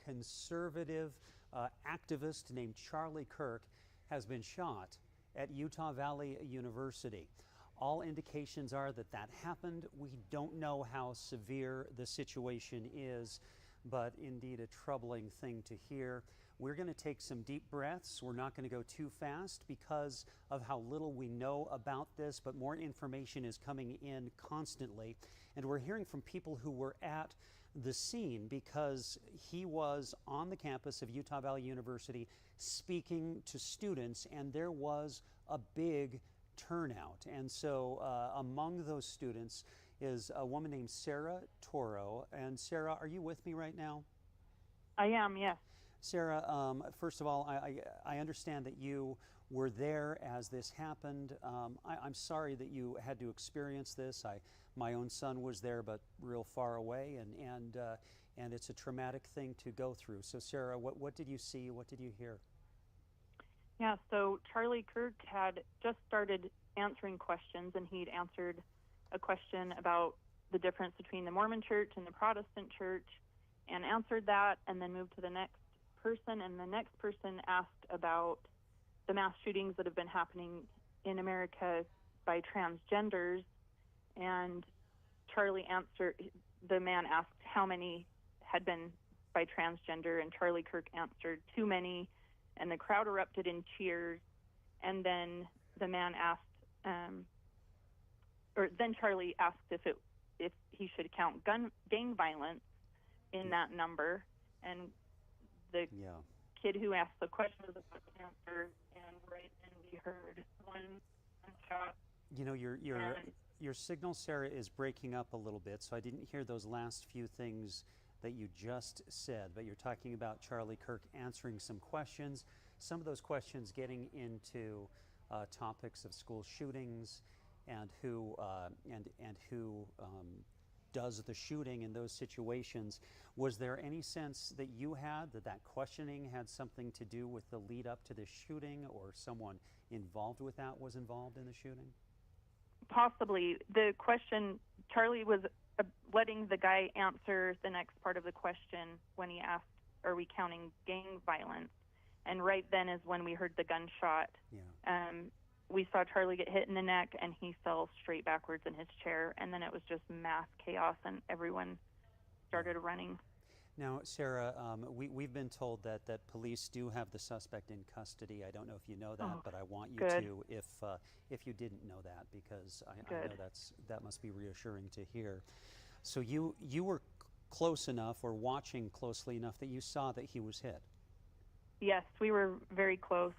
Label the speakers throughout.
Speaker 1: conservative activist named Charlie Kirk has been shot at Utah Valley University. All indications are that that happened. We don't know how severe the situation is, but indeed a troubling thing to hear. We're going to take some deep breaths. We're not going to go too fast because of how little we know about this, but more information is coming in constantly. And we're hearing from people who were at the scene because he was on the campus of Utah Valley University speaking to students, and there was a big turnout. And so among those students is a woman named Sarah Toro. And Sarah, are you with me right now?
Speaker 2: I am, yes.
Speaker 1: Sarah, first of all, I understand that you were there as this happened. I'm sorry that you had to experience this. My own son was there, but real far away, and it's a traumatic thing to go through. So, Sarah, what did you see? What did you hear?
Speaker 2: Yeah, so Charlie Kirk had just started answering questions, and he'd answered a question about the difference between the Mormon church and the Protestant church, and answered that, and then moved to the next person, and the next person asked about the mass shootings that have been happening in America by transgenders, and the man asked how many had been by transgender, and Charlie Kirk answered too many, and the crowd erupted in cheers. And then the man asked, then Charlie asked if he should count gang violence in that number, and the kid who asked the question was about to answer, and right then we heard one shot.
Speaker 1: You know, your signal, Sarah, is breaking up a little bit, so I didn't hear those last few things that you just said, but you're talking about Charlie Kirk answering some questions, some of those questions getting into topics of school shootings and who does the shooting in those situations. Was there any sense that you had that questioning had something to do with the lead up to the shooting, or someone involved with that was involved in the shooting?
Speaker 2: Possibly. The question, Charlie was letting the guy answer the next part of the question when he asked, are we counting gang violence? And right then is when we heard the gunshot.
Speaker 1: Yeah.
Speaker 2: We saw Charlie get hit in the neck, and he fell straight backwards in his chair, and then it was just mass chaos, and everyone started running.
Speaker 1: Now, Sarah, we've been told that police do have the suspect in custody. I don't know if you know that, but I want you to if you didn't know that, because I know that must be reassuring to hear. So you were close enough, or watching closely enough, that you saw that he was hit?
Speaker 2: Yes, we were very close,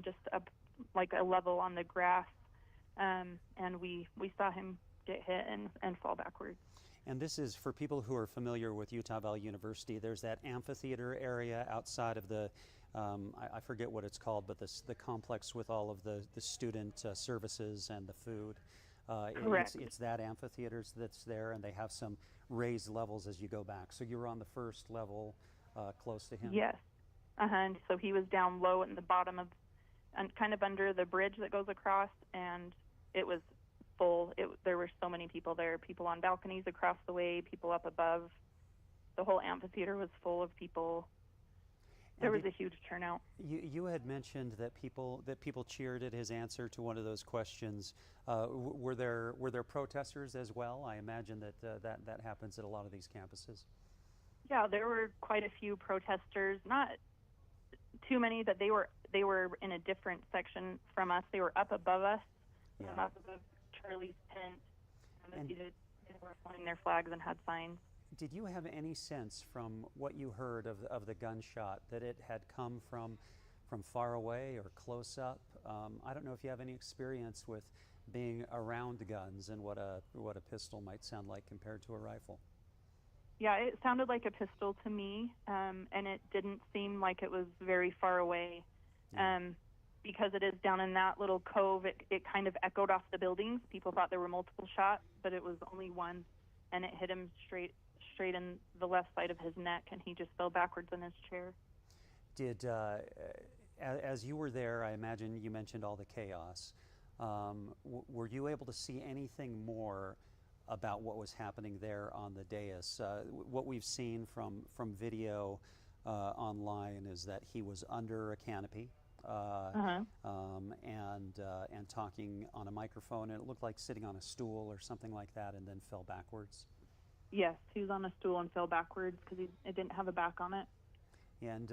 Speaker 2: just up like a level on the grass, and we saw him get hit and fall backwards.
Speaker 1: And this is for people who are familiar with Utah Valley University. There's that amphitheater area outside of the, I forget what it's called, but the complex with all of the student services and the food.
Speaker 2: Correct.
Speaker 1: It's that amphitheater that's there, and they have some raised levels as you go back. So you were on the first level close to him?
Speaker 2: Yes. And so he was down low in the bottom of, and kind of under the bridge that goes across, and it was full. There were so many people there, people on balconies across the way, people up above. The whole amphitheater was full of people. There was a huge turnout.
Speaker 1: You had mentioned that people cheered at his answer to one of those questions. Were there protesters as well? I imagine that happens at a lot of these campuses.
Speaker 2: Yeah, there were quite a few protesters. Not too many, but they were in a different section from us. They were up above us, up above Charlie's tent, and they were flying their flags and had signs.
Speaker 1: Did you have any sense from what you heard of the gunshot that it had come from far away or close up? I don't know if you have any experience with being around guns and what a pistol might sound like compared to a rifle.
Speaker 2: Yeah, it sounded like a pistol to me, and it didn't seem like it was very far away. Because it is down in that little cove, it kind of echoed off the buildings. People thought there were multiple shots, but it was only one, and it hit him straight in the left side of his neck, and he just fell backwards in his chair.
Speaker 1: Did, as you were there, I imagine you mentioned all the chaos. Were you able to see anything more about what was happening there on the dais? What we've seen from video online is that he was under a canopy and talking on a microphone, and it looked like sitting on a stool or something like that, and then fell backwards.
Speaker 2: Yes, he was on a stool and fell backwards because it didn't have a back on it.
Speaker 1: And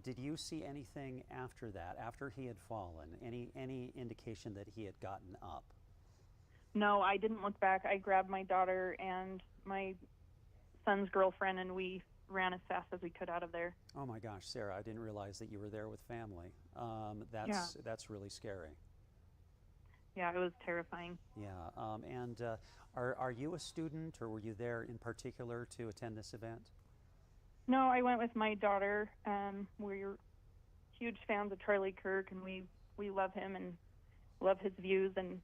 Speaker 1: did you see anything after that, after he had fallen? Any indication that he had gotten up?
Speaker 2: No, I didn't look back. I grabbed my daughter and my son's girlfriend, and we ran as fast as we could out of there.
Speaker 1: Oh my gosh, Sarah, I didn't realize that you were there with family. That's really scary.
Speaker 2: Yeah, it was terrifying.
Speaker 1: Yeah, and are you a student, or were you there in particular to attend this event?
Speaker 2: No, I went with my daughter. We're huge fans of Charlie Kirk, and we love him and love his views, and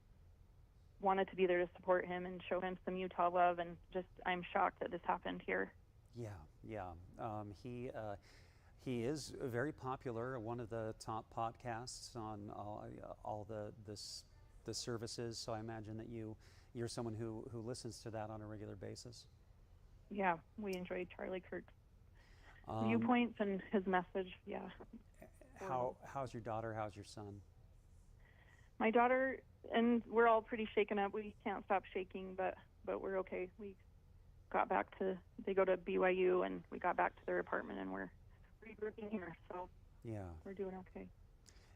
Speaker 2: wanted to be there to support him and show him some Utah love. And just, I'm shocked that this happened here. Yeah. He is very popular, one of the top podcasts on all the services. So I imagine that you're someone who listens to that on a regular basis. Yeah, we enjoy Charlie Kirk's viewpoints and his message. Yeah. How's your daughter? How's your son? My daughter, and we're all pretty shaken up. We can't stop shaking, but we're okay. We got back to, they go to BYU, and we got back to their apartment, and we're regrouping here, so yeah, we're doing okay.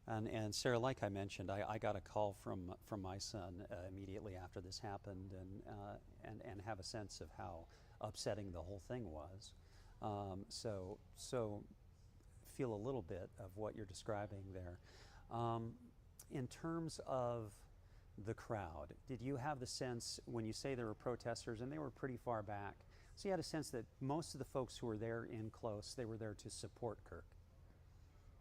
Speaker 2: And Sarah, like I mentioned, I got a call from my son immediately after this happened, and have a sense of how upsetting the whole thing was. So feel a little bit of what you're describing there. In terms of the crowd, did you have the sense, when you say there were protesters, and they were pretty far back, so you had a sense that most of the folks who were there in close, they were there to support Kirk?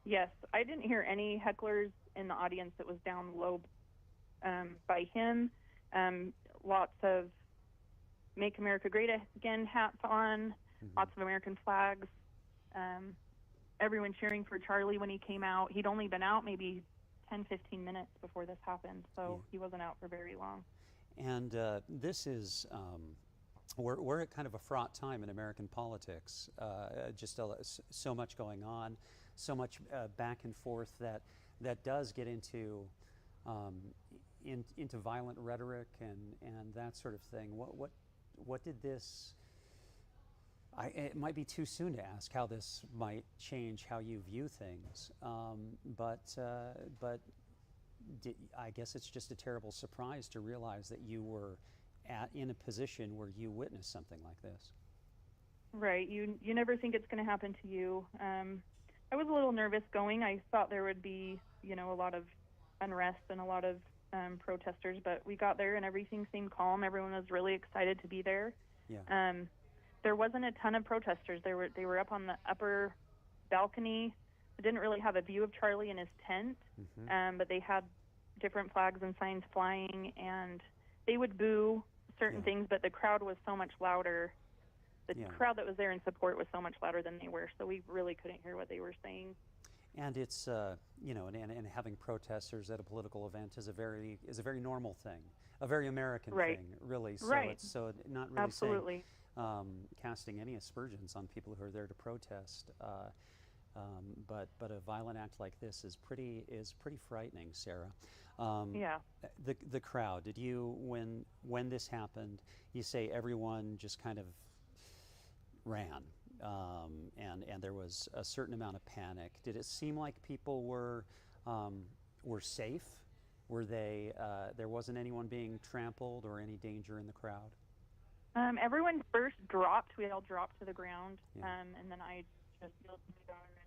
Speaker 2: Yes, I didn't hear any hecklers in the audience that was down low by him. Lots of Make America Great Again hats on, lots of American flags. Everyone cheering for Charlie when he came out. He'd only been out maybe 10, 15 minutes before this happened, so he wasn't out for very long. And this is, we're at kind of a fraught time in American politics. Just so much going on, so much back and forth that does get into violent rhetoric and that sort of thing. What did this? It might be too soon to ask how this might change how you view things, but I guess it's just a terrible surprise to realize that you were in a position where you witnessed something like this. Right. You never think it's going to happen to you. I was a little nervous going. I thought there would be, a lot of unrest and a lot of protesters, but we got there and everything seemed calm. Everyone was really excited to be there. Yeah. There wasn't a ton of protesters. They were up on the upper balcony. They didn't really have a view of Charlie in his tent, but they had different flags and signs flying, and they would boo certain things, but the crowd was so much louder. The crowd that was there in support was so much louder than they were, so we really couldn't hear what they were saying. And it's, and having protesters at a political event is a very normal thing, a very American thing, really. So it's not really saying, casting any aspersions on people who are there to protest, but a violent act like this is pretty frightening, Sarah. The crowd. Did you, when this happened, you say everyone just kind of ran, and there was a certain amount of panic. Did it seem like people were safe? Were they? There wasn't anyone being trampled or any danger in the crowd? Everyone first dropped. We all dropped to the ground, and then I just yelled to my daughter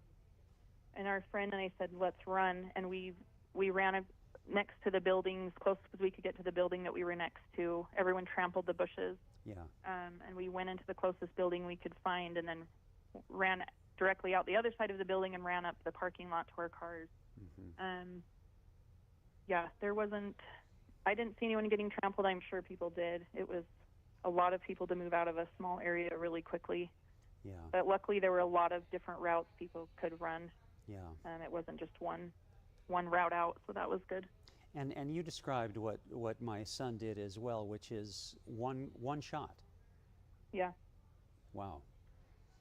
Speaker 2: and our friend, and I said, "Let's run!" And we ran next to the buildings, close as we could get to the building that we were next to. Everyone trampled the bushes. And we went into the closest building we could find, and then ran directly out the other side of the building and ran up the parking lot to our cars. There wasn't. I didn't see anyone getting trampled. I'm sure people did. It was a lot of people to move out of a small area really quickly. But luckily there were a lot of different routes people could run. It wasn't just one route out, so that was good. And you described what my son did as well, which is one shot. Yeah. Wow.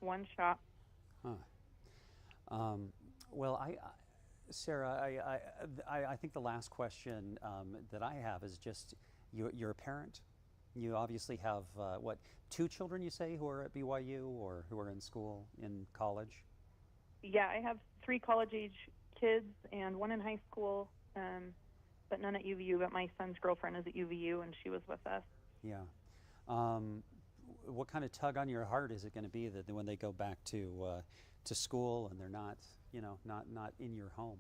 Speaker 2: One shot. Huh.
Speaker 1: Well, Sarah, I think the last question that I have is just, you're a parent. You obviously have, what, 2 children, you say, who are at BYU or who are in school, in college?
Speaker 2: Yeah, I have 3 college-age kids and 1 in high school, but none at UVU. But my son's girlfriend is at UVU, and she was with us.
Speaker 1: Yeah. What kind of tug on your heart is it going to be that when they go back to school and they're not, not in your home?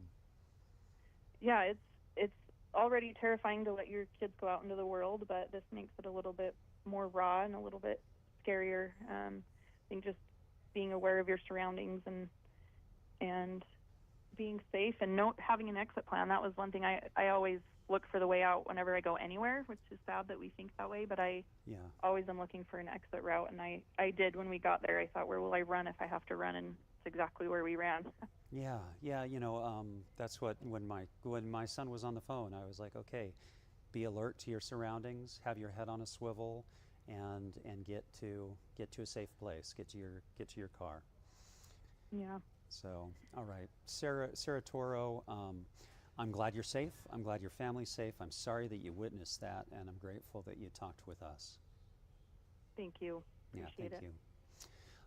Speaker 2: Yeah, it's already terrifying to let your kids go out into the world, but this makes it a little bit more raw and a little bit scarier. I think just being aware of your surroundings and being safe and having an exit plan. That was one thing I always look for the way out whenever I go anywhere, which is sad that we think that way, but I always am looking for an exit route, and I did when we got there. I thought, where will I run if I have to run? And it's exactly where we ran.
Speaker 1: Yeah, that's what, when my son was on the phone, I was like, okay, be alert to your surroundings, have your head on a swivel, and get to a safe place, get to your car.
Speaker 2: Yeah.
Speaker 1: So, all right, Sarah Toro, I'm glad you're safe. I'm glad your family's safe. I'm sorry that you witnessed that, and I'm grateful that you talked with us.
Speaker 2: Thank you. Appreciate
Speaker 1: thank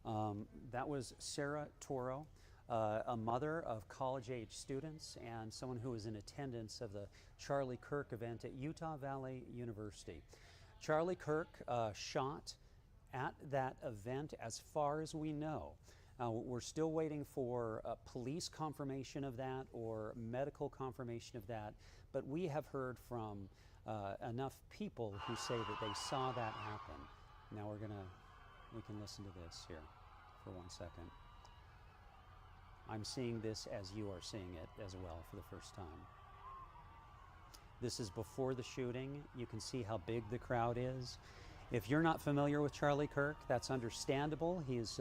Speaker 1: you. That was Sarah Toro, a mother of college-age students and someone who was in attendance of the Charlie Kirk event at Utah Valley University. Charlie Kirk shot at that event, as far as we know. We're still waiting for police confirmation of that or medical confirmation of that, but we have heard from enough people who say that they saw that happen. Now we can listen to this here for 1 second. I'm seeing this as you are seeing it as well for the first time. This is before the shooting. You can see how big the crowd is. If you're not familiar with Charlie Kirk, that's understandable. He's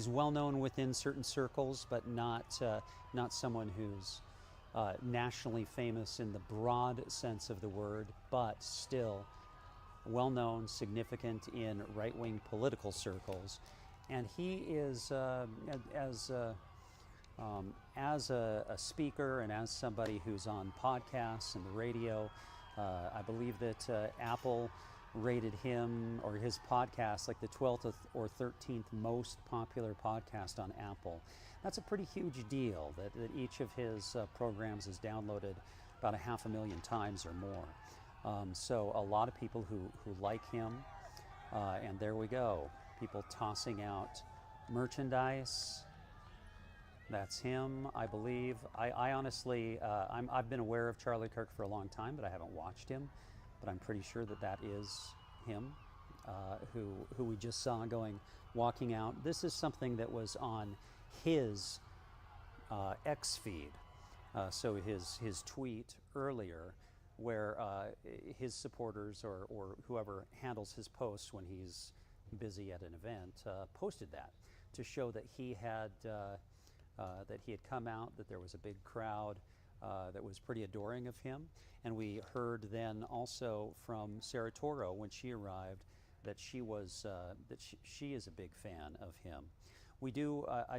Speaker 1: well known within certain circles, but not someone who's nationally famous in the broad sense of the word, but still well known, significant in right-wing political circles. And he is, as a speaker and as somebody who's on podcasts and the radio, I believe that Apple rated him or his podcast like the 12th or 13th most popular podcast on Apple. That's a pretty huge deal that each of his programs is downloaded about 500,000 times or more. So a lot of people who like him, and there we go, people tossing out merchandise. That's him, I believe. I honestly, I've been aware of Charlie Kirk for a long time, but I haven't watched him. But I'm pretty sure that is him, who we just saw walking out. This is something that was on his X feed, so his tweet earlier, where his supporters or whoever handles his posts when he's busy at an event posted that to show that he had come out, that there was a big crowd that was pretty adoring of him. And we heard then also from Sarah Toro when she arrived that she is a big fan of him. I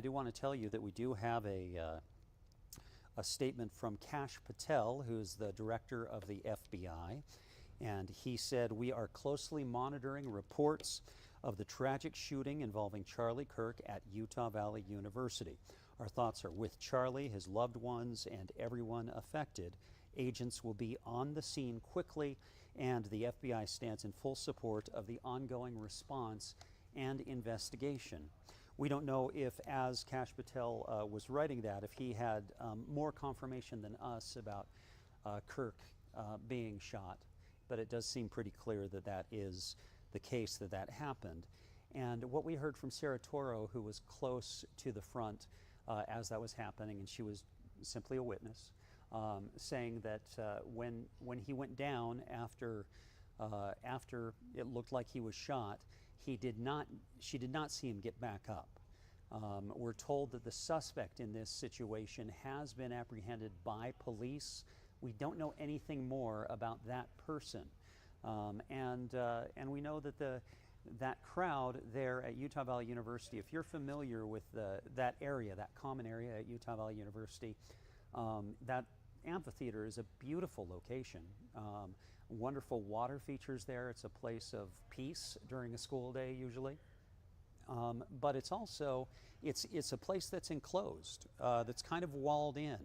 Speaker 1: do want to tell you that we do have a statement from Kash Patel, who's the director of the FBI, and he said, "We are closely monitoring reports of the tragic shooting involving Charlie Kirk at Utah Valley University. Our thoughts are with Charlie, his loved ones, and everyone affected. Agents will be on the scene quickly, and the FBI stands in full support of the ongoing response and investigation." We don't know if, as Kash Patel was writing that, if he had more confirmation than us about Kirk being shot, but it does seem pretty clear that that is the case, that happened. And what we heard from Sarah Toro, who was close to the front as that was happening, and she was simply a witness, saying that when he went down after it looked like he was shot, she did not see him get back up. We're told that the suspect in this situation has been apprehended by police. We don't know anything more about that person, and we know that that crowd there at Utah Valley University, if you're familiar with that area, that common area at Utah Valley University, that amphitheater is a beautiful location. Wonderful water features there. It's a place of peace during a school day usually. But it's also, it's a place that's enclosed, that's kind of walled in.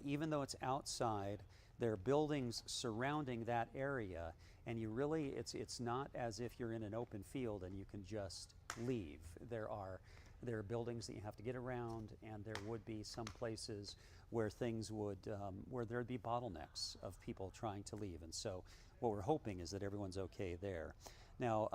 Speaker 1: Even though it's outside, there are buildings surrounding that area, and you really, it's not as if you're in an open field and you can just leave. There are buildings that you have to get around, and there would be some places where things would, where there'd be bottlenecks of people trying to leave. And so what we're hoping is that everyone's okay there. Now,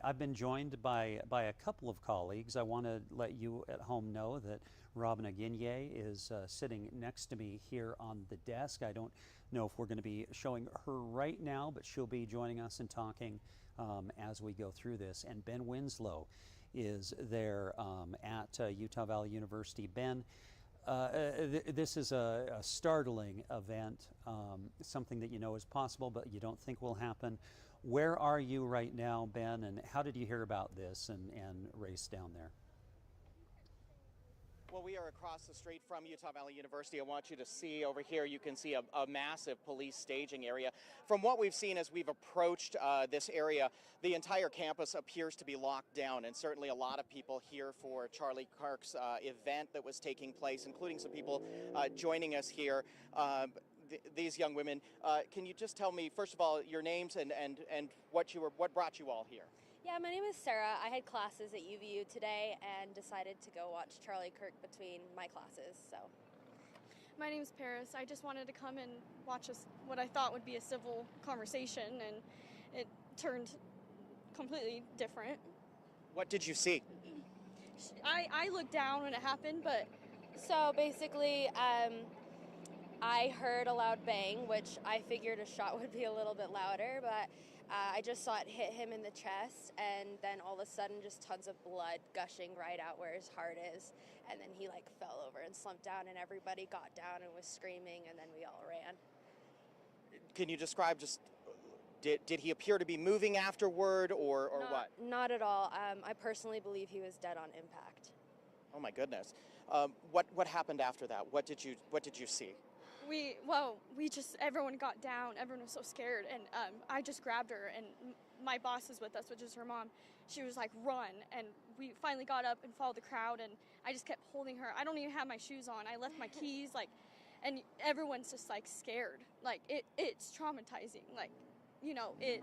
Speaker 1: I've been joined by a couple of colleagues. I want to let you at home know that Robin Aguinye is sitting next to me here on the desk. I don't know if we're going to be showing her right now, but she'll be joining us and talking as we go through this. And Ben Winslow is there at Utah Valley University. Ben, this is a startling event, something that you know is possible, but you don't think will happen. Where are you right now, Ben, and how did you hear about this and race down there?
Speaker 3: Well, we are across the street from Utah Valley University. I want you to see over here, you can see a massive police staging area. From what we've seen as we've approached this area, the entire campus appears to be locked down, and certainly a lot of people here for Charlie Kirk's event that was taking place, including some people joining us here. These young women, can you just tell me, first of all, your names and what brought you all here?
Speaker 4: Yeah, my name is Sarah. I had classes at UVU today and decided to go watch Charlie Kirk between my classes. So,
Speaker 5: my name is Paris. I just wanted to come and watch what I thought would be a civil conversation, and it turned completely different.
Speaker 3: What did you see?
Speaker 5: I looked down when it happened, but
Speaker 4: so basically, I heard a loud bang, which I figured a shot would be a little bit louder, but I just saw it hit him in the chest, and then all of a sudden just tons of blood gushing right out where his heart is, and then he like fell over and slumped down, and everybody got down and was screaming, and then we all ran.
Speaker 3: Can you describe just, did he appear to be moving afterward, or what?
Speaker 4: Not at all. I personally believe he was dead on impact.
Speaker 3: Oh my goodness. What happened after that? What did you see?
Speaker 5: Everyone got down. Everyone was so scared, and I just grabbed her, and my boss is with us, which is her mom. She was like, run, and we finally got up and followed the crowd, and I just kept holding her. I don't even have my shoes on. I left my keys, and everyone's just like scared. Like it's traumatizing. Like, you know, it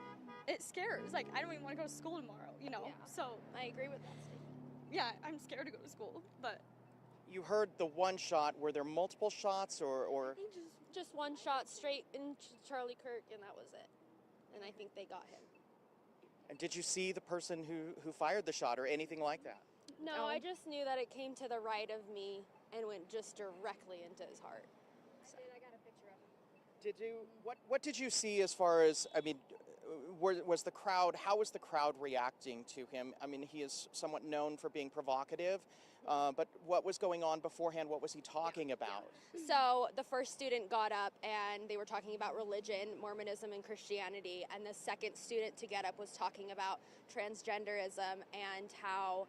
Speaker 5: scares. Like, I don't even want to go to school tomorrow, you know.
Speaker 4: Yeah,
Speaker 5: so
Speaker 4: I agree with that statement.
Speaker 5: Yeah, I'm scared to go to school, but.
Speaker 3: You heard the one shot. Were there multiple shots, or?
Speaker 4: I think just one shot straight into Charlie Kirk, and that was it. And I think they got him.
Speaker 3: And did you see the person who fired the shot or anything like that?
Speaker 4: No, I just knew that it came to the right of me and went just directly into his heart. So.
Speaker 5: I got a picture of him.
Speaker 3: Did you? What did you see as far as? I mean, was the crowd? How was the crowd reacting to him? I mean, he is somewhat known for being provocative. But what was going on beforehand? What was he talking about?
Speaker 4: So the first student got up and they were talking about religion, Mormonism, and Christianity. And the second student to get up was talking about transgenderism and how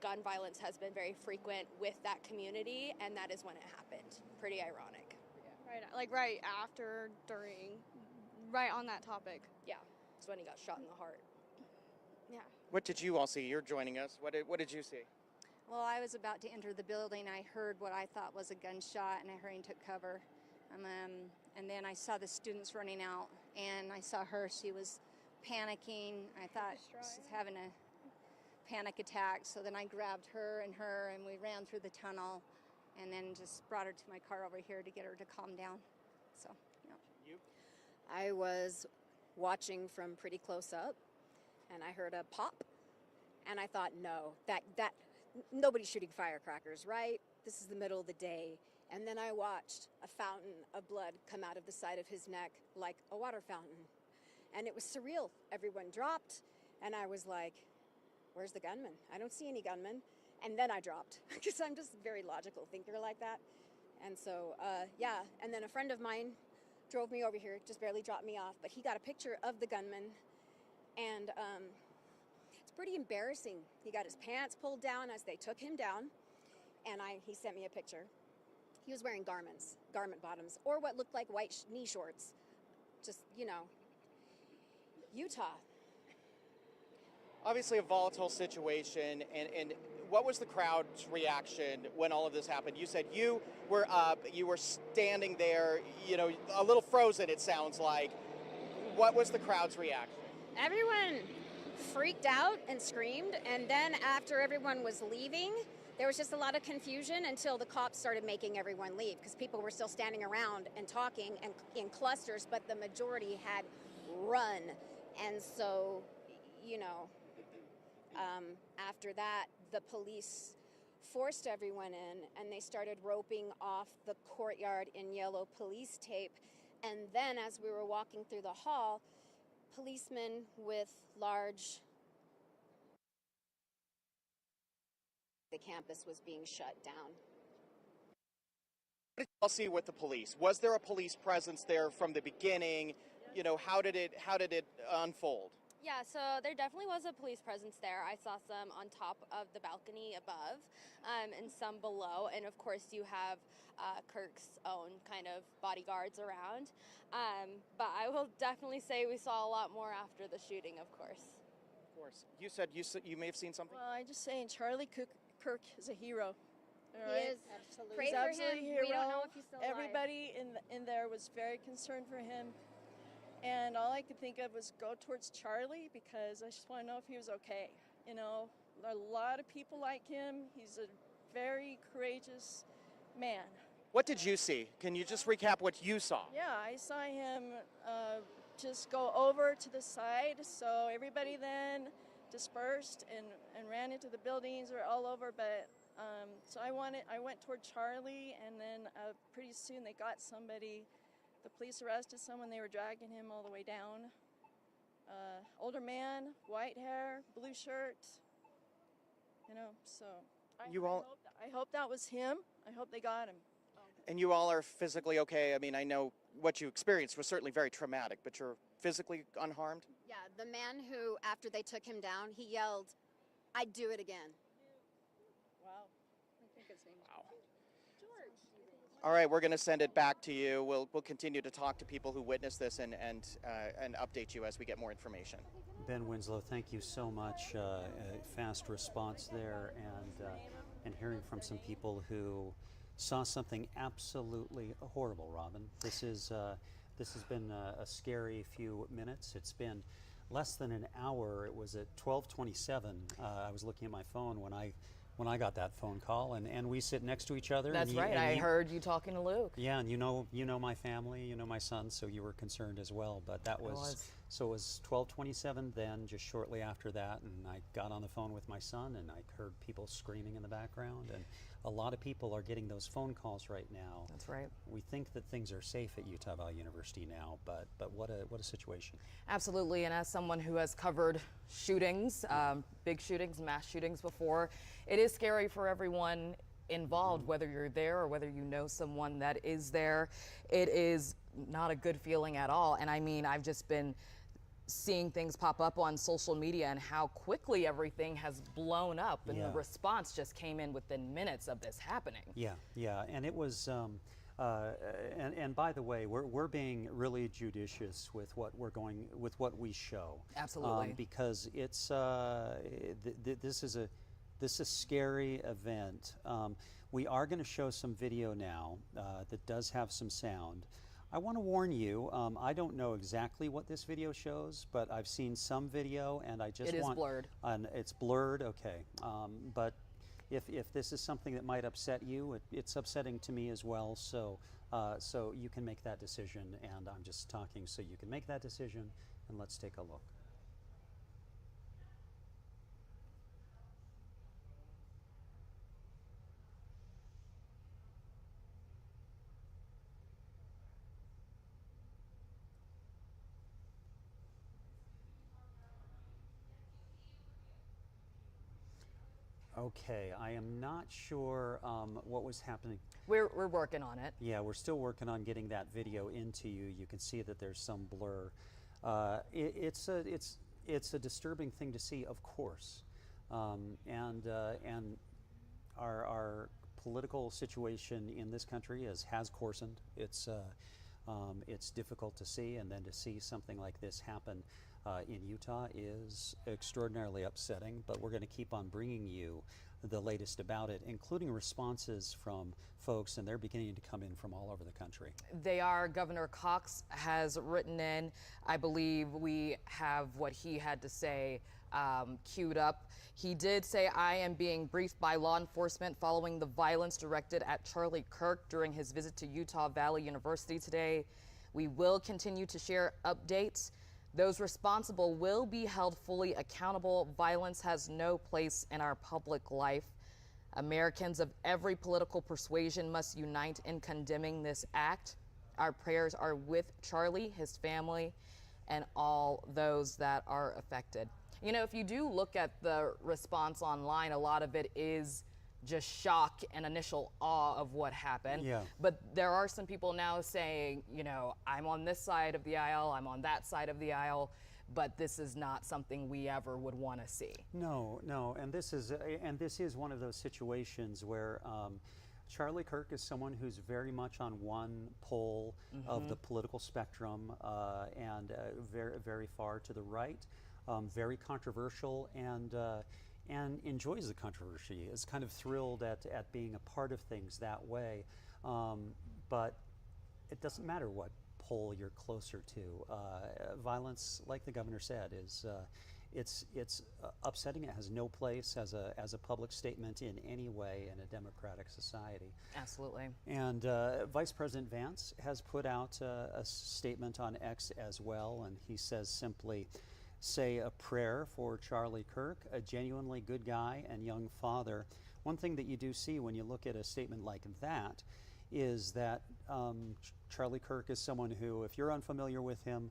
Speaker 4: gun violence has been very frequent with that community. And that is when it happened. Pretty ironic.
Speaker 5: Yeah, right after, during, right on that topic.
Speaker 4: Yeah, it's when he got shot in the heart.
Speaker 5: Yeah.
Speaker 3: What did you all see? You're joining us. What did you see?
Speaker 6: Well, I was about to enter the building. I heard what I thought was a gunshot, and I hurried and took cover. And then I saw the students running out, and I saw her. She was panicking. I thought she's having a panic attack. So then I grabbed her, and we ran through the tunnel, and then just brought her to my car over here to get her to calm down. So, yeah.
Speaker 3: You?
Speaker 7: I was watching from pretty close up, and I heard a pop, and I thought, no, that nobody's shooting firecrackers, right? This is the middle of the day. And then I watched a fountain of blood come out of the side of his neck like a water fountain. And it was surreal. Everyone dropped, and I was like, where's the gunman? I don't see any gunman. And then I dropped, because I'm just a very logical thinker like that. And so, yeah, and then a friend of mine drove me over here, just barely dropped me off, but he got a picture of the gunman, and pretty embarrassing. He got his pants pulled down as they took him down, and he sent me a picture. He was wearing garment bottoms, or what looked like white knee shorts. Just, you know, Utah.
Speaker 3: Obviously a volatile situation, and what was the crowd's reaction when all of this happened? You said you were standing there, you know, a little frozen, it sounds like. What was the crowd's reaction?
Speaker 7: Everyone freaked out and screamed, and then after everyone was leaving, there was just a lot of confusion until the cops started making everyone leave, because people were still standing around and talking and in clusters, but the majority had run. And so, you know, after that, the police forced everyone in, and they started roping off the courtyard in yellow police tape. And then as we were walking through the hall, policemen with large... The campus was being shut down.
Speaker 3: What did you all see with the police? Was there a police presence there from the beginning? You know, how did it unfold?
Speaker 4: Yeah, so there definitely was a police presence there. I saw some on top of the balcony above, and some below. And of course, you have Kirk's own kind of bodyguards around. But I will definitely say we saw a lot more after the shooting, of course.
Speaker 3: Of course. You said you may have seen something?
Speaker 8: Well, I'm just saying Charlie Kirk is a hero. All
Speaker 7: He
Speaker 8: right?
Speaker 7: is. Absolutely.
Speaker 4: Pray
Speaker 8: He's
Speaker 4: for
Speaker 8: absolutely
Speaker 4: him.
Speaker 8: a hero.
Speaker 4: We don't know if he's still alive.
Speaker 8: Everybody in there was very concerned for him. And all I could think of was go towards Charlie, because I just want to know if he was okay. You know, a lot of people like him. He's a very courageous man.
Speaker 3: What did you see? Can you just recap what you saw?
Speaker 8: Yeah, I saw him just go over to the side. So everybody then dispersed and ran into the buildings or all over. But so I went toward Charlie, and then pretty soon they got somebody. The police arrested someone. They were dragging him all the way down. Older man, white hair, blue shirt. You know, so I hope that was him. I hope they got him.
Speaker 3: And you all are physically okay? I mean, I know what you experienced was certainly very traumatic, but you're physically unharmed?
Speaker 7: Yeah, the man who, after they took him down, he yelled, "I'd do it again."
Speaker 8: Wow.
Speaker 7: I think his name
Speaker 3: Wow. All right, we're going to send it back to you. We'll continue to talk to people who witnessed this and update you as we get more information.
Speaker 1: Ben Winslow, thank you so much. Fast response there, and hearing from some people who saw something absolutely horrible. Robin, this has been a scary few minutes. It's been less than an hour. It was at 12:27. I was looking at my phone when I got that phone call, and we sit next to each other.
Speaker 9: That's right. I heard you talking to Luke.
Speaker 1: Yeah, and you know my family, you know my son, so you were concerned as well. But that was so it was 12:27 then, just shortly after that, and I got on the phone with my son, and I heard people screaming in the background, and a lot of people are getting those phone calls right now.
Speaker 9: That's right.
Speaker 1: We think that things are safe at Utah Valley University now, but what a situation.
Speaker 9: Absolutely, and as someone who has covered shootings, big shootings, mass shootings before, it is scary for everyone involved, whether you're there or whether you know someone that is there. It is not a good feeling at all. And I mean, I've just been seeing things pop up on social media and how quickly everything has blown up, and the response just came in within minutes of this happening. Yeah, and it was, and by the way, we're being really judicious with what we show. Absolutely, because it's this is a scary event. We are going to show some video now that does have some sound. I want to warn you, I don't know exactly what this video shows, but I've seen some video, and I just want... It is blurred. It's blurred, okay. But if this is something that might upset you, it's upsetting to me as well, so you can make that decision, and I'm just talking so you can make that decision, and let's take a look. Okay, I am not sure what was happening. We're working on it. Yeah, we're still working on getting that video into you. You can see that there's some blur. It's
Speaker 1: it's a disturbing thing to see, of course, and our political situation in this country has coarsened. It's difficult to see, and then to see something like this happen in Utah is extraordinarily upsetting. But we're going to keep on bringing you the latest about it, including responses from folks, and they're beginning to come in from all over the country.
Speaker 9: They are. Governor Cox has written in. I believe we have what he had to say queued up. He did say, "I am being briefed by law enforcement following the violence directed at Charlie Kirk during his visit to Utah Valley University today. We will continue to share updates. Those responsible will be held fully accountable. Violence has no place in our public life. Americans of every political persuasion must unite in condemning this act. Our prayers are with Charlie, his family, and all those that are affected." You know, if you do look at the response online, a lot of it is just shock and initial awe of what happened.
Speaker 1: Yeah.
Speaker 9: But there are some people now saying, you know, I'm on this side of the aisle, I'm on that side of the aisle, but this is not something we ever would want to see.
Speaker 1: No, and this is one of those situations where Charlie Kirk is someone who's very much on one pole of the political spectrum, and very, very far to the right, very controversial, and enjoys the controversy, is kind of thrilled at being a part of things that way. But it doesn't matter what pole you're closer to. Violence, like the governor said, is it's upsetting. It has no place as a public statement in any way in a democratic society.
Speaker 9: Absolutely.
Speaker 1: And Vice President Vance has put out a statement on X as well, and he says simply, "Say a prayer for Charlie Kirk, a genuinely good guy and young father." One thing that you do see when you look at a statement like that is that Charlie Kirk is someone who, if you're unfamiliar with him,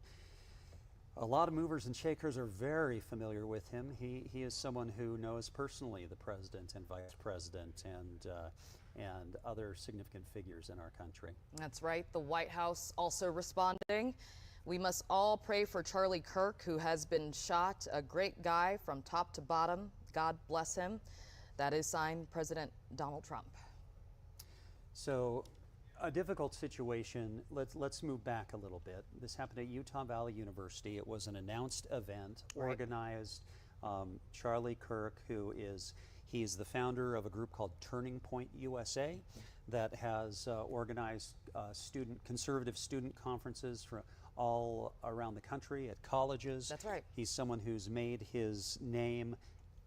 Speaker 1: a lot of movers and shakers are very familiar with him. He is someone who knows personally the president and vice president and other significant figures in our country.
Speaker 9: That's right. The White House also responding. "We must all pray for Charlie Kirk, who has been shot. A great guy from top to bottom. God bless him." That is signed President Donald Trump.
Speaker 1: So, a difficult situation. Let's move back a little bit. This happened at Utah Valley University. It was an announced event organized. Charlie Kirk, he's the founder of a group called Turning Point USA that has organized conservative student conferences for all around the country at colleges.
Speaker 9: That's right.
Speaker 1: He's someone who's made his name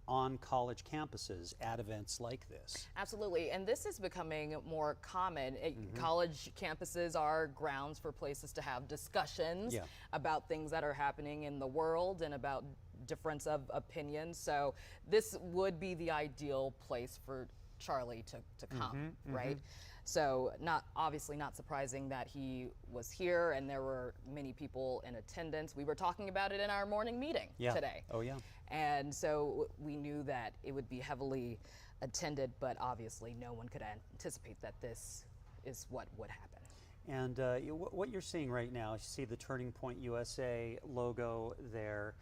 Speaker 1: on college campuses at events like this.
Speaker 9: Absolutely, and this is becoming more common. College campuses are grounds for places to have discussions about things that are happening in the world and about difference of opinions. So this would be the ideal place for Charlie to come, right? So obviously not surprising that he was here, and there were many people in attendance. We were talking about it in our morning meeting today.
Speaker 1: Oh yeah.
Speaker 9: And so we knew that it would be heavily attended, but obviously no one could anticipate that this is what would happen.
Speaker 1: And what you're seeing right now, you see the Turning Point USA logo there.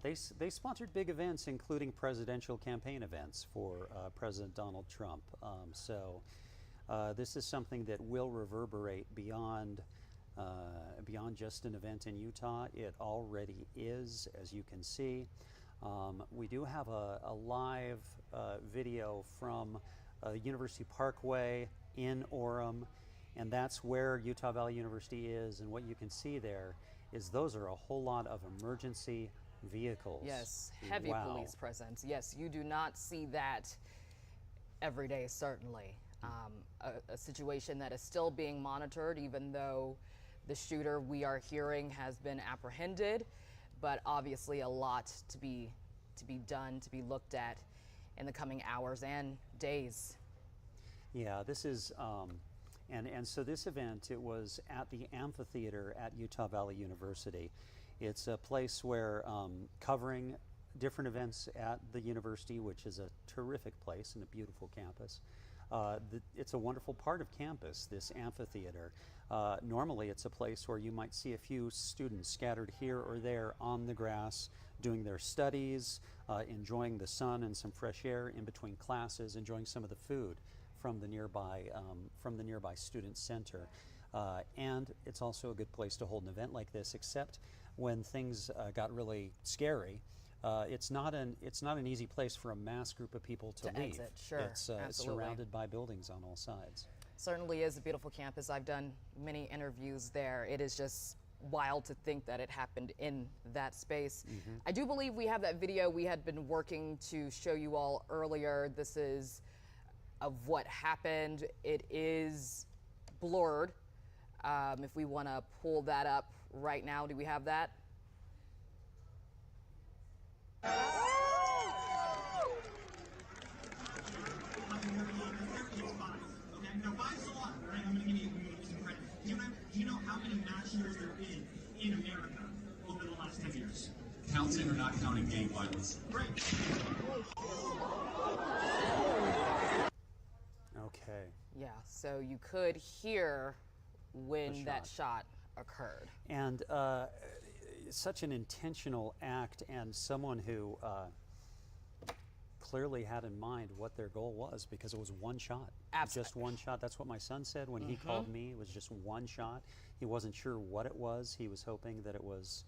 Speaker 1: They sponsored big events, including presidential campaign events for President Donald Trump. So this is something that will reverberate beyond just an event in Utah. It already is, as you can see. We do have a live video from University Parkway in Orem, and that's where Utah Valley University is. And what you can see there is those are a whole lot of emergency vehicles.
Speaker 9: Yes, heavy police presence. Yes, you do not see that every day, certainly. A situation that is still being monitored, even though the shooter, we are hearing, has been apprehended, but obviously a lot to be done, to be looked at in the coming hours and days.
Speaker 1: Yeah, this is, and so this event, it was at the amphitheater at Utah Valley University. It's a place where covering different events at the university, which is a terrific place and a beautiful campus. It's a wonderful part of campus, this amphitheater. Normally it's a place where you might see a few students scattered here or there on the grass doing their studies, enjoying the sun and some fresh air in between classes, enjoying some of the food from the nearby student center. And it's also a good place to hold an event like this, except when things got really scary. It's not an easy place for a mass group of people to leave.
Speaker 9: Exit, sure,
Speaker 1: It's surrounded by buildings on all sides.
Speaker 9: Certainly is a beautiful campus. I've done many interviews there. It is just wild to think that it happened in that space. I do believe we have that video we had been working to show you all earlier. This is of what happened. It is blurred. If we want to pull that up right now, do we have that?
Speaker 10: Do you know how many mass shooters there have been in America over the last 10 years? Counting or not counting gang violence? Great.
Speaker 1: Okay.
Speaker 9: Yeah, so you could hear when that shot occurred.
Speaker 1: And such an intentional act, and someone who clearly had in mind what their goal was, because it was one shot.
Speaker 9: Absolutely.
Speaker 1: Just one shot. That's what my son said when he called me. It was just one shot. He wasn't sure what it was. He was hoping that it was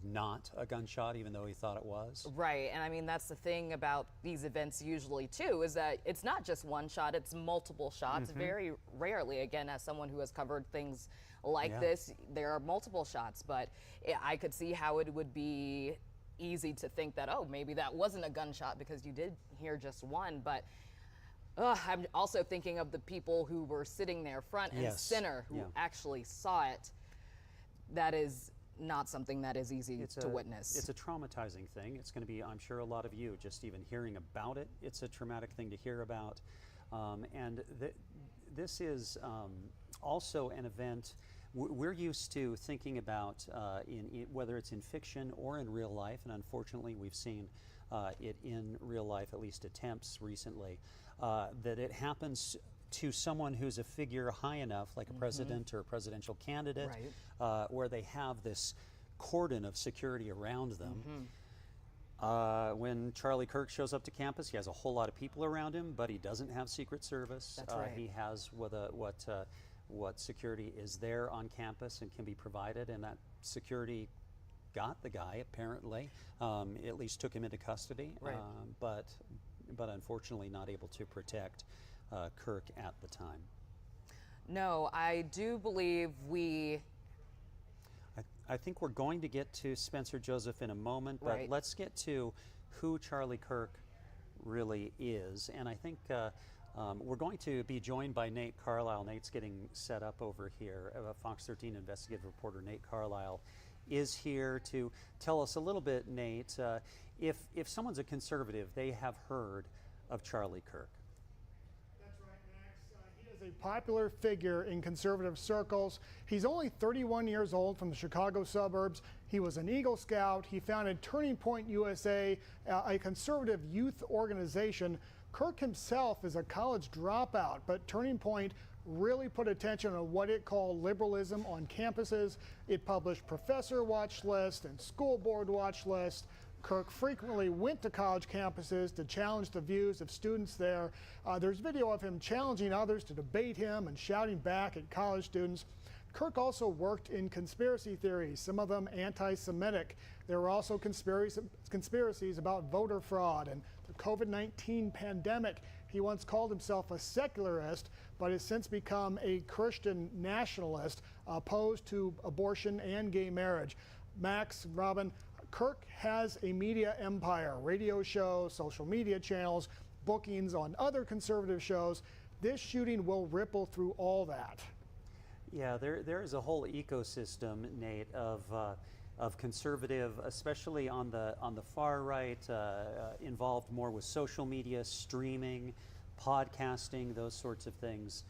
Speaker 1: not a gunshot, even though he thought it was.
Speaker 9: Right, and I mean, that's the thing about these events usually too, is that it's not just one shot, it's multiple shots. Very rarely, again, as someone who has covered things like this, there are multiple shots, but I could see how it would be easy to think that, oh, maybe that wasn't a gunshot because you did hear just one, but I'm also thinking of the people who were sitting there front and center who actually saw it. That is not something that is easy to witness.
Speaker 1: It's a traumatizing thing. It's going to be, I'm sure, a lot of you just even hearing about it. It's a traumatic thing to hear about. And this is also an event we're used to thinking about whether it's in fiction or in real life, and unfortunately we've seen it in real life, at least attempts recently, that it happens to someone who's a figure high enough, like a president or a presidential candidate, where they have this cordon of security around them. When Charlie Kirk shows up to campus, he has a whole lot of people around him, but he doesn't have Secret Service.
Speaker 9: That's right.
Speaker 1: He has what security is there on campus and can be provided, and that security got the guy, apparently, at least took him into custody, but unfortunately not able to protect Kirk at the time. No,
Speaker 9: I do believe
Speaker 1: I think we're going to get to Spencer Joseph in a moment, but let's get to who Charlie Kirk really is. And I think we're going to be joined by Nate Carlisle. Nate's getting set up over here. Fox 13 investigative reporter Nate Carlisle is here to tell us a little bit, Nate. If someone's a conservative, they have heard of Charlie Kirk.
Speaker 11: That's right, Max. He is a popular figure in conservative circles. He's only 31 years old, from the Chicago suburbs. He was an Eagle Scout. He founded Turning Point USA, a conservative youth organization. Kirk himself is a college dropout, but Turning Point really put attention on what it called liberalism on campuses. It published professor watch lists and school board watch lists. Kirk frequently went to college campuses to challenge the views of students there. There's video of him challenging others to debate him and shouting back at college students. Kirk also worked in conspiracy theories, some of them anti-Semitic. There were also conspiracies about voter fraud and the COVID-19 pandemic. He once called himself a secularist, but has since become a Christian nationalist opposed to abortion and gay marriage. Max, Robin, Kirk has a media empire, radio shows, social media channels, bookings on other conservative shows. This shooting will ripple through all that.
Speaker 1: Yeah, there is a whole ecosystem, Nate, of conservative, especially on the far right, involved more with social media, streaming, podcasting, those sorts of things,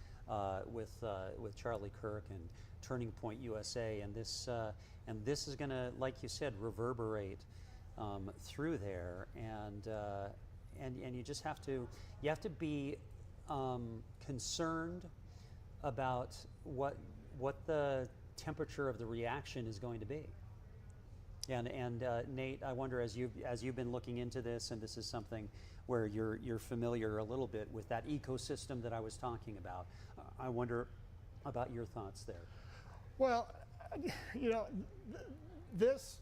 Speaker 1: with Charlie Kirk and Turning Point USA, and this is going to, like you said, reverberate through there, and you just have to be concerned about what the temperature of the reaction is going to be. And Nate, I wonder, as you've been looking into this, and this is something where you're familiar a little bit with that ecosystem that I was talking about, I wonder about your thoughts there.
Speaker 11: Well, you know, there's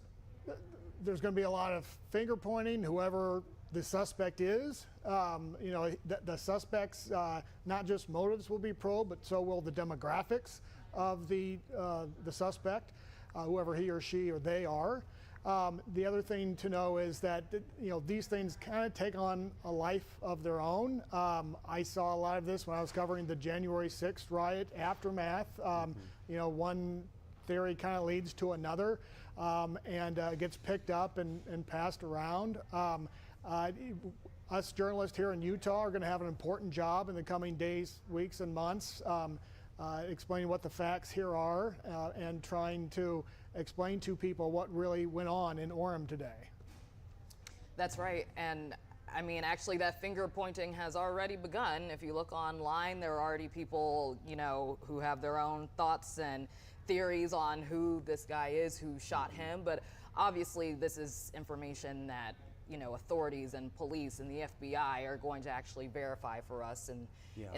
Speaker 11: going to be a lot of finger pointing, whoever the suspect is. You know, the suspects, not just motives will be probed, but so will the demographics of the suspect, whoever he or she or they are. The other thing to know is that, you know, these things kind of take on a life of their own. I saw a lot of this when I was covering the January 6th riot aftermath. You know, one theory kind of leads to another, and gets picked up and passed around. Us journalists here in Utah are going to have an important job in the coming days, weeks, and months, explaining what the facts here are, and trying to explain to people what really went on in Orem today.
Speaker 9: That's right. And I mean, actually, that finger pointing has already begun. If you look online, there are already people, you know, who have their own thoughts and theories on who this guy is who shot him. But obviously, this is information that, you know, authorities and police and the FBI are going to actually verify for us in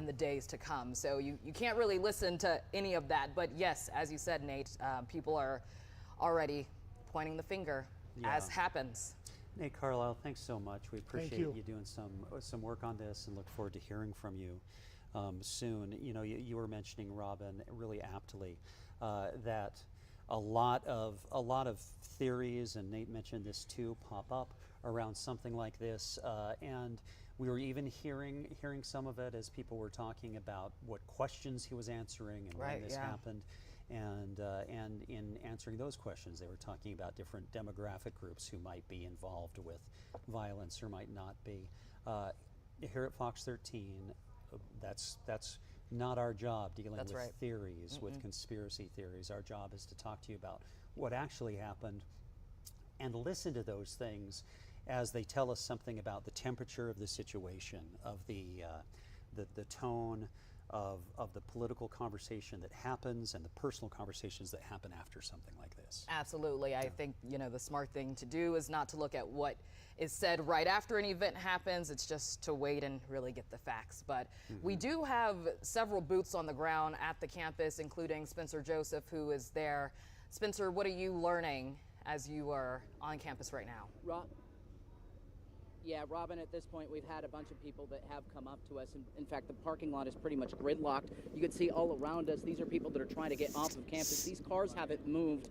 Speaker 9: the days to come. So you can't really listen to any of that. But yes, as you said, Nate, people are already pointing the finger, as happens.
Speaker 1: Nate Carlisle, thanks so much. We appreciate
Speaker 11: you.
Speaker 1: you doing some work on this, and look forward to hearing from you soon. You know, you were mentioning, Robin, really aptly, that a lot of theories, and Nate mentioned this too, pop up around something like this, and we were even hearing some of it as people were talking about what questions he was answering and when this happened. And in answering those questions, they were talking about different demographic groups who might be involved with violence or might not be. Here at Fox 13, that's not our job, dealing with theories, with conspiracy theories. Our job is to talk to you about what actually happened and listen to those things as they tell us something about the temperature of the situation, of the tone of the political conversation that happens and the personal conversations that happen after something like this.
Speaker 9: Absolutely. I think, you know, the smart thing to do is not to look at what is said right after an event happens. It's just to wait and really get the facts. But we do have several boots on the ground at the campus, including Spencer Joseph, who is there. Spencer, what are you learning as you are on campus right now?
Speaker 12: Yeah, Robin, at this point, we've had a bunch of people that have come up to us. In fact, the parking lot is pretty much gridlocked. You can see all around us, these are people that are trying to get off of campus. These cars haven't moved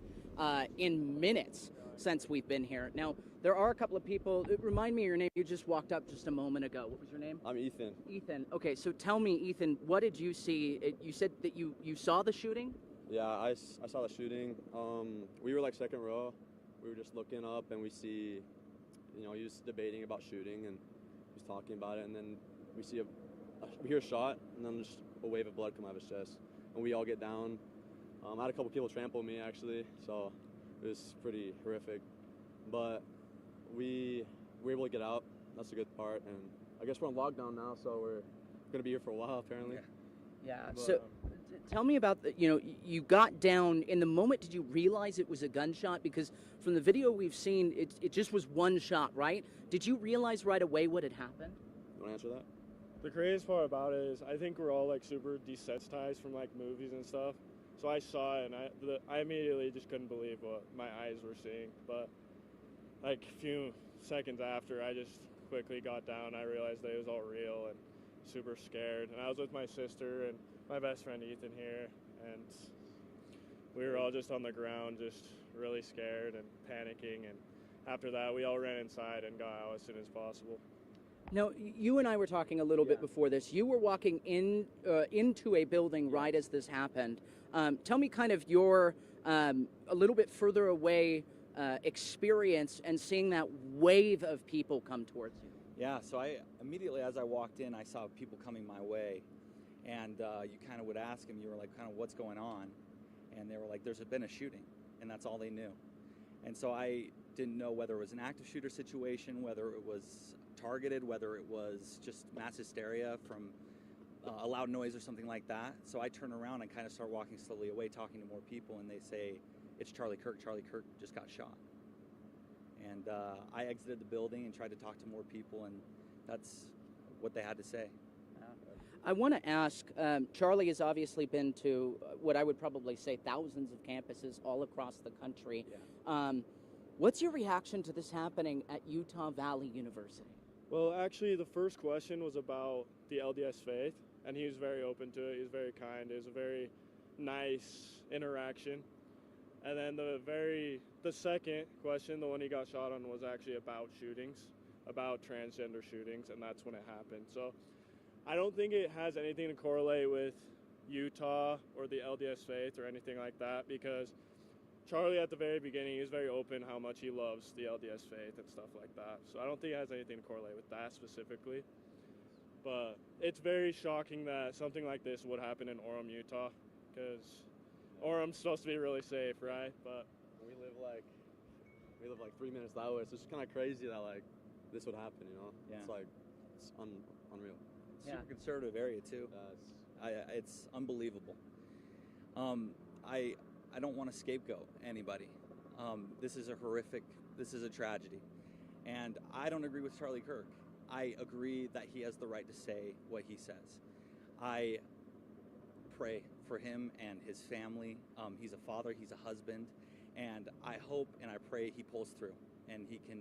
Speaker 12: in minutes since we've been here. Now, there are a couple of people. Remind me your name. You just walked up just a moment ago. What was your name?
Speaker 13: I'm Ethan.
Speaker 12: Ethan. Okay, so tell me, Ethan, what did you see? You said that you saw the shooting?
Speaker 13: Yeah, I saw the shooting. We were like second row. We were just looking up and we see, you know, he was debating about shooting and he was talking about it, and then we see we hear a shot, and then just a wave of blood come out of his chest, and we all get down. I had a couple people trample me actually, so it was pretty horrific, but we were able to get out. That's a good part, and I guess we're on lockdown now, so we're gonna be here for a while apparently.
Speaker 12: Yeah.
Speaker 13: But,
Speaker 12: so tell me about you got down in the moment. Did you realize it was a gunshot? Because from the video we've seen, it just was one shot, right? Did you realize right away what had happened?
Speaker 13: You want to answer that?
Speaker 14: The craziest part about it is I think we're all like super desensitized from like movies and stuff. So I saw it and I immediately just couldn't believe what my eyes were seeing. But like a few seconds after, I just quickly got down. I realized that it was all real and super scared. And I was with my sister and my best friend Ethan here, and we were all just on the ground, just really scared and panicking. And after that, we all ran inside and got out as soon as possible.
Speaker 12: Now, you and I were talking a little bit before this. You were walking into a building right as this happened. Tell me kind of your a little bit further away experience and seeing that wave of people come towards you.
Speaker 15: Yeah, so I immediately, as I walked in, I saw people coming my way, and you kind of would ask them, you were like, kind of, what's going on? And they were like, there's been a shooting, and that's all they knew. And so I didn't know whether it was an active shooter situation, whether it was targeted, whether it was just mass hysteria from a loud noise or something like that. So I turn around and kind of start walking slowly away, talking to more people, and they say, it's Charlie Kirk. Charlie Kirk just got shot. And I exited the building and tried to talk to more people, and that's what they had to say.
Speaker 12: I want to ask, Charlie has obviously been to what I would probably say thousands of campuses all across the country.
Speaker 15: Yeah.
Speaker 12: What's your reaction to this happening at Utah Valley University?
Speaker 14: Well, actually, the first question was about the LDS faith, and he was very open to it. He was very kind. It was a very nice interaction. And then the second question, the one he got shot on, was actually about shootings, about transgender shootings, and that's when it happened. So I don't think it has anything to correlate with Utah or the LDS faith or anything like that, because Charlie at the very beginning, he was very open how much he loves the LDS faith and stuff like that. So I don't think it has anything to correlate with that specifically. But it's very shocking that something like this would happen in Orem, Utah, because Orem's supposed to be really safe, right? But
Speaker 13: we live like 3 minutes that way. So it's just kind of crazy that like this would happen, you know?
Speaker 15: Yeah.
Speaker 13: It's unreal.
Speaker 15: Super conservative area too. It's unbelievable. I don't want to scapegoat anybody. This is a tragedy. And I don't agree with Charlie Kirk. I agree that he has the right to say what he says. I pray for him and his family. He's a father, he's a husband, and I hope and I pray he pulls through and he can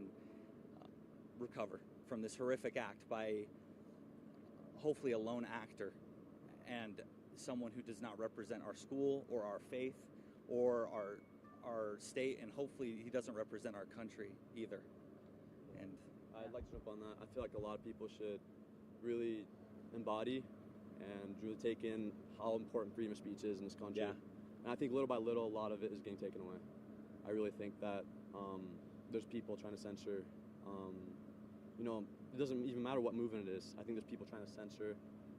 Speaker 15: recover from this horrific act by hopefully a lone actor and someone who does not represent our school or our faith or our state, and hopefully he doesn't represent our country either. And
Speaker 13: I'd like to jump on that. I feel like a lot of people should really embody and really take in how important freedom of speech is in this country.
Speaker 15: Yeah.
Speaker 13: And I think little by little, a lot of it is getting taken away. I really think that there's people trying to censor, you know, it doesn't even matter what movement it is. I think there's people trying to censor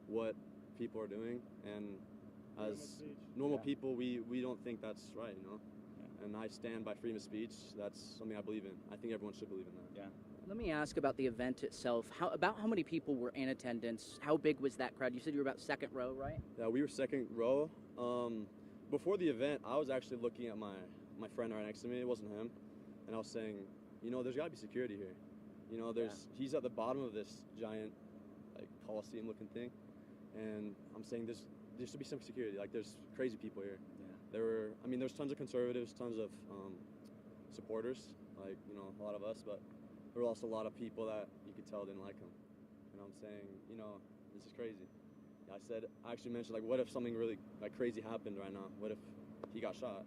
Speaker 13: what people are doing, and as normal people, we don't think that's right, you know? Yeah. And I stand by freedom of speech. That's something I believe in. I think everyone should believe in that.
Speaker 15: Yeah.
Speaker 12: Let me ask about the event itself. How many people were in attendance? How big was that crowd? You said you were about second row, right?
Speaker 13: Yeah, we were second row. Before the event, I was actually looking at my friend right next to me. It wasn't him. And I was saying, you know, there's got to be security here. You know, he's at the bottom of this giant, like, Coliseum looking thing. And I'm saying there should be some security. Like, there's crazy people here. Yeah. There's tons of conservatives, tons of supporters, like, you know, a lot of us, but there were also a lot of people that you could tell didn't like him. And I'm saying, you know, this is crazy. I actually mentioned, like, what if something really, like, crazy happened right now? What if he got shot?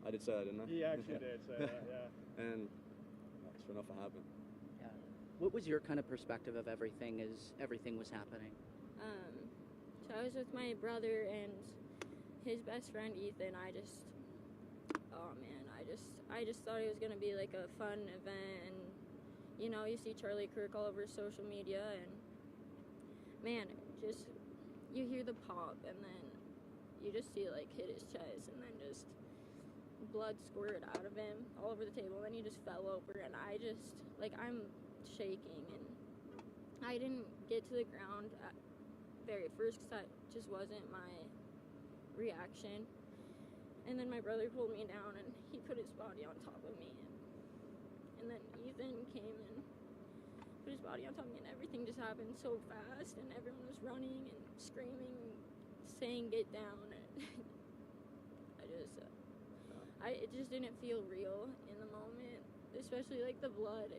Speaker 13: I did say that, didn't I?
Speaker 14: He actually did say that, yeah.
Speaker 13: And sure enough, it happened.
Speaker 12: Yeah. What was your kind of perspective of everything as everything was happening?
Speaker 16: So I was with my brother and his best friend Ethan. I just thought it was gonna be like a fun event, and you know, you see Charlie Kirk all over social media, and man, just you hear the pop, and then you just see like hit his chest, and then just blood squirted out of him all over the table, and then he just fell over, and I just I'm shaking, and I didn't get to the ground at very first because that just wasn't my reaction. And then my brother pulled me down and he put his body on top of me, and then Ethan came and put his body on top of me, and everything just happened so fast, and everyone was running and screaming, saying get down, and it just didn't feel real in the moment, especially like the blood.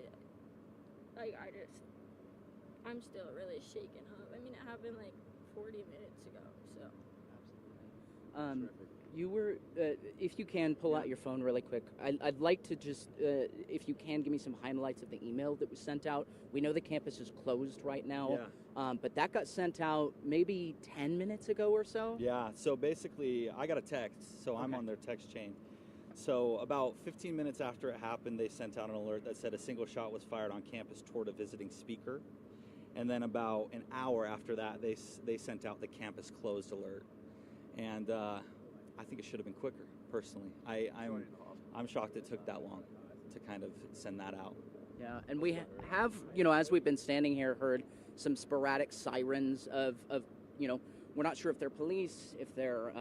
Speaker 16: I'm still really shaken up. I mean, it happened like 40 minutes ago, so.
Speaker 12: You were, if you can, pull out your phone really quick. I'd like to just, if you can, give me some highlights of the email that was sent out. We know the campus is closed right now, but that got sent out maybe 10 minutes ago or so?
Speaker 15: Yeah, so basically, I got a text, so I'm on their text chain. So about 15 minutes after it happened, they sent out an alert that said a single shot was fired on campus toward a visiting speaker. And then about an hour after that, they sent out the campus closed alert. And I think it should have been quicker, personally. I'm shocked it took that long to kind of send that out.
Speaker 12: Yeah, and we have, you know, as we've been standing here, heard some sporadic sirens of you know, we're not sure if they're police, if they're,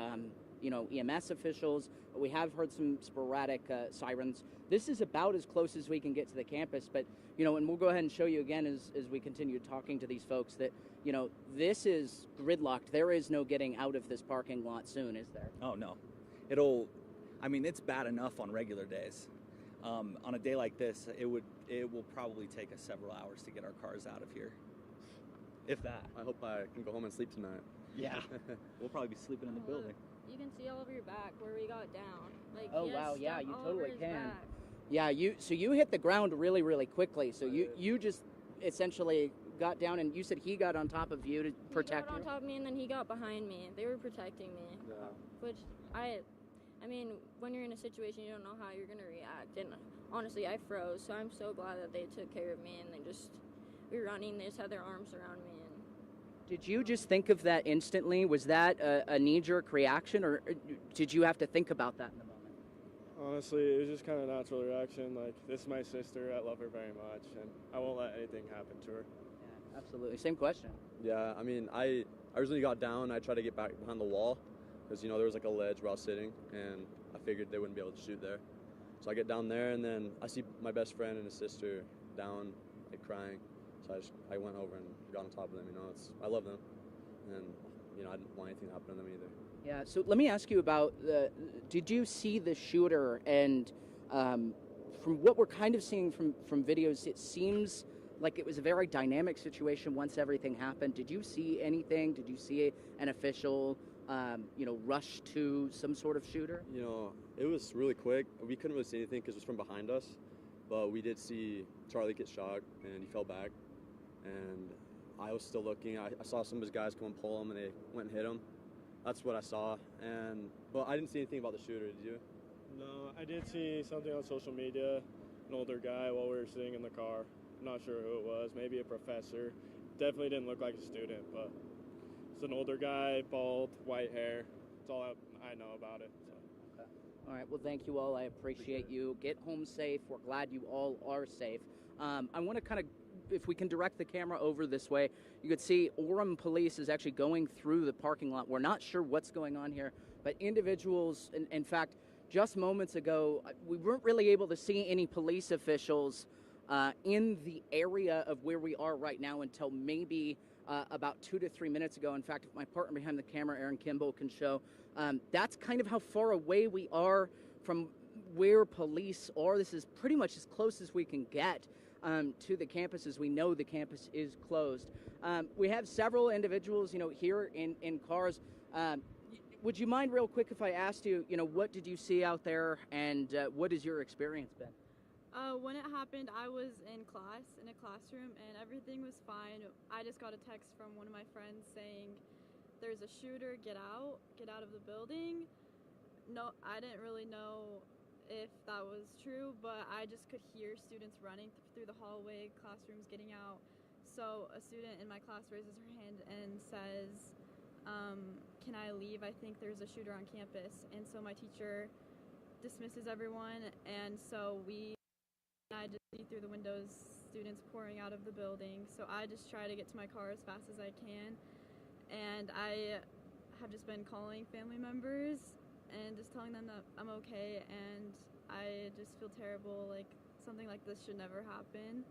Speaker 12: EMS officials. We have heard some sporadic sirens. This is about as close as we can get to the campus, but, and we'll go ahead and show you again as we continue talking to these folks that, this is gridlocked. There is no getting out of this parking lot soon, is there?
Speaker 15: Oh, no. It's bad enough on regular days. On a day like this, it will probably take us several hours to get our cars out of here. If that.
Speaker 13: I hope I can go home and sleep tonight.
Speaker 15: Yeah. We'll probably be sleeping in the building.
Speaker 16: You can see all over your back where we got down. Like,
Speaker 12: oh,
Speaker 16: he has
Speaker 12: wow, yeah,
Speaker 16: stuff
Speaker 12: you
Speaker 16: all
Speaker 12: totally
Speaker 16: over his
Speaker 12: can.
Speaker 16: back.
Speaker 12: Yeah, you hit the ground really, really quickly. So you just essentially got down, and you said he got on top of you to protect you?
Speaker 16: He got on top of me, and then he got behind me. They were protecting me.
Speaker 13: Yeah.
Speaker 16: Which, I mean, when you're in a situation, you don't know how you're going to react. And honestly, I froze, so I'm so glad that they took care of me, and we were running, they just had their arms around me.
Speaker 12: Did you just think of that instantly? Was that a knee-jerk reaction, or did you have to think about that in the moment?
Speaker 14: Honestly, it was just kind of a natural reaction. Like, this is my sister. I love her very much, and I won't let anything happen to her.
Speaker 12: Yeah, absolutely. Same question.
Speaker 13: Yeah, I mean, I originally got down. I tried to get back behind the wall because, there was like a ledge where I was sitting, and I figured they wouldn't be able to shoot there. So I get down there, and then I see my best friend and his sister down, like, crying. So I went over and got on top of them, I love them, and, I didn't want anything to happen to them either.
Speaker 12: Yeah, so let me ask you about, did you see the shooter, and from what we're kind of seeing from videos, it seems like it was a very dynamic situation once everything happened. Did you see anything? Did you see an official, rush to some sort of shooter?
Speaker 13: It was really quick. We couldn't really see anything because it was from behind us, but we did see Charlie get shot, and he fell back. And I was still looking. I saw some of his guys come and pull him, and they went and hit him. That's what I saw. But I didn't see anything about the shooter. Did you?
Speaker 14: No, I did see something on social media, an older guy while we were sitting in the car. I'm not sure who it was, maybe a professor. Definitely didn't look like a student, but it's an older guy, bald, white hair. That's all I know about it. So.
Speaker 12: Okay. All right, well, thank you all. I appreciate you. Get home safe. We're glad you all are safe. I want to kind of, if we can direct the camera over this way, you could see Orem police is actually going through the parking lot. We're not sure what's going on here, but individuals, in fact, just moments ago, we weren't really able to see any police officials in the area of where we are right now until maybe about 2 to 3 minutes ago. In fact, if my partner behind the camera, Aaron Kimball, can show, that's kind of how far away we are from where police are. This is pretty much as close as we can get to the campus, as we know the campus is closed. We have several individuals, here in cars. Would you mind real quick if I asked you, what did you see out there, and what has your experience been?
Speaker 17: When it happened, I was in a classroom, and everything was fine. I just got a text from one of my friends saying, "There's a shooter, get out of the building." No, I didn't really know if that was true, but I just could hear students running through the hallway, classrooms getting out. So a student in my class raises her hand and says, "Can I leave? I think there's a shooter on campus." And so my teacher dismisses everyone, and so I just see through the windows students pouring out of the building. So I just try to get to my car as fast as I can, and I have just been calling family members and just telling them that I'm okay, and I just feel terrible, like something like this should never happen,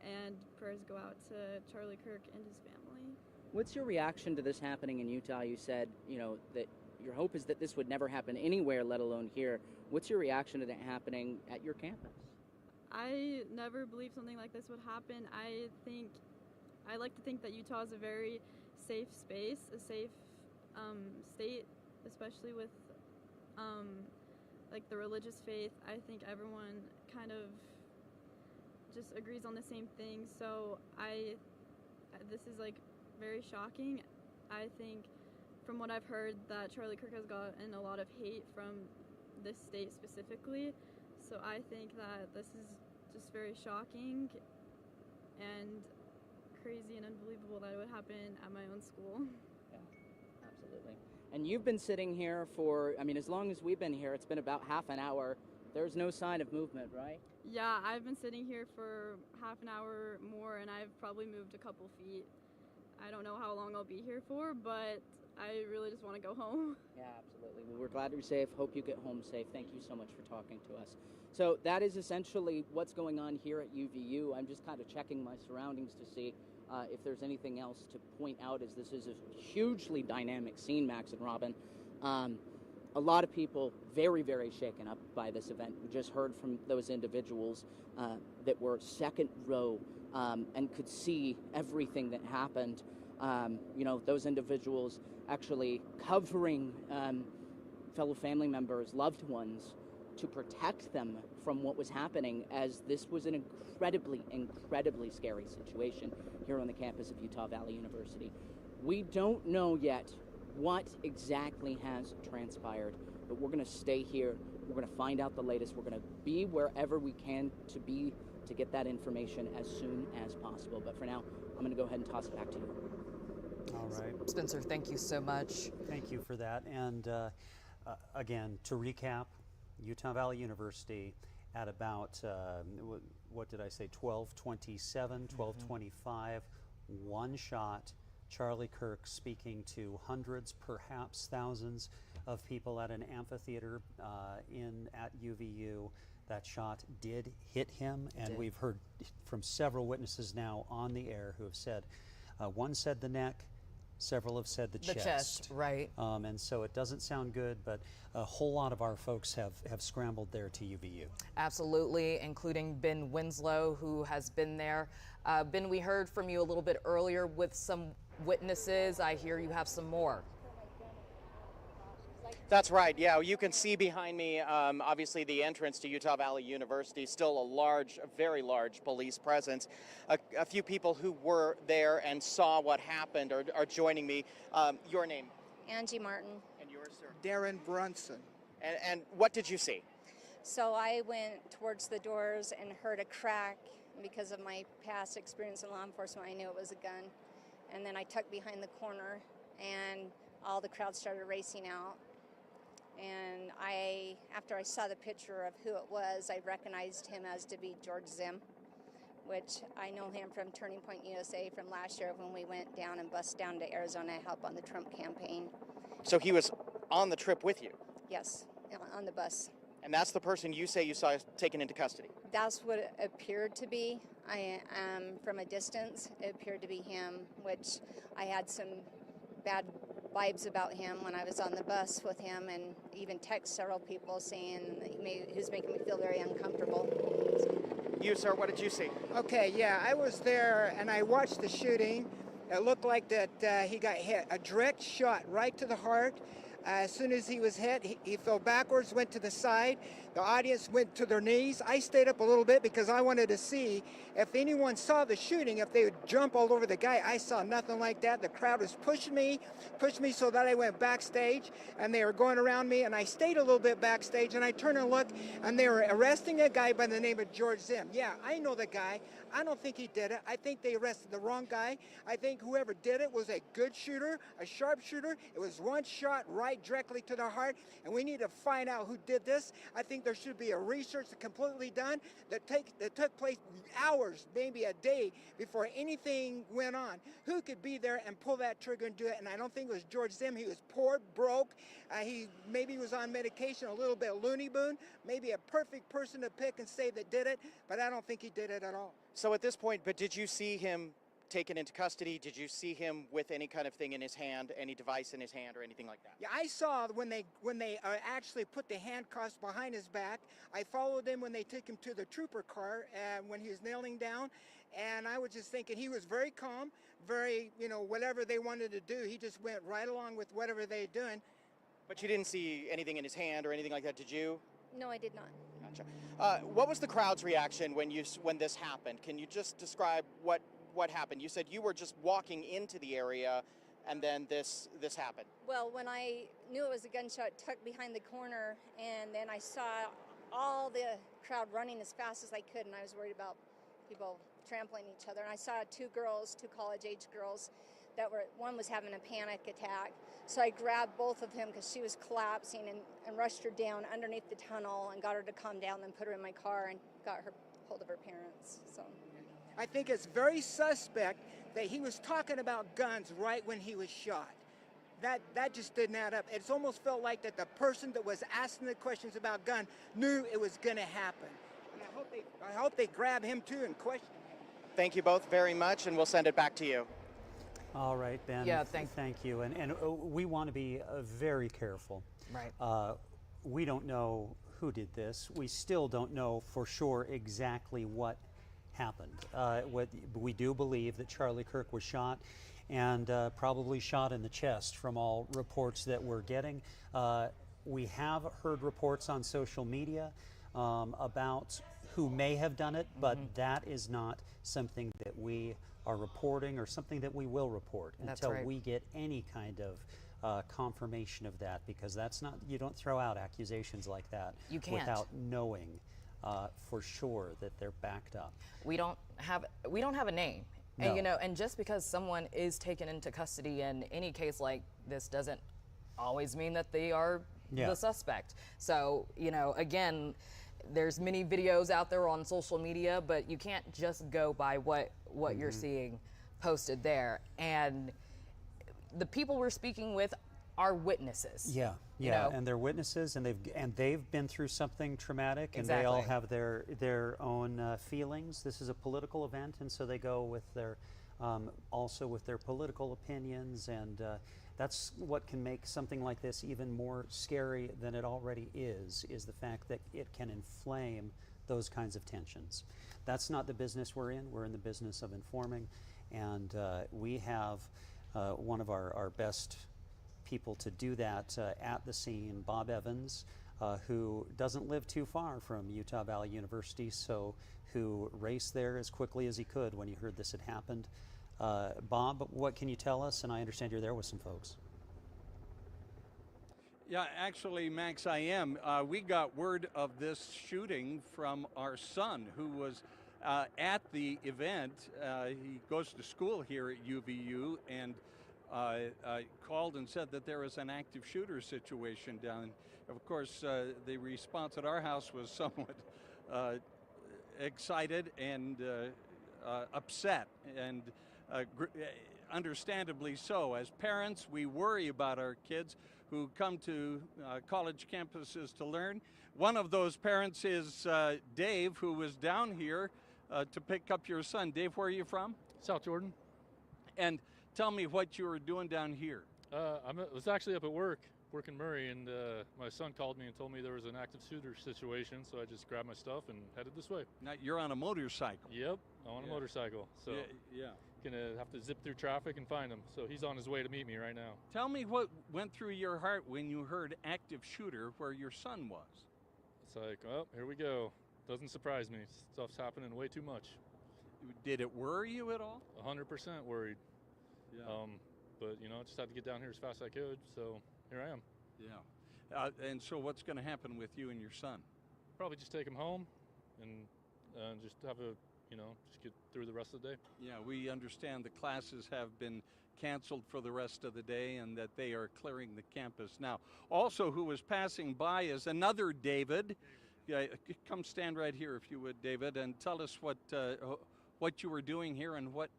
Speaker 17: and prayers go out to Charlie Kirk and his family.
Speaker 12: What's your reaction to this happening in Utah? You said, that your hope is that this would never happen anywhere, let alone here. What's your reaction to that happening at your campus?
Speaker 17: I never believed something like this would happen. I like to think that Utah is a very safe space, a safe state, especially with like the religious faith. I think everyone kind of just agrees on the same thing. So this is like very shocking. I think from what I've heard that Charlie Kirk has gotten a lot of hate from this state specifically. So I think that this is just very shocking and crazy and unbelievable that it would happen at my own school.
Speaker 12: Yeah, absolutely. And you've been sitting here for, as long as we've been here, it's been about half an hour. There's no sign of movement, right?
Speaker 17: Yeah, I've been sitting here for half an hour more, and I've probably moved a couple feet. I don't know how long I'll be here for, but I really just want to go home.
Speaker 12: Yeah, absolutely. Well, we're glad you're safe. Hope you get home safe. Thank you so much for talking to us. So that is essentially what's going on here at UVU. I'm just kind of checking my surroundings to see if there's anything else to point out, as this is a hugely dynamic scene, Max and Robin. A lot of people very, very shaken up by this event. We just heard from those individuals that were second row and could see everything that happened. You know, those individuals actually covering fellow family members, loved ones, to protect them from what was happening, as this was an incredibly, incredibly scary situation here on the campus of Utah Valley University. We don't know yet what exactly has transpired, but we're going to stay here. We're going to find out the latest. We're going to be wherever we can to get that information as soon as possible. But for now, I'm going to go ahead and toss it back to you.
Speaker 1: All right.
Speaker 9: Spencer, thank you so much.
Speaker 1: Thank you for that. And again, to recap, Utah Valley University at about, what did I say, 12:27, 12:25, one shot. Charlie Kirk speaking to hundreds, perhaps thousands of people at an amphitheater at UVU. That shot did hit him, and we've heard from several witnesses now on the air who have said, one said the neck, several have said the chest.
Speaker 9: Right.
Speaker 1: And so it doesn't sound good, but a whole lot of our folks have scrambled there to UVU.
Speaker 9: Absolutely, including Ben Winslow, who has been there. Ben, we heard from you a little bit earlier with some witnesses. I hear you have some more.
Speaker 3: That's right. Yeah, you can see behind me, obviously, the entrance to Utah Valley University. Still a very large police presence. A few people who were there and saw what happened are joining me. Your name?
Speaker 6: Angie Martin.
Speaker 3: And yours, sir?
Speaker 18: Darren Brunson.
Speaker 3: And what did you see?
Speaker 6: So I went towards the doors and heard a crack. Because of my past experience in law enforcement, I knew it was a gun. And then I tucked behind the corner, and all the crowd started racing out. And after I saw the picture of who it was, I recognized him as to be George Zim, which I know him from Turning Point USA from last year when we went down and bussed down to Arizona to help on the Trump campaign.
Speaker 3: So he was on the trip with you?
Speaker 6: Yes, on the bus.
Speaker 3: And that's the person you say you saw taken into custody?
Speaker 6: That's what it appeared to be. From a distance, it appeared to be him, which I had some bad vibes about him when I was on the bus with him, and even text several people saying he was making me feel very uncomfortable.
Speaker 3: You, sir, what did you see?
Speaker 18: Okay, yeah, I was there and I watched the shooting. It looked like that he got hit. A direct shot right to the heart. As soon as he was hit, he fell backwards, went to the side. The audience went to their knees. I stayed up a little bit because I wanted to see if anyone saw the shooting, if they would jump all over the guy. I saw nothing like that. The crowd was pushed me so that I went backstage, and they were going around me, and I stayed a little bit backstage, and I turned and looked, and they were arresting a guy by the name of George Zim. Yeah, I know the guy. I don't think he did it. I think they arrested the wrong guy. I think whoever did it was a good shooter, a sharp shooter. It was one shot right directly to the heart, and we need to find out who did this. I think there should be a research completely done that took place hours, maybe a day, before anything went on. Who could be there and pull that trigger and do it? And I don't think it was George Zim. He was poor, broke. He maybe was on medication, a little bit loony boon, maybe a perfect person to pick and say that did it, but I don't think he did it at all.
Speaker 3: So at this point, but did you see him taken into custody? Did you see him with any kind of thing in his hand, any device in his hand or anything like that?
Speaker 18: Yeah, I saw when they actually put the handcuffs behind his back. I followed him when they took him to the trooper car when he was kneeling down, and I was just thinking he was very calm, very, whatever they wanted to do, he just went right along with whatever they were doing.
Speaker 3: But you didn't see anything in his hand or anything like that, did you?
Speaker 6: No, I did not.
Speaker 3: Gotcha. What was the crowd's reaction when this happened? Can you just describe what happened? You said you were just walking into the area, and then this happened.
Speaker 6: Well, when I knew it was a gunshot tucked behind the corner, and then I saw all the crowd running as fast as I could, and I was worried about people trampling each other. And I saw two college-age girls, one was having a panic attack. So I grabbed both of them because she was collapsing and rushed her down underneath the tunnel and got her to calm down, then put her in my car and got her hold of her parents. So
Speaker 18: I think it's very suspect that he was talking about guns right when he was shot. that just didn't add up. It's almost felt like that the person that was asking the questions about gun knew it was going to happen. And I hope they grab him too and question him.
Speaker 3: Thank you both very much, and we'll send it back to you.
Speaker 1: All right, Ben.
Speaker 9: Yeah,
Speaker 1: thank you. And we want to be very careful.
Speaker 9: Right.
Speaker 1: We don't know who did this. We still don't know for sure exactly what happened. We do believe that Charlie Kirk was shot, and probably shot in the chest from all reports that we're getting. We have heard reports on social media about who may have done it, but that is not something that we are reporting or something that we will report until we get any kind of confirmation of that, because that's not, you don't throw out accusations like that without knowing for sure that they're backed up.
Speaker 9: We don't have a name.
Speaker 1: No.
Speaker 9: And, and just because someone is taken into custody in any case like this doesn't always mean that they are the suspect. So, again, there's many videos out there on social media, but you can't just go by what you're seeing posted there. And the people we're speaking with are witnesses.
Speaker 1: Yeah, and they're witnesses, and they've been through something traumatic, and they all have their own feelings. This is a political event, and so they go with their also with their political opinions, and that's what can make something like this even more scary than it already is the fact that it can inflame those kinds of tensions. That's not the business we're in. We're in the business of informing, and we have one of our best people to do that at the scene, Bob Evans, who doesn't live too far from Utah Valley University, so who raced there as quickly as he could when he heard this had happened. Bob, what can you tell us? And I understand you're there with some folks.
Speaker 19: Yeah, actually, Max, I am. We got word of this shooting from our son, who was at the event. He goes to school here at UVU, and called and said that there was an active shooter situation down. Of course, the response at our house was somewhat excited and upset, and understandably so. As parents, we worry about our kids who come to college campuses to learn. One of those parents is Dave, who was down here to pick up your son. Dave, where are you from?
Speaker 20: South Jordan.
Speaker 19: And tell me what you were doing down here.
Speaker 20: I was actually up at work in Murray, and my son called me and told me there was an active shooter situation, so I just grabbed my stuff and headed this way.
Speaker 19: Now, you're on a motorcycle.
Speaker 20: Yep, I'm on a motorcycle, so gonna have to zip through traffic and find him. So he's on his way to meet me right now.
Speaker 19: Tell me what went through your heart when you heard active shooter where your son was.
Speaker 20: It's like, well, here we go. Doesn't surprise me. Stuff's happening way too much.
Speaker 19: Did it worry you at all?
Speaker 20: 100% worried.
Speaker 19: Yeah.
Speaker 20: But I just had to get down here as fast as I could, so here I am.
Speaker 19: Yeah. And so what's going to happen with you and your son?
Speaker 20: Probably just take him home and just have just get through the rest of the day.
Speaker 19: Yeah, we understand the classes have been canceled for the rest of the day and that they are clearing the campus now. Also, who was passing by is another David. Come stand right here if you would, David, and tell us what you were doing here and what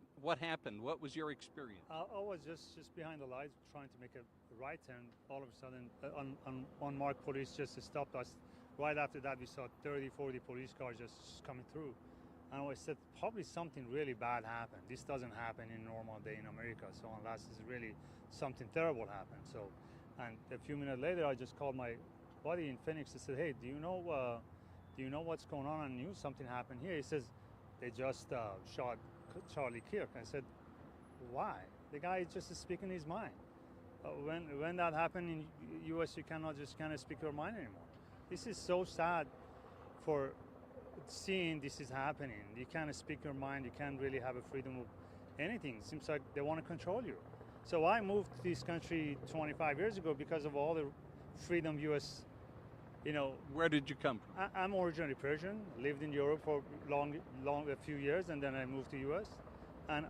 Speaker 19: happened. What was your experience?
Speaker 21: I was just behind the lights trying to make a right turn. All of a sudden, unmarked police just stopped us. Right after that, we saw 30, 40 police cars just coming through. And I said, probably something really bad happened. This doesn't happen in a normal day in America, so unless it's really something terrible happened. So, and a few minutes later, I just called my buddy in Phoenix and said, hey, do you know what's going on? I knew something happened here. He says, they just shot Charlie Kirk. I said, why? The guy is just speaking his mind. When that happened in U.S., you cannot just speak your mind anymore. This is so sad for seeing this is happening. You can't speak your mind. You can't really have a freedom of anything. It seems like they want to control you. So I moved to this country 25 years ago because of all the freedom U.S.
Speaker 19: Where did you come from?
Speaker 21: I'm originally Persian. Lived in Europe for a few years, and then I moved to U.S. And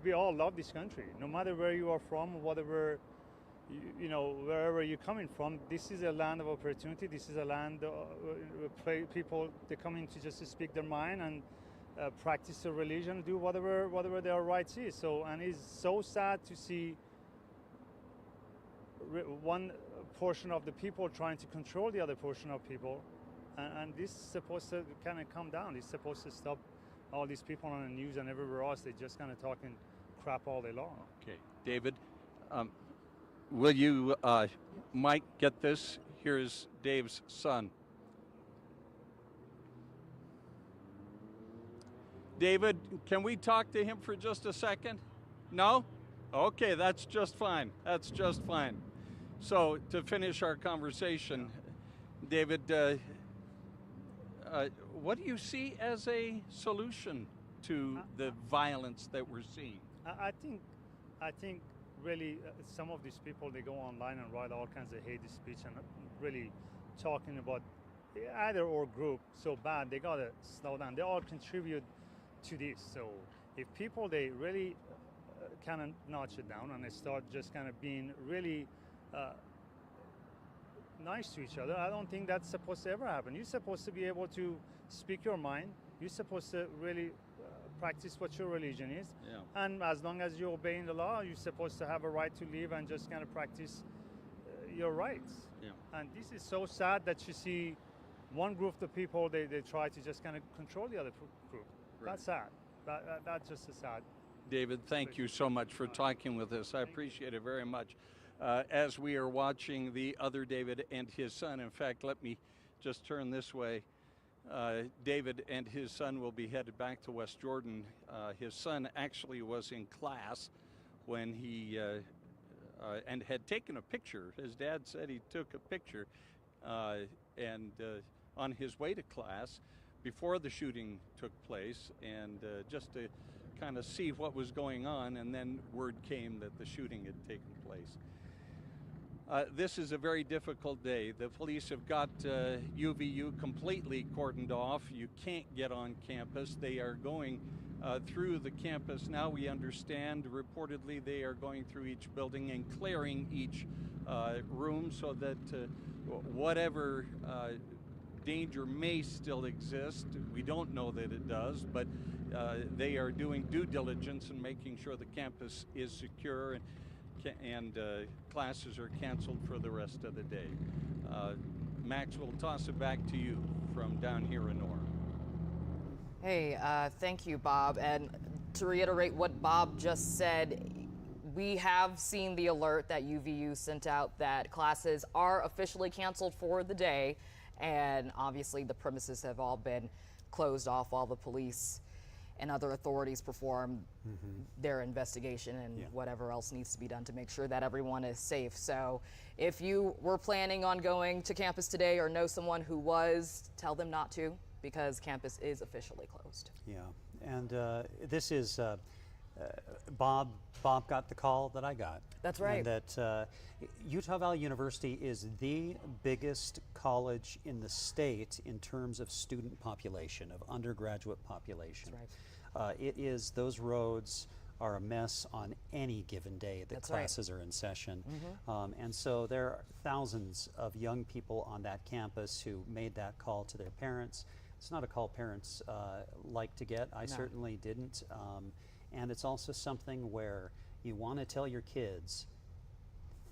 Speaker 21: we all love this country, no matter where you are from, whatever, wherever you're coming from. This is a land of opportunity. This is a land where people, they come in to just speak their mind and practice their religion, do whatever their rights is. So, and it's so sad to see one portion of the people trying to control the other portion of people, and this is supposed to kind of come down. It's supposed to stop all these people on the news and everywhere else. They just kind of talking crap all day long.
Speaker 19: Okay, David, will you, Mike, get this? Here's Dave's son. David, can we talk to him for just a second? No? Okay, that's just fine. That's just fine. So, to finish our conversation, David, what do you see as a solution to the violence that we're seeing?
Speaker 21: I think really some of these people, they go online and write all kinds of hate speech and really talking about either or group so bad. They gotta slow down. They all contribute to this. So if people, they really kind of notch it down and they start just kind of being really nice to each other, I don't think that's supposed to ever happen. You're supposed to be able to speak your mind. You're supposed to really practice what your religion is.
Speaker 19: Yeah.
Speaker 21: And as long as you're obeying the law, you're supposed to have a right to live and just kind of practice your rights.
Speaker 19: Yeah.
Speaker 21: And this is so sad that you see one group of people, they try to just kind of control the other group.
Speaker 19: Right.
Speaker 21: That's sad. That's just a sad.
Speaker 19: David, thank you so much for talking with us. I appreciate it very much. As we are watching the other David and his son, in fact, let me just turn this way. David and his son will be headed back to West Jordan. His son actually was in class when he and had taken a picture. His dad said he took a picture and on his way to class before the shooting took place, and just to kind of see what was going on, and then word came that the shooting had taken place. This is a very difficult day. The police have got UVU completely cordoned off. You can't get on campus. They are going through the campus now. We understand reportedly they are going through each building and clearing each room so that whatever danger may still exist, we don't know that it does, but they are doing due diligence and making sure the campus is secure, and classes are canceled for the rest of the day. Max, we'll toss it back to you from down here in Orem.
Speaker 9: Hey, thank you, Bob. And to reiterate what Bob just said, we have seen the alert that UVU sent out that classes are officially canceled for the day, and obviously the premises have all been closed off while the police and other authorities perform their investigation and whatever else needs to be done to make sure that everyone is safe. So if you were planning on going to campus today or know someone who was, tell them not to, because campus is officially closed.
Speaker 1: Yeah, and this is Bob got the call that I got.
Speaker 9: That's right.
Speaker 1: And that Utah Valley University is the biggest college in the state in terms of student population, of undergraduate population.
Speaker 9: That's right.
Speaker 1: It is, those roads are a mess on any given day that classes are in session. And so there are thousands of young people on that campus who made that call to their parents. It's not a call parents like to get. I certainly didn't. And it's also something where you want to tell your kids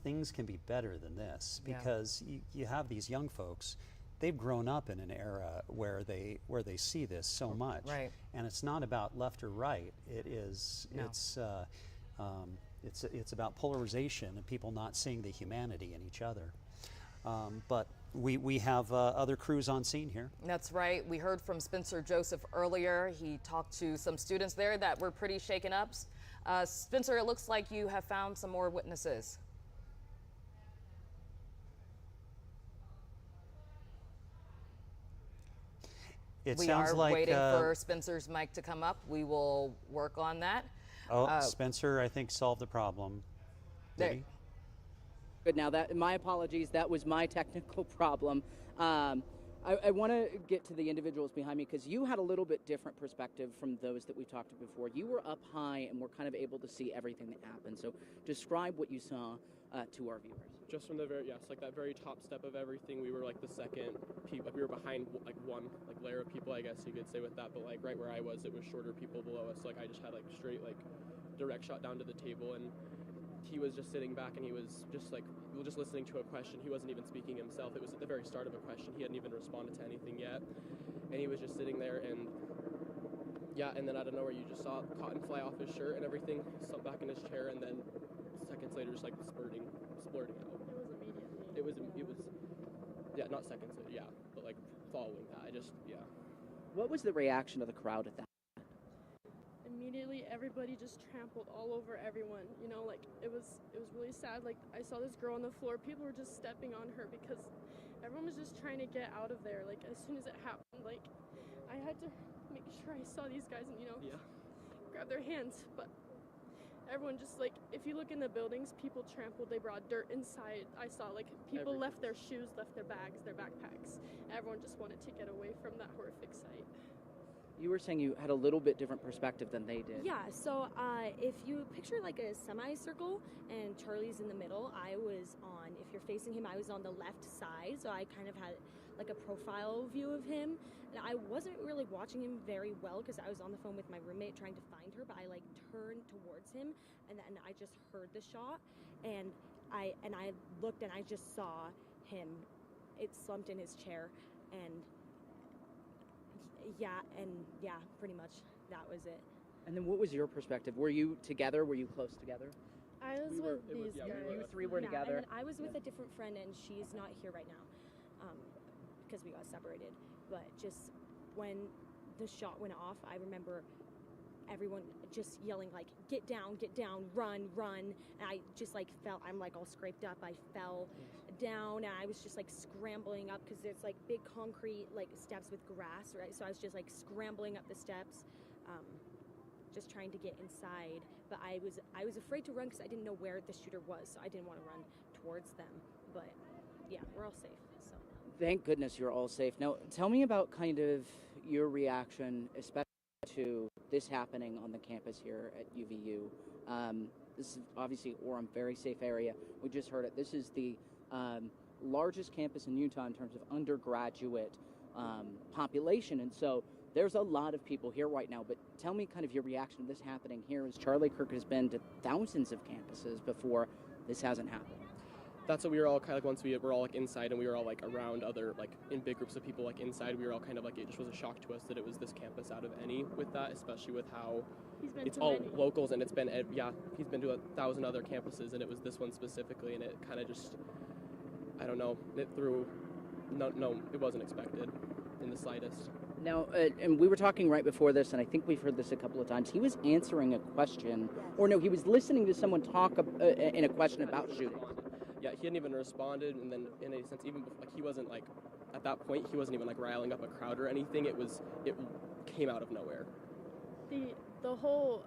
Speaker 1: things can be better than this, because you have these young folks, they've grown up in an era where they see this so much.
Speaker 9: Right.
Speaker 1: And it's not about left or right. It is it's about polarization and people not seeing the humanity in each other. But we have other crews on scene here.
Speaker 9: That's right. We heard from Spencer Joseph earlier. He talked to some students there that were pretty shaken up. Spencer, it looks like you have found some more witnesses. We are waiting for Spencer's mic to come up. We will work on that.
Speaker 1: Spencer, I think, solved the problem. Did he?
Speaker 12: Good. Now, my apologies. That was my technical problem. I want to get to the individuals behind me because you had a little bit different perspective from those that we've talked to before. You were up high and were kind of able to see everything that happened. So describe what you saw to our viewers.
Speaker 2: Just from the like that very top step of everything, we were like the second people, like we were behind like one like layer of people, I guess you could say with that, but like right where I was, it was shorter people below us. Like I just had like straight like direct shot down to the table, and he was just sitting back and he was just like, just listening to a question. He wasn't even speaking himself. It was at the very start of a question. He hadn't even responded to anything yet. And he was just sitting there, and yeah, and then out of nowhere you just saw cotton fly off his shirt and everything, slumped back in his chair, and then seconds later just like splurting out. It was yeah, not seconds, yeah, but like following that, yeah.
Speaker 12: What was the reaction of the crowd at that?
Speaker 17: Immediately everybody just trampled all over everyone, you know, like it was really sad. Like I saw this girl on the floor, people were just stepping on her because everyone was just trying to get out of there. Like as soon as it happened, like I had to make sure I saw these guys and, you know, grab their hands. But everyone just, like, if you look in the buildings, people trampled, they brought dirt inside. I saw, like, people left their shoes, left their bags, their backpacks. Everyone just wanted to get away from that horrific sight.
Speaker 12: You were saying you had a little bit different perspective than they did.
Speaker 5: Yeah, so if you picture like a semicircle and Charlie's in the middle, I was on, if you're facing him, I was on the left side, so I kind of had like a profile view of him. And I wasn't really watching him very well because I was on the phone with my roommate trying to find her, but I like turned towards him and then I just heard the shot and I looked and I just saw him. It slumped in his chair and yeah, pretty much that was it.
Speaker 12: And then what was your perspective? Were you together? Were you close together?
Speaker 17: I was with these guys.
Speaker 12: You three were together?
Speaker 5: And I was with a different friend and she's not here right now because we got separated. But just when the shot went off, I remember everyone just yelling like, get down, run. And I just like fell, I'm like all scraped up. I fell down and I was just like scrambling up because there's like big concrete like steps with grass, right? So I was just like scrambling up the steps, just trying to get inside. But I was afraid to run because I didn't know where the shooter was, so I didn't want to run towards them. But yeah, we're all safe. So
Speaker 12: Thank goodness you're all safe. Now, tell me about kind of your reaction, especially to this happening on the campus here at UVU. This is obviously Orem, very safe area. We just heard it. This is the largest campus in Utah in terms of undergraduate population, and so there's a lot of people here right now. But tell me kind of your reaction to this happening here, as Charlie Kirk has been to thousands of campuses before this hasn't happened.
Speaker 2: That's what we were all kind of like, once we were all like inside and we were all like around other, like in big groups of people like inside, we were all kind of like, it just was a shock to us that it was this campus out of any with that, especially with how it's all locals, and it's been, he's been to 1,000 other campuses and it was this one specifically, and it kind of just, I don't know, it wasn't expected in the slightest.
Speaker 12: Now, and we were talking right before this, and I think we've heard this a couple of times. He was answering a question, or no, he was listening to someone talk in a question about shooting.
Speaker 2: Yeah, he hadn't even responded, and then in a sense, even before, like he wasn't like, at that point, he wasn't even like riling up a crowd or anything. It came out of nowhere.
Speaker 17: The whole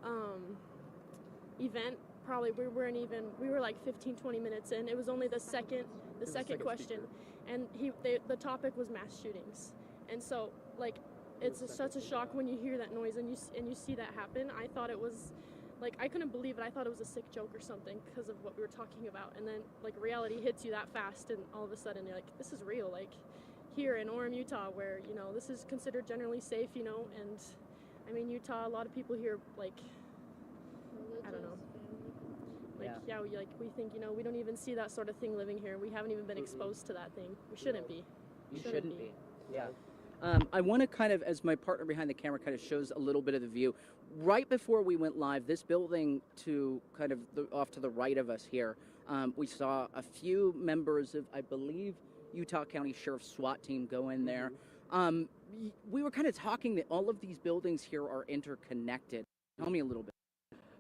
Speaker 17: event, probably we were like 15-20 minutes in. It was only the second question, and the topic was mass shootings, and so like it's such a shock when you hear that noise and you see that happen. I thought it was. Like, I couldn't believe it. I thought it was a sick joke or something because of what we were talking about. And then, like, reality hits you that fast, and all of a sudden you're like, this is real. Like, here in Orem, Utah, where, you know, this is considered generally safe, you know, and, I mean, Utah, a lot of people here, like, I don't know. Like, we think, you know, we don't even see that sort of thing living here. We haven't even been exposed to that thing. We shouldn't be.
Speaker 12: You shouldn't be. Yeah. I want to kind of, as my partner behind the camera kind of shows a little bit of the view, right before we went live, this building to kind of off to the right of us here, we saw a few members of, I believe, Utah County Sheriff's SWAT team go in there. We were kind of talking that all of these buildings here are interconnected. Tell me a little bit.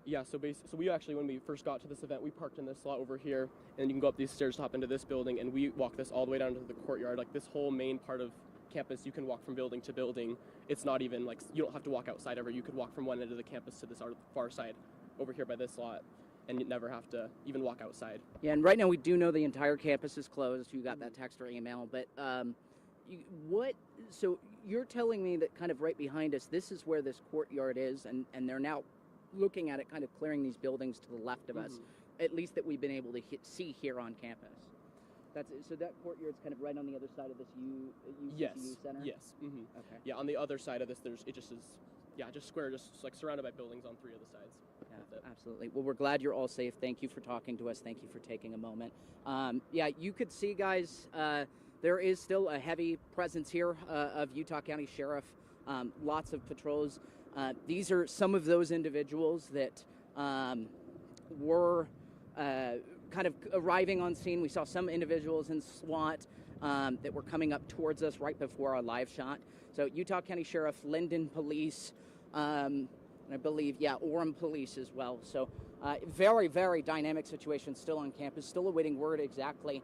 Speaker 2: Yeah, so we actually, when we first got to this event, we parked in this lot over here, and you can go up these stairs to hop into this building, and we walked this all the way down to the courtyard. Like, this whole main part of campus, you can walk from building to building. It's not even like, you don't have to walk outside ever. You could walk from one end of the campus to this far side over here by this lot, and you never have to even walk outside.
Speaker 12: Yeah, and right now we do know the entire campus is closed. You got that text or email, but so you're telling me that kind of right behind us, this is where this courtyard is, and they're now looking at it, kind of clearing these buildings to the left of us, at least that we've been able to see here on campus. So that courtyard's kind of right on the other side of this UCCU center?
Speaker 2: Yes. Mm-hmm.
Speaker 12: Okay.
Speaker 2: Yeah, on the other side of this, it just is, just square, just like surrounded by buildings on three of the sides.
Speaker 12: Absolutely. Well, we're glad you're all safe. Thank you for talking to us. Thank you for taking a moment. Yeah, you could see, guys, there is still a heavy presence here of Utah County Sheriff. Lots of patrols. These are some of those individuals that were kind of arriving on scene. We saw some individuals in SWAT that were coming up towards us right before our live shot. So Utah County Sheriff, Linden Police, and I believe, Orem Police as well. So very, very dynamic situation still on campus, still awaiting word exactly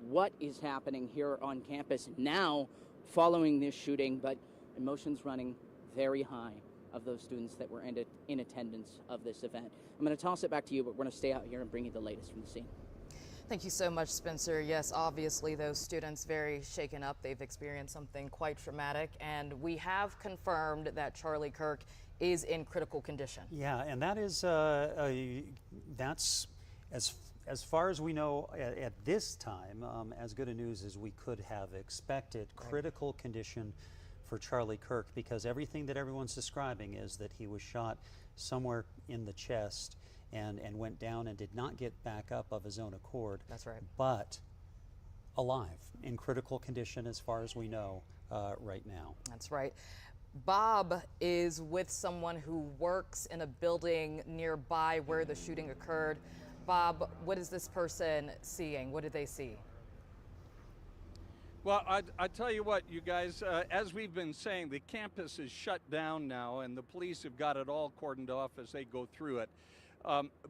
Speaker 12: what is happening here on campus now following this shooting, but emotions running very high of those students that were in attendance of this event. I'm going to toss it back to you, but we're going to stay out here and bring you the latest from the scene.
Speaker 9: Thank you so much, Spencer. Yes, obviously those students very shaken up. They've experienced something quite traumatic, and we have confirmed that Charlie Kirk is in critical condition.
Speaker 1: Yeah, and that is that's as far as we know at this time, as good a news as we could have expected. Critical condition for Charlie Kirk, because everything that everyone's describing is that he was shot somewhere in the chest and went down and did not get back up of his own accord.
Speaker 9: That's right.
Speaker 1: But alive, in critical condition as far as we know right now.
Speaker 9: That's right. Bob is with someone who works in a building nearby where the shooting occurred. Bob, what is this person seeing? What did they see?
Speaker 19: Well, I tell you what, you guys, as we've been saying, the campus is shut down now, and the police have got it all cordoned off as they go through it.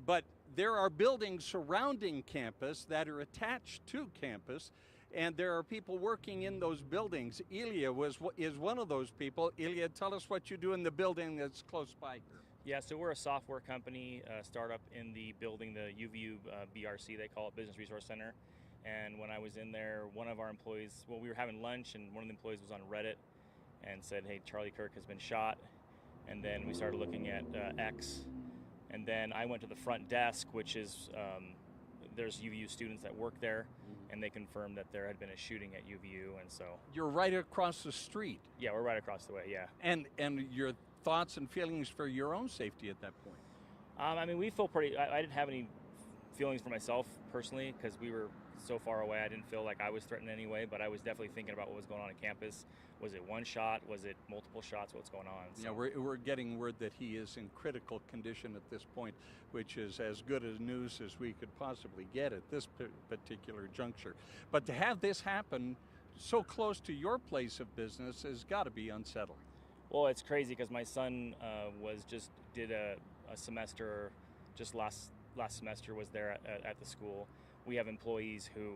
Speaker 19: But there are buildings surrounding campus that are attached to campus, and there are people working in those buildings. Ilya is one of those people. Ilya, tell us what you do in the building that's close by.
Speaker 4: Yeah, so we're a software company, startup in the building, the UVU BRC, they call it, Business Resource Center. And when I was in there, one of our employees, well, we were having lunch, and one of the employees was on Reddit and said, hey, Charlie Kirk has been shot. And then we started looking at X. And then I went to the front desk, which is, there's UVU students that work there, and they confirmed that there had been a shooting at UVU, and so.
Speaker 19: You're right across the street.
Speaker 4: Yeah, we're right across the way, yeah.
Speaker 19: And your thoughts and feelings for your own safety at that point?
Speaker 4: I mean, we feel pretty, I didn't have any feelings for myself personally, because we were so far away. I didn't feel like I was threatened in any way, but I was definitely thinking about what was going on at campus. Was it one shot? Was it multiple shots? What's going on? So.
Speaker 19: Yeah, we're getting word that he is in critical condition at this point, which is as good as news as we could possibly get at this particular juncture. But to have this happen so close to your place of business has got to be unsettling.
Speaker 4: Well, it's crazy because my son did a semester just last semester, was there at the school. We have employees who,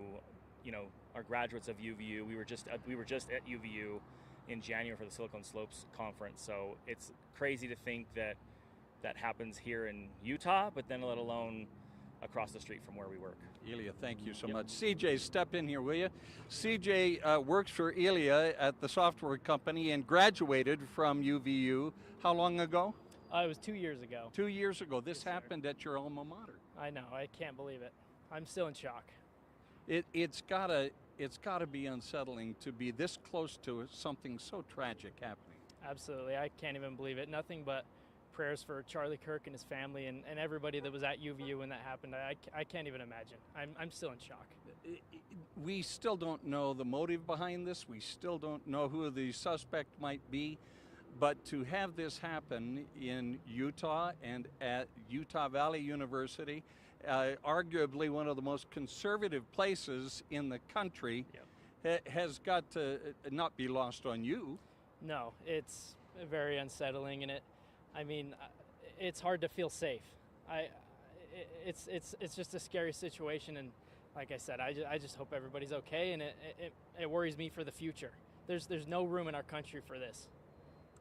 Speaker 4: are graduates of UVU. We were just at UVU in January for the Silicon Slopes conference. So it's crazy to think that that happens here in Utah, but then let alone across the street from where we work.
Speaker 19: Ilya, thank you so much. CJ, step in here, will you? CJ works for Ilya at the software company and graduated from UVU. How long ago?
Speaker 22: It was 2 years ago.
Speaker 19: 2 years ago. This happened at your alma mater.
Speaker 22: I know. I can't believe it. I'm still in shock.
Speaker 19: It's gotta be unsettling to be this close to something so tragic happening.
Speaker 22: Absolutely. I can't even believe it. Nothing but prayers for Charlie Kirk and his family and everybody that was at UVU when that happened. I can't even imagine. I'm still in shock.
Speaker 19: We still don't know the motive behind this. We still don't know who the suspect might be. But to have this happen in Utah and at Utah Valley University, arguably one of the most conservative places in the country, has got to not be lost on you.
Speaker 22: No, it's very unsettling, and it's hard to feel safe. It's just a scary situation, and like I said, I just hope everybody's okay, and it worries me for the future. There's no room in our country for this.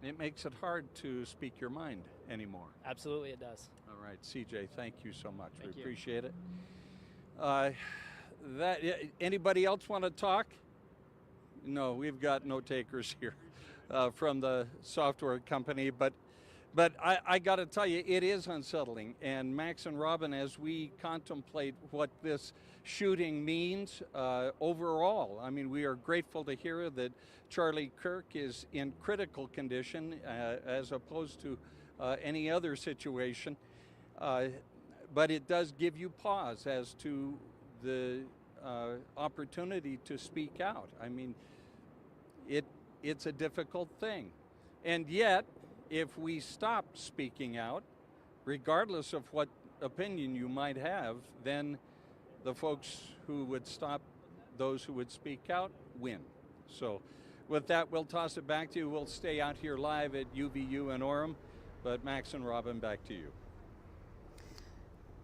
Speaker 19: It makes it hard to speak your mind anymore.
Speaker 22: Absolutely, it does.
Speaker 19: All right, CJ, thank you so much.
Speaker 22: Thank you.
Speaker 19: Appreciate it. Anybody else want to talk? No, we've got no takers here from the software company, but I got to tell you, it is unsettling. And Max and Robin, as we contemplate what this shooting means overall, we are grateful to hear that Charlie Kirk is in critical condition as opposed to any other situation. but it does give you pause as to the opportunity to speak out. I mean, it's a difficult thing. And yet, if we stop speaking out, regardless of what opinion you might have, then the folks who would stop those who would speak out win. So with that, we'll toss it back to you. We'll stay out here live at UVU and Orem, but Max and Robin, back to you.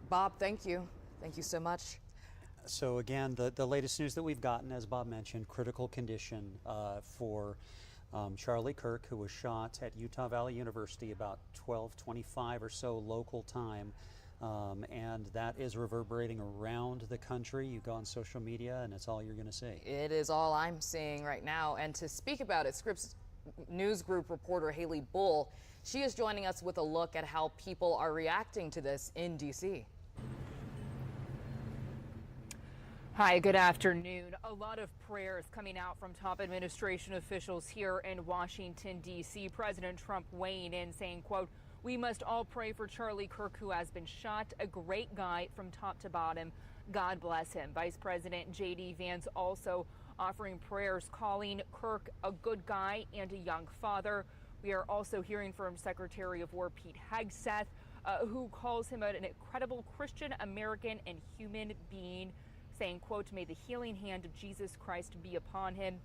Speaker 9: Bob, thank you. Thank you so much.
Speaker 1: So again, the latest news that we've gotten, as Bob mentioned, critical condition for Charlie Kirk, who was shot at Utah Valley University about 12:25 or so local time. And that is reverberating around the country. You go on social media and it's all you're going to see.
Speaker 9: It is all I'm seeing right now. And to speak about it, Scripps News Group reporter Haley Bull, she is joining us with a look at how people are reacting to this in D.C.
Speaker 7: Hi, good afternoon. A lot of prayers coming out from top administration officials here in Washington, D.C. President Trump weighing in saying, quote, "We must all pray for Charlie Kirk, who has been shot. A great guy from top to bottom. God bless him." Vice President J.D. Vance also offering prayers, calling Kirk a good guy and a young father. We are also hearing from Secretary of War Pete Hegseth, who calls him an incredible Christian American and human being, saying, quote, "May the healing hand of Jesus Christ be upon him."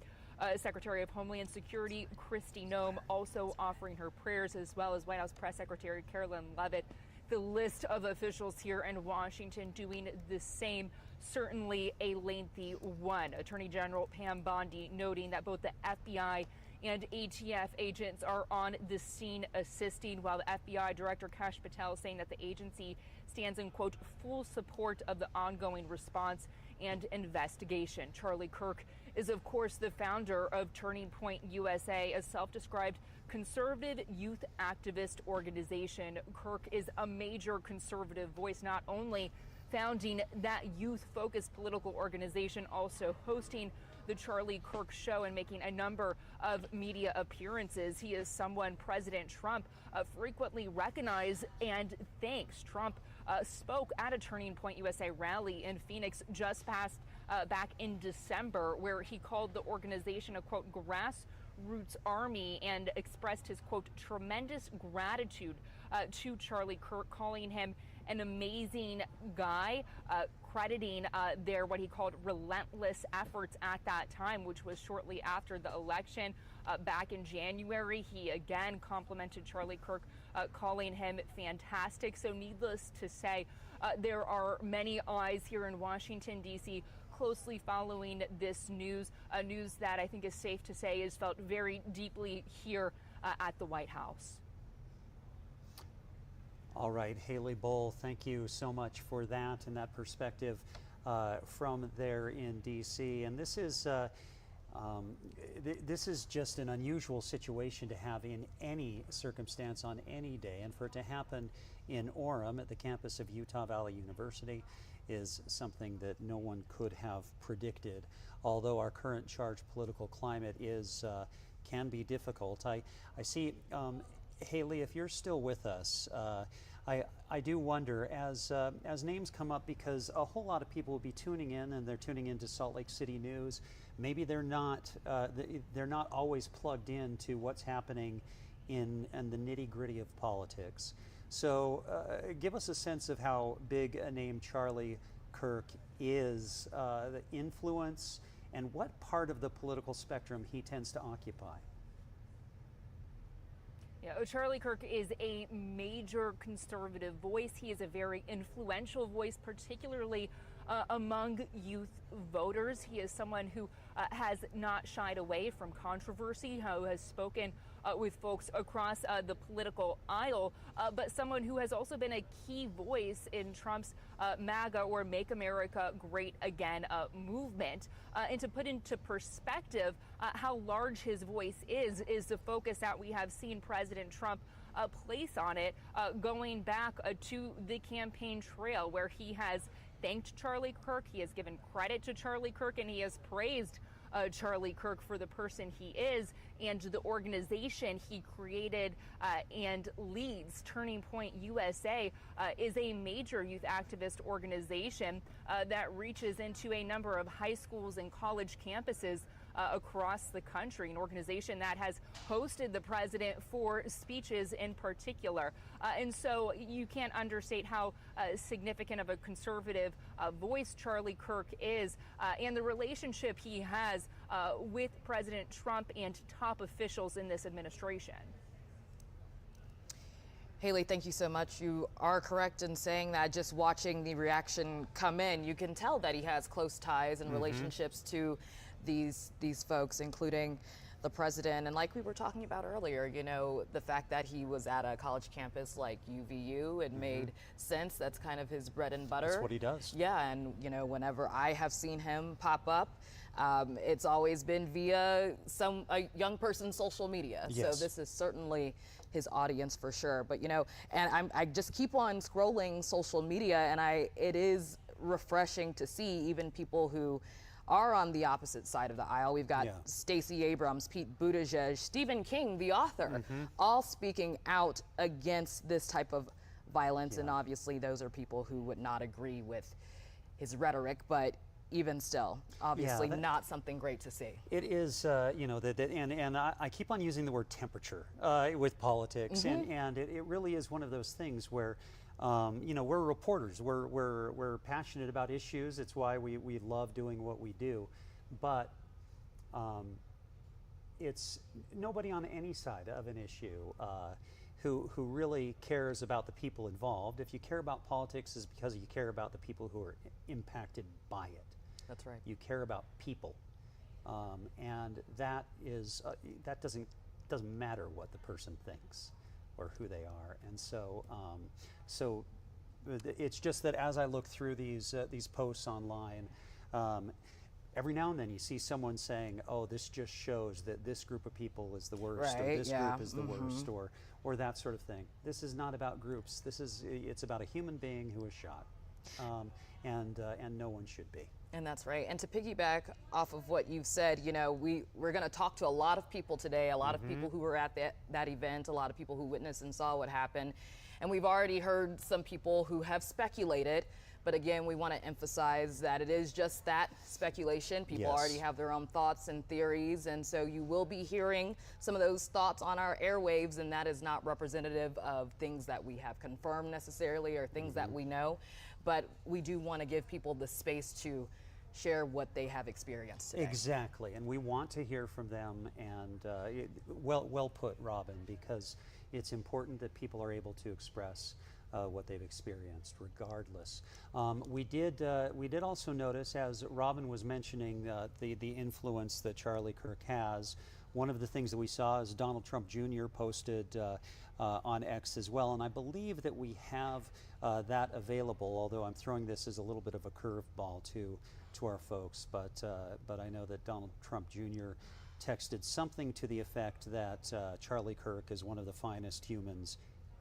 Speaker 7: Secretary of Homeland Security Kristi Noem also offering her prayers, as well as White House Press Secretary Carolyn Leavitt. The list of officials here in Washington doing the same, certainly a lengthy one. Attorney General Pam Bondi noting that both the FBI and ATF agents are on the scene assisting, while the FBI Director Kash Patel saying that the agency stands in, quote, "full support of the ongoing response and investigation." Charlie Kirk is, of course, the founder of Turning Point USA, a self-described conservative youth activist organization. Kirk is a major conservative voice, not only founding that youth-focused political organization, also hosting the Charlie Kirk Show and making a number of media appearances. He is someone President Trump frequently recognized and thanks. Trump spoke at a Turning Point USA rally in Phoenix just past back in December, where he called the organization a, quote, grassroots army, and expressed his, quote, tremendous gratitude to Charlie Kirk, calling him an amazing guy, crediting their what he called relentless efforts at that time, which was shortly after the election back in January. He again complimented Charlie Kirk, calling him fantastic. So needless to say, there are many eyes here in Washington, D.C. closely following this news, news that I think is safe to say is felt very deeply here at the White House.
Speaker 1: All right, Haley Bull, thank you so much for that and that perspective from there in D.C. And this is just an unusual situation to have in any circumstance on any day, and for it to happen in Orem at the campus of Utah Valley University is something that no one could have predicted. Although our current charged political climate is can be difficult. I see. Haley, if you're still with us, I do wonder, as names come up, because a whole lot of people will be tuning in, and they're tuning into Salt Lake City News. Maybe they're not always plugged in to what's happening in the nitty-gritty of politics. So give us a sense of how big a name Charlie Kirk is, the influence, and what part of the political spectrum he tends to occupy.
Speaker 7: Yeah, Charlie Kirk is a major conservative voice. He is a very influential voice, particularly among youth voters. He is someone who has not shied away from controversy, who has spoken with folks across the political aisle, but someone who has also been a key voice in Trump's MAGA, or Make America Great Again movement. And to put into perspective how large his voice is the focus that we have seen President Trump place on it, going back to the campaign trail, where he has thanked Charlie Kirk, he has given credit to Charlie Kirk, and he has praised Charlie Kirk for the person he is and the organization he created and leads. Turning Point USA is a major youth activist organization that reaches into a number of high schools and college campuses across the country, an organization that has hosted the president for speeches in particular. And so you can't understate how significant of a conservative voice Charlie Kirk is and the relationship he has with President Trump and top officials in this administration.
Speaker 9: Haley, thank you so much. You are correct in saying that just watching the reaction come in, you can tell that he has close ties and relationships to these folks, including the president. And like we were talking about earlier, you know, the fact that he was at a college campus like UVU, it made sense. That's kind of his bread and butter.
Speaker 1: That's what he does.
Speaker 9: Yeah, and you know, whenever I have seen him pop up, it's always been via a young person's social media.
Speaker 1: Yes.
Speaker 9: So this is certainly his audience for sure. But you know, and I just keep on scrolling social media, and it is refreshing to see even people who are on the opposite side of the aisle. We've got Stacey Abrams, Pete Buttigieg, Stephen King, the author, all speaking out against this type of violence. And obviously those are people who would not agree with his rhetoric, but even still, obviously not something great to see.
Speaker 1: It is, you know, and I keep on using the word temperature with politics, and it really is one of those things where you know, we're reporters. We're passionate about issues. It's why we love doing what we do. But it's nobody on any side of an issue who really cares about the people involved. If you care about politics, it's because you care about the people who are impacted by it.
Speaker 9: That's right.
Speaker 1: You care about people, and that is that doesn't matter what the person thinks or who they are. And so so it's just that as I look through these posts online, every now and then you see someone saying, oh, this just shows that this group of people is the worst, or this group is the worst, or that sort of thing. This is not about groups. It's about a human being who was shot, and no one should be.
Speaker 9: And that's right. And to piggyback off of what you've said, you know, we're going to talk to a lot of people today, a lot of people who were at that event, a lot of people who witnessed and saw what happened. And we've already heard some people who have speculated. But again, we want to emphasize that it is just that, speculation. People already have their own thoughts and theories. And so you will be hearing some of those thoughts on our airwaves. And that is not representative of things that we have confirmed necessarily or things that we know. But we do want to give people the space to share what they have experienced today.
Speaker 1: Exactly, and we want to hear from them, and well put, Robin, because it's important that people are able to express what they've experienced regardless. We did also notice, as Robin was mentioning, the influence that Charlie Kirk has. One of the things that we saw is Donald Trump Jr. posted on X as well, and I believe that we have that available, although I'm throwing this as a little bit of a curveball to our folks, but I know that Donald Trump Jr. texted something to the effect that Charlie Kirk is one of the finest humans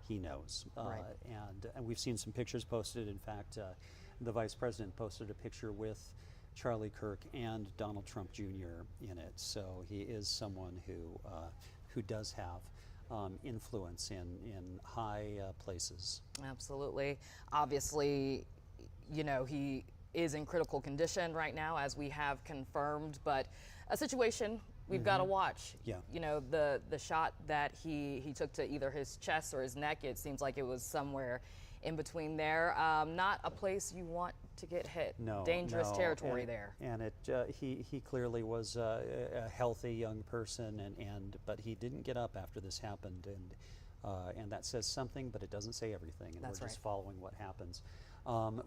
Speaker 1: he knows. And we've seen some pictures posted. In fact, the Vice President posted a picture with Charlie Kirk and Donald Trump Jr. in it. So he is someone who does have influence in high places.
Speaker 9: Absolutely. Obviously, you know, he is in critical condition right now, as we have confirmed, but a situation we've got to watch. You know, the shot that he took to either his chest or his neck, it seems like it was somewhere in between there. Not a place you want to get hit.
Speaker 1: No,
Speaker 9: dangerous territory
Speaker 1: and,
Speaker 9: there.
Speaker 1: And he clearly was a healthy young person, but he didn't get up after this happened, and that says something, but it doesn't say everything, and we're just following what happens.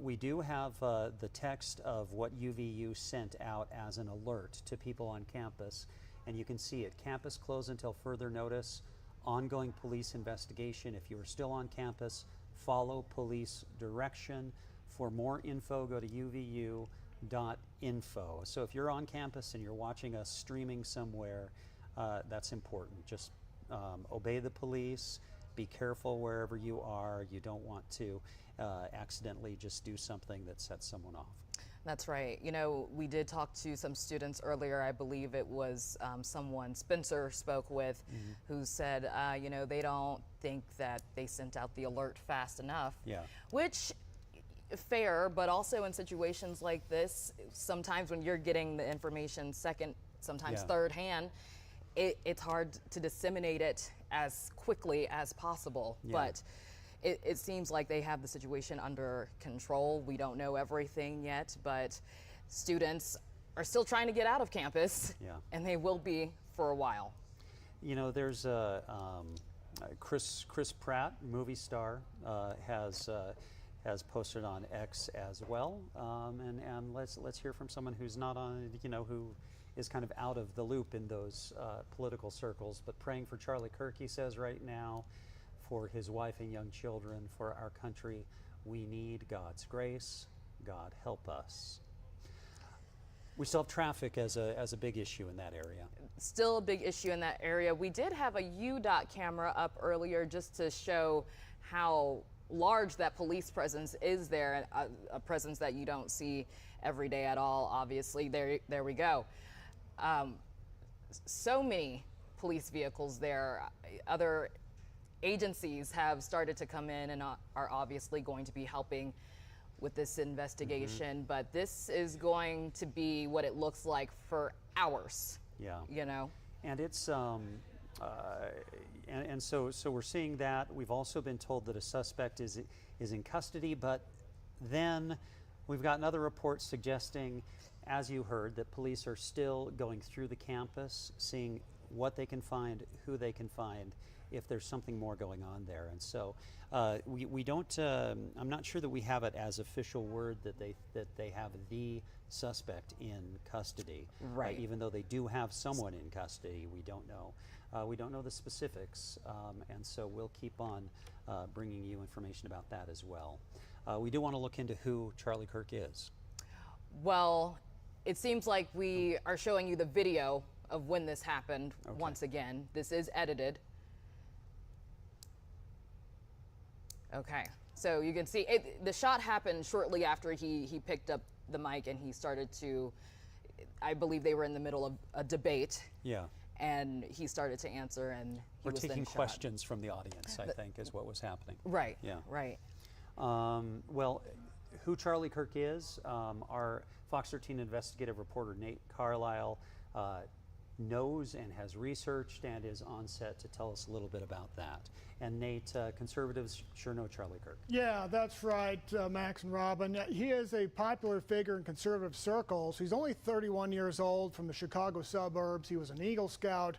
Speaker 1: We do have the text of what UVU sent out as an alert to people on campus, and you can see it. Campus closed until further notice. Ongoing police investigation. If you are still on campus, follow police direction. For more info, go to uvu.info. So if you're on campus and you're watching us streaming somewhere, that's important. Just obey the police. Be careful wherever you are. You don't want to accidentally just do something that sets someone off.
Speaker 9: That's right. You know, we did talk to some students earlier. I believe it was someone Spencer spoke with who said, you know, they don't think that they sent out the alert fast enough.
Speaker 1: Yeah.
Speaker 9: Which, fair, but also in situations like this, sometimes when you're getting the information second, sometimes third hand, it's hard to disseminate it as quickly as possible. But it seems like they have the situation under control. We don't know everything yet, but students are still trying to get out of campus, and they will be for a while.
Speaker 1: You know, there's Chris Pratt, movie star, has posted on X as well, and let's hear from someone who's not on, you know, who is kind of out of the loop in those political circles, but praying for Charlie Kirk, he says right now, for his wife and young children, for our country. We need God's grace. God help us. We still have traffic as a big issue in that area.
Speaker 9: Still a big issue in that area. We did have a UDOT camera up earlier just to show how large that police presence is there, a presence that you don't see every day at all, obviously. There we go. So many police vehicles there. Other agencies have started to come in and are obviously going to be helping with this investigation, but this is going to be what it looks like for hours.
Speaker 1: Yeah.
Speaker 9: You know?
Speaker 1: And it's and so we're seeing that. We've also been told that a suspect is in custody, but then we've gotten other reports suggesting, as you heard, that police are still going through the campus, seeing what they can find, who they can find, if there's something more going on there. And so we don't, I'm not sure that we have it as official word that they have the suspect in custody.
Speaker 9: Right.
Speaker 1: Even though they do have someone in custody, we don't know. We don't know the specifics, and so we'll keep on bringing you information about that as well. We do want to look into who Charlie Kirk is.
Speaker 9: Well, it seems like we are showing you the video of when this happened once again. This is edited. Okay, so you can see the shot happened shortly after he picked up the mic and he started to, I believe they were in the middle of a debate.
Speaker 1: Yeah.
Speaker 9: And he started to answer, and he was
Speaker 1: taking
Speaker 9: then shot.
Speaker 1: questions from the audience, I think, is what was happening.
Speaker 9: Right.
Speaker 1: Yeah.
Speaker 9: Right.
Speaker 1: Well, who Charlie Kirk is, our Fox 13 investigative reporter Nate Carlisle knows and has researched and is on set to tell us a little bit about that. And Nate, conservatives sure know Charlie Kirk.
Speaker 11: Yeah, that's right, Max and Robin. He is a popular figure in conservative circles. He's only 31 years old, from the Chicago suburbs. He was an Eagle Scout.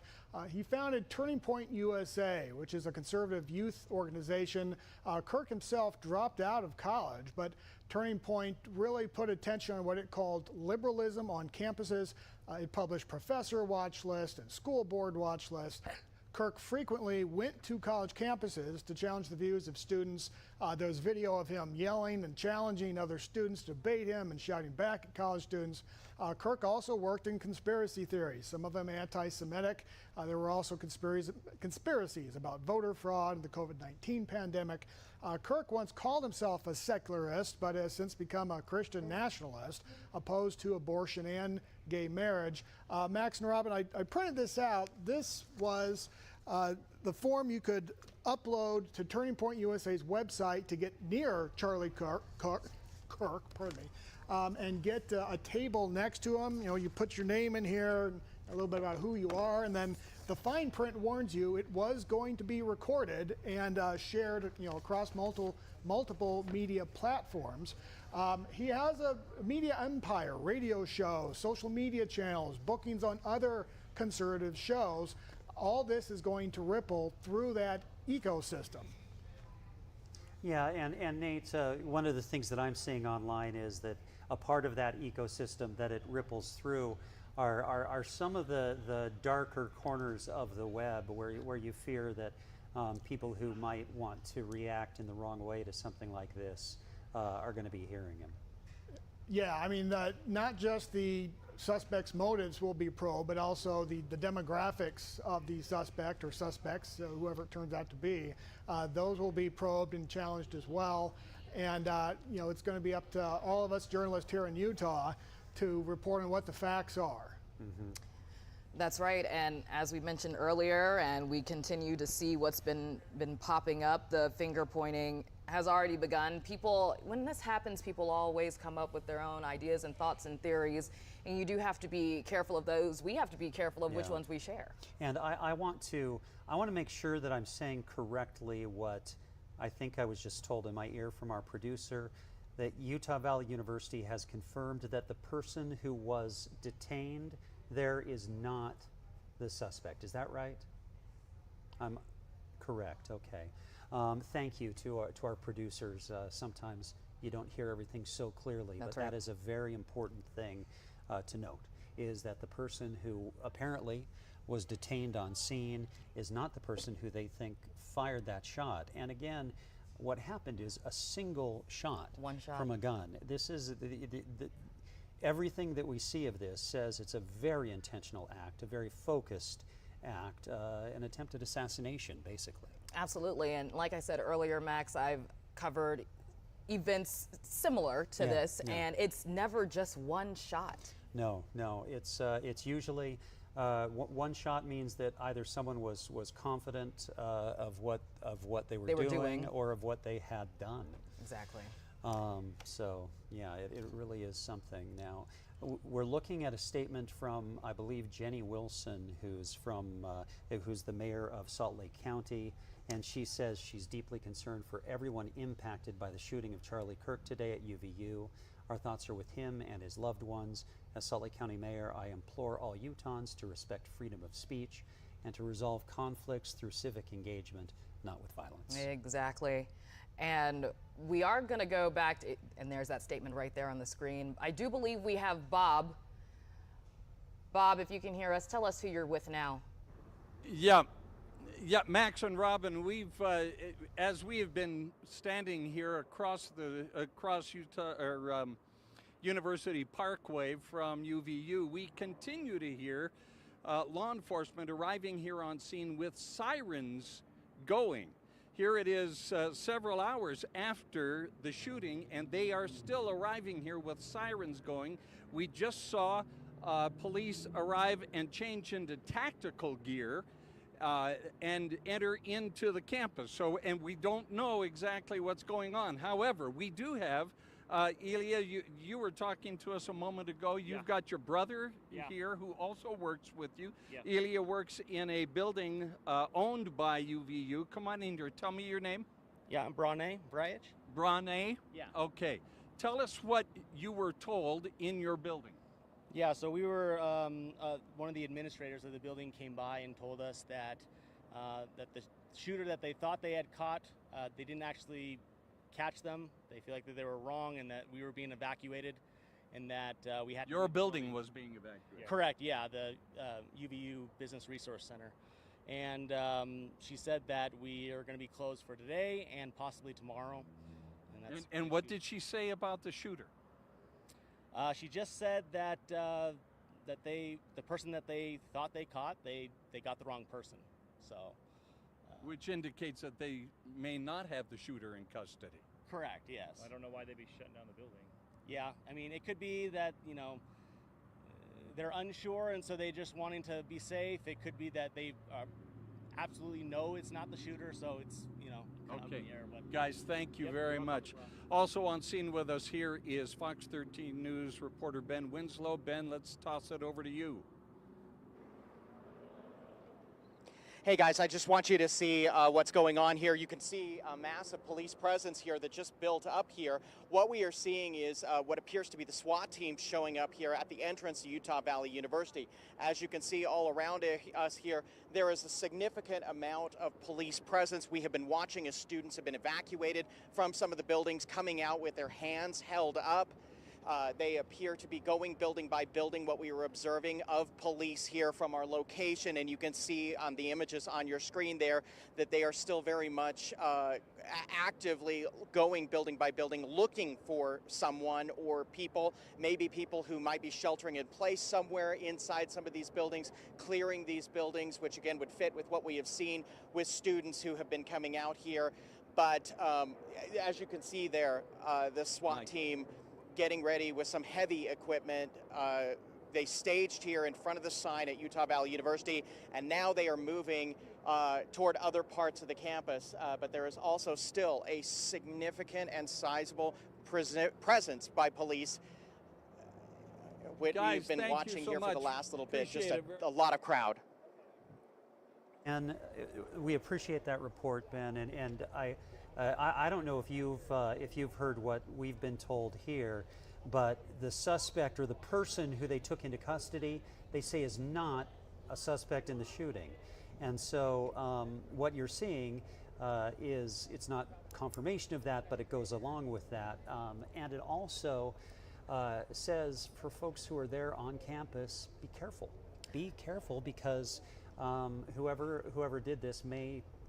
Speaker 11: He founded Turning Point USA, which is a conservative youth organization. Kirk himself dropped out of college, but Turning Point really put attention on what it called liberalism on campuses. It published professor watch list and school board watch list. Kirk frequently went to college campuses to challenge the views of students. There's video of him yelling and challenging other students to debate him and shouting back at college students. Kirk also worked in conspiracy theories, some of them anti-Semitic. There were also conspiracies about voter fraud and the COVID-19 pandemic. Kirk once called himself a secularist, but has since become a Christian nationalist, opposed to abortion and gay marriage. Max and Robin, I printed this out. This was the form you could upload to Turning Point USA's website to get near Charlie Kirk, pardon me, and get a table next to him. You know, you put your name in here, a little bit about who you are, and then the fine print warns you it was going to be recorded and shared, you know, across multiple media platforms. He has a media empire, radio shows, social media channels, bookings on other conservative shows. All this is going to ripple through that ecosystem.
Speaker 1: Yeah, and Nate, one of the things that I'm seeing online is that a part of that ecosystem that it ripples through are some of the darker corners of the web where you fear that people who might want to react in the wrong way to something like this are going to be hearing him.
Speaker 11: Yeah, I mean, not just the suspect's motives will be probed, but also the demographics of the suspect or suspects, whoever it turns out to be. Those will be probed and challenged as well. And you know, it's going to be up to all of us journalists here in Utah to report on what the facts are.
Speaker 9: That's right, and as we mentioned earlier, and we continue to see what's been popping up, the finger pointing has already begun. People, when this happens, people always come up with their own ideas and thoughts and theories, and you do have to be careful of those. We have to be careful of which ones we share.
Speaker 1: And I want to make sure that I'm saying correctly what I think I was just told in my ear from our producer, that Utah Valley University has confirmed that the person who was detained there is not the suspect. Is that right? I'm correct. Okay. Thank you to our producers. Sometimes you don't hear everything so clearly, but that is a very important thing to note, is that the person who apparently was detained on scene is not the person who they think fired that shot. And again, what happened is a single shot,
Speaker 9: one shot
Speaker 1: from a gun. This is everything that we see of this says it's a very intentional act, a very focused act, an attempted assassination, basically.
Speaker 9: Absolutely, and like I said earlier, Max, I've covered events similar to this, and it's never just one shot.
Speaker 1: No, it's usually one shot means that either someone was confident of what they were doing or of what they had done.
Speaker 9: Exactly.
Speaker 1: So yeah, it really is something. Now, we're looking at a statement from, I believe, Jenny Wilson, who's the mayor of Salt Lake County, and she says she's deeply concerned for everyone impacted by the shooting of Charlie Kirk today at UVU. Our thoughts are with him and his loved ones. As Salt Lake County Mayor, I implore all Utahns to respect freedom of speech and to resolve conflicts through civic engagement, not with violence.
Speaker 9: Exactly. And we are going to go back to, and there's that statement right there on the screen. I do believe we have Bob. Bob, if you can hear us, tell us who you're with now.
Speaker 19: Yeah, Max and Robin, we've as we have been standing here across Utah or University Parkway from UVU, we continue to hear law enforcement arriving here on scene with sirens going. Here it is several hours after the shooting, and they are still arriving here with sirens going. We just saw police arrive and change into tactical gear and enter into the campus. And we don't know exactly what's going on. However, we do have, Ilya, you were talking to us a moment ago. You've got your brother here who also works with you. Ilya works in a building owned by UVU. Come on in here. Tell me your name.
Speaker 8: Yeah, I'm Brane Brajec.
Speaker 19: Brane?
Speaker 8: Yeah.
Speaker 19: Okay. Tell us what you were told in your building.
Speaker 8: Yeah, so we were, one of the administrators of the building came by and told us that that the shooter that they thought they had caught, they didn't actually catch them. They feel like that they were wrong and that we were being evacuated, and that we had.
Speaker 19: Your building was being evacuated.
Speaker 8: Correct. Yeah, the UVU Business Resource Center, and she said that we are going to be closed for today and possibly tomorrow.
Speaker 19: And what did she say about the shooter?
Speaker 8: She just said that the person that they thought they caught, they got the wrong person. So.
Speaker 19: Which indicates that they may not have the shooter in custody.
Speaker 8: Correct, yes.
Speaker 20: I don't know why they'd be shutting down the building.
Speaker 8: Yeah, I mean, it could be that, they're unsure and so they just wanting to be safe. It could be that they absolutely know it's not the shooter, so it's, kind of up in the air. But
Speaker 19: guys, thank you very much. Also on scene with us here is Fox 13 News reporter Ben Winslow. Ben, let's toss it over to you.
Speaker 3: Hey guys, I just want you to see what's going on here. You can see a massive police presence here that just built up here. What we are seeing is what appears to be the SWAT team showing up here at the entrance to Utah Valley University. As you can see all around us here, there is a significant amount of police presence. We have been watching as students have been evacuated from some of the buildings, coming out with their hands held up. They appear to be going building by building, what we were observing of police here from our location, and you can see on the images on your screen there that they are still very much actively going building by building, looking for someone or people, maybe people who might be sheltering in place somewhere inside some of these buildings, clearing these buildings, which again would fit with what we have seen with students who have been coming out here. But as you can see there, the SWAT team getting ready with some heavy equipment. They staged here in front of the sign at Utah Valley University, and now they are moving toward other parts of the campus. But there is also still a significant and sizable presence by police. We've been watching here for the last little bit, just a lot of crowd.
Speaker 1: And we appreciate that report, Ben. And I don't know if you've heard what we've been told here, but the suspect or the person who they took into custody, they say is not a suspect in the shooting. And so what you're seeing is, it's not confirmation of that, but it goes along with that. And it also says for folks who are there on campus, be careful. Be careful, because whoever did this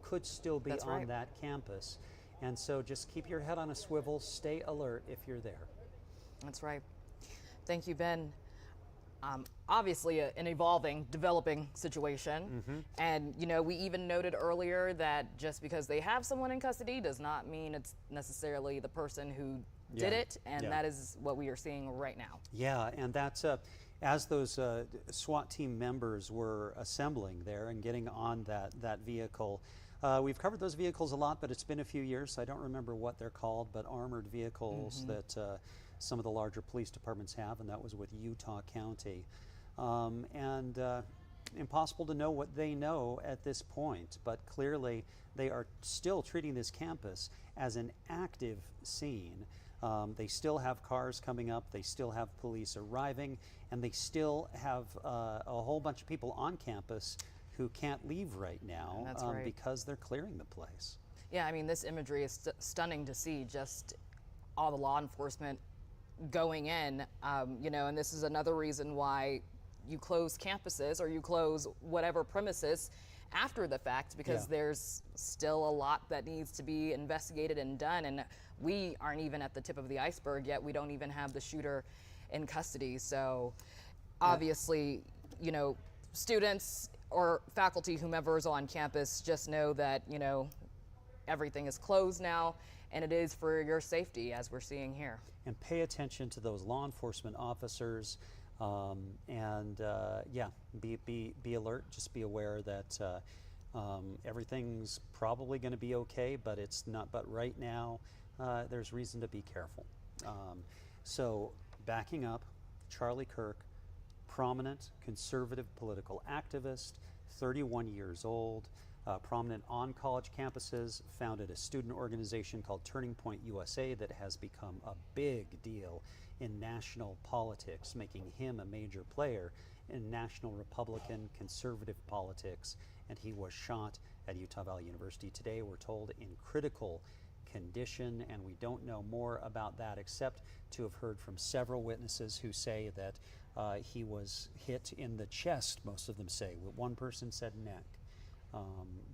Speaker 1: could still be on that campus. And so just keep your head on a swivel, stay alert if you're there.
Speaker 9: That's right. Thank you, Ben. Obviously an evolving, developing situation. And, you know, we even noted earlier that just because they have someone in custody does not mean it's necessarily the person who did it. And that is what we are seeing right now. Yeah, and that's as those SWAT team members were assembling there and getting on that vehicle. We've covered those vehicles a lot, but it's been a few years, so I don't remember what they're called, but armored vehicles that some of the larger police departments have, and that was with Utah County. Impossible to know what they know at this point, but clearly they are still treating this campus as an active scene. They still have cars coming up, they still have police arriving, and they still have a whole bunch of people on campus who can't leave right now because they're clearing the place. Yeah, I mean, this imagery is stunning to see, just all the law enforcement going in, you know, and this is another reason why you close campuses or you close whatever premises after the fact, because there's still a lot that needs to be investigated and done, and we aren't even at the tip of the iceberg yet. We don't even have the shooter in custody. So obviously, you know, students or faculty, whomever is on campus, just know that, you know, everything is closed now, and it is for your safety, as we're seeing here. And pay attention to those law enforcement officers, be alert. Just be aware that everything's probably going to be okay, but it's not. But right now, there's reason to be careful. So, backing up, Charlie Kirk, prominent conservative political activist, 31 years old. Prominent on college campuses, founded a student organization called Turning Point USA that has become a big deal in national politics, making him a major player in national Republican conservative politics. And he was shot at Utah Valley University today, we're told, in critical condition, and we don't know more about that except to have heard from several witnesses who say that he was hit in the chest, most of them say. One person said neck.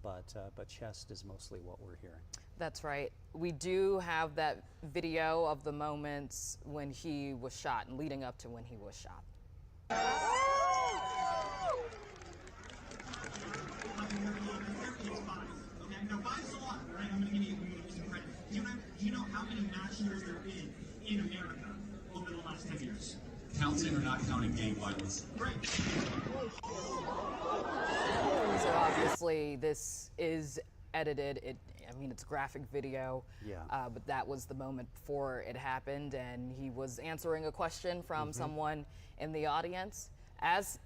Speaker 9: But chest is mostly what we're hearing. That's right. We do have that video of the moments when he was shot and leading up to when he was shot.
Speaker 10: Do you know how many mass shooters there have been in America over the last 10 years? Counting or not counting gang violence? Great.
Speaker 9: So obviously this is edited. I mean, it's graphic video, but that was the moment before it happened, and he was answering a question from someone in the audience, as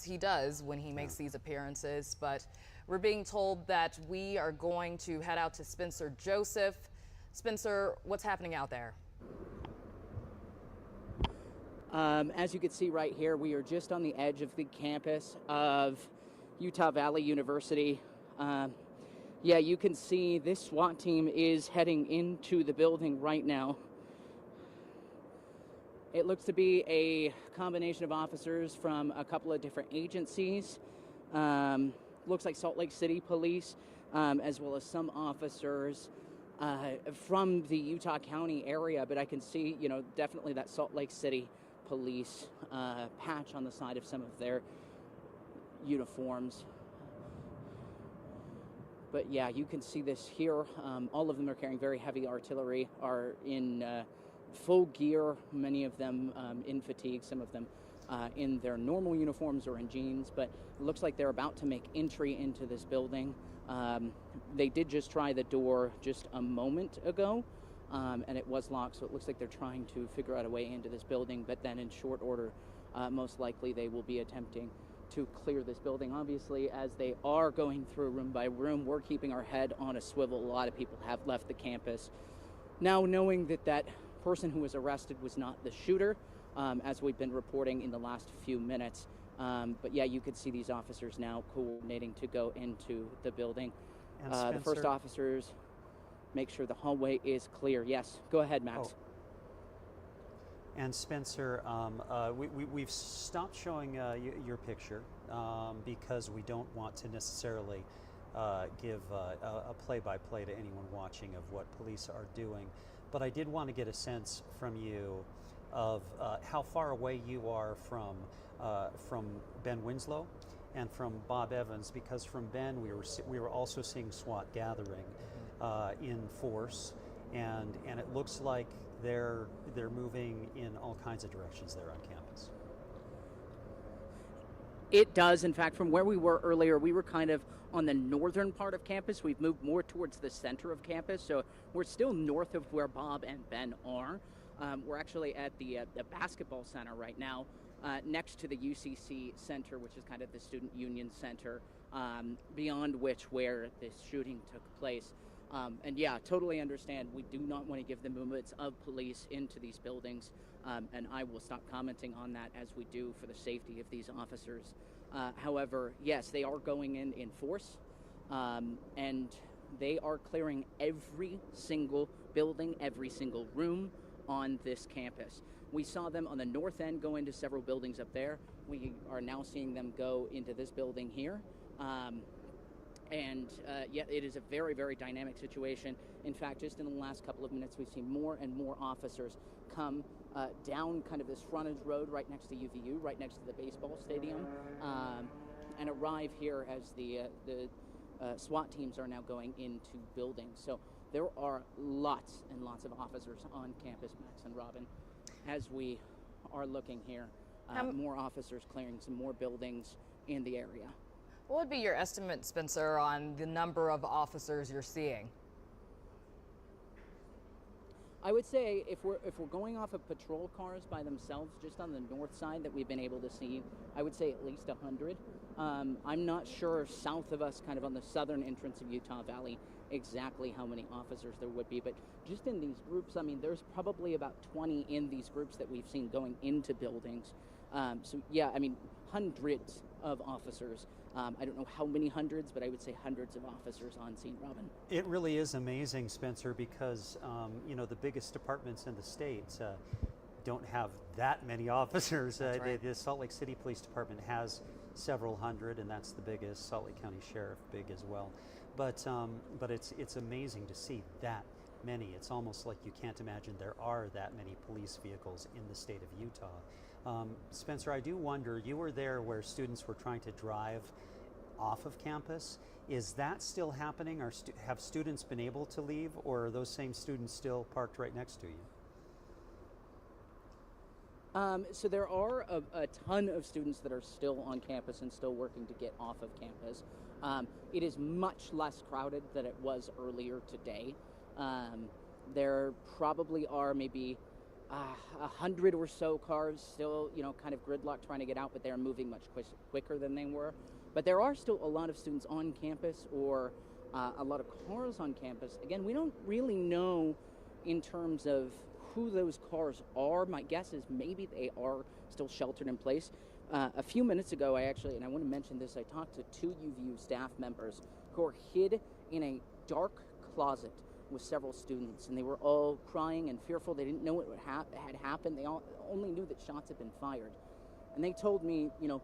Speaker 9: he does when he makes these appearances. But we're being told that we are going to head out to Spencer Joseph. Spencer, what's happening out there?
Speaker 12: As you can see right here, we are just on the edge of the campus of Utah Valley University. Yeah, you can see this SWAT team is heading into the building right now. It looks to be a combination of officers from a couple of different agencies. Looks like Salt Lake City Police, as well as some officers from the Utah County area, but I can see, you know, definitely that Salt Lake City Police patch on the side of some of their uniforms. But yeah, you can see this here. All of them are carrying very heavy artillery, are in full gear, many of them in fatigue, some of them in their normal uniforms or in jeans, but it looks like they're about to make entry into this building. They did just try the door just a moment ago, and it was locked, so it looks like they're trying to figure out a way into this building, but then in short order, most likely they will be attempting to clear this building. Obviously, as they are going through room by room, we're keeping our head on a swivel. A lot of people have left the campus. Now, knowing that that person who was arrested was not the shooter, as we've been reporting in the last few minutes. But yeah, you could see these officers now coordinating to go into the building.
Speaker 1: And
Speaker 12: the first officers make sure the hallway is clear. Yes, go ahead, Max.
Speaker 1: Oh. And Spencer, we've stopped showing your picture because we don't want to necessarily give a play-by-play to anyone watching of what police are doing. But I did want to get a sense from you of how far away you are from Ben Winslow and from Bob Evans, because from Ben we were also seeing SWAT gathering in force, and it looks like they're moving in all kinds of directions there on campus.
Speaker 12: It does. In fact, from where we were earlier, we were kind of on the northern part of campus. We've moved more towards the center of campus, so we're still north of where Bob and Ben are. We're actually at the basketball center right now, next to the UCC Center, which is kind of the Student Union Center, beyond where this shooting took place. And yeah, totally understand. We do not want to give the movements of police into these buildings, and I will stop commenting on that as we do for the safety of these officers. However, yes, they are going in force, and they are clearing every single building, every single room on this campus. We saw them on the north end go into several buildings up there. We are now seeing them go into this building here. Yeah, it is a very, very dynamic situation. In fact, just in the last couple of minutes, we've seen more and more officers come down kind of this frontage road right next to UVU, right next to the baseball stadium, and arrive here as the SWAT teams are now going into buildings. So there are lots and lots of officers on campus, Max and Robin, as we are looking here. More officers clearing some more buildings in the area.
Speaker 9: What would be your estimate, Spencer, on the number of officers you're seeing?
Speaker 12: I would say if we're going off of patrol cars by themselves, just on the north side that we've been able to see, I would say at least 100. I'm not sure south of us, kind of on the southern entrance of Utah Valley, exactly how many officers there would be, but just in these groups, I mean, there's probably about 20 in these groups that we've seen going into buildings. So yeah, I mean, hundreds of officers. I don't know how many hundreds, but I would say hundreds of officers on scene, Robin.
Speaker 1: It really is amazing, Spencer, because you know, the biggest departments in the state don't have that many officers.
Speaker 9: Right.
Speaker 1: The Salt Lake City Police Department has several hundred, and that's the biggest. Salt Lake County Sheriff, big as well. But it's amazing to see that many. It's almost like you can't imagine there are that many police vehicles in the state of Utah. Spencer, I do wonder, you were there where students were trying to drive off of campus. Is that still happening? Or have students been able to leave, or are those same students still parked right next to you?
Speaker 12: So there are a ton of students that are still on campus and still working to get off of campus. It is much less crowded than it was earlier today. There probably are maybe 100 or so cars still, you know, kind of gridlocked trying to get out, but they're moving much quicker than they were. But there are still a lot of students on campus, or a lot of cars on campus. Again, we don't really know in terms of who those cars are. My guess is maybe they are still sheltered in place. A few minutes ago, and I want to mention this, I talked to 2 UVU staff members who are hid in a dark closet with several students, and they were all crying and fearful. They didn't know what had happened. They only knew that shots had been fired. And they told me, you know,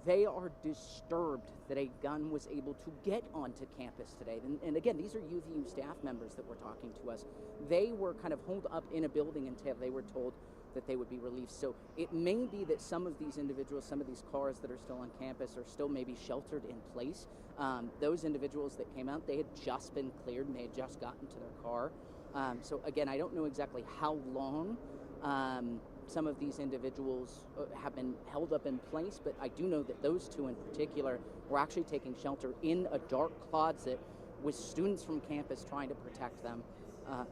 Speaker 12: they are disturbed that a gun was able to get onto campus today. And again, these are UVU staff members that were talking to us. They were kind of holed up in a building until they were told that they would be released. So it may be that some of these individuals, some of these cars that are still on campus are still maybe sheltered in place. Those individuals that came out, they had just been cleared and they had just gotten to their car. So again, I don't know exactly how long some of these individuals have been held up in place, but I do know that those two in particular were actually taking shelter in a dark closet with students from campus trying to protect them.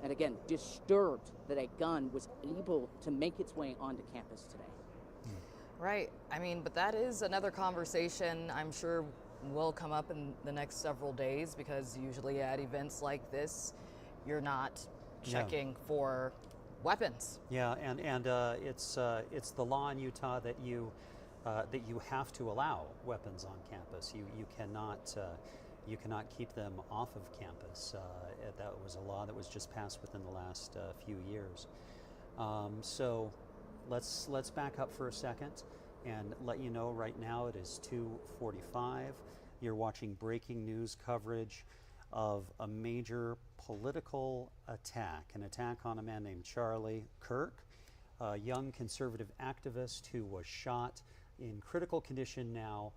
Speaker 12: And again, disturbed that a gun was able to make its way onto campus today.
Speaker 9: Right. I mean, but that is another conversation I'm sure will come up in the next several days, because usually at events like this, you're not checking for weapons.
Speaker 1: Yeah, and it's the law in Utah that you have to allow weapons on campus. You cannot keep them off of campus. That was a law that was just passed within the last few years. So let's back up for a second and let you know right now it is 2:45. You're watching breaking news coverage of a major political attack, an attack on a man named Charlie Kirk, a young conservative activist who was shot in critical condition now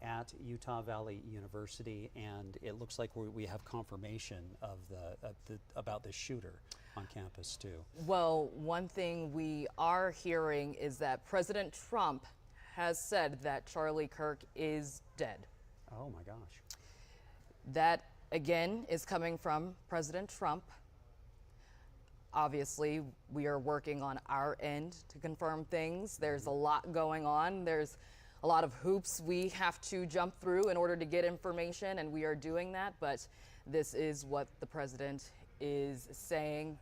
Speaker 1: at Utah Valley University, and it looks like we have confirmation of about the shooter on campus too.
Speaker 9: Well, one thing we are hearing is that President Trump has said that Charlie Kirk is dead.
Speaker 1: Oh my gosh.
Speaker 9: That again is coming from President Trump. Obviously, we are working on our end to confirm things. There's a lot going on. There's a lot of hoops we have to jump through in order to get information, and we are doing that, but this is what the president is saying.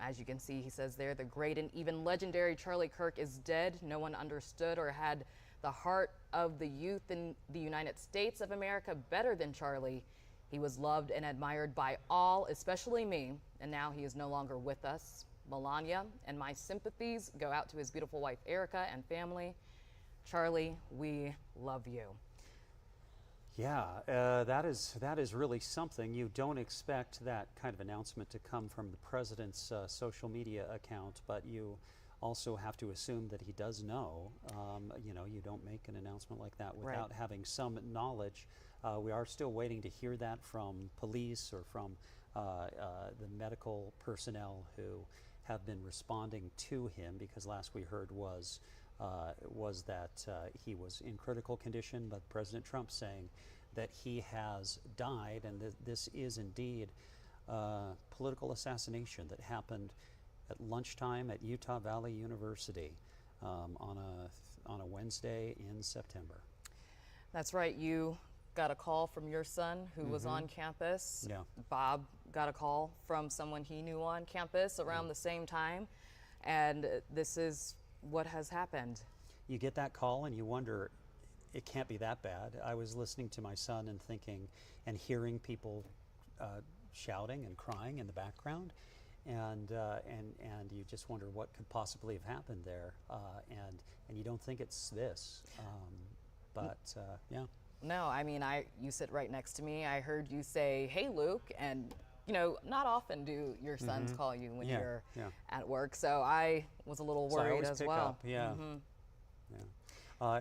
Speaker 9: As you can see, he says there, the great and even legendary Charlie Kirk is dead. No one understood or had the heart of the youth in the United States of America better than Charlie. He was loved and admired by all, especially me, and now he is no longer with us. Melania and my sympathies go out to his beautiful wife, Erica, and family. Charlie, we love you.
Speaker 1: Yeah, that is really something. You don't expect that kind of announcement to come from the president's social media account, but you also have to assume that he does know. You know, you don't make an announcement like that without having some knowledge. We are still waiting to hear that from police or from the medical personnel who have been responding to him, because last we heard was that he was in critical condition, but President Trump saying that he has died, and this is indeed political assassination that happened at lunchtime at Utah Valley University on a Wednesday in September.
Speaker 9: That's right. You got a call from your son who was on campus.
Speaker 1: Yeah.
Speaker 9: Bob got a call from someone he knew on campus around the same time, and this is what has happened.
Speaker 1: You get that call and you wonder, it can't be that bad. I was listening to my son and thinking and hearing people shouting and crying in the background, and you just wonder what could possibly have happened there, and you don't think it's this, but yeah.
Speaker 9: No, I mean, you sit right next to me. I heard you say, "Hey, Luke," and you know, not often do your sons call you when you're at work, so I was a little worried as well.
Speaker 1: Up. Yeah.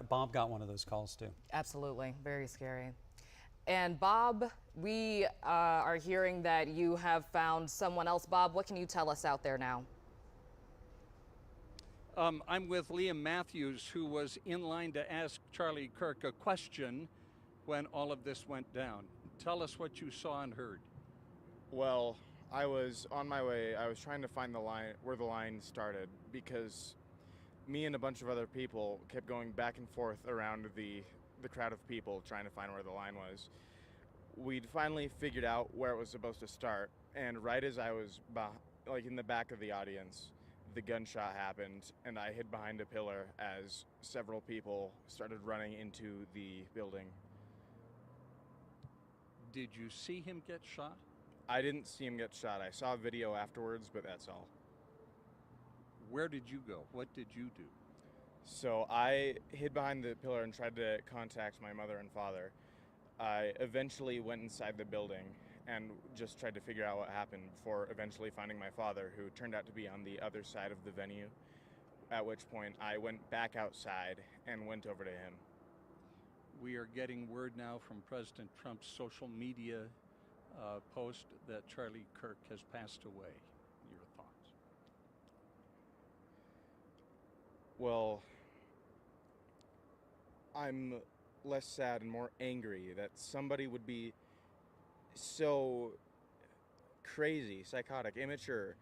Speaker 1: Bob got one of those calls too.
Speaker 9: Absolutely, very scary. And Bob, we are hearing that you have found someone else. Bob, what can you tell us out there now?
Speaker 19: I'm with Liam Matthews, who was in line to ask Charlie Kirk a question when all of this went down. Tell us what you saw and heard.
Speaker 15: Well, I was on my way. I was trying to find the line, where the line started, because me and a bunch of other people kept going back and forth around the crowd of people trying to find where the line was. We'd finally figured out where it was supposed to start, and right as I was like in the back of the audience, the gunshot happened, and I hid behind a pillar as several people started running into the building.
Speaker 19: Did you see him get shot?
Speaker 15: I didn't see him get shot. I saw a video afterwards, but that's all.
Speaker 19: Where did you go? What did you do?
Speaker 15: So I hid behind the pillar and tried to contact my mother and father. I eventually went inside the building and just tried to figure out what happened before eventually finding my father, who turned out to be on the other side of the venue. at which point I went back outside and went over to him.
Speaker 19: We are getting word now from President Trump's social media post that Charlie Kirk has passed away. Your thoughts?
Speaker 15: Well, I'm less sad and more angry that somebody would be so crazy, psychotic, immature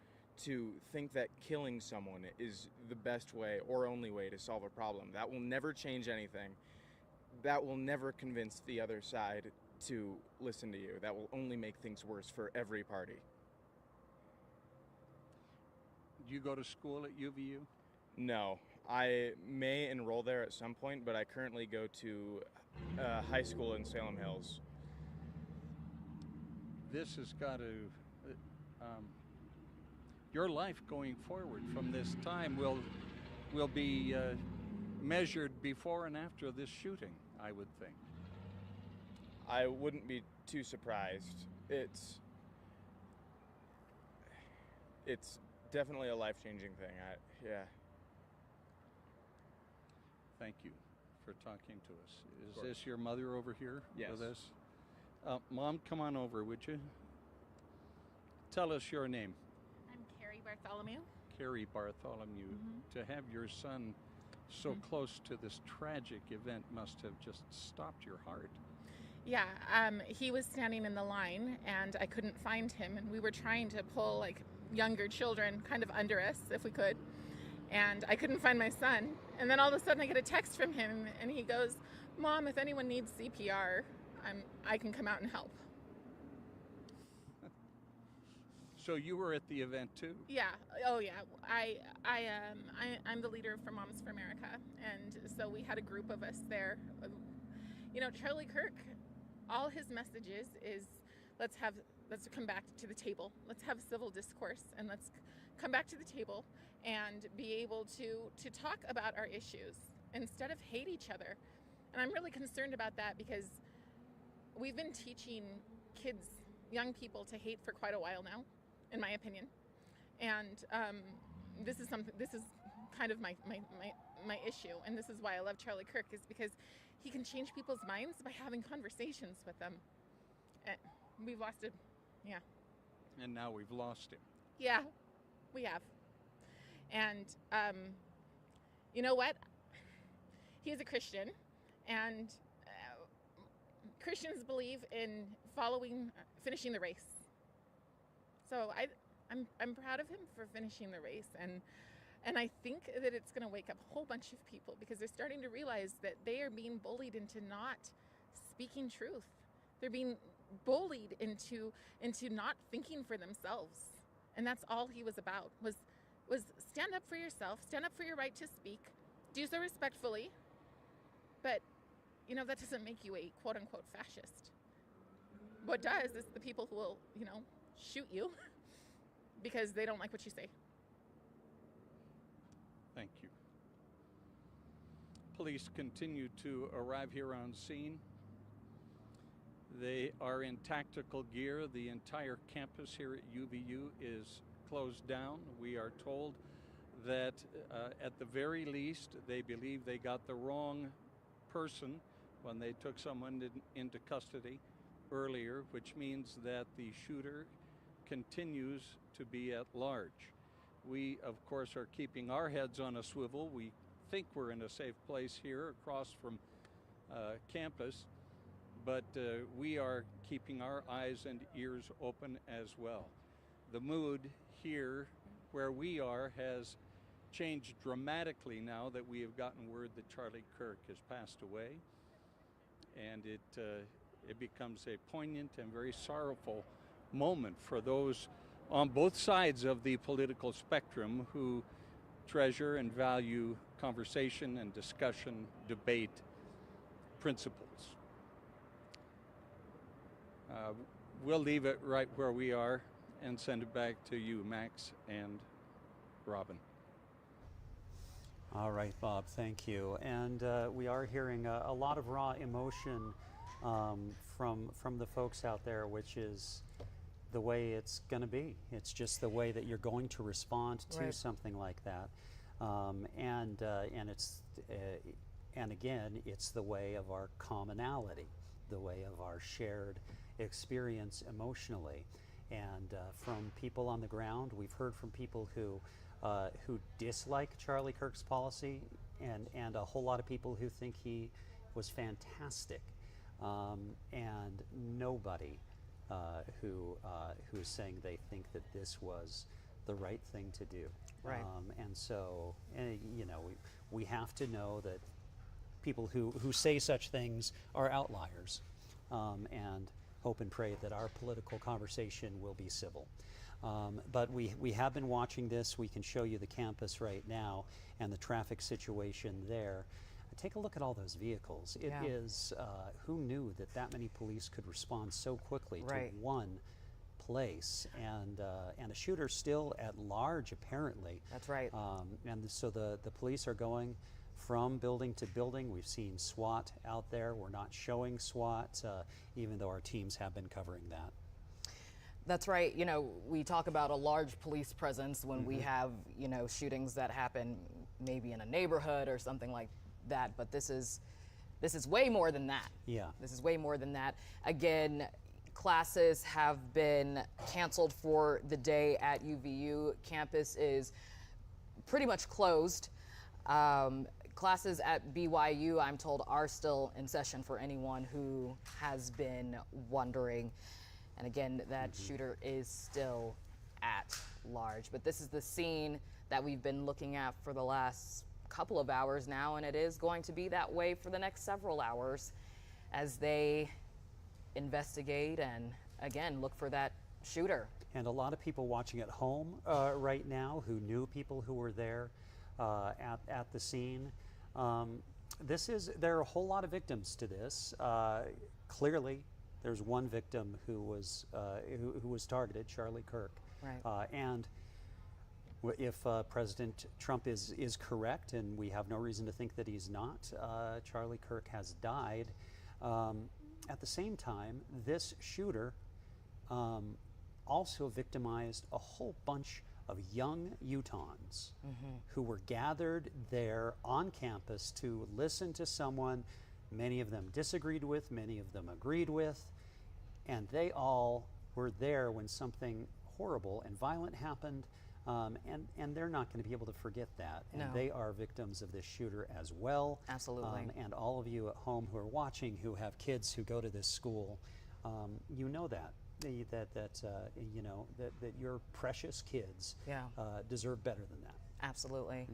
Speaker 15: to think that killing someone is the best way or only way to solve a problem. That will never change anything. That will never convince the other side to listen to you. That will only make things worse for every party.
Speaker 19: Do you go to school at UVU?
Speaker 15: No. I may enroll there at some point, but I currently go to high school in Salem Hills.
Speaker 19: This has got to... your life going forward from this time will be measured before and after this shooting, I would think.
Speaker 15: I wouldn't be too surprised. It's definitely a life-changing thing. Yeah.
Speaker 19: Thank you for talking to us. Is this your mother over here with us? Mom, come on over, would you? Tell us your name.
Speaker 13: I'm Carrie Bartholomew.
Speaker 19: Carrie Bartholomew. To have your son so close to this tragic event must have just stopped your heart.
Speaker 13: Yeah, he was standing in the line and I couldn't find him, and we were trying to pull like younger children kind of under us if we could, and I couldn't find my son. And then all of a sudden I get a text from him and he goes, "Mom, if anyone needs CPR, I can come out and help."
Speaker 19: So you were at the event too?
Speaker 13: Yeah. Oh yeah. I'm the leader for Moms for America, and so we had a group of us there. You know, Charlie Kirk, all his messages is let's come back to the table. Let's have civil discourse, and let's come back to the table and be able to talk about our issues instead of hate each other. And I'm really concerned about that because we've been teaching kids, young people, to hate for quite a while now, in my opinion. And this is kind of my issue, and this is why I love Charlie Kirk, is because he can change people's minds by having conversations with them. And we've lost it, yeah.
Speaker 19: And now we've lost him.
Speaker 13: Yeah, we have. And you know what? He is a Christian, and Christians believe in finishing the race. So I'm proud of him for finishing the race, and I think that it's going to wake up a whole bunch of people because they're starting to realize that they are being bullied into not speaking truth. They're being bullied into not thinking for themselves, and that's all he was about. Was stand up for yourself, stand up for your right to speak, do so respectfully, but you know that doesn't make you a quote unquote fascist. What does is the people who will, you know, shoot you because they don't like what you say.
Speaker 19: Thank you. Police continue to arrive here on scene. They are in tactical gear. The entire campus here at UVU is closed down. We are told that at the very least, they believe they got the wrong person when they took someone into custody earlier, which means that the shooter continues to be at large. We, of course, are keeping our heads on a swivel. We think we're in a safe place here across from campus, but we are keeping our eyes and ears open as well. The mood here where we are has changed dramatically now that we have gotten word that Charlie Kirk has passed away, and it becomes a poignant and very sorrowful moment for those on both sides of the political spectrum who treasure and value conversation and discussion, debate, principles. We'll leave it right where we are and send it back to you, Max and Robin.
Speaker 1: All right, Bob, thank you. And we are hearing a lot of raw emotion from the folks out there, which is the way it's going to be. It's just the way that you're going to respond to something like that. And it's and again, it's the way of our commonality, the way of our shared experience emotionally. And from people on the ground, we've heard from people who dislike Charlie Kirk's policy, and a whole lot of people who think he was fantastic, and nobody who's saying they think that this was the right thing to do.
Speaker 9: Right.
Speaker 1: And so, you know, we have to know that people who say such things are outliers, and hope and pray that our political conversation will be civil. But we have been watching this. We can show you the campus right now and the traffic situation there. Take a look at all those vehicles. It is, who knew that many police could respond so quickly to one place, and a shooter still at large, apparently.
Speaker 9: That's right.
Speaker 1: And so the police are going from building to building. We've seen SWAT out there. We're not showing SWAT, even though our teams have been covering that.
Speaker 9: That's right. You know, we talk about a large police presence when we have, you know, shootings that happen maybe in a neighborhood or something like that, but this is way more than that.
Speaker 1: Yeah.
Speaker 9: This is way more than that. Again, classes have been canceled for the day at UVU. Campus is pretty much closed. Classes at BYU, I'm told, are still in session for anyone who has been wondering. And again, that shooter is still at large. But this is the scene that we've been looking at for the last couple of hours now, and it is going to be that way for the next several hours as they investigate and, again, look for that shooter.
Speaker 1: And a lot of people watching at home right now who knew people who were there at the scene. There are a whole lot of victims to this. Clearly, there's one victim who was targeted, Charlie Kirk.
Speaker 9: Right.
Speaker 1: And if President Trump is correct, and we have no reason to think that he's not, Charlie Kirk has died. At the same time, this shooter also victimized a whole bunch of young Utahns who were gathered there on campus to listen to someone many of them disagreed with, many of them agreed with, and they all were there when something horrible and violent happened, and they're not going to be able to forget that. And
Speaker 9: No.
Speaker 1: they are victims of this shooter as well.
Speaker 9: Absolutely.
Speaker 1: And all of you at home who are watching, who have kids who go to this school, you know that. You know that your precious kids deserve better than that.
Speaker 9: Absolutely.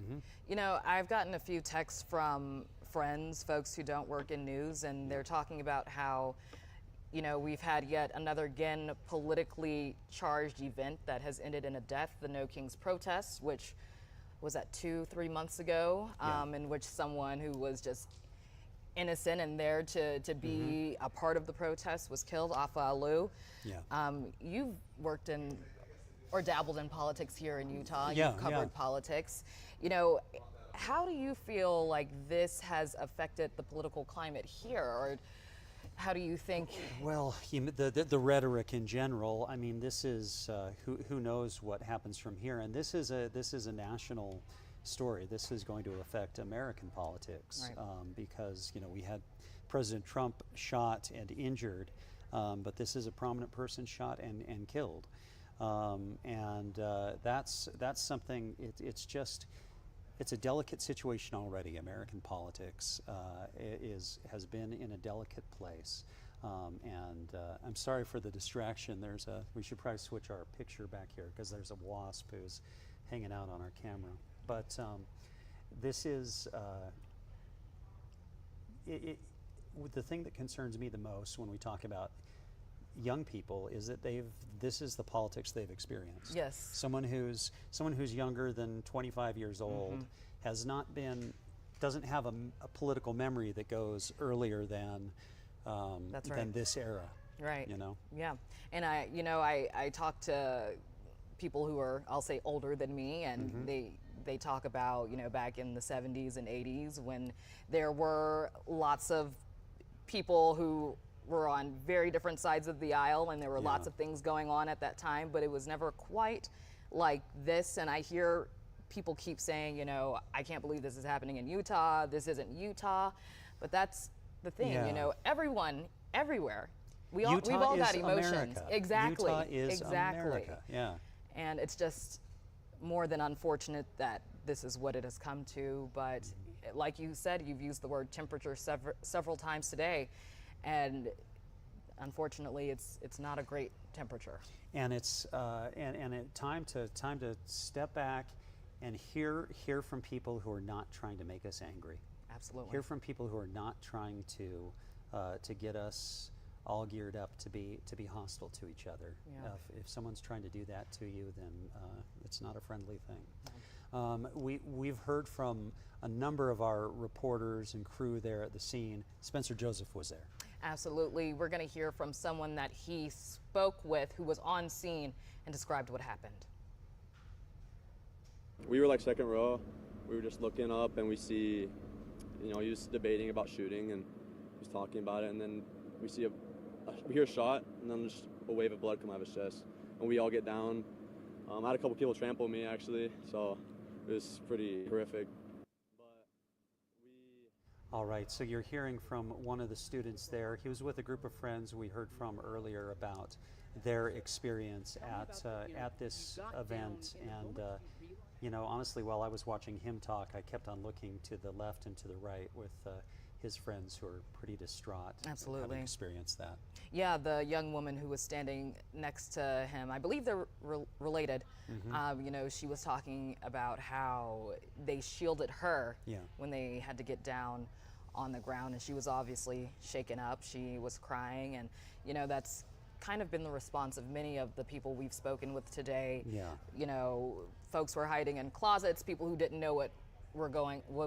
Speaker 9: You know, I've gotten a few texts from friends, folks who don't work in news, and they're talking about how, you know, we've had yet another, again, politically charged event that has ended in a death, the No Kings protests, which was that 2-3 months ago, in which someone who was just innocent and there to be a part of the protest was killed, Afa Alou. You've worked in or dabbled in politics here in Utah. You've covered politics. You know, how do you feel like this has affected the political climate here, or how do you think?
Speaker 1: Well, the rhetoric in general. I mean, this is who knows what happens from here, and this is a national story. This is going to affect American politics, because we had President Trump shot and injured, but this is a prominent person shot and killed, and that's something. It's a delicate situation already. American politics has been in a delicate place, and I'm sorry for the distraction. We should probably switch our picture back here because there's a wasp who's hanging out on our camera. But this is the thing that concerns me the most when we talk about young people is that this is the politics they've experienced.
Speaker 9: Yes.
Speaker 1: Someone who's younger than 25 years old doesn't have a political memory that goes earlier than this era.
Speaker 9: Right.
Speaker 1: You know.
Speaker 9: Yeah. And I talk to people who are, I'll say, older than me, and they talk about, back in the 70s and 80s when there were lots of people who were on very different sides of the aisle, and there were lots of things going on at that time, but it was never quite like this. And I hear people keep saying, you know, I can't believe this is happening in Utah. This isn't Utah. But that's the thing, you know, everyone, everywhere. We've all got emotions.
Speaker 1: America.
Speaker 9: Exactly.
Speaker 1: Utah is
Speaker 9: exactly.
Speaker 1: America. Yeah.
Speaker 9: And it's just more than unfortunate that this is what it has come to. But like you said, you've used the word temperature several times today, and unfortunately, it's not a great temperature.
Speaker 1: And it's time to step back and hear from people who are not trying to make us angry.
Speaker 9: Absolutely.
Speaker 1: Hear from people who are not trying to get us all geared up to be hostile to each other.
Speaker 9: Yeah.
Speaker 1: If someone's trying to do that to you, then it's not a friendly thing. We've heard from a number of our reporters and crew there at the scene. Spencer Joseph was there.
Speaker 9: Absolutely. We're going to hear from someone that he spoke with who was on scene and described what happened.
Speaker 14: We were like second row. We were just looking up and we see, you know, he was debating about shooting and he was talking about it, and then we see we hear a shot and then just a wave of blood come out of his chest, and we all get down. I had a couple people trample me actually, so it was pretty horrific.
Speaker 1: All right, so you're hearing from one of the students there. He was with a group of friends we heard from earlier about their experience at this event. And, you know, honestly, while I was watching him talk, I kept on looking to the left and to the right with his friends who are pretty distraught.
Speaker 9: Absolutely.
Speaker 1: Having experienced that.
Speaker 9: Yeah, the young woman who was standing next to him, I believe they're related.
Speaker 1: Mm-hmm.
Speaker 9: You know, she was talking about how they shielded her when they had to get down on the ground, and she was obviously shaken up. She was crying, and you know, that's kind of been the response of many of the people we've spoken with today.
Speaker 1: Yeah.
Speaker 9: You know, folks were hiding in closets, people who didn't know what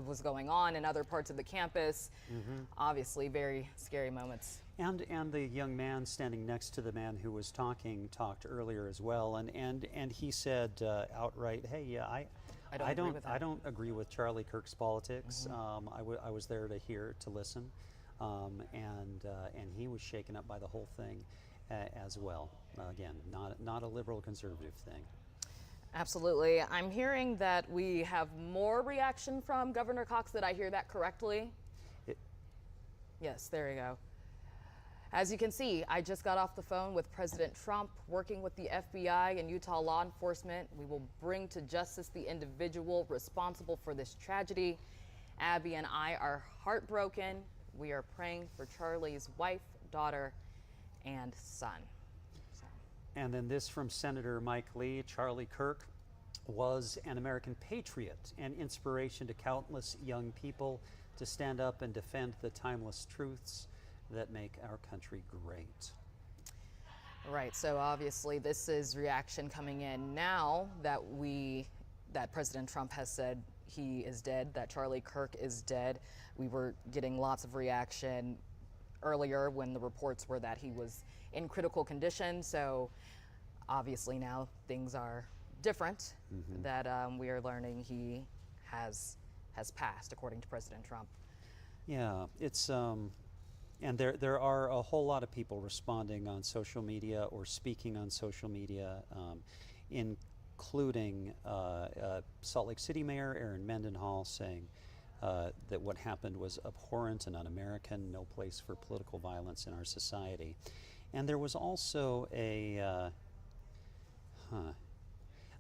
Speaker 9: was going on in other parts of the campus.
Speaker 1: Mm-hmm.
Speaker 9: Obviously very scary moments.
Speaker 1: And the young man standing next to the man who was talked earlier as well, and he said outright, hey, yeah, I don't agree with Charlie Kirk's politics.
Speaker 9: Mm-hmm.
Speaker 1: I was there to listen, and he was shaken up by the whole thing as well. Again, not a liberal conservative thing.
Speaker 9: Absolutely. I'm hearing that we have more reaction from Governor Cox. Did I hear that correctly? Yes, there you go. As you can see, I just got off the phone with President Trump, working with the FBI and Utah law enforcement. We will bring to justice the individual responsible for this tragedy. Abby and I are heartbroken. We are praying for Charlie's wife, daughter, and son.
Speaker 1: And then this from Senator Mike Lee. Charlie Kirk was an American patriot and inspiration to countless young people to stand up and defend the timeless truths that make our country great.
Speaker 9: Right, so obviously this is reaction coming in now that President Trump has said he is dead, that Charlie Kirk is dead. We were getting lots of reaction earlier when the reports were that he was in critical condition, so obviously now things are different, that we are learning he has passed, according to President Trump.
Speaker 1: Yeah, it's and there are a whole lot of people responding on social media or speaking on social media, including Salt Lake City Mayor Aaron Mendenhall saying that what happened was abhorrent and un-American, no place for political violence in our society. And there was also a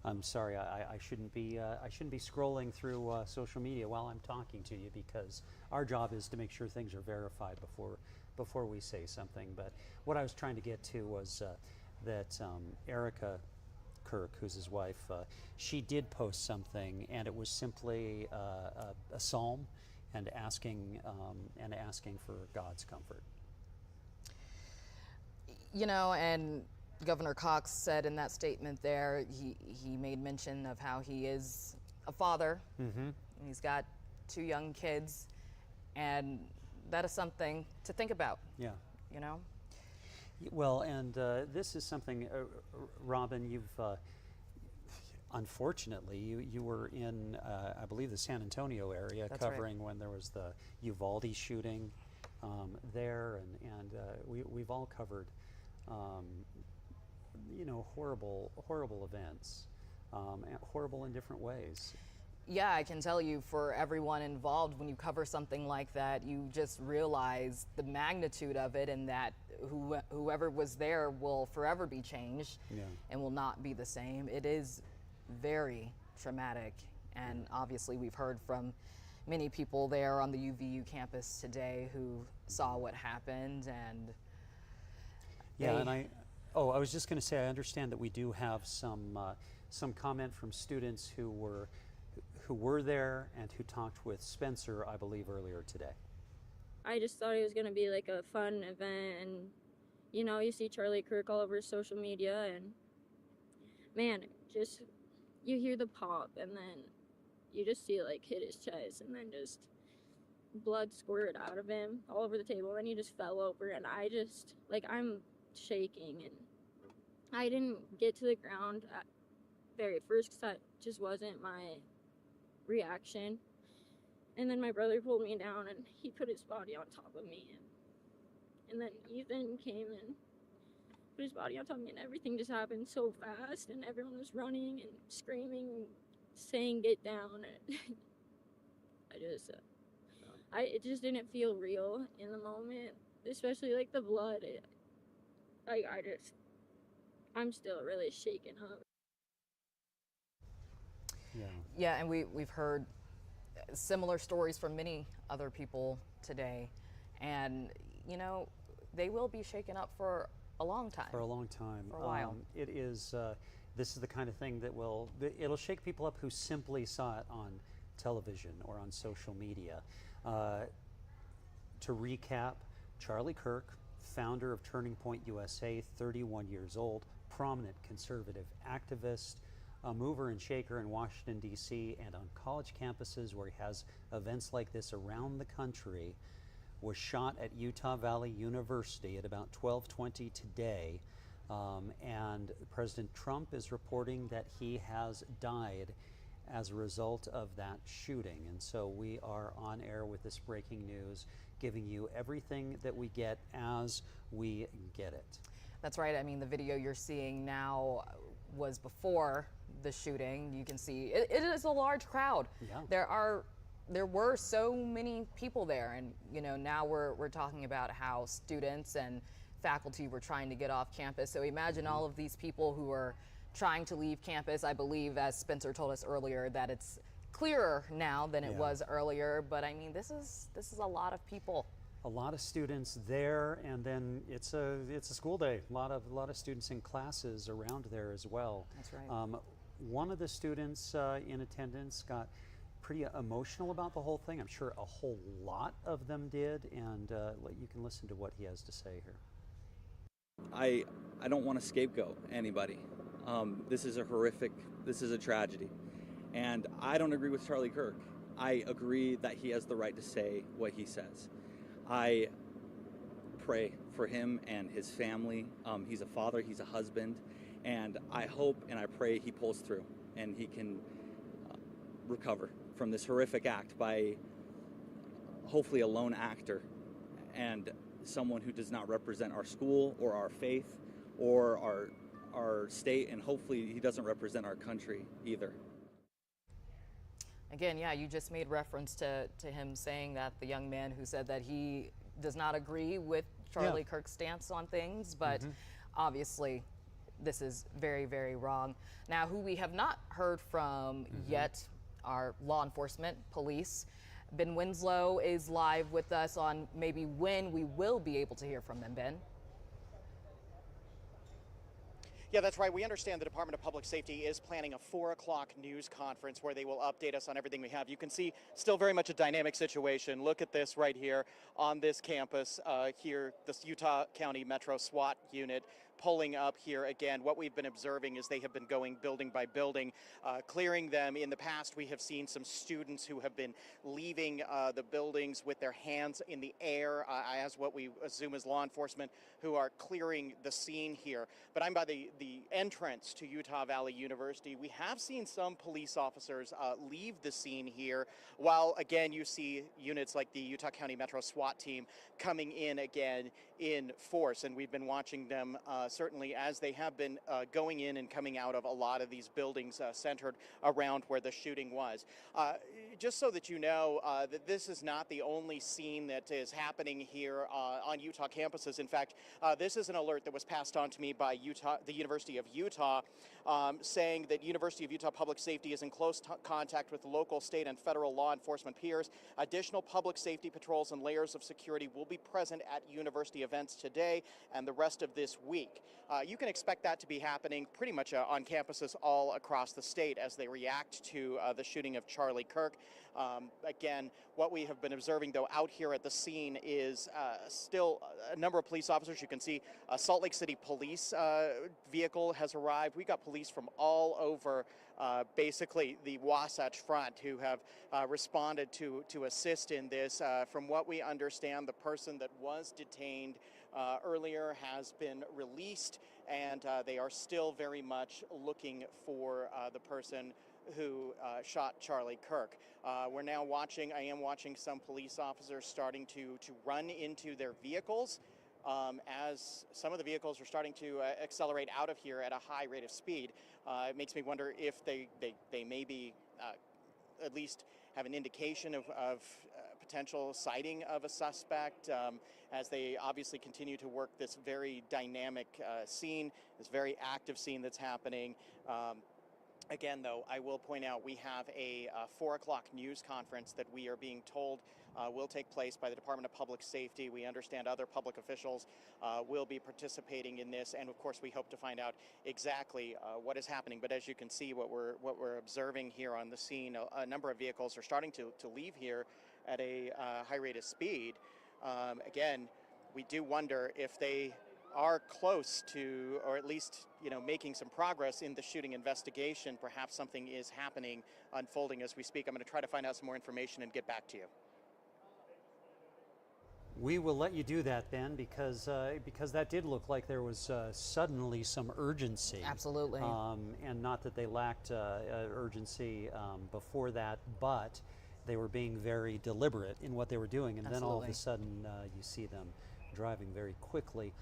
Speaker 1: I'm sorry, I shouldn't be scrolling through social media while I'm talking to you, because our job is to make sure things are verified before we say something. But what I was trying to get to was that Erica Kirk, who's his wife, she did post something, and it was simply a psalm and asking for God's comfort.
Speaker 9: You know, and Governor Cox said in that statement there, he made mention of how he is a father.
Speaker 1: Mm-hmm.
Speaker 9: He's got 2 young kids, and that is something to think about.
Speaker 1: Yeah.
Speaker 9: You know?
Speaker 1: Well, and this is something, Robin, you've unfortunately you were in I believe the San Antonio area. That's covering right. When there was the Uvalde shooting there, and we've all covered you know, horrible events, horrible in different ways.
Speaker 9: Yeah, I can tell you, for everyone involved, when you cover something like that, you just realize the magnitude of it, and that whoever was there will forever be changed and will not be the same. It is very traumatic, and obviously we've heard from many people there on the UVU campus today who saw what happened. And
Speaker 1: and I was just going to say, I understand that we do have some comment from students who were there and who talked with Spencer, I believe, earlier today.
Speaker 6: I just thought it was going to be like a fun event, and you see Charlie Kirk all over social media, and man, just you hear the pop, and then you just see like hit his chest, and then just blood squirted out of him all over the table, and he just fell over, and I just I'm shaking, and I didn't get to the ground at very first because that just wasn't my reaction. And then my brother pulled me down, and he put his body on top of me, and then Ethan came and put his body on top of me, and everything just happened so fast, and everyone was running and screaming, saying get down. It just didn't feel real in the moment, especially like the blood. I'm still really shaken up.
Speaker 9: Yeah, and we've heard similar stories from many other people today, and they will be shaken up for a long time. For
Speaker 1: a long time.
Speaker 9: For a while.
Speaker 1: It is. This is the kind of thing that it'll shake people up who simply saw it on television or on social media. To recap, Charlie Kirk, founder of Turning Point USA, 31 years old, prominent conservative activist, a mover and shaker in Washington, D.C. and on college campuses where he has events like this around the country, was shot at Utah Valley University at about 12:20 today. And President Trump is reporting that he has died as a result of that shooting. And so we are on air with this breaking news, giving you everything that we get as we get it.
Speaker 9: That's right. I mean, the video you're seeing now was before the shooting. You can see it is a large crowd.
Speaker 1: Yeah.
Speaker 9: There were so many people there, and now we're talking about how students and faculty were trying to get off campus. So imagine all of these people who are trying to leave campus. I believe, as Spencer told us earlier, that it's clearer now than it was earlier. But I mean, this is a lot of people.
Speaker 1: A lot of students there, and then it's a school day. A lot of students in classes around there as well.
Speaker 9: That's right.
Speaker 1: One of the students in attendance got pretty emotional about the whole thing. I'm sure a whole lot of them did, and you can listen to what he has to say here.
Speaker 16: I don't want to scapegoat anybody. This is a tragedy. And I don't agree with Charlie Kirk. I agree that he has the right to say what he says. I pray for him and his family. He's a father, he's a husband, and I hope and I pray he pulls through and he can recover from this horrific act by hopefully a lone actor and someone who does not represent our school or our faith or our state, and hopefully he doesn't represent our country either.
Speaker 9: Again, yeah, you just made reference to him saying that, the young man who said that he does not agree with Charlie Kirk's stance on things, but obviously this is very, very wrong. Now, who we have not heard from yet are law enforcement, police. Ben Winslow is live with us on maybe when we will be able to hear from them. Ben?
Speaker 3: Yeah, that's right. We understand the Department of Public Safety is planning a 4 o'clock news conference where they will update us on everything we have. You can see still very much a dynamic situation. Look at this right here on this campus here, this Utah County Metro SWAT unit pulling up here again. What we've been observing is they have been going building by building, clearing them. In the past, we have seen some students who have been leaving the buildings with their hands in the air as what we assume is law enforcement who are clearing the scene here. But I'm by the entrance to Utah Valley University. We have seen some police officers leave the scene here, while again you see units like the Utah County Metro SWAT team coming in again in force, and we've been watching them certainly as they have been going in and coming out of a lot of these buildings centered around where the shooting was. Just so that you know that this is not the only scene that is happening here on Utah campuses. In fact, this is an alert that was passed on to me by the University of Utah, saying that University of Utah Public Safety is in close contact with local, state, and federal law enforcement peers. Additional public safety patrols and layers of security will be present at university events today and the rest of this week. You can expect that to be happening pretty much on campuses all across the state as they react to the shooting of Charlie Kirk. Again, what we have been observing, though, out here at the scene is still a number of police officers. You can see a Salt Lake City police vehicle has arrived. We got police from all over basically the Wasatch Front who have responded to assist in this. From what we understand, the person that was detained earlier has been released, and they are still very much looking for the person who shot Charlie Kirk. We're now watching, I am watching some police officers starting to run into their vehicles as some of the vehicles are starting to accelerate out of here at a high rate of speed. It makes me wonder if they maybe at least have an indication of potential sighting of a suspect as they obviously continue to work this very dynamic scene, this very active scene that's happening. Again, though, I will point out we have a 4 o'clock news conference that we are being told will take place by the Department of Public Safety. We understand other public officials will be participating in this, and of course we hope to find out exactly what is happening. But as you can see, what we're observing here on the scene, a number of vehicles are starting to leave here at a high rate of speed. Again, we do wonder if they are close to, or at least, making some progress in the shooting investigation. Perhaps something is happening, unfolding as we speak. I'm going to try to find out some more information and get back to you.
Speaker 1: We will let you do that then, because that did look like there was suddenly some urgency.
Speaker 9: Absolutely.
Speaker 1: And not that they lacked urgency before that, but they were being very deliberate in what they were doing. And
Speaker 9: Absolutely.
Speaker 1: then all of a sudden you see them driving very quickly.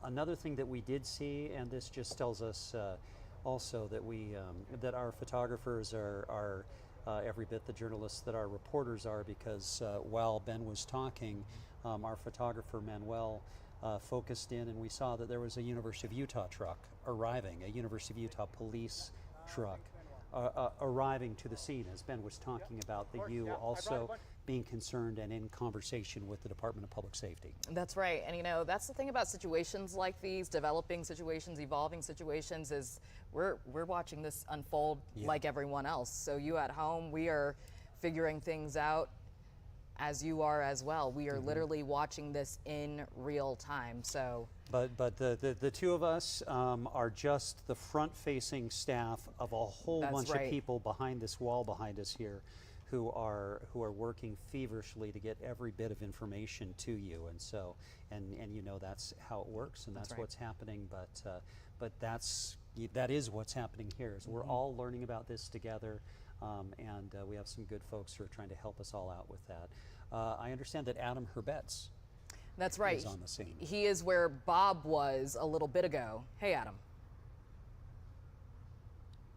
Speaker 1: Another thing that we did see, and this just tells us also that that our photographers are every bit the journalists that our reporters are, because while Ben was talking, our photographer Manuel focused in, and we saw that there was a University of Utah truck arriving, a University of Utah police truck arriving to the scene as Ben was talking about, the U also being concerned and in conversation with the Department of Public Safety.
Speaker 9: That's right. And that's the thing about situations like these, developing situations, evolving situations, is we're watching this unfold like everyone else. So you at home, we are figuring things out as you are as well. We are literally watching this in real time. So
Speaker 1: But the two of us are just the front-facing staff of a whole bunch of people behind this wall behind us here, who are working feverishly to get every bit of information to you, and so and that's how it works, and that's what's happening. But that is what's happening here. So we're all learning about this together, and we have some good folks who are trying to help us all out with that. I understand that Adam Herbetz.
Speaker 9: That's right.
Speaker 1: Is on the scene.
Speaker 9: He is where Bob was a little bit ago. Hey, Adam.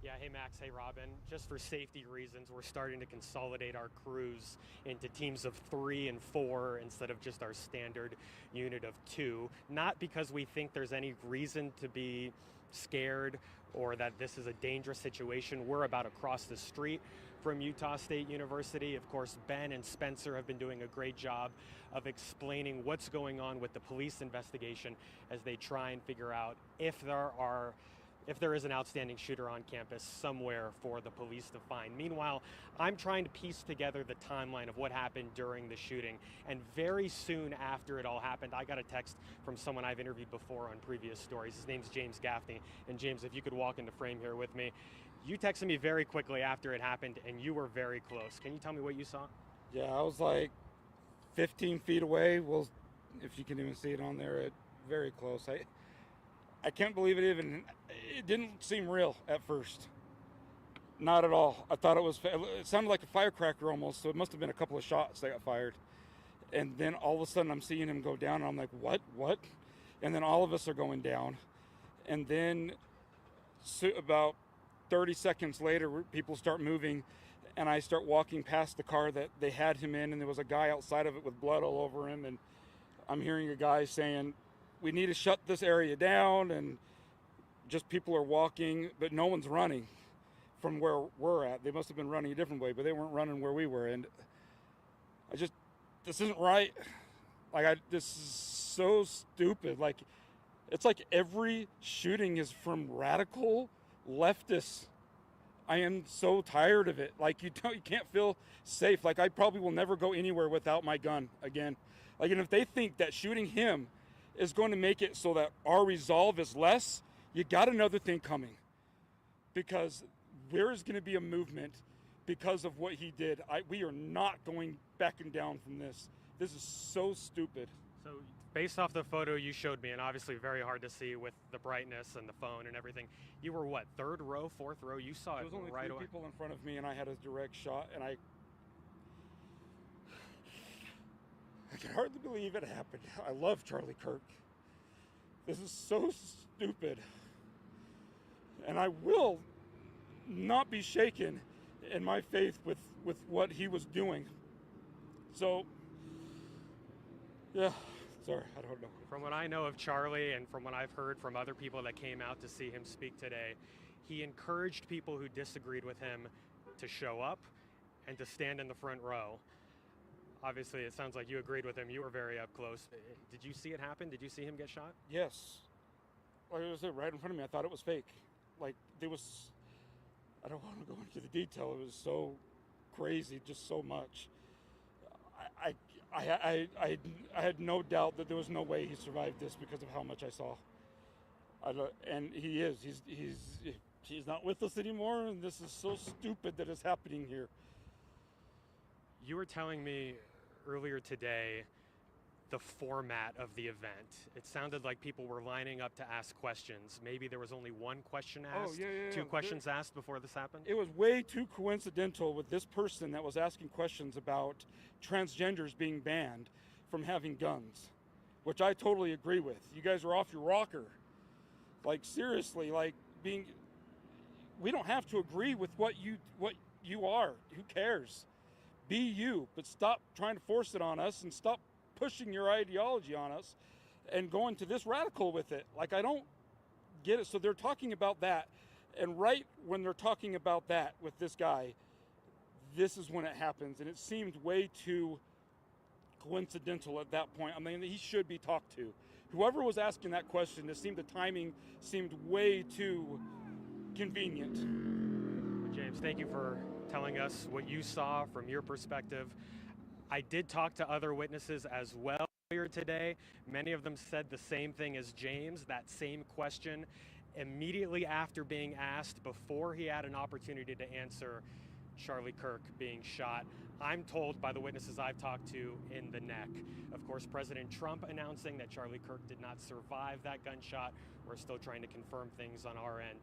Speaker 18: Yeah, hey Max, hey Robin. Just for safety reasons, we're starting to consolidate our crews into teams of 3 and 4 instead of just our standard unit of 2. Not because we think there's any reason to be scared or that this is a dangerous situation. We're about across the street from Utah State University. Of course, Ben and Spencer have been doing a great job of explaining what's going on with the police investigation as they try and figure out if there is an outstanding shooter on campus somewhere for the police to find. Meanwhile, I'm trying to piece together the timeline of what happened during the shooting. And very soon after it all happened, I got a text from someone I've interviewed before on previous stories. His name's James Gaffney. And James, if you could walk into frame here with me. You texted me very quickly after it happened, and you were very close. Can you tell me what you saw?
Speaker 21: Yeah, I was like 15 feet away. Well, if you can even see it on there, very close. I can't believe it didn't seem real at first. Not at all. I thought it sounded like a firecracker almost, so it must have been a couple of shots that got fired. And then all of a sudden I'm seeing him go down, and I'm like, what? and then all of us are going down. And then about 30 seconds later, people start moving, and I start walking past the car that they had him in, and there was a guy outside of it with blood all over him, and I'm hearing a guy saying, we need to shut this area down, and just people are walking, but no one's running from where we're at. They must have been running a different way, but they weren't running where we were, and this isn't right. This is so stupid. It's like every shooting is from radical leftists. I am so tired of it. You can't feel safe. I probably will never go anywhere without my gun again. And if they think that shooting him is going to make it so that our resolve is less, you got another thing coming. Because there is going to be a movement because of what he did. We are not going backing down from this. This is so stupid.
Speaker 18: So based off the photo you showed me, and obviously very hard to see with the brightness and the phone and everything, you were what, third row, fourth row? You saw it right away.
Speaker 21: There was only 3 people in front of me, and I had a direct shot, and I can hardly believe it happened. I love Charlie Kirk. This is so stupid. And I will not be shaken in my faith with what he was doing. So, yeah, sorry, I don't know.
Speaker 18: From what I know of Charlie and from what I've heard from other people that came out to see him speak today, he encouraged people who disagreed with him to show up and to stand in the front row. Obviously, it sounds like you agreed with him. You were very up close. Did you see it happen? Did you see him get shot?
Speaker 21: Yes. Like I said, right in front of me. I thought it was fake. I don't want to go into the detail. It was so crazy, just so much. I had no doubt that there was no way he survived this because of how much I saw. And he is. He's not with us anymore, and this is so stupid that it's happening here.
Speaker 18: You were telling me earlier today the format of the event. It sounded like people were lining up to ask questions. Maybe there was only one question asked, two questions asked before this happened?
Speaker 21: It was way too coincidental with this person that was asking questions about transgenders being banned from having guns, which I totally agree with. You guys are off your rocker. Seriously, we don't have to agree with what you are. Who cares? Be you, but stop trying to force it on us and stop pushing your ideology on us and going to this radical with it. I don't get it. So they're talking about that, and right when they're talking about that with this guy, this is when it happens, and it seemed way too coincidental at that point. I mean, he should be talked to. Whoever was asking that question, the timing seemed way too convenient.
Speaker 18: James, thank you for telling us what you saw from your perspective. I did talk to other witnesses as well earlier today. Many of them said the same thing as James, that same question, immediately after being asked, before he had an opportunity to answer Charlie Kirk being shot. I'm told by the witnesses I've talked to, in the neck. Of course, President Trump announcing that Charlie Kirk did not survive that gunshot. We're still trying to confirm things on our end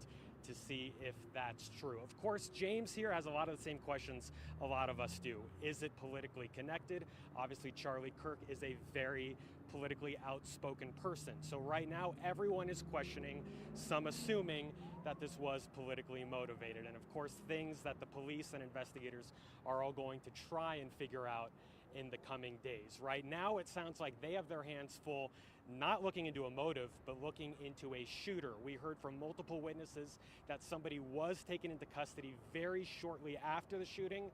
Speaker 18: to see if that's true. Of course, James here has a lot of the same questions a lot of us do. Is it politically connected? Obviously, Charlie Kirk is a very politically outspoken person. So right now, everyone is questioning, some assuming that this was politically motivated. And of course, things that the police and investigators are all going to try and figure out in the coming days. Right now, it sounds like they have their hands full, not looking into a motive, but looking into a shooter. We heard from multiple witnesses that somebody was taken into custody very shortly after the shooting,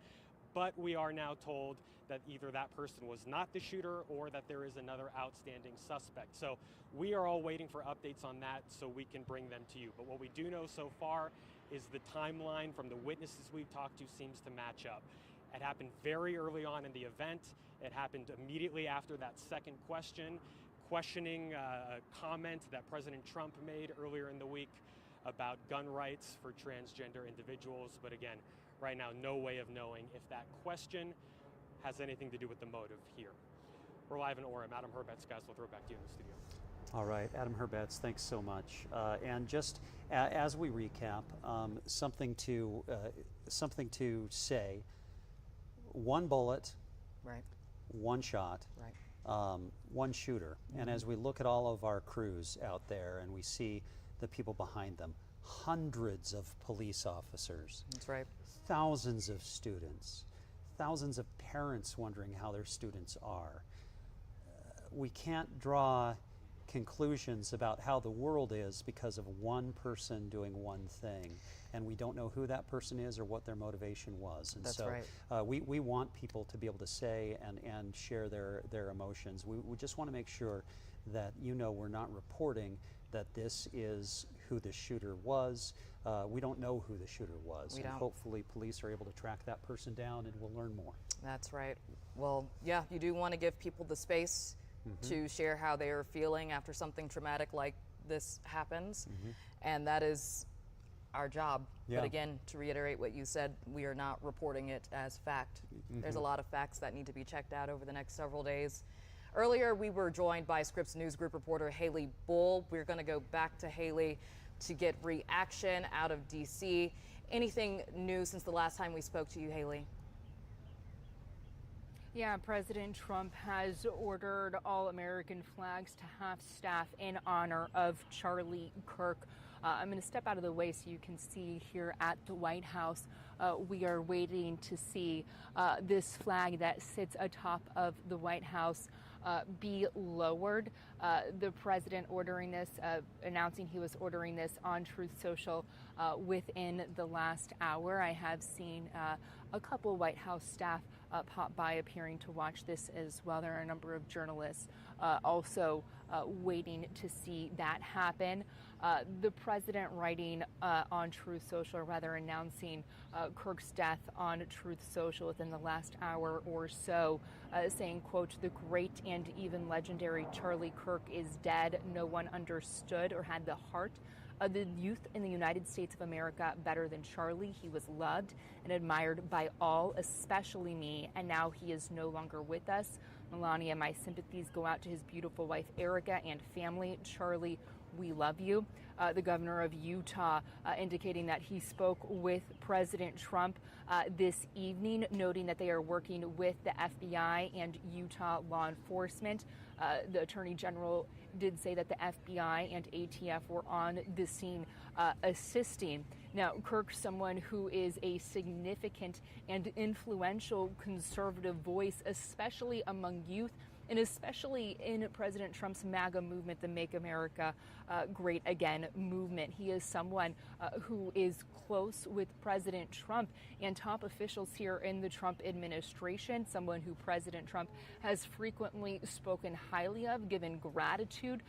Speaker 18: but we are now told that either that person was not the shooter or that there is another outstanding suspect. So we are all waiting for updates on that so we can bring them to you. But what we do know so far is the timeline from the witnesses we've talked to seems to match up. It happened very early on in the event. It happened immediately after that second question, questioning a comment that President Trump made earlier in the week about gun rights for transgender individuals. But again, right now, no way of knowing if that question has anything to do with the motive here. We're live in Orem. Adam Herbetz, guys, we'll throw it back to you in the studio.
Speaker 1: All right, Adam Herbetz, thanks so much. And just as we recap, something to say: one bullet,
Speaker 9: right,
Speaker 1: one shot,
Speaker 9: right,
Speaker 1: one shooter. And as we look at all of our crews out there and we see the people behind them, hundreds of police officers.
Speaker 9: That's right.
Speaker 1: Thousands of students, thousands of parents wondering how their students are. We can't draw conclusions about how the world is because of one person doing one thing, and we don't know who that person is or what their motivation was. And
Speaker 9: That's
Speaker 1: so
Speaker 9: right.
Speaker 1: we want people to be able to say and share their emotions. We just want to make sure that we're not reporting that this is who the shooter was. We don't know who the shooter was.
Speaker 9: We
Speaker 1: and
Speaker 9: don't.
Speaker 1: hopefully police are able to track that person down and we'll learn more.
Speaker 9: That's right. Well, yeah, you do want to give people the space to share how they are feeling after something traumatic like this happens. And that is our job.
Speaker 1: Yeah.
Speaker 9: But again, to reiterate what you said, we are not reporting it as fact. There's a lot of facts that need to be checked out over the next several days. Earlier, we were joined by Scripps News Group reporter Haley Bull. We're going to go back to Haley to get reaction out of D.C. Anything new since the last time we spoke to you, Haley?
Speaker 7: Yeah, President Trump has ordered all American flags to have staff in honor of Charlie Kirk. I'm going to step out of the way so you can see here at the White House. We are waiting to see this flag that sits atop of the White House be lowered. The president ordering this, announcing he was ordering this on Truth Social within the last hour. I have seen a couple White House staff pop by appearing to watch this as well. There are a number of journalists also waiting to see that happen. The president writing on Truth Social, or rather announcing Kirk's death on Truth Social within the last hour or so, saying, quote, "The great and even legendary Charlie Kirk is dead. No one understood or had the heart of the youth in the United States of America better than Charlie. He was loved and admired by all, especially me, and now he is no longer with us. Melania, my sympathies go out to his beautiful wife, Erica, and family. Charlie, we love you." The governor of Utah indicating that he spoke with President Trump this evening, noting that they are working with the FBI and Utah law enforcement. The Attorney General did say that the FBI and ATF were on the scene assisting. Now, Kirk, someone who is a significant and influential conservative voice, especially among youth, and especially in President Trump's MAGA movement, the Make America Great Again movement. He is someone who is close with President Trump and top officials here in the Trump administration, someone who President Trump has frequently spoken highly of, given gratitude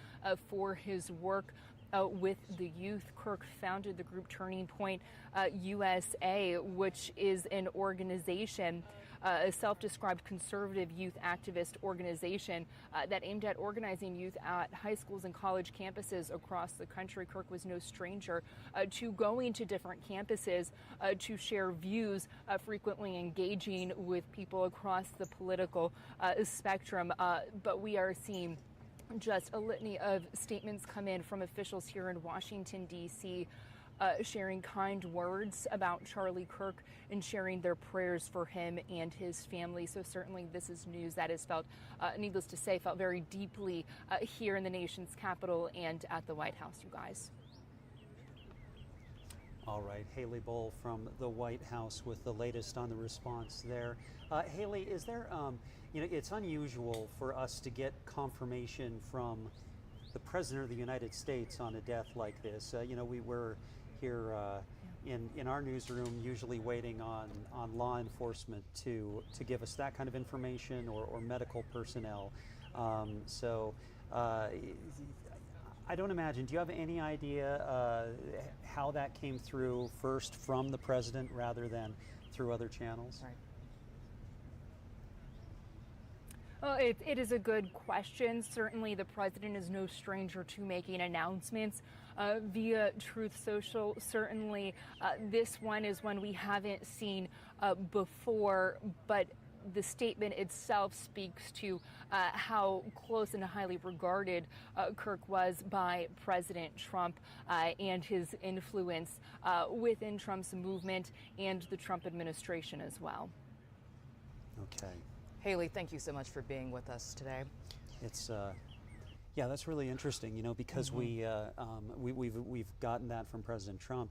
Speaker 7: for his work with the youth. Kirk founded the group Turning Point USA, which is an organization, a self-described conservative youth activist organization that aimed at organizing youth at high schools and college campuses across the country. Kirk was no stranger to going to different campuses to share views, frequently engaging with people across the political spectrum. But we are seeing just a litany of statements come in from officials here in Washington, D.C., sharing kind words about Charlie Kirk and sharing their prayers for him and his family. So certainly this is news that is felt, needless to say, felt very deeply here in the nation's capital and at the White House, you guys.
Speaker 1: All right, Haley Bull from the White House with the latest on the response there. Haley, is there, it's unusual for us to get confirmation from the President of the United States on a death like this. We were here in our newsroom usually waiting on law enforcement to give us that kind of information or medical personnel. I don't imagine, do you have any idea how that came through first from the President rather than through other channels?
Speaker 9: Right.
Speaker 7: Well, it is a good question. Certainly the president is no stranger to making announcements via Truth Social. Certainly this one is one we haven't seen before, but the statement itself speaks to how close and highly regarded Kirk was by President Trump and his influence within Trump's movement and the Trump administration as well.
Speaker 1: Okay.
Speaker 9: Haley, thank you so much for being with us today.
Speaker 1: It's yeah, that's really interesting, you know, because we've gotten that from President Trump.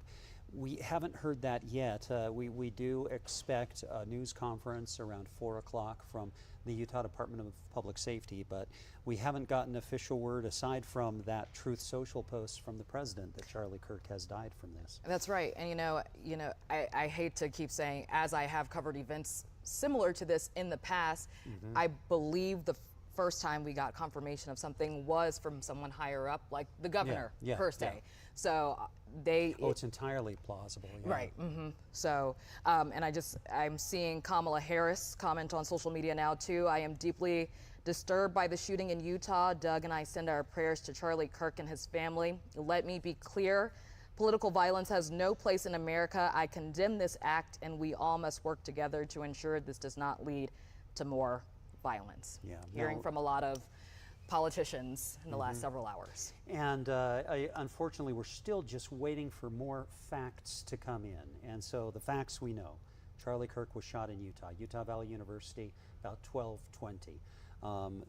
Speaker 1: We haven't heard that yet. We do expect a news conference around 4 o'clock from the Utah Department of Public Safety, but we haven't gotten official word aside from that Truth Social post from the president that Charlie Kirk has died from this.
Speaker 9: That's right. And I hate to keep saying, as I have covered events similar to this in the past, I believe the first time we got confirmation of something was from someone higher up, like the governor, per se. So
Speaker 1: it's entirely plausible. Yeah.
Speaker 9: Right. So, and I'm seeing Kamala Harris comment on social media now too. I am deeply disturbed by the shooting in Utah. Doug and I send our prayers to Charlie Kirk and his family. Let me be clear. Political violence has no place in America. I condemn this act, and we all must work together to ensure this does not lead to more violence.
Speaker 1: Yeah.
Speaker 9: Hearing from a lot of politicians in the last several hours.
Speaker 1: And unfortunately, we're still just waiting for more facts to come in. And so the facts we know. Charlie Kirk was shot in Utah Valley University, about 12:20.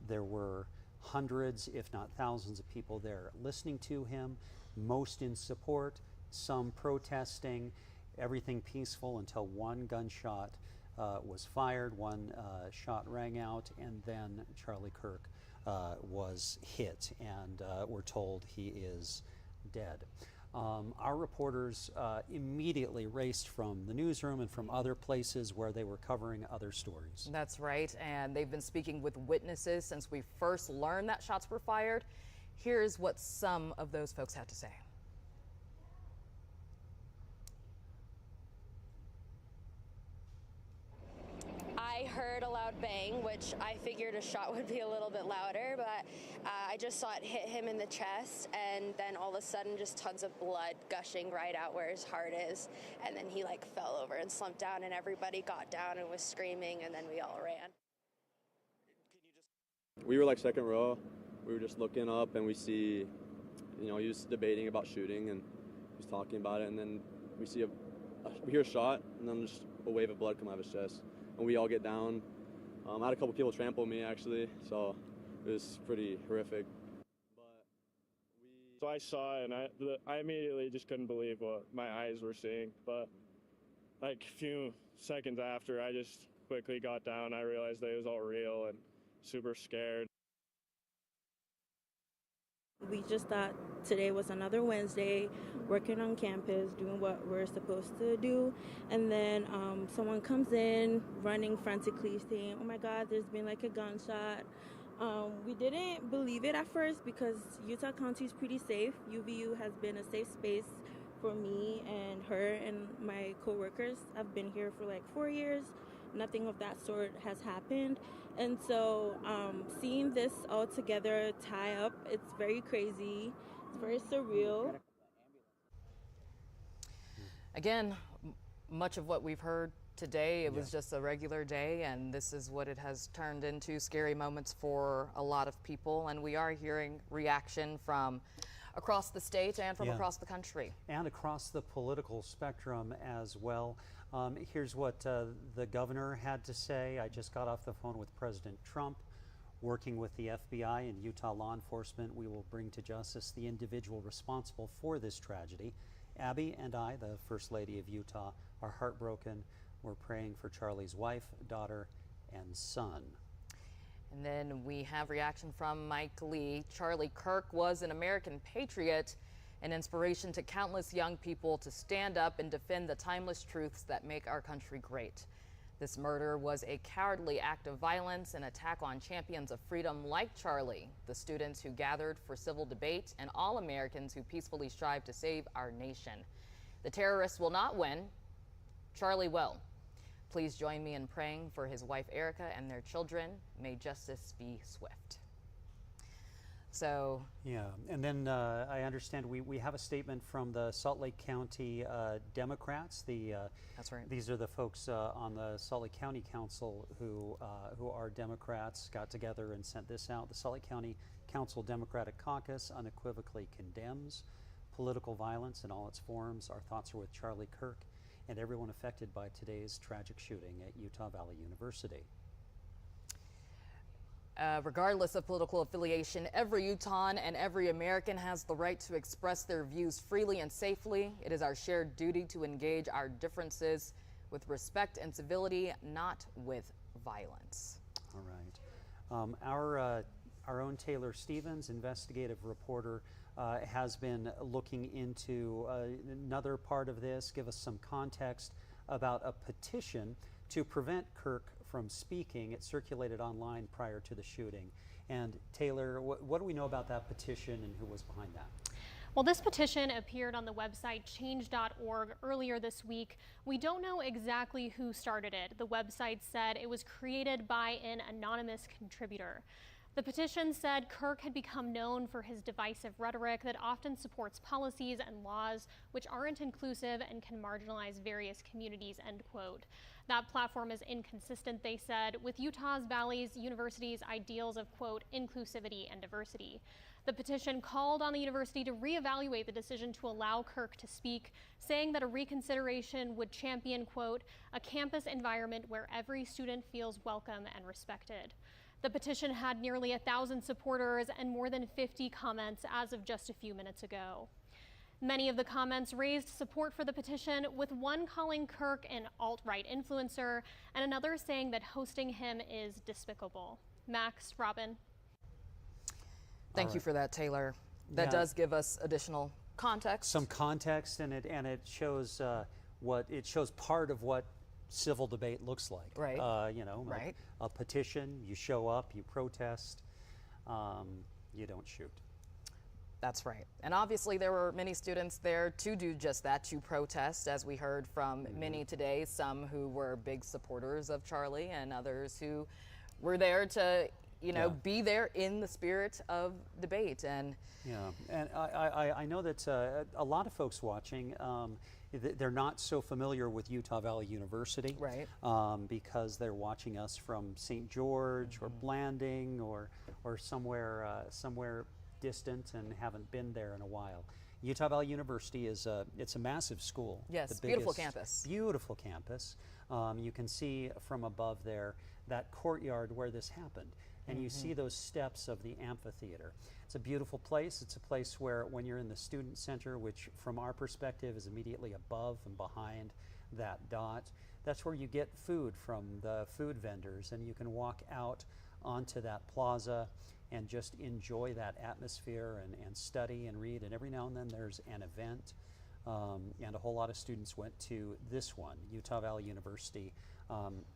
Speaker 1: There were hundreds, if not thousands of people there listening to him, most in support, some protesting, everything peaceful until one gunshot was fired, one shot rang out, and then Charlie Kirk was hit, and we're told he is dead. Our reporters immediately raced from the newsroom and from other places where they were covering other stories.
Speaker 9: That's right, and they've been speaking with witnesses since we first learned that shots were fired. Here's what some of those folks had to say.
Speaker 5: I heard a loud bang, which I figured a shot would be a little bit louder, but I just saw it hit him in the chest, and then all of a sudden just tons of blood gushing right out where his heart is, and then he like fell over and slumped down, and everybody got down and was screaming, and then we all ran.
Speaker 14: We were like second row. We were just looking up, and we see, he was debating about shooting, and he was talking about it, and then we hear a shot, and then just a wave of blood come out of his chest. And we all get down. I had a couple people trample me, actually, so it was pretty horrific.
Speaker 17: So I saw it, and I immediately just couldn't believe what my eyes were seeing. But like a few seconds after, I just quickly got down. I realized that it was all real and super scared.
Speaker 23: We just thought today was another Wednesday, working on campus, doing what we're supposed to do, and then someone comes in running frantically saying, oh my God, there's been like a gunshot. We didn't believe it at first because Utah County is pretty safe. UVU has been a safe space for me and her and my coworkers. I've been here for like 4 years. Nothing of that sort has happened. And so seeing this all together tie up, it's very crazy. It's very surreal.
Speaker 9: Again, much of what we've heard today, it was just a regular day, and this is what it has turned into, scary moments for a lot of people. And we are hearing reaction from across the state and from across the country.
Speaker 1: And across the political spectrum as well. Here's what the governor had to say. I just got off the phone with President Trump. Working with the FBI and Utah law enforcement, we will bring to justice the individual responsible for this tragedy. Abby and I, the First Lady of Utah, are heartbroken. We're praying for Charlie's wife, daughter, and son.
Speaker 9: And then we have reaction from Mike Lee. Charlie Kirk was an American patriot, an inspiration to countless young people to stand up and defend the timeless truths that make our country great. This murder was a cowardly act of violence, an attack on champions of freedom like Charlie, the students who gathered for civil debate, and all Americans who peacefully strive to save our nation. The terrorists will not win. Charlie will. Please join me in praying for his wife Erica and their children. May justice be swift. So
Speaker 1: yeah, and then I understand we have a statement from the Salt Lake County Democrats.
Speaker 9: That's right.
Speaker 1: These are the folks on the Salt Lake County Council who are Democrats, got together and sent this out. The Salt Lake County Council Democratic Caucus unequivocally condemns political violence in all its forms. Our thoughts are with Charlie Kirk and everyone affected by today's tragic shooting at Utah Valley University.
Speaker 9: Regardless of political affiliation, every Utahn and every American has the right to express their views freely and safely. It is our shared duty to engage our differences with respect and civility, not with violence.
Speaker 1: All right. Our own Taylor Stevens, investigative reporter, has been looking into another part of this. Give us some context about a petition to prevent Kirk from speaking. It circulated online prior to the shooting. And Taylor, what do we know about that petition and who was behind that?
Speaker 2: Well, this petition appeared on the website change.org earlier this week. We don't know exactly who started it. The website said it was created by an anonymous contributor. The petition said Kirk had become known for his divisive rhetoric that often supports policies and laws which aren't inclusive and can marginalize various communities, end quote. That platform is inconsistent, they said, with Utah Valley's university's ideals of, quote, inclusivity and diversity. The petition called on the university to reevaluate the decision to allow Kirk to speak, saying that a reconsideration would champion, quote, a campus environment where every student feels welcome and respected. The petition had nearly 1,000 supporters and more than 50 comments as of just a few minutes ago. Many of the comments raised support for the petition, with one calling Kirk an alt-right influencer and another saying that hosting him is despicable. Max, Robin.
Speaker 9: Thank you for that, Taylor. That does give us additional context.
Speaker 1: Some context, and it shows part of what civil debate looks like.
Speaker 9: Right.
Speaker 1: Right. A petition, you show up, you protest, you don't shoot.
Speaker 9: That's right. And obviously there were many students there to do just that, to protest, as we heard from many today, some who were big supporters of Charlie and others who were there to, be there in the spirit of debate. And
Speaker 1: I know that a lot of folks watching, they're not so familiar with Utah Valley University,
Speaker 9: right?
Speaker 1: Because they're watching us from St. George or Blanding or somewhere distant and haven't been there in a while. Utah Valley University it's a massive school.
Speaker 9: Yes, beautiful campus.
Speaker 1: Beautiful campus. You can see from above there that courtyard where this happened. And you see those steps of the amphitheater. It's a beautiful place. It's a place where when you're in the student center, which from our perspective is immediately above and behind that dot, that's where you get food from the food vendors, and you can walk out onto that plaza and just enjoy that atmosphere and study and read. And every now and then there's an event, and a whole lot of students went to this one. Utah Valley University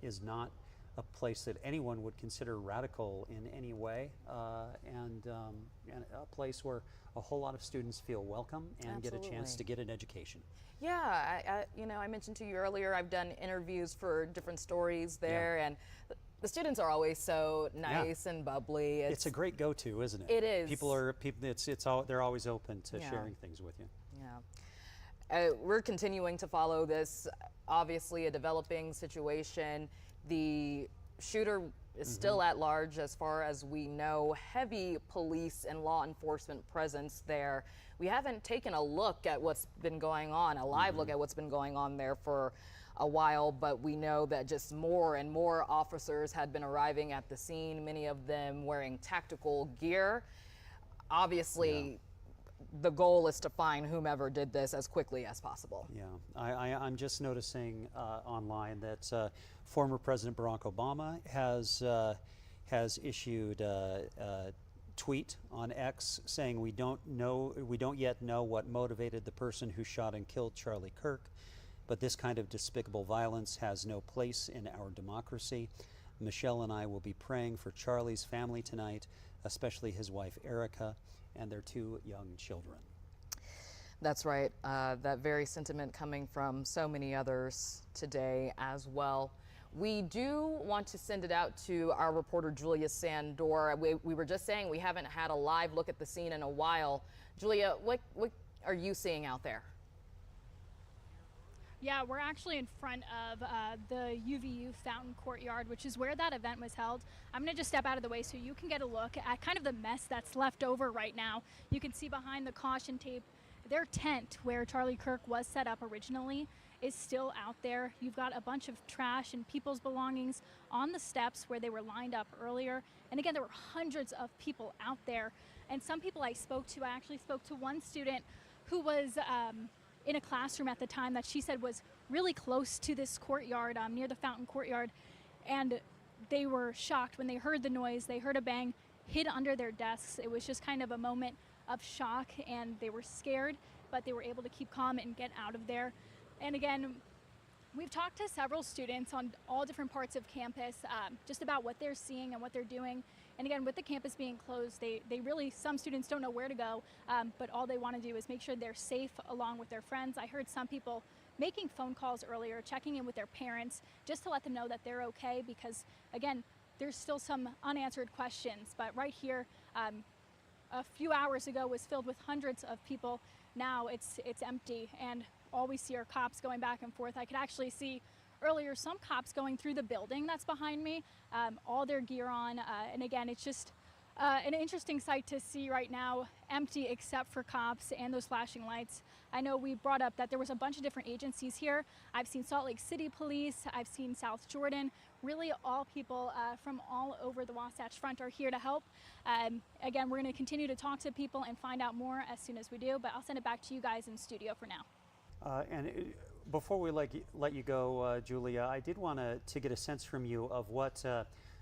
Speaker 1: is not a place that anyone would consider radical in any way, and a place where a whole lot of students feel welcome and get a chance to get an education.
Speaker 9: Yeah, I mentioned to you earlier, I've done interviews for different stories there, and the students are always so nice and bubbly.
Speaker 1: It's a great go-to, isn't it?
Speaker 9: It is.
Speaker 1: They're always open to sharing things with you.
Speaker 9: Yeah. We're continuing to follow this, obviously a developing situation. The shooter is still at large as far as we know. Heavy police and law enforcement presence there. We haven't taken a look at what's been going on, a live look at what's been going on there for a while, but we know that just more and more officers had been arriving at the scene, many of them wearing tactical gear. Obviously, the goal is to find whomever did this as quickly as possible.
Speaker 1: Yeah, I'm just noticing online that former President Barack Obama has issued a tweet on X saying we don't yet know what motivated the person who shot and killed Charlie Kirk, but this kind of despicable violence has no place in our democracy. Michelle and I will be praying for Charlie's family tonight, especially his wife Erica and their 2 young children.
Speaker 9: That's right. That very sentiment coming from so many others today as well. We do want to send it out to our reporter Julia Sandor. We were just saying we haven't had a live look at the scene in a while. Julia, what are you seeing out there?
Speaker 4: Yeah, we're actually in front of the UVU Fountain Courtyard, which is where that event was held. I'm going to just step out of the way so you can get a look at kind of the mess that's left over right now. You can see behind the caution tape their tent where Charlie Kirk was set up originally is still out there. You've got a bunch of trash and people's belongings on the steps where they were lined up earlier. And again, there were hundreds of people out there. And some people I actually spoke to one student who was in a classroom at the time that she said was really close to this courtyard, near the fountain courtyard. And they were shocked when they heard the noise. They heard a bang, hid under their desks. It was just kind of a moment of shock, and they were scared, but they were able to keep calm and get out of there. And again, we've talked to several students on all different parts of campus just about what they're seeing and what they're doing. And again, with the campus being closed, they really, some students don't know where to go, but all they want to do is make sure they're safe along with their friends. I heard some people making phone calls earlier, checking in with their parents, just to let them know that they're okay, because again, there's still some unanswered questions. But right here, a few hours ago was filled with hundreds of people. Now it's empty, and all we see are cops going back and forth. I could actually see earlier some cops going through the building that's behind me, all their gear on, and again, it's just an interesting sight to see right now, empty except for cops and those flashing lights. I know we brought up that there was a bunch of different agencies here. I've seen Salt Lake City Police, I've seen South Jordan. Really all people from all over the Wasatch Front are here to help. Again, we're going to continue to talk to people and find out more as soon as we do, but I'll send it back to you guys in studio for now.
Speaker 1: Before we let you go, Julia, I did want to get a sense from you of what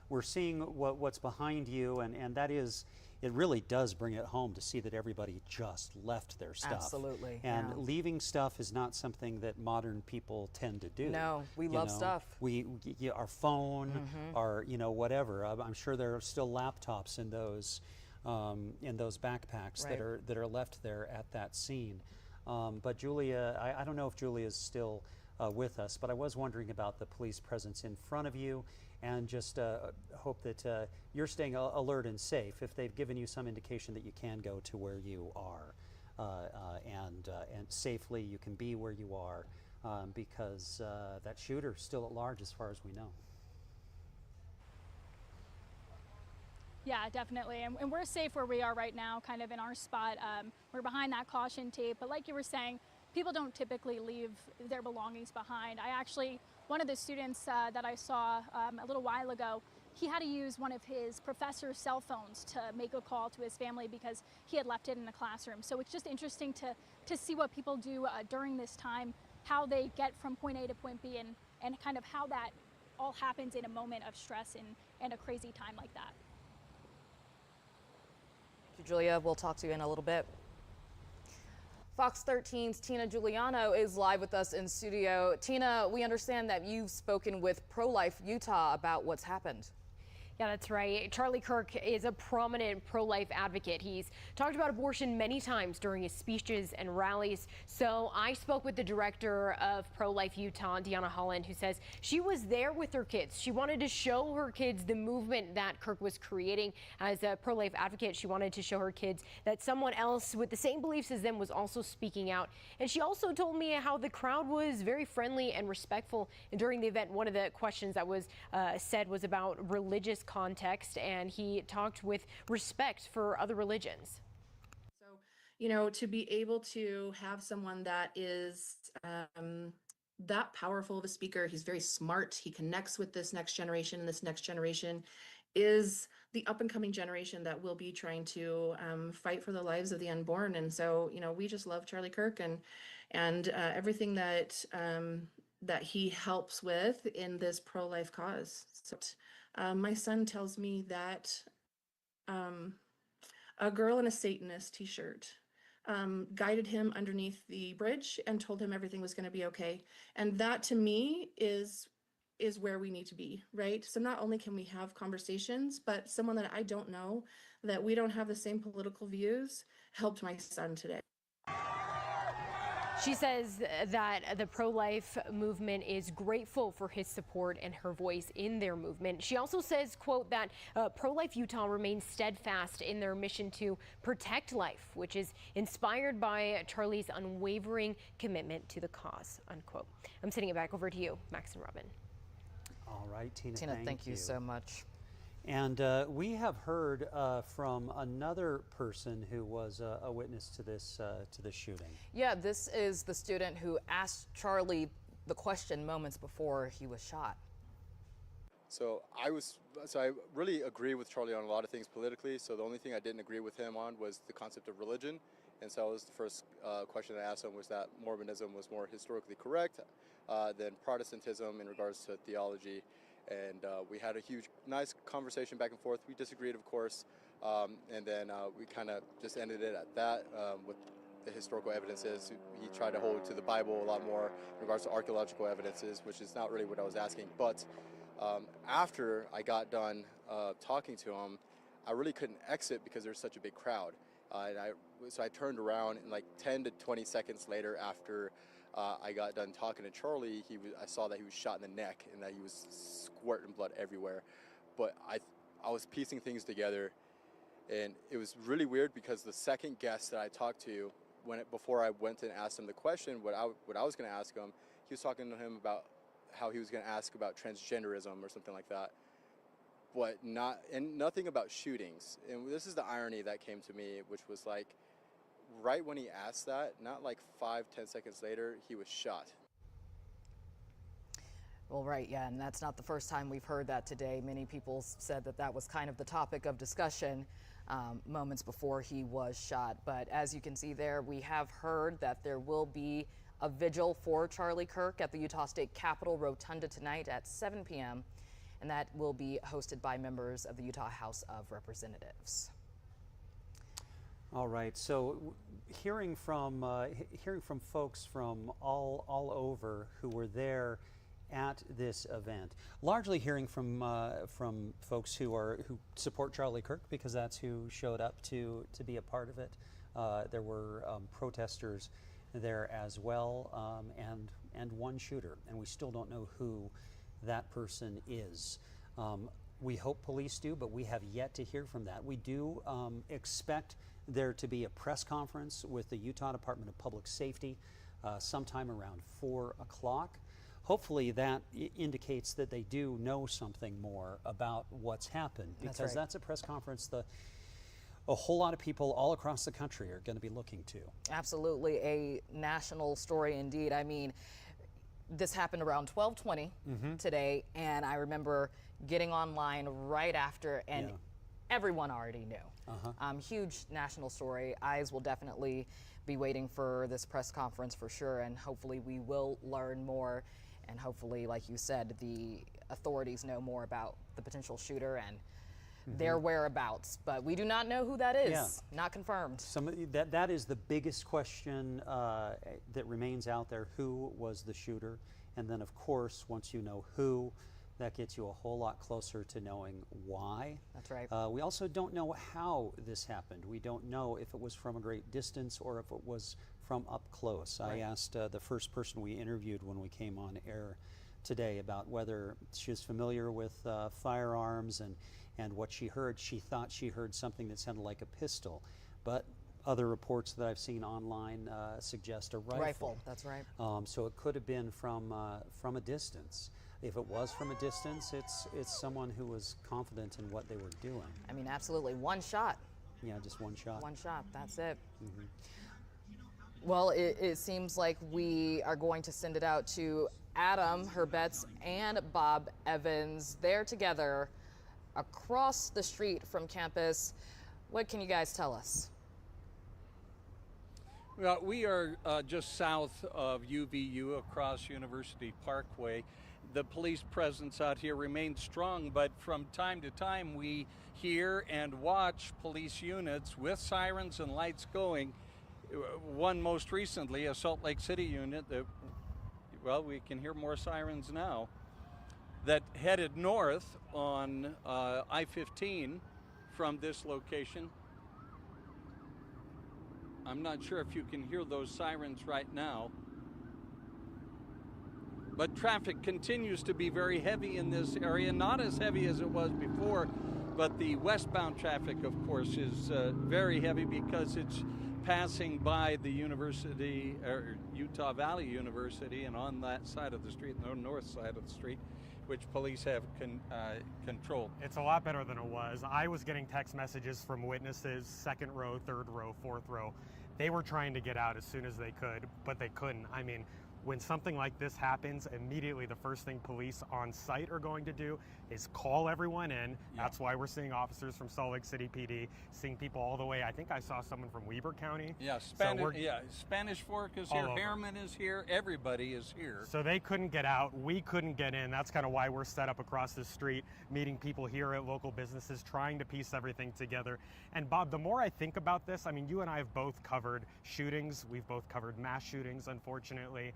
Speaker 1: we're seeing, what's behind you, and that is, it really does bring it home to see that everybody just left their stuff.
Speaker 9: Absolutely.
Speaker 1: And
Speaker 9: yeah.
Speaker 1: leaving stuff is not something that modern people tend to do.
Speaker 9: No, we love stuff.
Speaker 1: Our phone, our whatever. I'm sure there are still laptops in those backpacks
Speaker 9: Right.
Speaker 1: that are left there at that scene. But Julia, I don't know if Julia is still with us, but I was wondering about the police presence in front of you, and just hope that you're staying alert and safe. If they've given you some indication that you can go to where you are, and safely you can be where you are, because that shooter's still at large as far as we know.
Speaker 4: Yeah, definitely. And we're safe where we are right now, kind of in our spot. We're behind that caution tape, but like you were saying, people don't typically leave their belongings behind. One of the students that I saw a little while ago, he had to use one of his professor's cell phones to make a call to his family because he had left it in the classroom. So it's just interesting to see what people do during this time, how they get from point A to point B, and kind of how that all happens in a moment of stress and a crazy time like that.
Speaker 9: Thank you, Julia. We'll talk to you in a little bit. Fox 13's Tina Giuliano is live with us in studio. Tina, we understand that you've spoken with Pro-Life Utah about what's happened.
Speaker 11: Yeah, that's right. Charlie Kirk is a prominent pro-life advocate. He's talked about abortion many times during his speeches and rallies. So I spoke with the director of Pro-Life Utah, Deanna Holland, who says she was there with her kids. She wanted to show her kids the movement that Kirk was creating. As a pro-life advocate, she wanted to show her kids that someone else with the same beliefs as them was also speaking out. And she also told me how the crowd was very friendly and respectful. And during the event, one of the questions that was said was about religious context, and he talked with respect for other religions.
Speaker 20: So, you know, to be able to have someone that is that powerful of a speaker, he's very smart, he connects with this next generation, and this next generation is the up and coming generation that will be trying to fight for the lives of the unborn. And so, you know, we just love Charlie Kirk and everything that that he helps with in this pro-life cause. So, my son tells me that a girl in a Satanist t-shirt guided him underneath the bridge and told him everything was going to be okay. And that to me is where we need to be, right? So not only can we have conversations, but someone that I don't know, that we don't have the same political views, helped my son today.
Speaker 11: She says that the pro-life movement is grateful for his support and her voice in their movement. She also says, quote, that Pro-Life Utah remains steadfast in their mission to protect life, which is inspired by Charlie's unwavering commitment to the cause, unquote. I'm sending it back over to you, Max and Robin.
Speaker 1: All right, Tina,
Speaker 9: thank you so much.
Speaker 1: And we have heard from another person who was a witness to this shooting.
Speaker 9: Yeah, this is the student who asked Charlie the question moments before he was shot.
Speaker 8: So I really agree with Charlie on a lot of things politically. So the only thing I didn't agree with him on was the concept of religion. And so that was the first question I asked him, was that Mormonism was more historically correct than Protestantism in regards to theology. And we had a nice conversation back and forth. We disagreed, of course, and then we kind of just ended it at that. With the historical evidences, he tried to hold to the Bible a lot more in regards to archaeological evidences, which is not really what I was asking. But after I got done talking to him, I really couldn't exit because there's such a big crowd. So I turned around, and like 10 to 20 seconds later, after I got done talking to Charlie, I saw that he was shot in the neck and that he was squirting blood everywhere. But I was piecing things together, and it was really weird because the second guest that I talked to, before I went and asked him the question, what I was going to ask him, he was talking to him about how he was going to ask about transgenderism or something like that, but nothing about shootings. And this is the irony that came to me, which was like, right when he asked that, not like 5-10 seconds later, he was shot.
Speaker 9: Well, right, yeah, and that's not the first time we've heard that today. Many people said that was kind of the topic of discussion moments before he was shot. But as you can see there, we have heard that there will be a vigil for Charlie Kirk at the Utah State Capitol Rotunda tonight at 7 p.m., and that will be hosted by members of the Utah House of Representatives.
Speaker 1: All right, so hearing from folks from all over who were there at this event, largely hearing from folks who support Charlie Kirk, because that's who showed up to be a part of it. There were protesters there as well, and one shooter, and we still don't know who that person is. We hope police do, but we have yet to hear from that. We do expect there to be a press conference with the Utah Department of Public Safety sometime around 4 o'clock. Hopefully that indicates that they do know something more about what's happened, because that's a press conference a whole lot of people all across the country are going to be looking to. Absolutely, a national story indeed. I mean, this happened around 12:20 today, and I remember getting online right after, and everyone already knew. Huge national story. Eyes will definitely be waiting for this press conference for sure, and hopefully we will learn more, and hopefully, like you said, the authorities know more about the potential shooter and their whereabouts, but we do not know who that is. Not confirmed. That is the biggest question that remains out there. Who was the shooter? And then, of course, once you know who, that gets you a whole lot closer to knowing why. That's right. We also don't know how this happened. We don't know if it was from a great distance or if it was from up close. I asked the first person we interviewed when we came on air today about whether she was familiar with firearms and what she heard. She thought she heard something that sounded like a pistol, but other reports that I've seen online suggest a rifle. That's right. So it could have been from a distance. If it was from a distance, it's someone who was confident in what they were doing. I mean, absolutely. One shot. Yeah, just one shot. One shot. That's it. Well, it seems like we are going to send it out to Adam Herbetz and Bob Evans. They're together across the street from campus. What can you guys tell us?
Speaker 19: Well, we are just south of UVU across University Parkway. The police presence out here remains strong, but from time to time we hear and watch police units with sirens and lights going. One most recently, a Salt Lake City unit that, well, we can hear more sirens now, that headed north on I-15 from this location. I'm not sure if you can hear those sirens right now, but traffic continues to be very heavy in this area, not as heavy as it was before, but the westbound traffic, of course, is very heavy because it's passing by the university, or Utah Valley University, and on that side of the street, the north side of the street, which police have controlled.
Speaker 18: It's a lot better than it was. I was getting text messages from witnesses, second row, third row, fourth row. They were trying to get out as soon as they could, but they couldn't. I mean,
Speaker 10: When something like this happens, immediately the first thing police on site are going to do is call everyone in. Yeah. That's why we're seeing officers from Salt Lake City PD, seeing people all the way. I think I saw someone from Weber County.
Speaker 19: Yeah, Spanish Fork is here, Harriman is here, everybody is here.
Speaker 10: So they couldn't get out, we couldn't get in. That's kind of why we're set up across the street, meeting people here at local businesses, trying to piece everything together. And Bob, the more I think about this, I mean, you and I have both covered shootings. We've both covered mass shootings, unfortunately.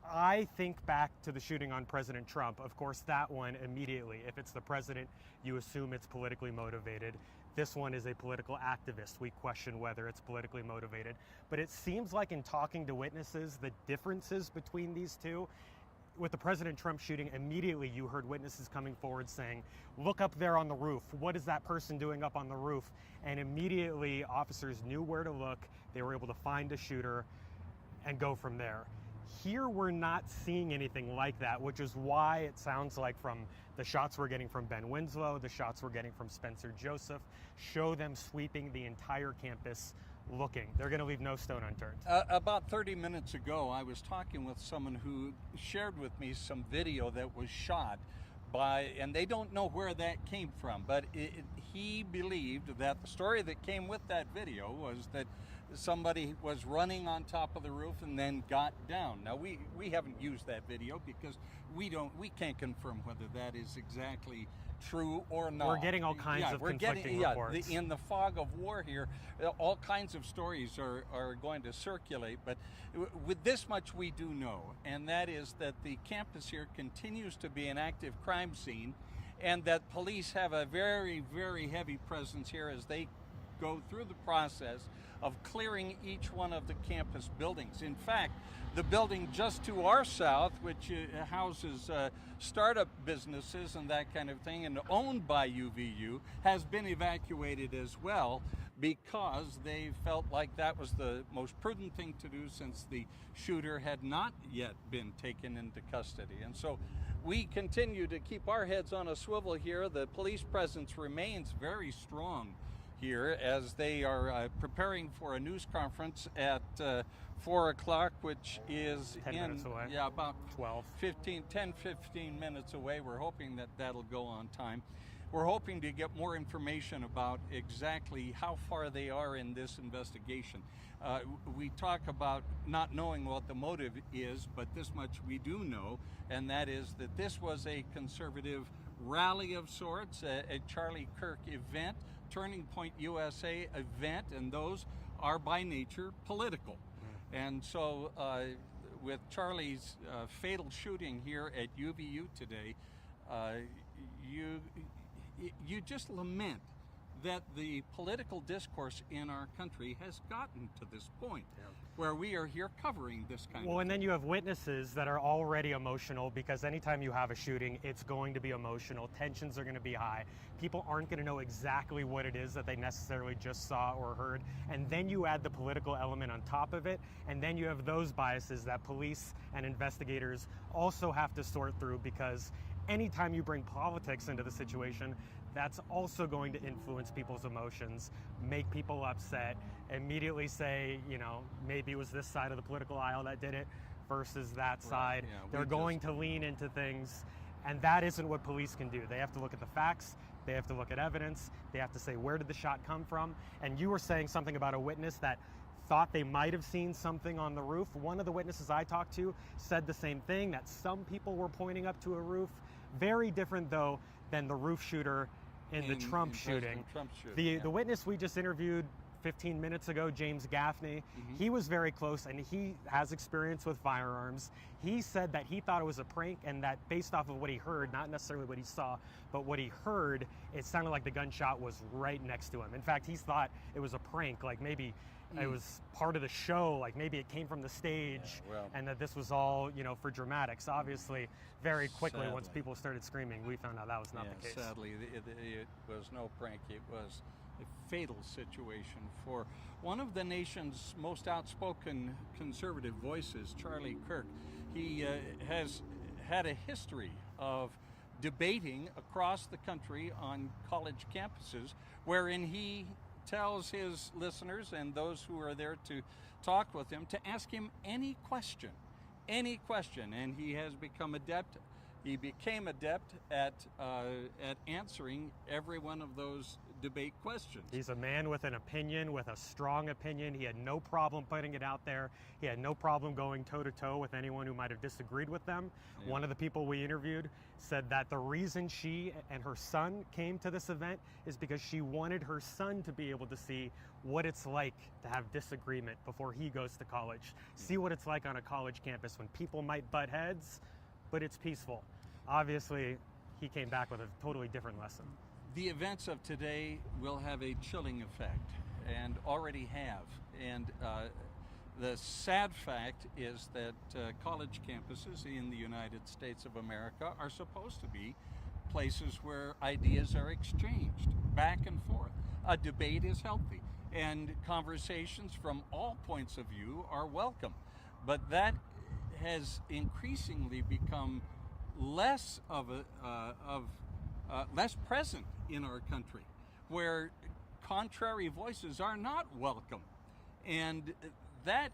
Speaker 10: I think back to the shooting on President Trump. Of course, that one immediately, if it's the president, you assume it's politically motivated. This one is a political activist. We question whether it's politically motivated. But it seems like in talking to witnesses, the differences between these two, with the President Trump shooting, immediately you heard witnesses coming forward saying, look up there on the roof. What is that person doing up on the roof? And immediately officers knew where to look. They were able to find a shooter and go from there. Here we're not seeing anything like that, which is why it sounds like from the shots we're getting from Ben Winslow, the shots we're getting from Spencer Joseph, show them sweeping the entire campus looking. They're going to leave no stone unturned.
Speaker 19: About 30 minutes ago, I was talking with someone who shared with me some video that was shot by, and they don't know where that came from, but he believed that the story that came with that video was that somebody was running on top of the roof and then got down. Now we haven't used that video because we can't confirm whether that is exactly true or not.
Speaker 10: We're getting all kinds of conflicting reports.
Speaker 19: In the fog of war here, all kinds of stories are going to circulate, but with this much we do know, and that is that the campus here continues to be an active crime scene, and that police have a very, very heavy presence here as they go through the process of clearing each one of the campus buildings. In fact, the building just to our south, which houses startup businesses and that kind of thing, and owned by UVU, has been evacuated as well because they felt like that was the most prudent thing to do since the shooter had not yet been taken into custody. And so we continue to keep our heads on a swivel here. The police presence remains very strong here as they are preparing for a news conference at 4 o'clock, which is
Speaker 10: 10 minutes away.
Speaker 19: Yeah, about
Speaker 10: 10,
Speaker 19: 15 minutes away. We're hoping that that'll go on time. We're hoping to get more information about exactly how far they are in this investigation. We talk about not knowing what the motive is, but this much we do know, and that is that this was a conservative rally of sorts, a Charlie Kirk event, Turning Point USA event, and those are by nature political. And so with Charlie's fatal shooting here at UVU today, you just lament that the political discourse in our country has gotten to this point where we are here covering this kind of thing.
Speaker 10: And then you have witnesses that are already emotional because anytime you have a shooting, it's going to be emotional. Tensions are going to be high. People aren't going to know exactly what it is that they necessarily just saw or heard. And then you add the political element on top of it, and then you have those biases that police and investigators also have to sort through, because anytime you bring politics into the situation, that's also going to influence people's emotions, make people upset, immediately say, you know, maybe it was this side of the political aisle that did it versus that side.
Speaker 19: Yeah,
Speaker 10: they're going to lean into things, and that isn't what police can do. They have to look at the facts, they have to look at evidence, they have to say, where did the shot come from? And you were saying something about a witness that thought they might have seen something on the roof. One of the witnesses I talked to said the same thing, that some people were pointing up to a roof. Very different, though, than the roof shooter in the Trump shooting. The witness we just interviewed 15 minutes ago, James Gaffney, he was very close, and he has experience with firearms. He said that he thought it was a prank, and that based off of what he heard, not necessarily what he saw, but what he heard, it sounded like the gunshot was right next to him. In fact, he thought it was a prank, like maybe it was part of the show, like maybe it came from the stage, and that this was all, you know, for dramatics. Obviously, very quickly, once people started screaming, we found out that was not the case.
Speaker 19: Sadly, it was no prank. It was a fatal situation for one of the nation's most outspoken conservative voices, Charlie Kirk. He has had a history of debating across the country on college campuses, wherein he tells his listeners and those who are there to talk with him to ask him any question, any question, and he has become adept. He became adept at answering every one of those debate questions.
Speaker 10: He's a man with an opinion, with a strong opinion. He had no problem putting it out there. He had no problem going toe-to-toe with anyone who might have disagreed with them.
Speaker 19: Yeah.
Speaker 10: One of the people we interviewed said that the reason she and her son came to this event is because she wanted her son to be able to see what it's like to have disagreement before he goes to college. See what it's like on a college campus when people might butt heads, but it's peaceful. Obviously, he came back with a totally different lesson.
Speaker 19: The events of today will have a chilling effect, and already have. And the sad fact is that college campuses in the United States of America are supposed to be places where ideas are exchanged back and forth. A debate is healthy, and conversations from all points of view are welcome. But that has increasingly become less of less present in our country, where contrary voices are not welcome, and that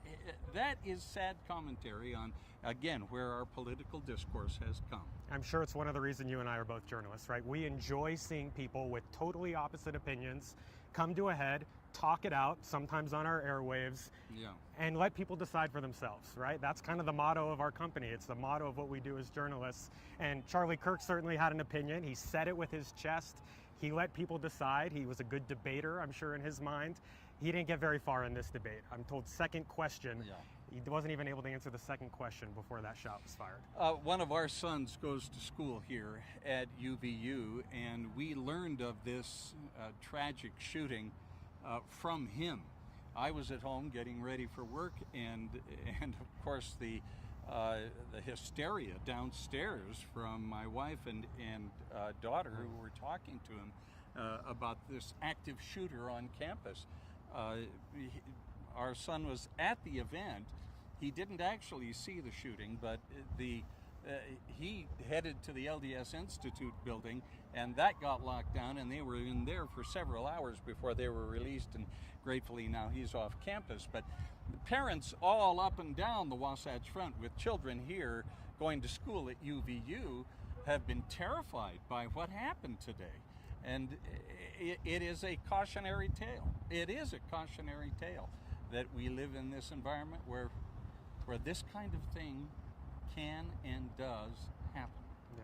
Speaker 19: is sad commentary on, again, where our political discourse has come.
Speaker 10: I'm sure it's one of the reasons you and I are both journalists, right? We enjoy seeing people with totally opposite opinions come to a head, talk it out, sometimes on our airwaves, and let people decide for themselves, right? That's kind of the motto of our company. It's the motto of what we do as journalists. And Charlie Kirk certainly had an opinion. He said it with his chest. He let people decide. He was a good debater, I'm sure, in his mind. He didn't get very far in this debate. I'm told second question. He wasn't even able to answer the second question before that shot was fired.
Speaker 19: One of our sons goes to school here at UVU, and we learned of this tragic shooting from him. I was at home getting ready for work, and of course the hysteria downstairs from my wife and daughter, who were talking to him about this active shooter on campus. Our son was at the event. He didn't actually see the shooting, but he headed to the LDS Institute building, and that got locked down, and they were in there for several hours before they were released, and gratefully now he's off campus. But parents all up and down the Wasatch Front with children here going to school at UVU have been terrified by what happened today. And it is a cautionary tale. It is a cautionary tale that we live in this environment where this kind of thing can and does happen.
Speaker 10: Yeah.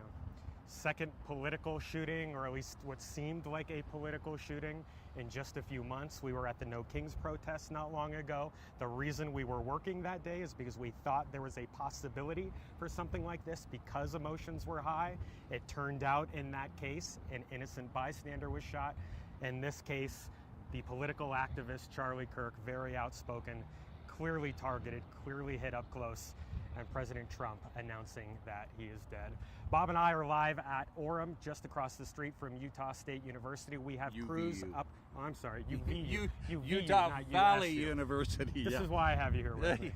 Speaker 10: Second political shooting, or at least what seemed like a political shooting in just a few months. We were at the No Kings protest not long ago. The reason we were working that day is because we thought there was a possibility for something like this because emotions were high. It turned out in that case, an innocent bystander was shot. In this case, the political activist Charlie Kirk, very outspoken, clearly targeted, clearly hit up close, and President Trump announcing that he is dead. Bob and I are live at Orem, just across the street from Utah State University. We have crews up. Oh, I'm sorry,
Speaker 19: Utah Valley University.
Speaker 10: This is why I have you here with me.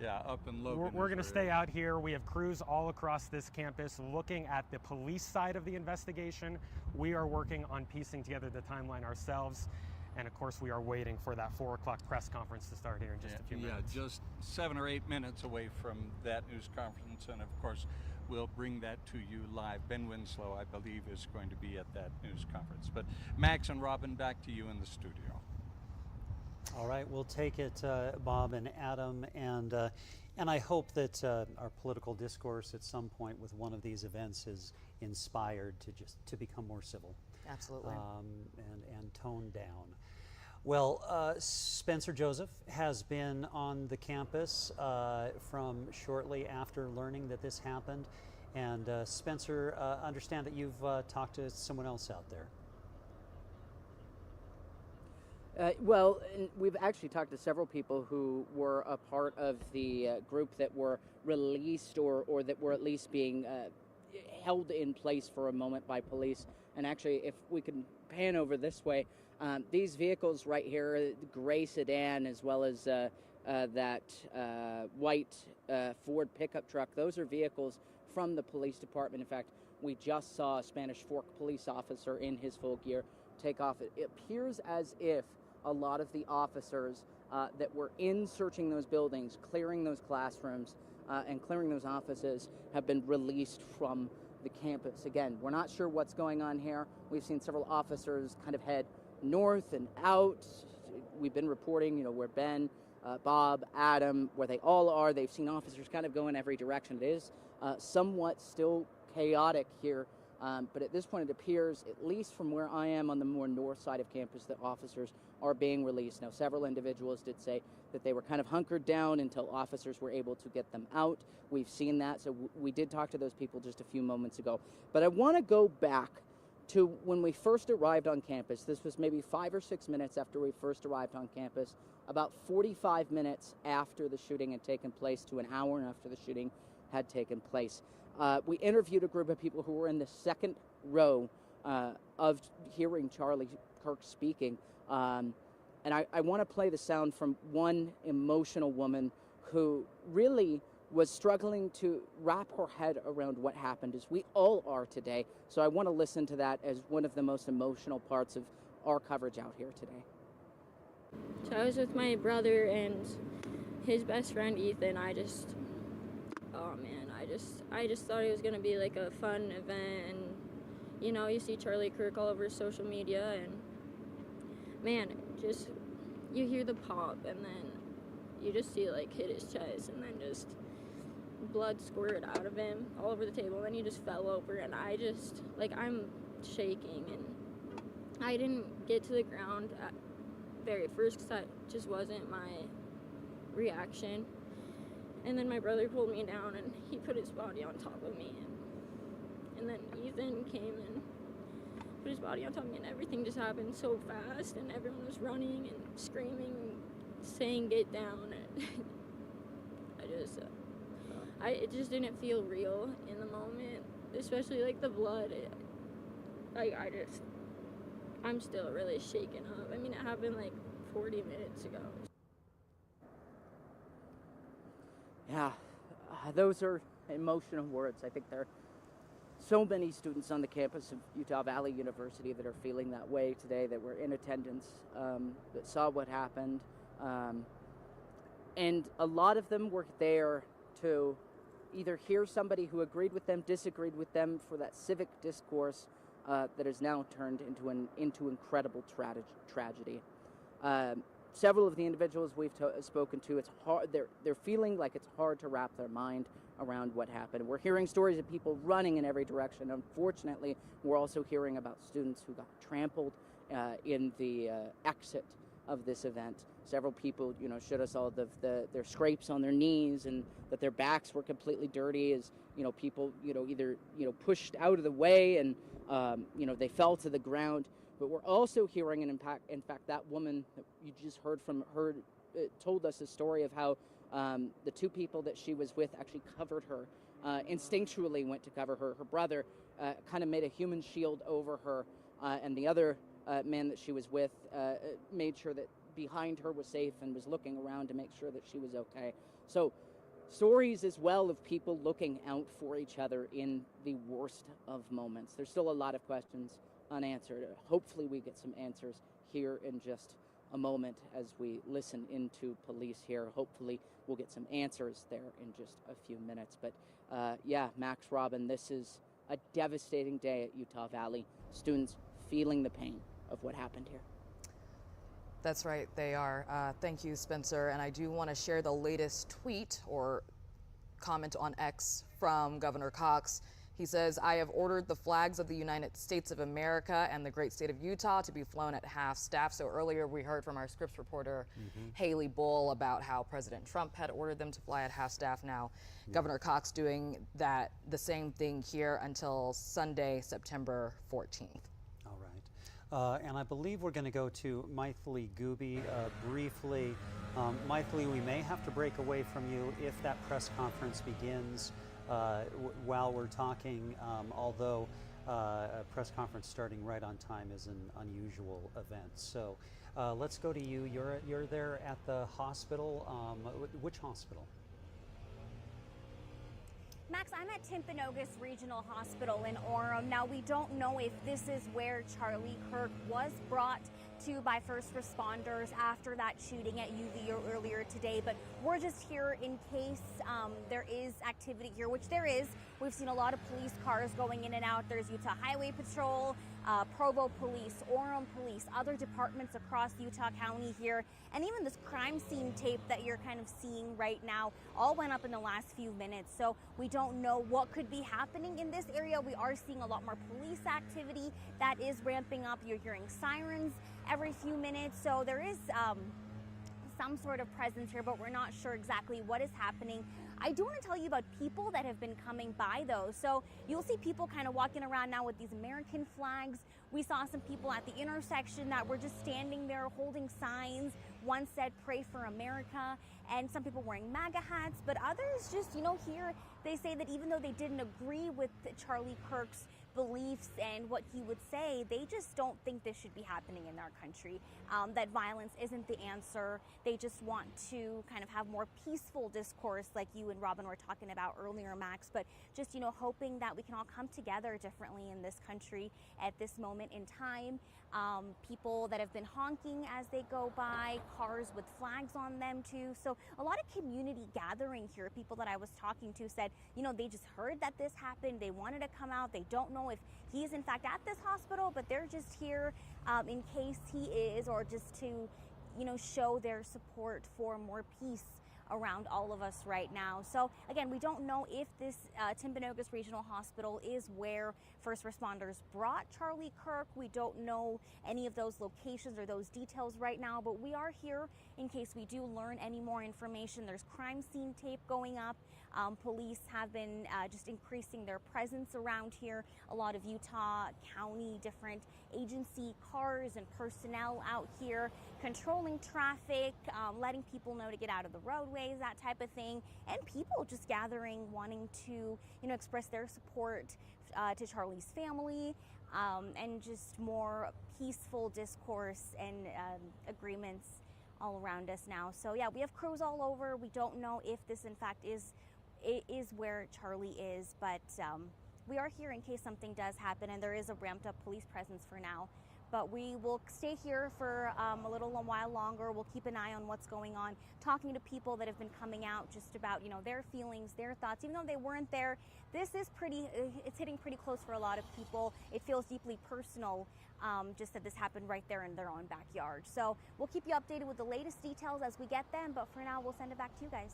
Speaker 19: Yeah, up in Logan.
Speaker 10: We're going to stay out here. We have crews all across this campus looking at the police side of the investigation. We are working on piecing together the timeline ourselves. And of course, we are waiting for that 4 o'clock press conference to start here in just a few minutes.
Speaker 19: Yeah, just 7 or 8 minutes away from that news conference. And of course, we'll bring that to you live. Ben Winslow, I believe, is going to be at that news conference. But Max and Robin, back to you in the studio.
Speaker 1: All right, we'll take it, Bob and Adam. And I hope that our political discourse at some point with one of these events is inspired to become more civil.
Speaker 9: Absolutely.
Speaker 1: And toned down. Well, Spencer Joseph has been on the campus from shortly after learning that this happened. And Spencer, understand that you've talked to someone else out there.
Speaker 12: Well, we've actually talked to several people who were a part of the group that were released or that were at least being held in place for a moment by police. And actually, if we can pan over this way, these vehicles right here, the gray sedan as well as that white Ford pickup truck, those are vehicles from the police department. In fact, we just saw a Spanish Fork police officer in his full gear take off. It appears as if a lot of the officers that were in searching those buildings, clearing those classrooms, and clearing those offices have been released from the campus. Again, we're not sure what's going on here. We've seen several officers kind of head north and out. We've been reporting, where Ben, Bob, Adam, where they all are. They've seen officers kind of go in every direction. It is somewhat still chaotic here, but at this point it appears, at least from where I am on the more north side of campus, that officers are being released. Now, several individuals did say that they were kind of hunkered down until officers were able to get them out. We've seen that, so we did talk to those people just a few moments ago. But I want to go back to when we first arrived on campus. This was maybe 5 or 6 minutes after we first arrived on campus, about 45 minutes after the shooting had taken place to an hour after the shooting had taken place. We interviewed a group of people who were in the second row of hearing Charlie Kirk speaking. And I want to play the sound from one emotional woman who really was struggling to wrap her head around what happened, as we all are today. So I want to listen to that as one of the most emotional parts of our coverage out here today.
Speaker 6: So I was with my brother and his best friend Ethan. I just thought it was gonna be like a fun event, and you see Charlie Kirk all over social media, and man, just you hear the pop, and then you just see like hit his chest, and then just blood squirted out of him all over the table, and then he just fell over, and I just I'm shaking, and I didn't get to the ground at very first because that just wasn't my reaction. And then my brother pulled me down, and he put his body on top of me, and then Ethan came and put his body on top of me, and everything just happened so fast, and everyone was running and screaming, saying get down, and it just didn't feel real in the moment, especially like the blood. I'm still really shaken up. I mean, it happened like 40 minutes ago.
Speaker 12: Yeah, those are emotional words. I think there are so many students on the campus of Utah Valley University that are feeling that way today, that were in attendance, that saw what happened. And a lot of them were there to either hear somebody who agreed with them, disagreed with them, for that civic discourse that has now turned into incredible tragedy. Several of the individuals we've spoken to, it's hard. They're feeling like it's hard to wrap their mind around what happened. We're hearing stories of people running in every direction. Unfortunately, we're also hearing about students who got trampled in the exit of this event. Several people, showed us all their scrapes on their knees, and that their backs were completely dirty as, people, either, pushed out of the way, and, they fell to the ground. But we're also hearing, and in fact, that woman that you just heard from her told us a story of how the two people that she was with actually covered her, instinctually went to cover her. Her brother kind of made a human shield over her, and the other man that she was with made sure that behind her was safe and was looking around to make sure that she was okay. So stories as well of people looking out for each other in the worst of moments. There's still a lot of questions unanswered. Hopefully we get some answers here in just a moment as we listen into police here. Hopefully we'll get some answers there in just a few minutes. But yeah, Max, Robin, this is a devastating day at Utah Valley. Students feeling the pain of what happened here.
Speaker 9: That's right, they are. Thank you, Spencer. And I do want to share the latest tweet or comment on X from Governor Cox. He says, I have ordered the flags of the United States of America and the great state of Utah to be flown at half staff. So earlier we heard from our Scripps reporter, Haley Bull, about how President Trump had ordered them to fly at half staff. Now, Governor Cox doing the same thing here until Sunday, September 14th.
Speaker 1: All right. And I believe we're going to go to Maithili Gooby briefly. Maithili, we may have to break away from you if that press conference begins while we're talking, although a press conference starting right on time is an unusual event. So let's go to you. You're there at the hospital. Which hospital?
Speaker 13: Max, I'm at Timpanogos Regional Hospital in Orem. Now, we don't know if this is where Charlie Kirk was brought to by first responders after that shooting at UVU earlier today, but we're just here in case there is activity here, which there is. We've seen a lot of police cars going in and out. There's Utah Highway Patrol, Provo Police, Orem Police, other departments across Utah County here, and even this crime scene tape that you're kind of seeing right now all went up in the last few minutes. So we don't know what could be happening in this area. We are seeing a lot more police activity that is ramping up. You're hearing sirens every few minutes. So there is some sort of presence here, but we're not sure exactly what is happening. I do want to tell you about people that have been coming by though. So you'll see people kind of walking around now with these American flags. We saw some people at the intersection that were just standing there holding signs. One said, "Pray for America," and some people wearing MAGA hats, but others just, here they say that even though they didn't agree with Charlie Kirk's beliefs and what he would say, they just don't think this should be happening in our country, that violence isn't the answer. They just want to kind of have more peaceful discourse like you and Robin were talking about earlier, Max, but just, hoping that we can all come together differently in this country at this moment in time. People that have been honking as they go by, cars with flags on them too. So a lot of community gathering here. People that I was talking to said, they just heard that this happened. They wanted to come out. They don't know if he is in fact at this hospital, but they're just here in case he is, or just to, show their support for more peace around all of us right now. So again, we don't know if this Timpanogos Regional Hospital is where first responders brought Charlie Kirk. We don't know any of those locations or those details right now, but we are here in case we do learn any more information. There's crime scene tape going up. Police have been just increasing their presence around here. A lot of Utah County different agency cars and personnel out here controlling traffic, letting people know to get out of the roadways, that type of thing, and people just gathering, wanting to, express their support to Charlie's family, and just more peaceful discourse and agreements all around us now. So yeah, we have crews all over. We don't know if this in fact is where Charlie is, but we are here in case something does happen, and there is a ramped up police presence for now. But we will stay here for a little while longer. We'll keep an eye on what's going on, talking to people that have been coming out just about, their feelings, their thoughts. Even though they weren't there, this is it's hitting pretty close for a lot of people. It feels deeply personal, just that this happened right there in their own backyard. So we'll keep you updated with the latest details as we get them, but for now, we'll send it back to you guys.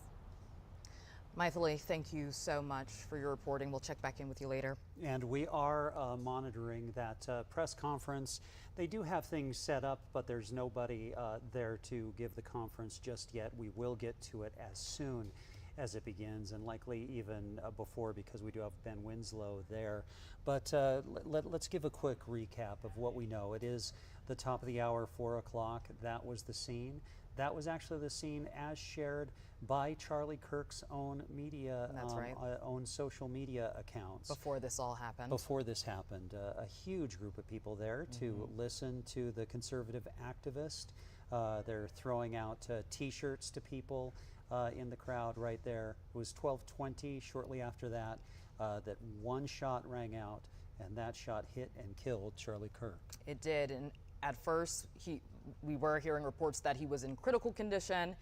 Speaker 9: Maithili, thank you so much for your reporting. We'll check back in with you later.
Speaker 1: And we are monitoring that press conference. They do have things set up, but there's nobody there to give the conference just yet. We will get to it as soon as it begins, and likely even before, because we do have Ben Winslow there. But let's give a quick recap of what we know. It is the top of the hour, 4 o'clock. That was the scene. That was actually the scene as shared by Charlie Kirk's own media,
Speaker 9: That's right.
Speaker 1: Own social media accounts.
Speaker 9: Before this all happened.
Speaker 1: Before this happened. A huge group of people there to listen to the conservative activist. They're throwing out T-shirts to people in the crowd right there. It was 12:20 shortly after that, that one shot rang out, and that shot hit and killed Charlie Kirk.
Speaker 9: It did, and at first we were hearing reports that he was in critical condition,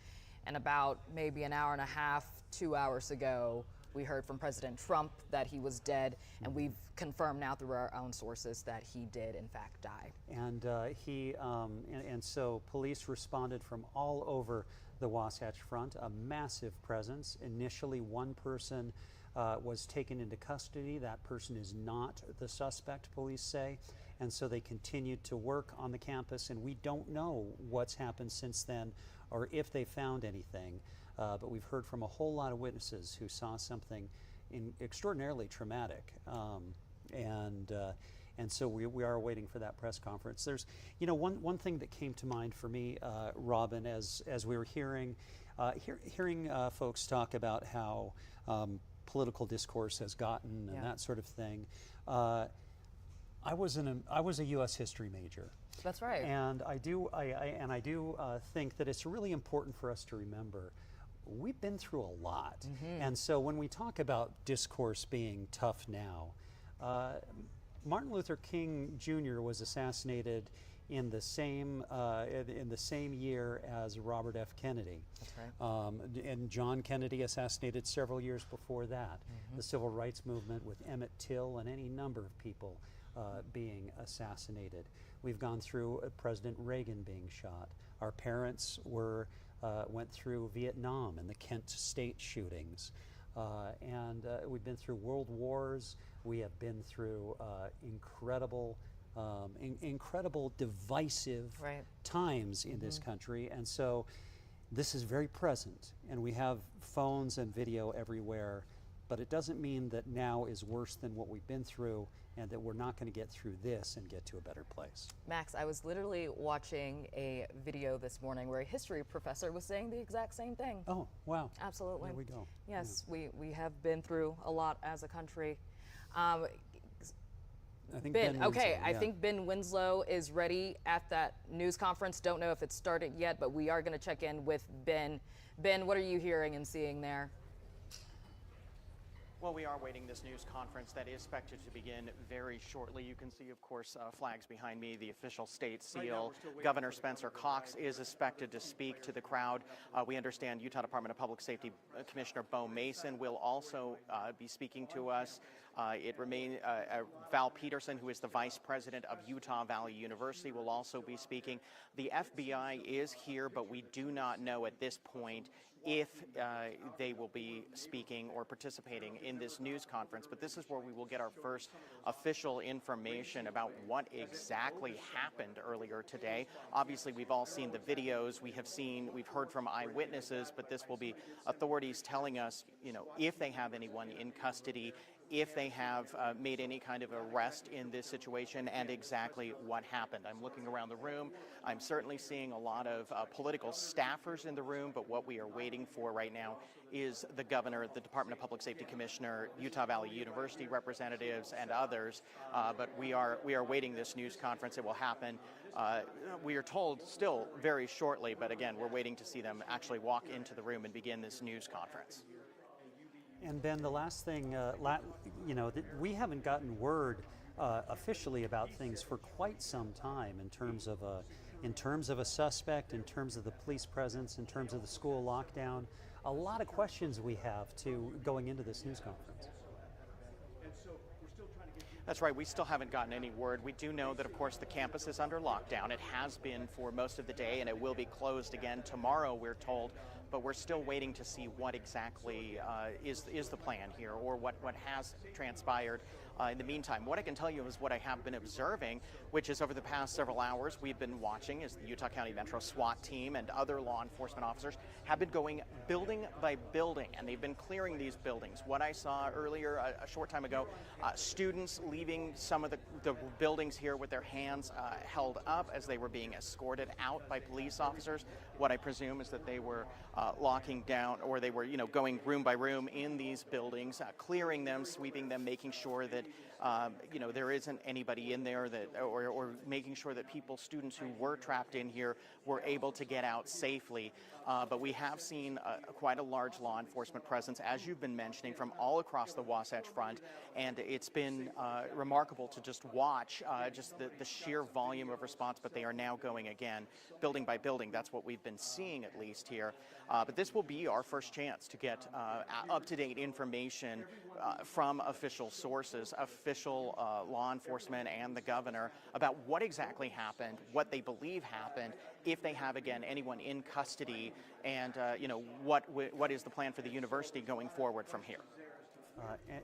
Speaker 9: and about maybe an hour and a half, 2 hours ago, we heard from President Trump that he was dead, and we've confirmed now through our own sources that he did in fact die.
Speaker 1: And and so police responded from all over the Wasatch Front, a massive presence. Initially, one person was taken into custody. That person is not the suspect, police say. And so they continued to work on the campus, and we don't know what's happened since then or if they found anything. But we've heard from a whole lot of witnesses who saw something extraordinarily traumatic. And so we are waiting for that press conference. There's, one thing that came to mind for me, Robin, as we were hearing folks talk about how political discourse has gotten and that sort of thing. I was a U.S. history major.
Speaker 9: That's right.
Speaker 1: And I do think that it's really important for us to remember we've been through a lot. And so when we talk about discourse being tough now, Martin Luther King Jr. was assassinated in the same year as Robert F. Kennedy.
Speaker 9: That's right.
Speaker 1: And John Kennedy assassinated several years before that. The civil rights movement with Emmett Till and any number of people being assassinated. We've gone through President Reagan being shot. Our parents went through Vietnam and the Kent State shootings. And we've been through world wars. We have been through incredible divisive times in this country. And so this is very present, and we have phones and video everywhere, but it doesn't mean that now is worse than what we've been through and that we're not going to get through this and get to a better place.
Speaker 9: Max, I was literally watching a video this morning where a history professor was saying the exact same thing.
Speaker 1: Oh, wow.
Speaker 9: Absolutely.
Speaker 1: There we go.
Speaker 9: Yes, we have been through a lot as a country.
Speaker 1: I think Ben Winslow,
Speaker 9: I think Ben Winslow is ready at that news conference. Don't know if it's started yet, but we are going to check in with Ben. Ben, what are you hearing and seeing there?
Speaker 3: Well, we are waiting this news conference that is expected to begin very shortly. You can see, of course, flags behind me, the official state seal. Governor Spencer Cox is expected to speak to the crowd. We understand Utah Department of Public Safety Commissioner Bo Mason will also be speaking to us. It remains Val Peterson, who is the vice president of Utah Valley University, will also be speaking. The FBI is here, but we do not know at this point if they will be speaking or participating in this news conference. But this is where we will get our first official information about what exactly happened earlier today. Obviously, we've all seen the videos. We've heard from eyewitnesses, but this will be authorities telling us, if they have anyone in custody, if they have made any kind of arrest in this situation, and exactly what happened. I'm looking around the room. I'm certainly seeing a lot of political staffers in the room, but what we are waiting for right now is the governor, the Department of Public Safety Commissioner, Utah Valley University representatives, and others. But we are waiting this news conference. It will happen, we are told, still very shortly, but again, we're waiting to see them actually walk into the room and begin this news conference.
Speaker 1: And Ben, the last thing, we haven't gotten word officially about things for quite some time in terms of a suspect, in terms of the police presence, in terms of the school lockdown. A lot of questions we have going into this news conference.
Speaker 3: That's right. We still haven't gotten any word. We do know that, of course, the campus is under lockdown. It has been for most of the day, and it will be closed again tomorrow, we're told. But we're still waiting to see what exactly is the plan here, or what has transpired in the meantime. What I can tell you is what I have been observing, which is over the past several hours we've been watching as the Utah County Metro SWAT team and other law enforcement officers have been going building by building, and they've been clearing these buildings. What I saw earlier, a short time ago, students leaving some of the buildings here with their hands held up as they were being escorted out by police officers. What I presume is that they were locking down, or they were, going room by room in these buildings, clearing them, sweeping them, making sure that, there isn't anybody in there or making sure that students who were trapped in here were able to get out safely. But we have seen quite a large law enforcement presence, as you've been mentioning, from all across the Wasatch Front, and it's been remarkable to just watch the sheer volume of response. But they are now going again, building by building. That's what we've been seeing, at least here. But this will be our first chance to get up-to-date information from official sources, official law enforcement and the governor, about what exactly happened, what they believe happened, if they have, again, anyone in custody, and what is the plan for the university going forward from here.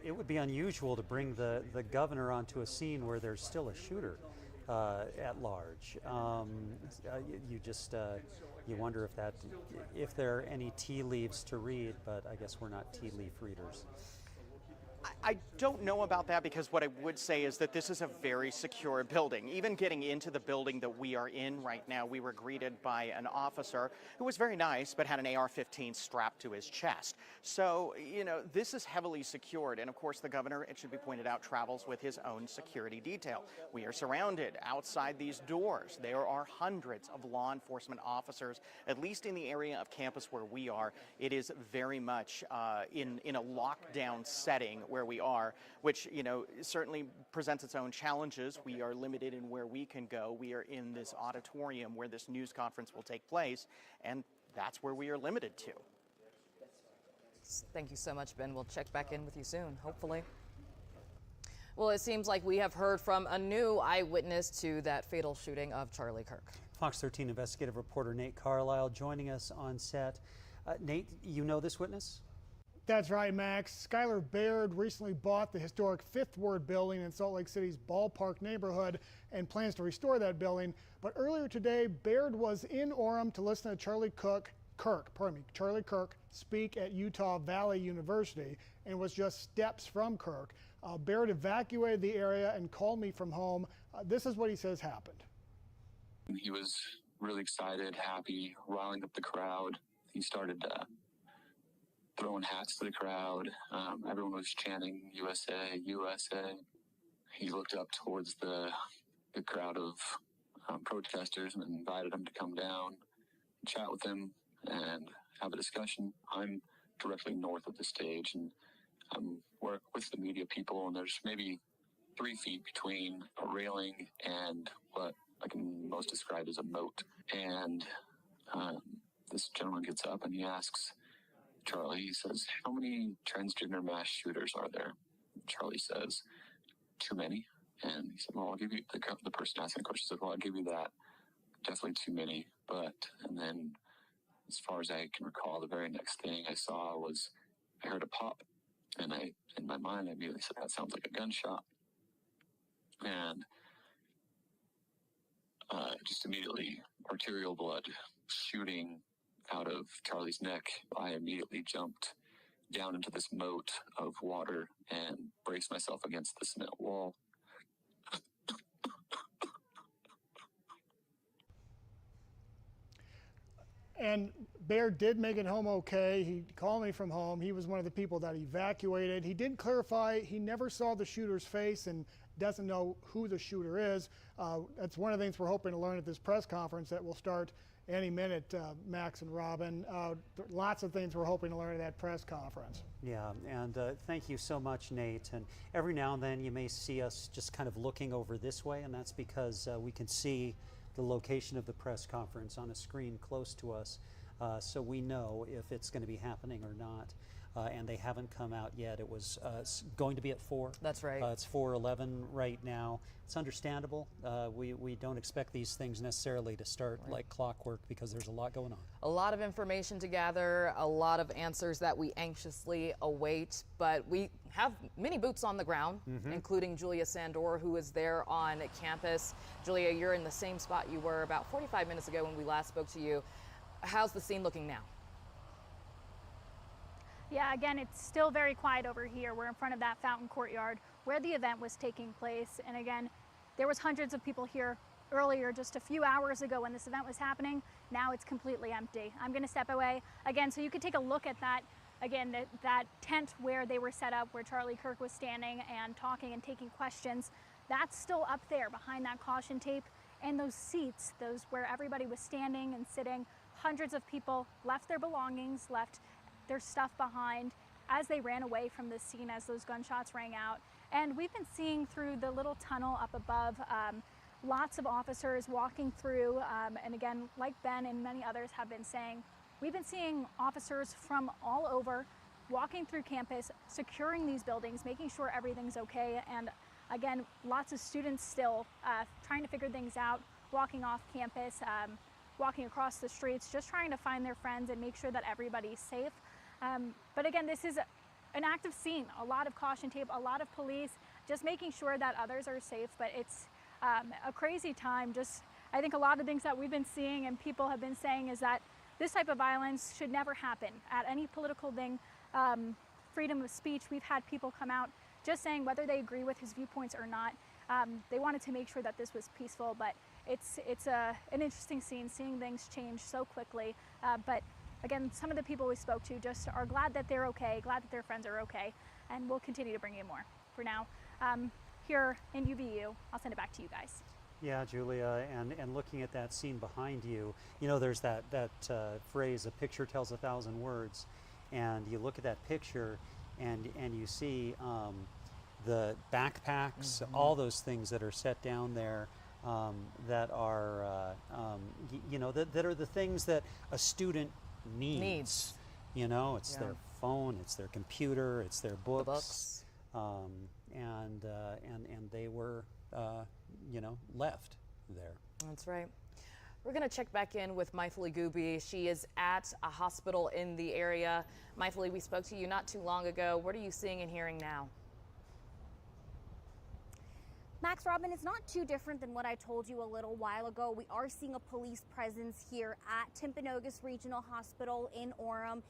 Speaker 1: It would be unusual to bring the governor onto a scene where there's still a shooter at large. You wonder if there are any tea leaves to read, but I guess we're not tea leaf readers.
Speaker 3: I don't know about that, because what I would say is that this is a very secure building. Even getting into the building that we are in right now, we were greeted by an officer who was very nice but had an AR-15 strapped to his chest. So, you know, this is heavily secured. And of course, the governor, it should be pointed out, travels with his own security detail. We are surrounded outside these doors. There are hundreds of law enforcement officers, at least in the area of campus where we are. It is very much in a lockdown setting where we are, which, you know, certainly presents its own challenges. We are limited in where we can go. We are in this auditorium where this news conference will take place, and that's where we are limited to.
Speaker 9: Thank you so much, Ben. We'll check back in with you soon, hopefully. Well, it seems like we have heard from a new eyewitness to that fatal shooting of Charlie Kirk.
Speaker 1: Fox 13 investigative reporter Nate Carlisle joining us on set. Nate, you know this witness?
Speaker 15: That's right, Max. Skylar Baird recently bought the historic Fifth Ward building in Salt Lake City's Ballpark neighborhood and plans to restore that building. But earlier today, Baird was in Orem to listen to Charlie Kirk speak at Utah Valley University and was just steps from Kirk. Baird evacuated the area and called me from home. This is what he says happened.
Speaker 16: He was really excited, happy, riling up the crowd. He started throwing hats to the crowd. Everyone was chanting USA, USA. He looked up towards the crowd of protesters and invited them to come down, chat with them, and have a discussion. I'm directly north of the stage, and I'm work with the media people, and there's maybe 3 feet between a railing and what I can most describe as a moat. And this gentleman gets up and he asks Charlie, he says, "How many transgender mass shooters are there?" Charlie says, "Too many." And he said, "Well, I'll give you," the person asking the question said, "Well, I'll give you that. Definitely too many." And then as far as I can recall, the very next thing I saw was I heard a pop. And in my mind, I immediately said, "That sounds like a gunshot." And just immediately, arterial blood shooting out of Charlie's neck. I immediately jumped down into this moat of water and braced myself against the cement wall.
Speaker 15: And Baird did make it home okay. He called me from home. He was one of the people that evacuated. He did clarify he never saw the shooter's face and doesn't know who the shooter is. That's one of the things we're hoping to learn at this press conference that will start any minute, Max and Robin. Lots of things we're hoping to learn at that press conference.
Speaker 1: Yeah, and thank you so much, Nate. And every now and then you may see us just kind of looking over this way, and that's because we can see the location of the press conference on a screen close to us, so we know if it's going to be happening or not. And they haven't come out yet. It was going to be at 4.
Speaker 9: That's right.
Speaker 1: It's 4:11 right now. It's understandable. We don't expect these things necessarily to start like clockwork because there's a lot going on.
Speaker 9: A lot of information to gather, a lot of answers that we anxiously await, but we have many boots on the ground, including Julia Sandor, who is there on campus. Julia, you're in the same spot you were about 45 minutes ago when we last spoke to you. How's the scene looking now?
Speaker 4: Yeah, again, it's still very quiet over here. We're in front of that fountain courtyard where the event was taking place. And again, there was hundreds of people here earlier, just a few hours ago when this event was happening. Now it's completely empty. I'm going to step away again so you could take a look at that. Again, that tent where they were set up, where Charlie Kirk was standing and talking and taking questions, that's still up there behind that caution tape. And those seats, those where everybody was standing and sitting, hundreds of people left their belongings, left their stuff behind as they ran away from the scene as those gunshots rang out. And we've been seeing through the little tunnel up above lots of officers walking through, and again, like Ben and many others have been saying, we've been seeing officers from all over walking through campus, securing these buildings, making sure everything's okay. And again, lots of students still trying to figure things out, walking off campus, walking across the streets, just trying to find their friends and make sure that everybody's safe. But again, this is an active scene, a lot of caution tape, a lot of police, just making sure that others are safe. But it's a crazy time. I think a lot of things that we've been seeing and people have been saying is that this type of violence should never happen at any political thing. Freedom of speech, we've had people come out just saying whether they agree with his viewpoints or not. They wanted to make sure that this was peaceful, but it's an interesting scene, seeing things change so quickly. But again, some of the people we spoke to just are glad that they're okay, glad that their friends are okay, and we'll continue to bring you more. For now, here in UVU, I'll send it back to you guys.
Speaker 1: Yeah, Julia, and looking at that scene behind you, you know, there's that phrase, a picture tells 1,000 words, and you look at that picture and you see the backpacks, all those things that are set down there that are, you know, that are the things that a student needs. You know, it's their phone, it's their computer, it's their books. And they were, you know, left there.
Speaker 9: That's right. We're going to check back in with Maithili Gubi. She is at a hospital in the area. Maithili, we spoke to you not too long ago. What are you seeing and hearing now?
Speaker 13: Max, Robin, it's not too different than what I told you a little while ago. We are seeing a police presence here at Timpanogos Regional Hospital in Orem.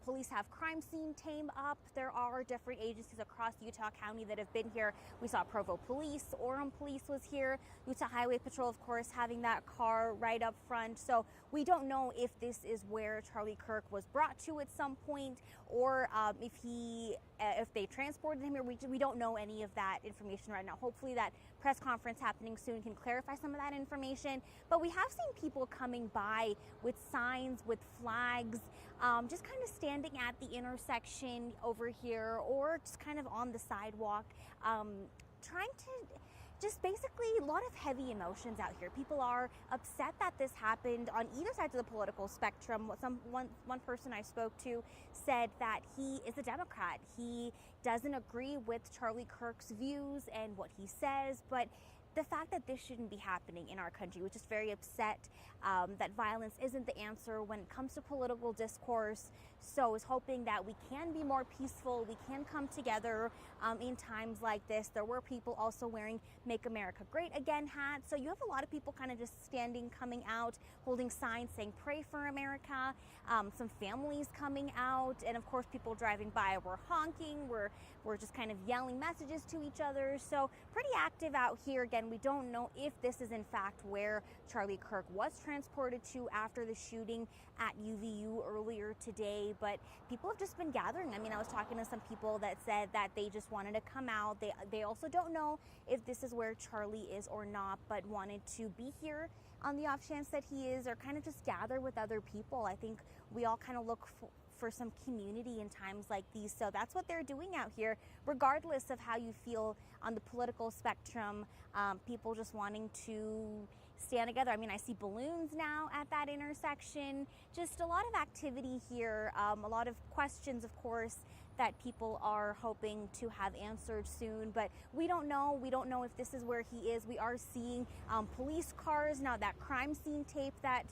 Speaker 13: Police have crime scene team up. There are different agencies across Utah County that have been here. We saw Provo Police, Orem Police was here, Utah Highway Patrol, of course, having that car right up front. So we don't know if this is where Charlie Kirk was brought to at some point, or if they transported him here. We don't know any of that information right now. Hopefully that press conference happening soon can clarify some of that information. But we have seen people coming by with signs, with flags, just kind of standing at the intersection over here, or just kind of on the sidewalk, trying to just basically a lot of heavy emotions out here. People are upset that this happened on either side of the political spectrum. One person I spoke to said that he is a Democrat. He doesn't agree with Charlie Kirk's views and what he says, but the fact that this shouldn't be happening in our country, which is very upset that violence isn't the answer when it comes to political discourse. So is hoping that we can be more peaceful, we can come together in times like this. There were people also wearing Make America Great Again hats. So you have a lot of people kind of just standing, coming out, holding signs saying pray for America. Some families coming out, and of course people driving by. We're honking, we're just kind of yelling messages to each other. So pretty active out here. Again, we don't know if this is in fact where Charlie Kirk was transported to after the shooting at UVU earlier today, but people have just been gathering. I mean, I was talking to some people that said that they just wanted to come out. They also don't know if this is where Charlie is or not, but wanted to be here on the off chance that he is, or kind of just gather with other people. I think we all kind of look for some community in times like these. So that's what they're doing out here, regardless of how you feel on the political spectrum. People just wanting to stand together. I mean, I see balloons now at that intersection. Just a lot of activity here, a lot of questions, of course, that people are hoping to have answered soon, but we don't know. We don't know if this is where he is. We are seeing police cars now. That crime scene tape that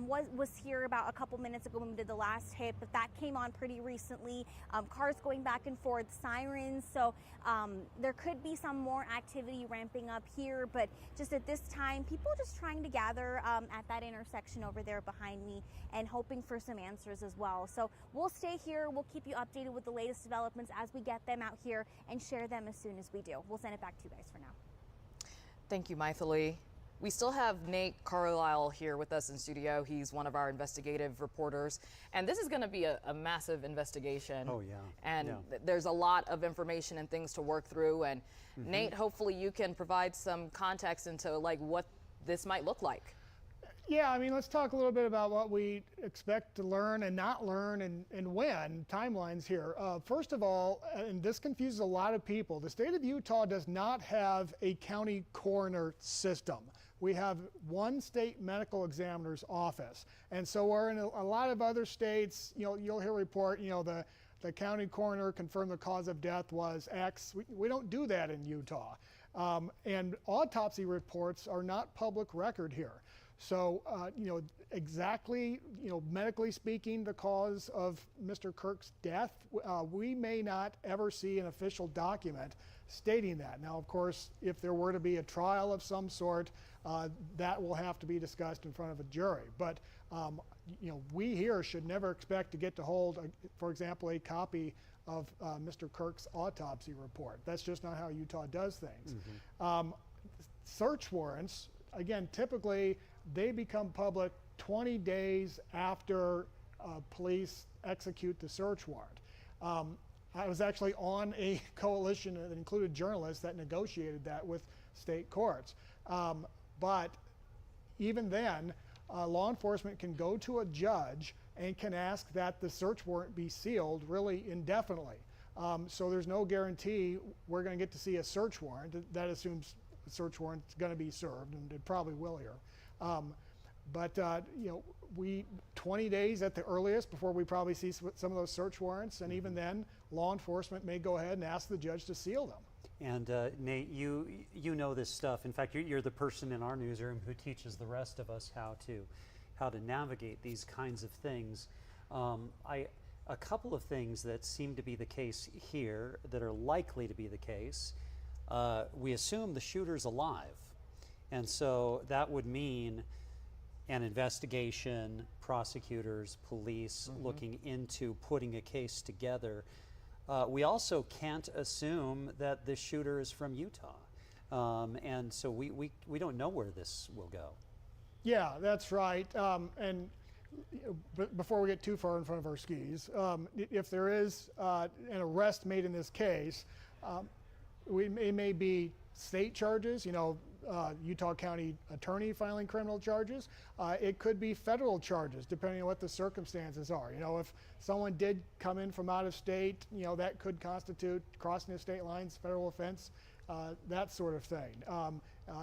Speaker 13: was here about a couple minutes ago when we did the last hit, but that came on pretty recently. Cars going back and forth, sirens. So there could be some more activity ramping up here, but just at this time, people just trying to gather at that intersection over there behind me and hoping for some answers as well. So we'll stay here. We'll keep you updated with the latest developments as we get them out here and share them as soon as we do. We'll send it back to you guys for now.
Speaker 9: Thank you, Maithili. We still have Nate Carlisle here with us in studio. He's one of our investigative reporters, and this is going to be a massive investigation.
Speaker 1: Oh yeah.
Speaker 9: And there's a lot of information and things to work through. And Nate, hopefully you can provide some context into like what this might look like.
Speaker 15: Yeah, I mean, let's talk a little bit about what we expect to learn and not learn and when, timelines here. First of all, and this confuses a lot of people, the state of Utah does not have a county coroner system. We have one state medical examiner's office. And so where in a lot of other states, you'll hear a report, the county coroner confirmed the cause of death was X. We don't do that in Utah. And autopsy reports are not public record here. So, exactly, medically speaking, the cause of Mr. Kirk's death, we may not ever see an official document stating that. Now, of course, if there were to be a trial of some sort, that will have to be discussed in front of a jury. But, we here should never expect to get to hold, for example, a copy of Mr. Kirk's autopsy report. That's just not how Utah does things. Search warrants, again, typically they become public 20 days after police execute the search warrant. I was actually on a coalition that included journalists that negotiated that with state courts. But even then, law enforcement can go to a judge and can ask that the search warrant be sealed really indefinitely. So there's no guarantee we're going to get to see a search warrant. That assumes the search warrant is going to be served, and it probably will here. But you know, 20 days at the earliest before we probably see some of those search warrants, and even then, law enforcement may go ahead and ask the judge to seal them.
Speaker 1: And Nate, you know this stuff. In fact, you're the person in our newsroom who teaches the rest of us how to navigate these kinds of things. A couple of things that seem to be the case here, that are likely to be the case. We assume the shooter's alive, and so that would mean an investigation, prosecutors, police looking into putting a case together. We also can't assume that the shooter is from Utah, and so we don't know where this will go.
Speaker 15: Yeah, that's right. And before we get too far in front of our skis, if there is an arrest made in this case, it may be state charges, you know, Utah County attorney filing criminal charges. It could be federal charges, depending on what the circumstances are. You know, if someone did come in from out of state, you know, that could constitute crossing the state lines, federal offense, that sort of thing.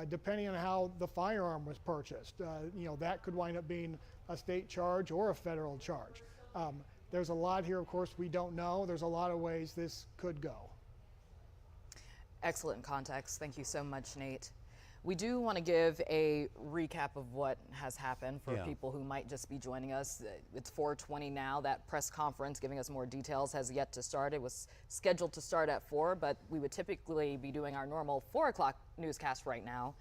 Speaker 15: Depending on how the firearm was purchased, you know, that could wind up being a state charge or a federal charge. There's a lot here, of course, we don't know. There's a lot of ways this could go.
Speaker 9: Excellent context. Thank you so much, Nate. We do want to give a recap of what has happened for people who might just be joining us. It's 4:20 now. That press conference giving us more details has yet to start. It was scheduled to start at 4, but we would typically be doing our normal 4 o'clock newscast right now.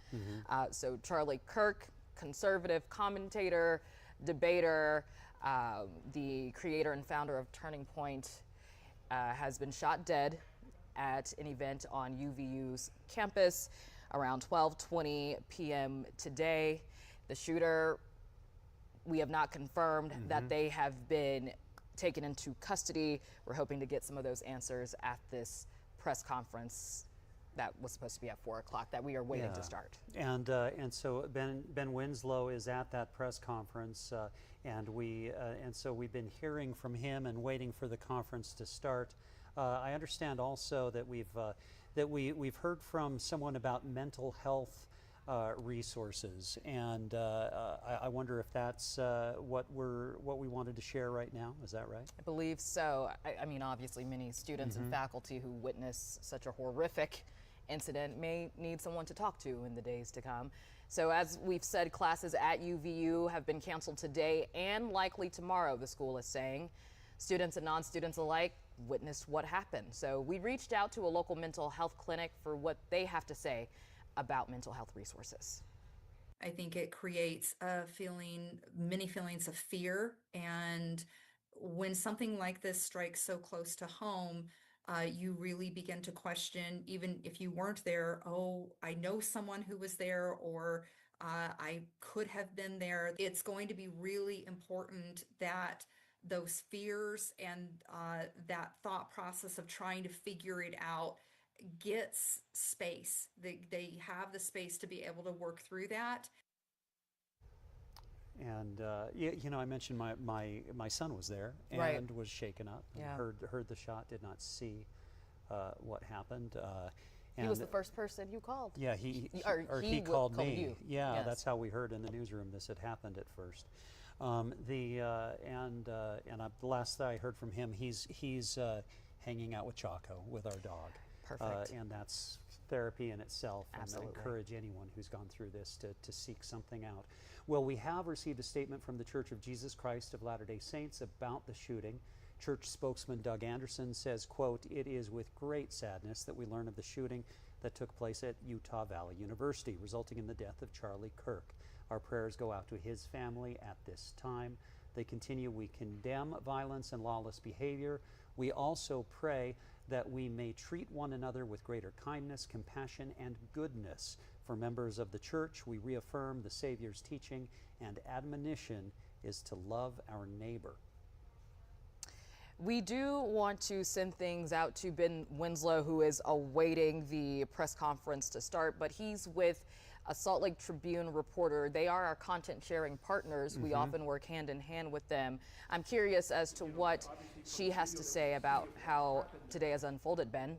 Speaker 9: So Charlie Kirk, conservative commentator, debater, the creator and founder of Turning Point, has been shot dead at an event on UVU's campus around 12:20 p.m. today. The shooter, we have not confirmed that they have been taken into custody. We're hoping to get some of those answers at this press conference that was supposed to be at 4 o'clock that we are waiting to start.
Speaker 1: And so Ben Winslow is at that press conference, and so we've been hearing from him and waiting for the conference to start. I understand also that we've heard from someone about mental health resources, and I wonder if that's what we wanted to share right now. Is that right?
Speaker 9: I believe so. I mean, obviously, many students and faculty who witness such a horrific incident may need someone to talk to in the days to come. So as we've said, classes at UVU have been canceled today and likely tomorrow, the school is saying. Students and non-students alike witnessed what happened. So we reached out to a local mental health clinic for what they have to say about mental health resources.
Speaker 20: I think it creates many feelings of fear. And when something like this strikes so close to home, you really begin to question, even if you weren't there, oh, I know someone who was there, or I could have been there. It's going to be really important that those fears and that thought process of trying to figure it out gets space. They have the space to be able to work through that.
Speaker 1: And you know, I mentioned my son was there and was shaken up and heard the shot, did not see what happened.
Speaker 9: He was the first person you called.
Speaker 1: Yeah, he called me. You. Yeah, yes. That's how we heard in the newsroom this had happened at first. The last that I heard from him, he's hanging out with Chaco, with our dog.
Speaker 9: Perfect.
Speaker 1: And that's therapy in itself.
Speaker 9: Absolutely.
Speaker 1: And I encourage anyone who's gone through this to seek something out. Well, we have received a statement from the Church of Jesus Christ of Latter-day Saints about the shooting. Church spokesman Doug Anderson says, quote, "It is with great sadness that we learn of the shooting that took place at Utah Valley University, resulting in the death of Charlie Kirk. Our prayers go out to his family at this time." They continue, "We condemn violence and lawless behavior. We also pray that we may treat one another with greater kindness, compassion, and goodness. For members of the church, we reaffirm the Savior's teaching and admonition is to love our neighbor.
Speaker 9: We do want to send things out to Ben Winslow, who is awaiting the press conference to start, but he's with a Salt Lake Tribune reporter. They are our content sharing partners. We often work hand in hand with them. I'm curious as to what she has to say about how today has unfolded, Ben.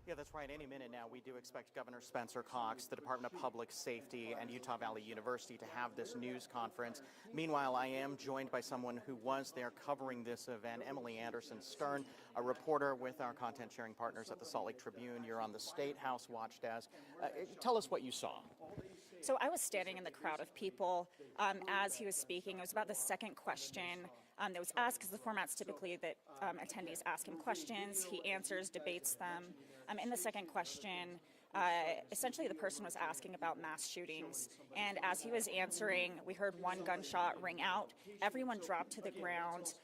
Speaker 3: Yeah, that's right. Any minute now, we do expect Governor Spencer Cox, the Department of Public Safety, and Utah Valley University to have this news conference. Meanwhile, I am joined by someone who was there covering this event, Emily Anderson Stern, a reporter with our content sharing partners at the Salt Lake Tribune. You're on the State House watch desk. Tell us what you saw.
Speaker 7: So I was standing in the crowd of people as he was speaking. It was about the second question that was asked, because the format's typically that attendees ask him questions, he answers, debates them. In the second question, essentially the person was asking about mass shootings, and as he was answering, we heard one gunshot ring out. Everyone dropped to the ground.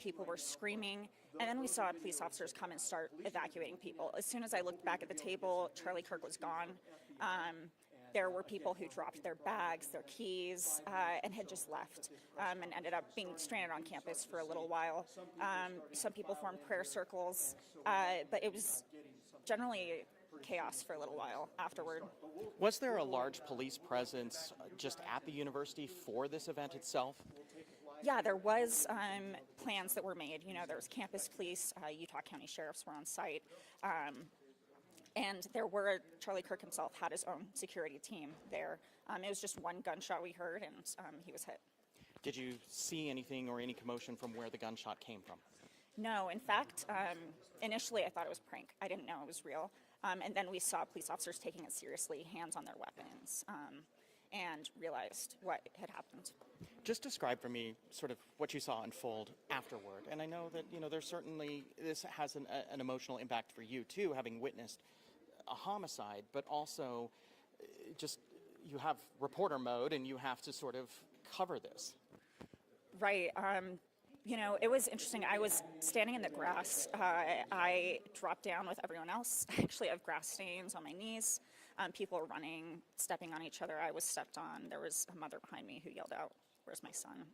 Speaker 7: People were screaming, and then we saw police officers come and start evacuating people. As soon as I looked back at the table, Charlie Kirk was gone. There were people who dropped their bags, their keys, and had just left and ended up being stranded on campus for a little while. Some people formed prayer circles, but it was generally chaos for a little while afterward.
Speaker 3: Was there a large police presence just at the university for this event itself?
Speaker 7: Yeah, there was plans that were made. You know, there was campus police, Utah County sheriffs were on site. And there were, Charlie Kirk himself had his own security team there. It was just one gunshot we heard, and he was hit.
Speaker 3: Did you see anything or any commotion from where the gunshot came from?
Speaker 7: No, in fact, initially I thought it was a prank. I didn't know it was real. And then we saw police officers taking it seriously, hands on their weapons, and realized what had happened.
Speaker 3: Just describe for me sort of what you saw unfold afterward. And I know that, you know, there's certainly, this has an emotional impact for you too, having witnessed a homicide, but also just you have reporter mode and you have to sort of cover this.
Speaker 7: Right. You know, it was interesting. I was standing in the grass. I dropped down with everyone else. I actually have grass stains on my knees. People were running, stepping on each other. I was stepped on. There was a mother behind me who yelled out, "Where's my son?"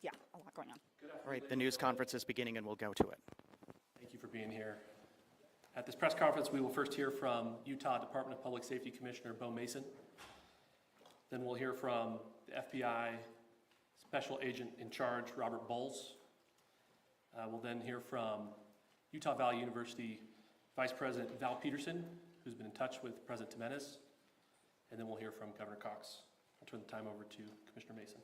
Speaker 7: Yeah, a lot going on.
Speaker 3: All right, the news conference is beginning and we'll go to it.
Speaker 21: Thank you for being here. At this press conference, we will first hear from Utah Department of Public Safety Commissioner Bo Mason. Then we'll hear from the FBI Special Agent in Charge, Robert Bowles. We'll then hear from Utah Valley University Vice President Val Peterson, who's been in touch with President Jimenez. And then we'll hear from Governor Cox. I'll turn the time over to Commissioner Mason.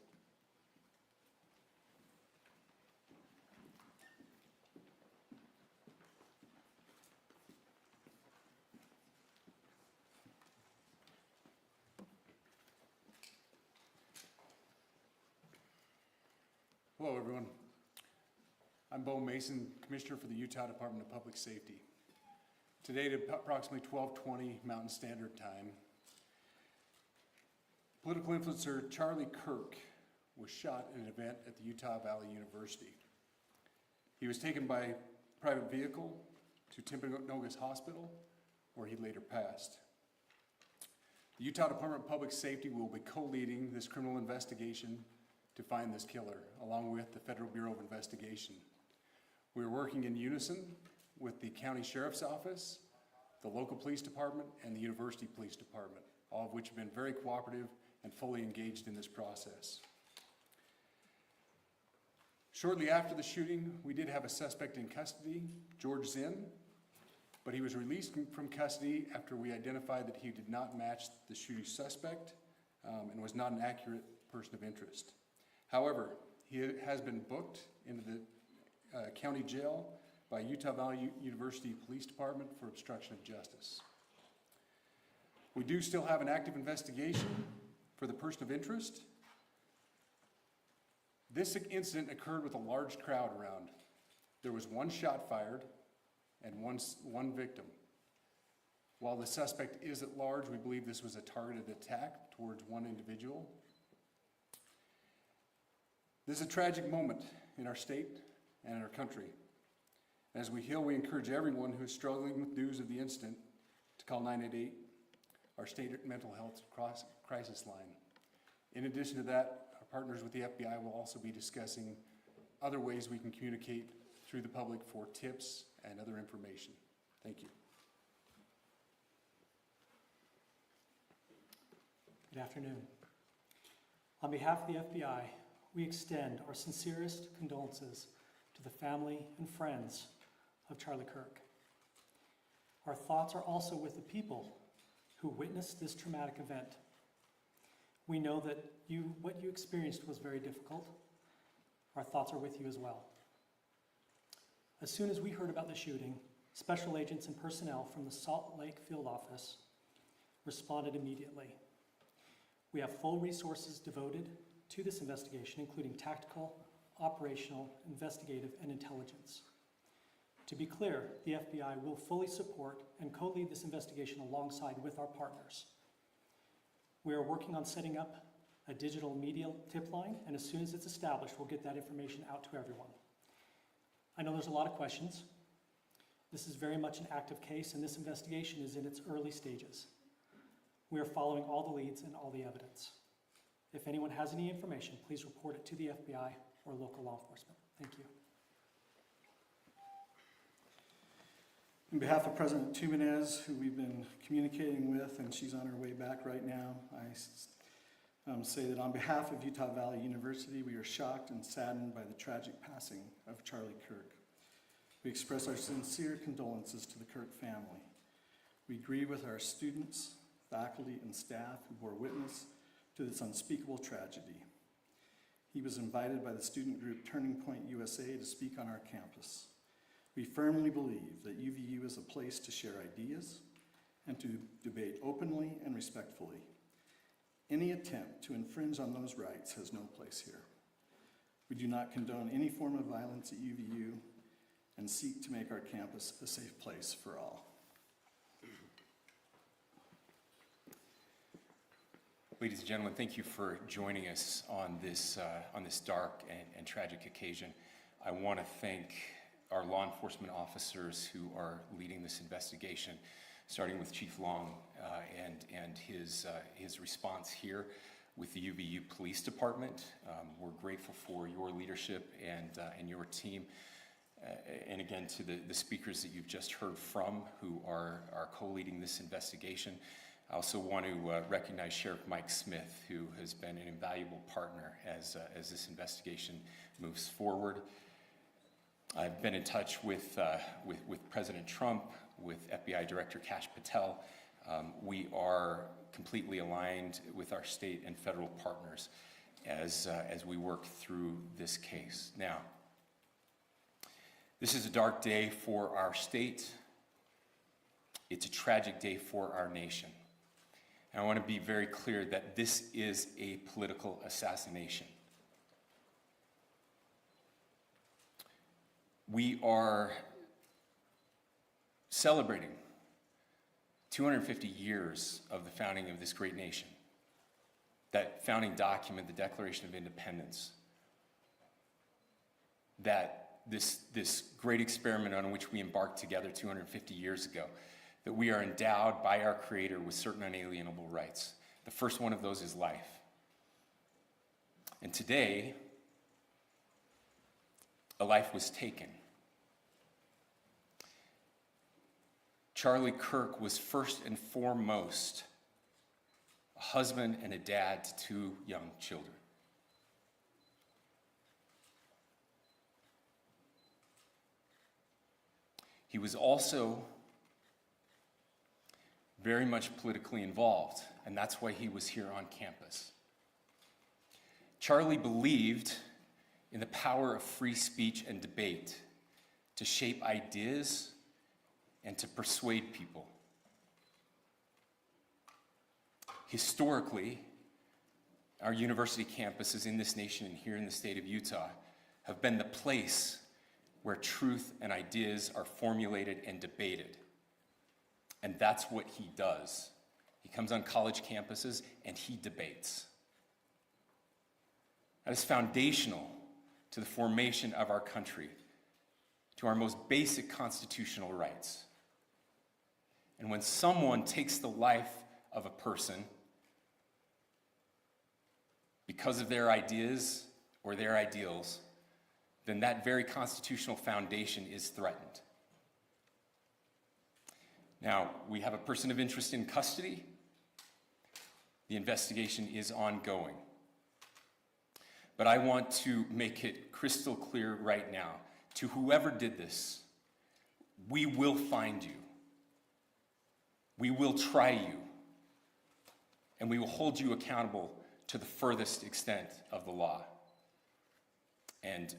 Speaker 22: Hello, everyone. I'm Bo Mason, Commissioner for the Utah Department of Public Safety. Today at approximately 12:20 Mountain Standard Time, political influencer Charlie Kirk was shot at an event at the Utah Valley University. He was taken by private vehicle to Timpanogos Hospital, where he later passed. The Utah Department of Public Safety will be co-leading this criminal investigation to find this killer, along with the Federal Bureau of Investigation. We are working in unison with the County Sheriff's Office, the local police department, and the University Police Department, all of which have been very cooperative and fully engaged in this process. Shortly after the shooting, we did have a suspect in custody, George Zinn, but he was released from custody after we identified that he did not match the shooting suspect and was not an accurate person of interest. However, he has been booked into the county jail by Utah Valley University Police Department for obstruction of justice. We do still have an active investigation for the person of interest. This incident occurred with a large crowd around. There was one shot fired and one victim. While the suspect is at large, we believe this was a targeted attack towards one individual. This is a tragic moment in our state and in our country. As we heal, we encourage everyone who is struggling with news of the incident to call 988, our state mental health crisis line. In addition to that, our partners with the FBI will also be discussing other ways we can communicate through the public for tips and other information. Thank you.
Speaker 5: Good afternoon. On behalf of the FBI, we extend our sincerest condolences to the family and friends of Charlie Kirk. Our thoughts are also with the people who witnessed this traumatic event. We know that what you experienced was very difficult. Our thoughts are with you as well. As soon as we heard about the shooting, special agents and personnel from the Salt Lake field office responded immediately. We have full resources devoted to this investigation, including tactical, operational, investigative, and intelligence. To be clear, the FBI will fully support and co-lead this investigation alongside with our partners. We are working on setting up a digital media tip line, and as soon as it's established, we'll get that information out to everyone. I know there's a lot of questions. This is very much an active case, and this investigation is in its early stages. We are following all the leads and all the evidence. If anyone has any information, please report it to the FBI or local law enforcement. Thank you.
Speaker 14: On behalf of President Tumenez, who we've been communicating with, and she's on her way back right now, I say that on behalf of Utah Valley University, we are shocked and saddened by the tragic passing of Charlie Kirk. We express our sincere condolences to the Kirk family. We grieve with our students, faculty, and staff who bore witness to this unspeakable tragedy. He was invited by the student group Turning Point USA to speak on our campus. We firmly believe that UVU is a place to share ideas and to debate openly and respectfully. Any attempt to infringe on those rights has no place here. We do not condone any form of violence at UVU and seek to make our campus a safe place for all.
Speaker 17: Ladies and gentlemen, thank you for joining us on this dark and tragic occasion. I want to thank our law enforcement officers who are leading this investigation, starting with Chief Long and his response here with the UVU Police Department. We're grateful for your leadership and your team. And again, to the speakers that you've just heard from who are co-leading this investigation. I also want to recognize Sheriff Mike Smith, who has been an invaluable partner as this investigation moves forward. I've been in touch with President Trump, with FBI Director Kash Patel. We are completely aligned with our state and federal partners as we work through this case. Now, this is a dark day for our state. It's a tragic day for our nation. And I want to be very clear that this is a political assassination. We are celebrating 250 years of the founding of this great nation. That founding document, the Declaration of Independence, that this great experiment on which we embarked together 250 years ago, that we are endowed by our Creator with certain unalienable rights. The first one of those is life. And today, a life was taken. Charlie Kirk was first and foremost a husband and a dad to two young children. He was also very much politically involved, and that's why he was here on campus. Charlie believed in the power of free speech and debate to shape ideas and to persuade people. Historically, our university campuses in this nation and here in the state of Utah have been the place where truth and ideas are formulated and debated. And that's what he does. He comes on college campuses and he debates. That is foundational to the formation of our country, to our most basic constitutional rights. And when someone takes the life of a person because of their ideas or their ideals, then that very constitutional foundation is threatened. Now, we have a person of interest in custody. The investigation is ongoing. But I want to make it crystal clear right now, to whoever did this, we will find you. We will try you. And we will hold you accountable to the furthest extent of the law. And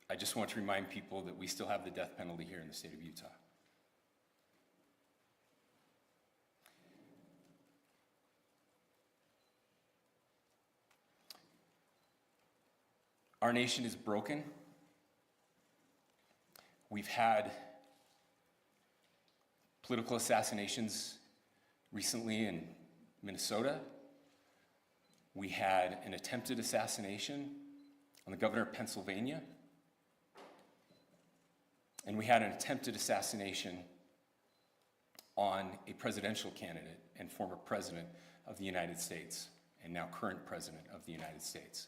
Speaker 17: I just want to remind people that we still have the death penalty here in the state of Utah. Our nation is broken. We've had political assassinations recently in Minnesota. We had an attempted assassination on the governor of Pennsylvania. And we had an attempted assassination on a presidential candidate and former president of the United States, and now current president of the United States.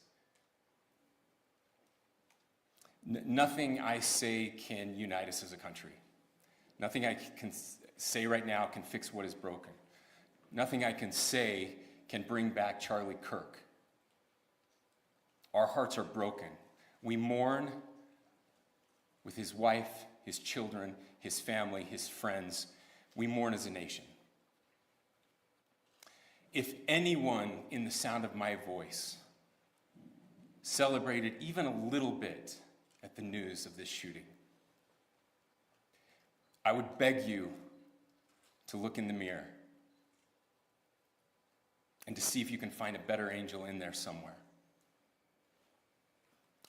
Speaker 17: Nothing I say can unite us as a country. Nothing I can say right now can fix what is broken. Nothing I can say can bring back Charlie Kirk. Our hearts are broken. We mourn with his wife, his children, his family, his friends. We mourn as a nation. If anyone in the sound of my voice celebrated even a little bit at the news of this shooting, I would beg you to look in the mirror and to see if you can find a better angel in there somewhere.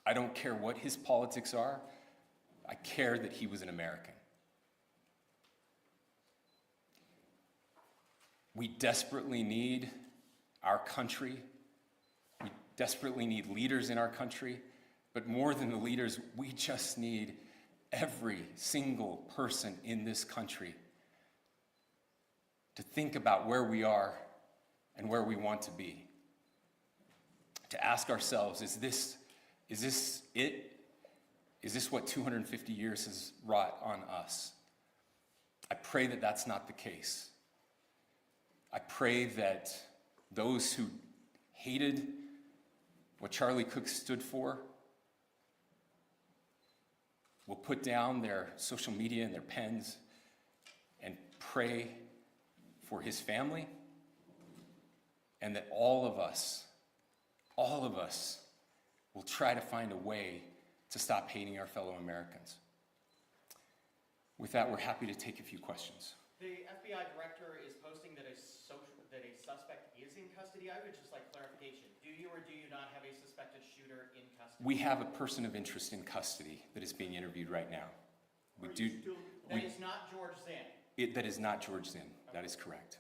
Speaker 17: I don't care what his politics are. I care that he was an American. We desperately need our country. We desperately need leaders in our country. But more than the leaders, we just need every single person in this country to think about where we are and where we want to be. To ask ourselves, is this it? Is this what 250 years has wrought on us? I pray that that's not the case. I pray that those who hated what Charlie Kirk stood for will put down their social media and their pens and pray for his family, and that all of us will try to find a way to stop hating our fellow Americans. With that, we're happy to take a few questions.
Speaker 3: The FBI director is posting that a suspect is in custody. I would just like clarification. Do you or do you not have a suspected shooter in custody?
Speaker 17: We have a person of interest in custody that is being interviewed right now.
Speaker 3: That is not George Zinn.
Speaker 17: That is not George Zinn. That is correct.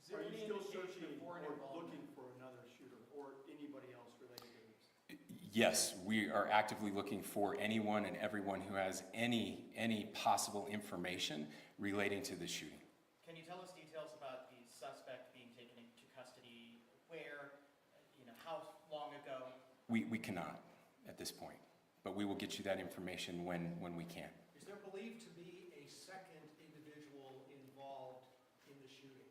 Speaker 3: Is there any
Speaker 2: still
Speaker 3: indication
Speaker 2: searching
Speaker 3: of foreign
Speaker 2: or
Speaker 3: involvement?
Speaker 2: looking for another shooter or anybody else related to this?
Speaker 17: Yes, we are actively looking for anyone and everyone who has any possible information relating to this shooting.
Speaker 3: Can you tell us details about the suspect being taken into custody? Where? How long ago?
Speaker 17: We cannot at this point, but we will get you that information when we can.
Speaker 2: Is there believed to be a second individual involved in the shooting?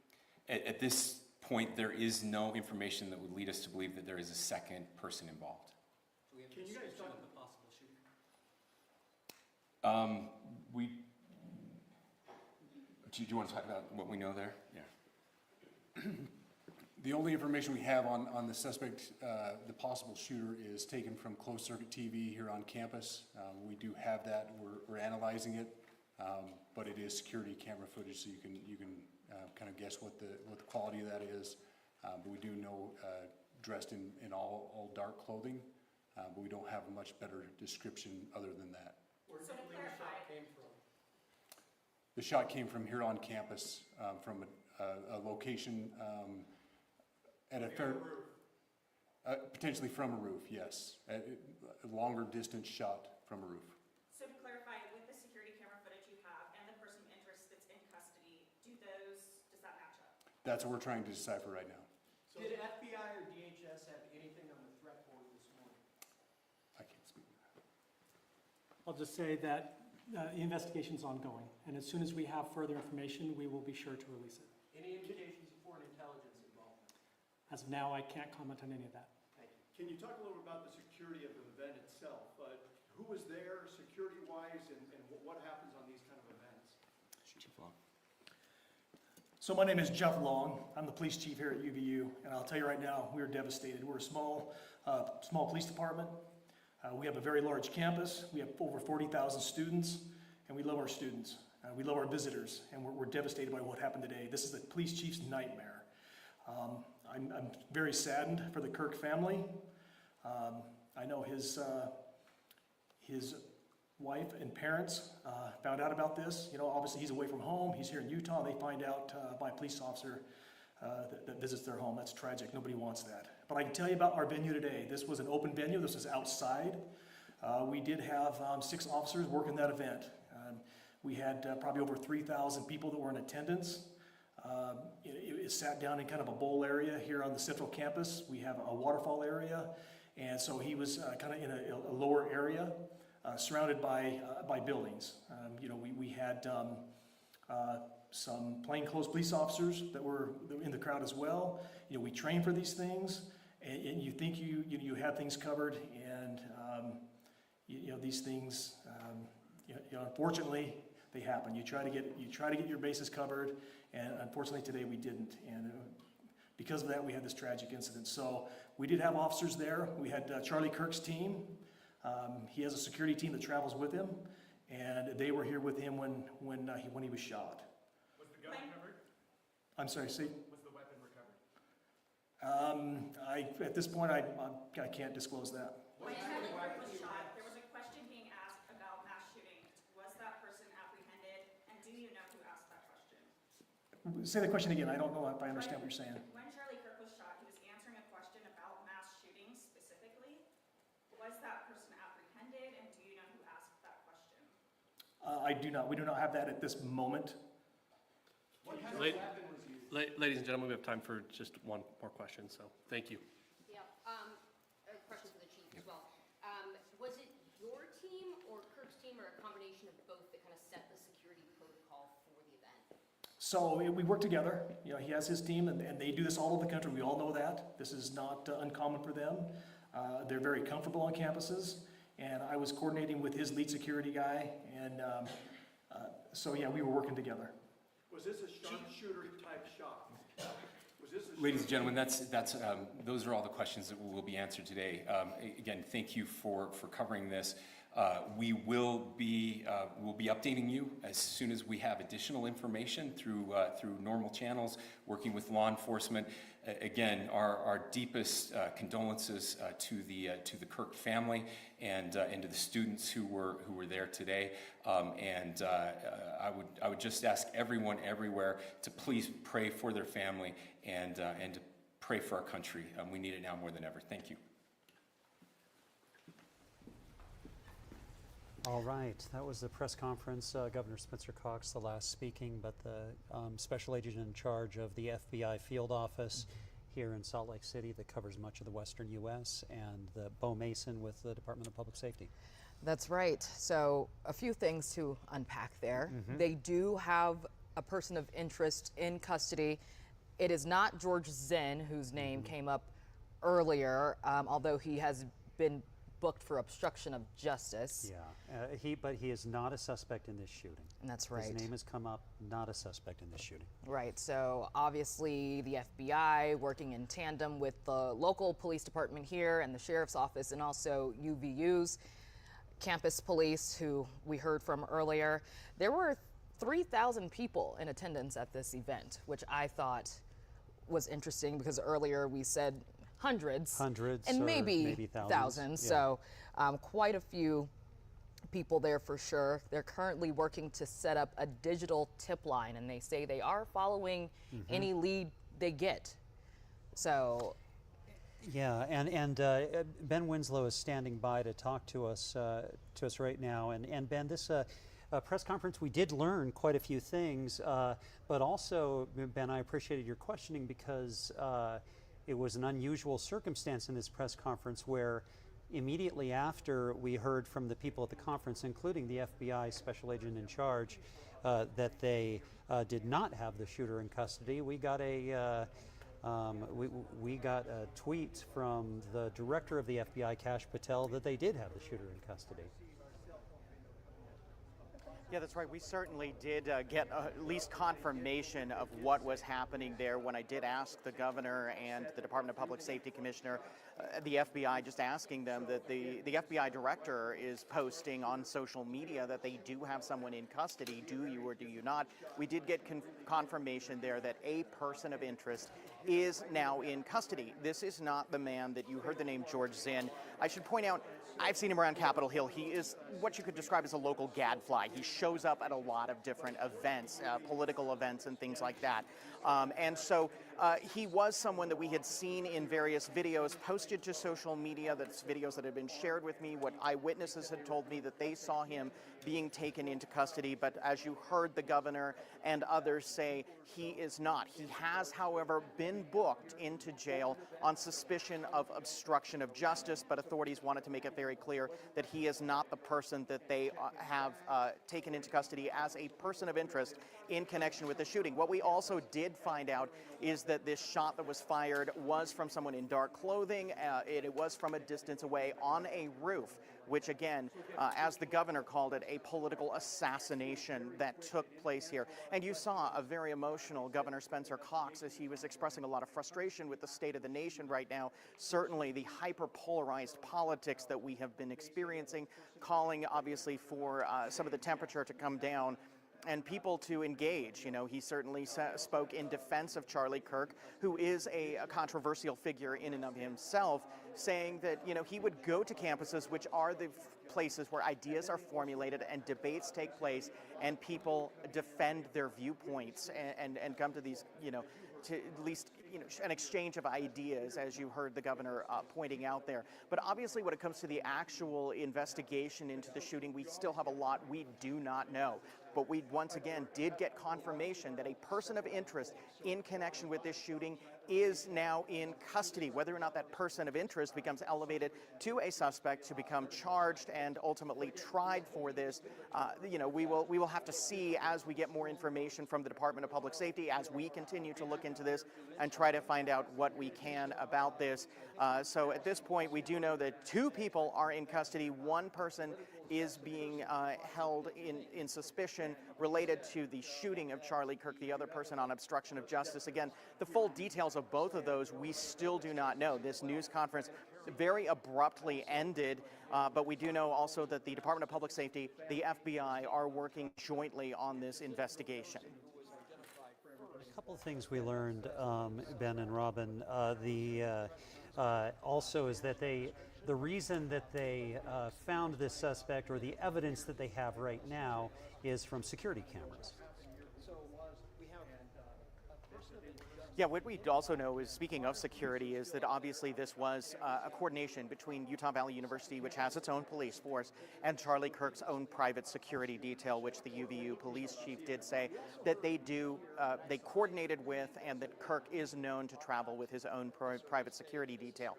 Speaker 17: At this point, there is no information that would lead us to believe that there is a second person involved.
Speaker 2: Can you guys talk about the possible shooting?
Speaker 17: Do you want to talk about what we know there? Yeah.
Speaker 22: The only information we have on the suspect, the possible shooter, is taken from closed circuit TV here on campus. We do have that. We're analyzing it, but it is security camera footage, so you can kind of guess what the quality of that is. But we do know dressed in all dark clothing, but we don't have a much better description other than that.
Speaker 2: Where do you believe the shot came from?
Speaker 22: The shot came from here on campus, from a location at a fair, potentially from a roof, yes. A longer distance shot from a roof.
Speaker 7: So to clarify,
Speaker 22: That's what we're trying to decipher right now.
Speaker 2: So did FBI or DHS have anything on the threat board this morning?
Speaker 22: I can't speak to that.
Speaker 5: I'll just say that the investigation's ongoing, and as soon as we have further information, we will be sure to release it.
Speaker 2: Any indications of foreign intelligence involvement?
Speaker 5: As of now, I can't comment on any of that.
Speaker 2: Thank you.
Speaker 8: Can you talk a little bit about the security of the event itself? Who was there security-wise, and what happens on these kind of events?
Speaker 22: Chief Long.
Speaker 14: So my name is Jeff Long. I'm the police chief here at UVU, and I'll tell you right now, we are devastated. We're a small police department. We have a very large campus. We have over 40,000 students, and we love our students. We love our visitors, and we're devastated by what happened today. This is the police chief's nightmare. I'm very saddened for the Kirk family. I know his wife and parents found out about this. You know, obviously he's away from home. He's here in Utah. They find out by a police officer that visits their home. That's tragic. Nobody wants that. But I can tell you about our venue today. This was an open venue. This was outside. We did have 6 officers working that event. We had probably over 3,000 people that were in attendance. It sat down in kind of a bowl area here on the central campus. We have a waterfall area. And so he was kind of in a lower area, surrounded by buildings. You know, we had some plainclothes police officers that were in the crowd as well. You know, we train for these things, and you think you have things covered, and you know, these things, you know, unfortunately, they happen. You try to get your bases covered, and unfortunately today we didn't. And because of that, we had this tragic incident. So we did have officers there. We had Charlie Kirk's team. He has a security team that travels with him, and they were here with him when he was shot.
Speaker 8: Was the gun recovered?
Speaker 14: I'm sorry, see?
Speaker 8: Was the weapon recovered?
Speaker 14: At this point, I can't disclose that.
Speaker 7: When Charlie Kirk was shot, there was a question being asked about mass shootings. Was that person apprehended, and do you know who asked that question?
Speaker 14: Say the question again. I don't know if I understand what you're saying.
Speaker 7: When Charlie Kirk was shot, he was answering a question about mass shootings specifically. Was that person apprehended, and do you know who asked that question?
Speaker 14: I do not. We do not have that at this moment.
Speaker 8: What kind of weapon was used?
Speaker 21: Ladies and gentlemen, we have time for just one more question, so thank you.
Speaker 11: Yeah, a question for the chief as well. Was it your team or Kirk's team, or a combination of both, that kind of set the security protocol for the event?
Speaker 14: So we work together. You know, he has his team, and they do this all over the country. We all know that. This is not uncommon for them. They're very comfortable on campuses, and I was coordinating with his lead security guy, and so yeah, we were working together.
Speaker 8: Was this a sharpshooter type shot? Was this a
Speaker 17: Ladies and gentlemen, those are all the questions that will be answered today. Again, thank you for covering this. We will be updating you as soon as we have additional information through normal channels, working with law enforcement. Again, our deepest condolences to the Kirk family and to the students who were there today. I would just ask everyone everywhere to please pray for their family and to pray for our country. We need it now more than ever. Thank you.
Speaker 1: All right, that was the press conference. Governor Spencer Cox, the last speaking, but the special agent in charge of the FBI field office here in Salt Lake City that covers much of the western U.S., and Bo Mason with the Department of Public Safety.
Speaker 9: That's right. So a few things to unpack there. They do have a person of interest in custody. It is not George Zinn, whose name came up earlier, although he has been booked for obstruction of justice.
Speaker 1: Yeah, but he is not a suspect in this shooting.
Speaker 9: And that's right.
Speaker 1: His name has come up, not a suspect in this shooting.
Speaker 9: Right, so obviously the FBI working in tandem with the local police department here and the sheriff's office, and also UVU's campus police, who we heard from earlier. There were 3,000 people in attendance at this event, which I thought was interesting because earlier we said hundreds and maybe thousands.
Speaker 1: Yeah.
Speaker 9: So quite a few people there for sure. They're currently working to set up a digital tip line, and they say they are following any lead they get. So
Speaker 1: yeah, and Ben Winslow is standing by to talk to us right now. And Ben, this press conference, we did learn quite a few things, but also, Ben, I appreciated your questioning because it was an unusual circumstance in this press conference where immediately after we heard from the people at the conference, including the FBI special agent in charge, that they did not have the shooter in custody, we got a we got a tweet from the director of the FBI, Kash Patel, that they did have the shooter in custody.
Speaker 3: Yeah, that's right. We certainly did get at least confirmation of what was happening there when I did ask the governor and the Department of Public Safety Commissioner, the FBI, just asking them that the FBI director is posting on social media that they do have someone in custody. Do you or do you not? We did get confirmation there that a person of interest is now in custody. This is not the man that you heard the name George Zinn. I should point out, I've seen him around Capitol Hill. He is what you could describe as a local gadfly. He shows up at a lot of different events, political events and things like that. And so he was someone that we had seen in various videos posted to social media, that's videos that had been shared with me, what eyewitnesses had told me that they saw him being taken into custody. But as you heard the governor and others say, he is not. He has, however, been booked into jail on suspicion of obstruction of justice, but authorities wanted to make it very clear that he is not the person that they have taken into custody as a person of interest in connection with the shooting. What we also did find out is that this shot that was fired was from someone in dark clothing. It was from a distance away on a roof, which again, as the governor called it, a political assassination that took place here. And you saw a very emotional Governor Spencer Cox as he was expressing a lot of frustration with the state of the nation right now. Certainly the hyper-polarized politics that we have been experiencing, calling obviously for some of the temperature to come down and people to engage. You know, he certainly spoke in defense of Charlie Kirk, who is a controversial figure in and of himself, saying that, you know, he would go to campuses which are the places where ideas are formulated and debates take place and people defend their viewpoints and come to these, you know, to at least, you know, an exchange of ideas, as you heard the governor pointing out there. But obviously when it comes to the actual investigation into the shooting, we still have a lot we do not know. But we once again did get confirmation that a person of interest in connection with this shooting is now in custody. Whether or not that person of interest becomes elevated to a suspect to become charged and ultimately tried for this, you know, we will have to see as we get more information from the Department of Public Safety, as we continue to look into this and try to find out what we can about this. So at this point, we do know that 2 people are in custody. 1 person is being held in suspicion related to the shooting of Charlie Kirk, the other person on obstruction of justice. Again, the full details of both of those we still do not know. This news conference very abruptly ended, but we do know also that the Department of Public Safety, the FBI, are working jointly on this investigation.
Speaker 1: A couple of things we learned, Ben and Robin. Also is that the reason that they found this suspect, or the evidence that they have right now, is from security cameras.
Speaker 3: Yeah, what we also know is, speaking of security, is that obviously this was a coordination between Utah Valley University, which has its own police force, and Charlie Kirk's own private security detail, which the UVU police chief did say that they coordinated with, and that Kirk is known to travel with his own private security detail.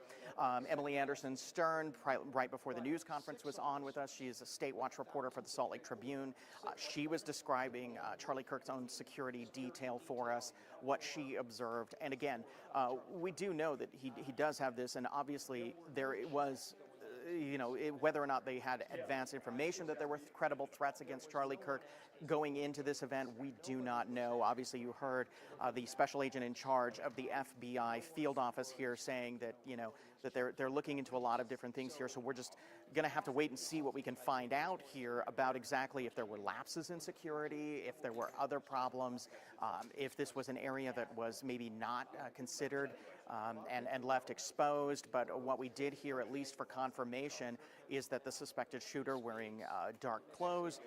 Speaker 3: Emily Anderson Stern, right before the news conference was on with us, she is a State Watch reporter for the Salt Lake Tribune. She was describing Charlie Kirk's own security detail for us, what she observed. And again, we do know that he does have this, and obviously there was, you know, whether or not they had advanced information that there were credible threats against Charlie Kirk going into this event, we do not know. Obviously, you heard the special agent in charge of the FBI field office here saying that, you know, that they're looking into a lot of different things here. So we're just going to have to wait and see what we can find out here about exactly if there were lapses in security, if there were other problems, if this was an area that was maybe not considered and left exposed. But what we did hear, at least for confirmation, is that the suspected shooter, wearing dark clothes,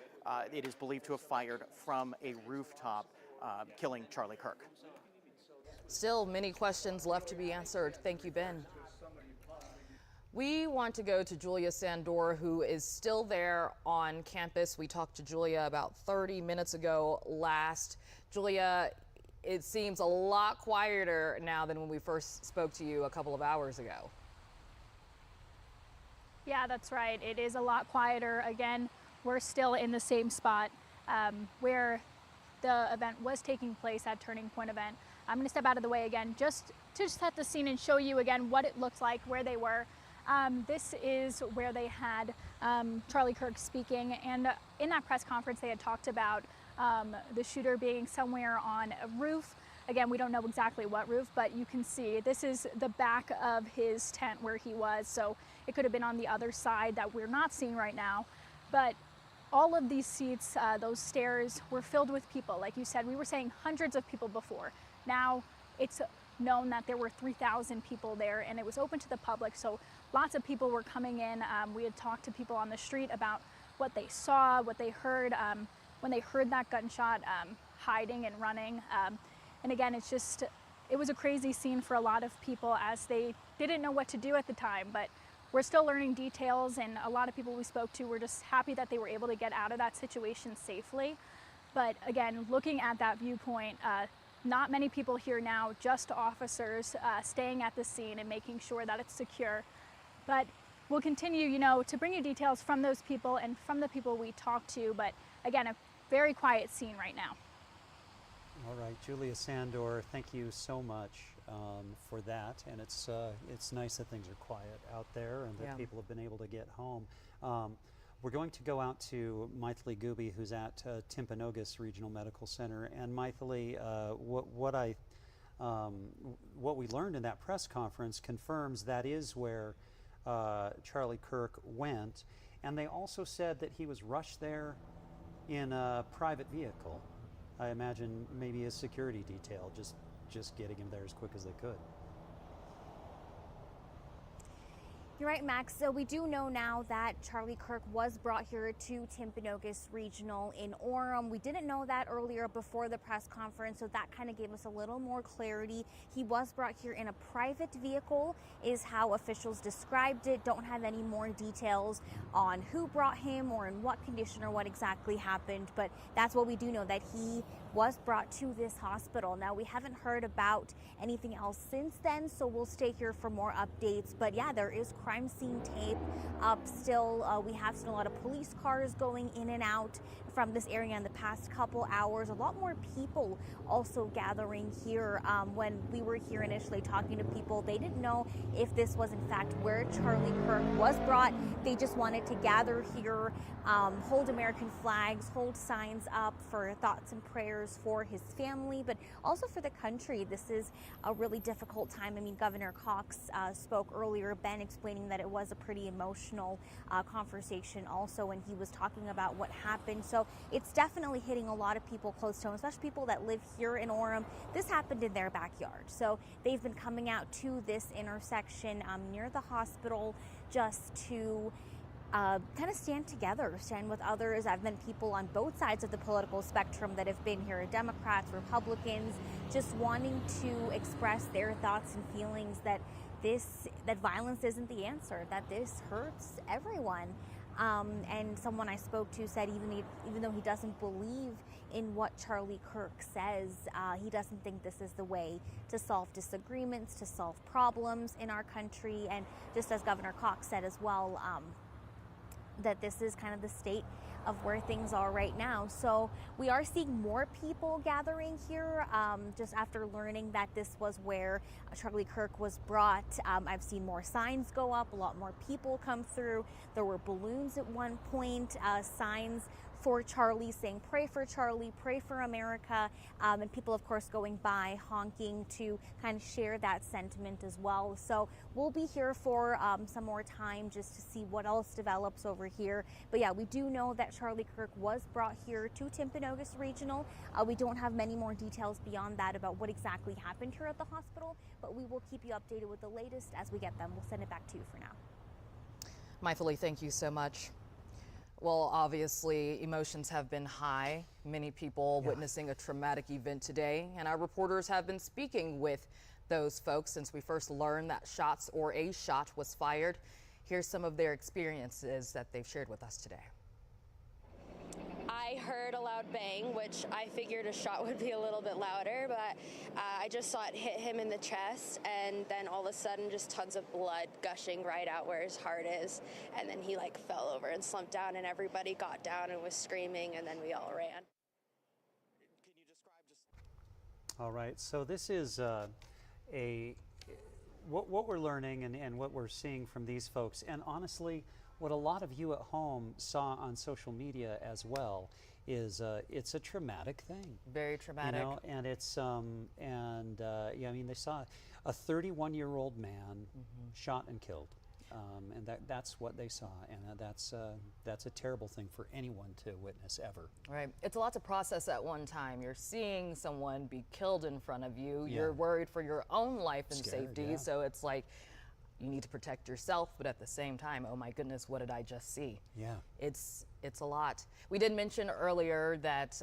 Speaker 3: it is believed to have fired from a rooftop, killing Charlie Kirk.
Speaker 9: Still many questions left to be answered. Thank you, Ben. We want to go to Julia Sandor, who is still there on campus. We talked to Julia about 30 minutes ago last. Julia, it seems a lot quieter now than when we first spoke to you a couple of hours ago.
Speaker 4: Yeah, that's right. It is a lot quieter. Again, we're still in the same spot where the event was taking place, at Turning Point event. I'm going to step out of the way again just to set the scene and show you again what it looked like, where they were. This is where they had Charlie Kirk speaking, and in that press conference they had talked about the shooter being somewhere on a roof. Again, we don't know exactly what roof, but you can see this is the back of his tent where he was, so it could have been on the other side that we're not seeing right now. But all of these seats, those stairs, were filled with people. Like you said, we were saying hundreds of people before. Now it's known that there were 3,000 people there, and it was open to the public, so lots of people were coming in. We had talked to people on the street about what they saw, what they heard when they heard that gunshot, hiding and running. And again, it was a crazy scene for a lot of people as they didn't know what to do at the time, but we're still learning details, and a lot of people we spoke to were just happy that they were able to get out of that situation safely. But again, looking at that viewpoint, not many people here now, just officers staying at the scene and making sure that it's secure. But we'll continue, to bring you details from those people and from the people we talked to. But again, a very quiet scene right now.
Speaker 1: All right, Julia Sandor, thank you so much for that. And it's nice that things are quiet out there and that people have been able to get home. We're going to go out to Maithili Gubi, who's at Timpanogos Regional Medical Center. And Maithili, what we learned in that press conference confirms that is where Charlie Kirk went. And they also said that he was rushed there in a private vehicle. I imagine maybe a security detail, just getting him there as quick as they could.
Speaker 13: You're right, Max. So we do know now that Charlie Kirk was brought here to Timpanogos Regional in Orem. We didn't know that earlier before the press conference, so that kind of gave us a little more clarity. He was brought here in a private vehicle, is how officials described it. Don't have any more details on who brought him or in what condition or what exactly happened, but that's what we do know, that he was brought to this hospital. Now, we haven't heard about anything else since then, so we'll stay here for more updates. But yeah, there is crime scene tape up still. We have seen a lot of police cars going in and out from this area in the past couple hours. A lot more people also gathering here. When we were here initially talking to people, they didn't know if this was in fact where Charlie Kirk was brought. They just wanted to gather here, hold American flags, hold signs up for thoughts and prayers for his family, but also for the country. This is a really difficult time. I mean, Governor Cox spoke earlier, Ben, explaining that it was a pretty emotional conversation also when he was talking about what happened. So it's definitely hitting a lot of people close to home, especially people that live here in Orem. This happened in their backyard. So they've been coming out to this intersection near the hospital just to kind of stand together, stand with others. I've met people on both sides of the political spectrum that have been here, Democrats, Republicans, just wanting to express their thoughts and feelings that violence isn't the answer, that this hurts everyone. And someone I spoke to said even though he doesn't believe in what Charlie Kirk says, he doesn't think this is the way to solve disagreements, to solve problems in our country. And just as Governor Cox said as well, that this is kind of the state of where things are right now. So we are seeing more people gathering here just after learning that this was where Charlie Kirk was brought. I've seen more signs go up, a lot more people come through. There were balloons at one point, signs for Charlie saying, "Pray for Charlie, pray for America," and people, of course, going by honking to kind of share that sentiment as well. So we'll be here for some more time just to see what else develops over here. But yeah, we do know that Charlie Kirk was brought here to Timpanogos Regional. We don't have many more details beyond that about what exactly happened here at the hospital, but we will keep you updated with the latest as we get them. We'll send it back to you for now.
Speaker 9: Maithili, thank you so much. Well, obviously, emotions have been high. Many people witnessing a traumatic event today, and our reporters have been speaking with those folks since we first learned that shots or a shot was fired. Here's some of their experiences that they've shared with us today.
Speaker 10: I heard a loud bang, which I figured a shot would be a little bit louder, but I just saw it hit him in the chest, and then all of a sudden just tons of blood gushing right out where his heart is, and then he like fell over and slumped down, and everybody got down and was screaming, and then we all ran.
Speaker 1: All right, so this is what we're learning and what we're seeing from these folks, and honestly, what a lot of you at home saw on social media as well is it's a traumatic thing.
Speaker 9: Very traumatic.
Speaker 1: You know, and it's yeah, I mean, they saw a 31-year-old man shot and killed, and that's what they saw, and that's a terrible thing for anyone to witness ever.
Speaker 9: Right. It's a lot to process at one time. You're seeing someone be killed in front of you.
Speaker 1: Yeah.
Speaker 9: You're worried for your own life and
Speaker 1: Scared,
Speaker 9: safety.
Speaker 1: yeah.
Speaker 9: So it's like you need to protect yourself, but at the same time, oh my goodness, what did I just see?
Speaker 1: Yeah.
Speaker 9: It's a lot. We did mention earlier that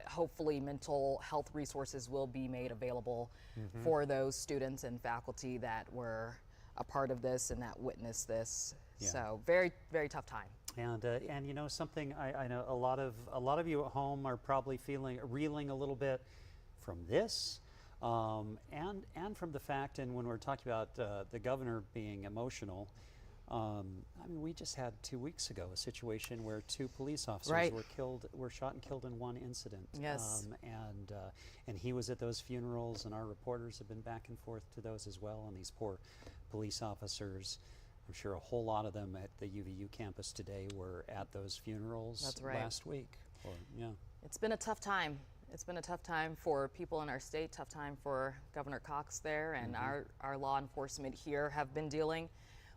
Speaker 9: hopefully mental health resources will be made available for those students and faculty that were a part of this and that witnessed this.
Speaker 1: Yeah.
Speaker 9: So very, very tough time.
Speaker 1: And you know something, I know a lot of you at home are probably reeling a little bit from this, and from the fact, and when we're talking about the governor being emotional, I mean, we just had 2 weeks ago a situation where 2 police officers were shot and killed in one incident.
Speaker 9: Yes.
Speaker 1: And he was at those funerals, and our reporters have been back and forth to those as well. And these poor police officers, I'm sure a whole lot of them at the UVU campus today were at those funerals.
Speaker 9: That's right.
Speaker 1: Last week. Yeah.
Speaker 9: It's been a tough time. It's been a tough time for people in our state, tough time for Governor Cox there, and our law enforcement here have been dealing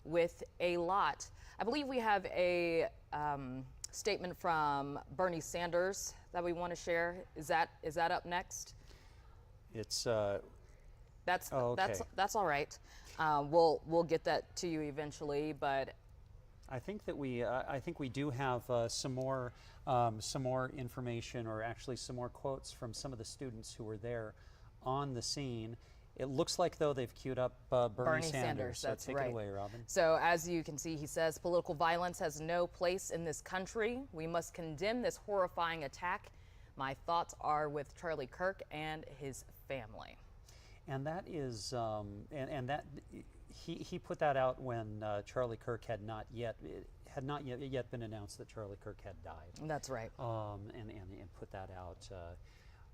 Speaker 9: with a lot. I believe we have a statement from Bernie Sanders that we want to share. Is that up next?
Speaker 1: It's
Speaker 9: that's
Speaker 1: okay.
Speaker 9: That's all right. We'll get that to you eventually, but
Speaker 1: I think that we do have some more information, or actually some more quotes from some of the students who were there on the scene. It looks like, though, they've queued up Bernie Sanders. So
Speaker 9: That's
Speaker 1: take
Speaker 9: right.
Speaker 1: it away, Robin.
Speaker 9: So as you can see, he says, political violence has no place in this country. We must condemn this horrifying attack. My thoughts are with Charlie Kirk and his family.
Speaker 1: And that is, and that he put that out when Charlie Kirk had not yet been announced that Charlie Kirk had died.
Speaker 9: That's right.
Speaker 1: And put that out,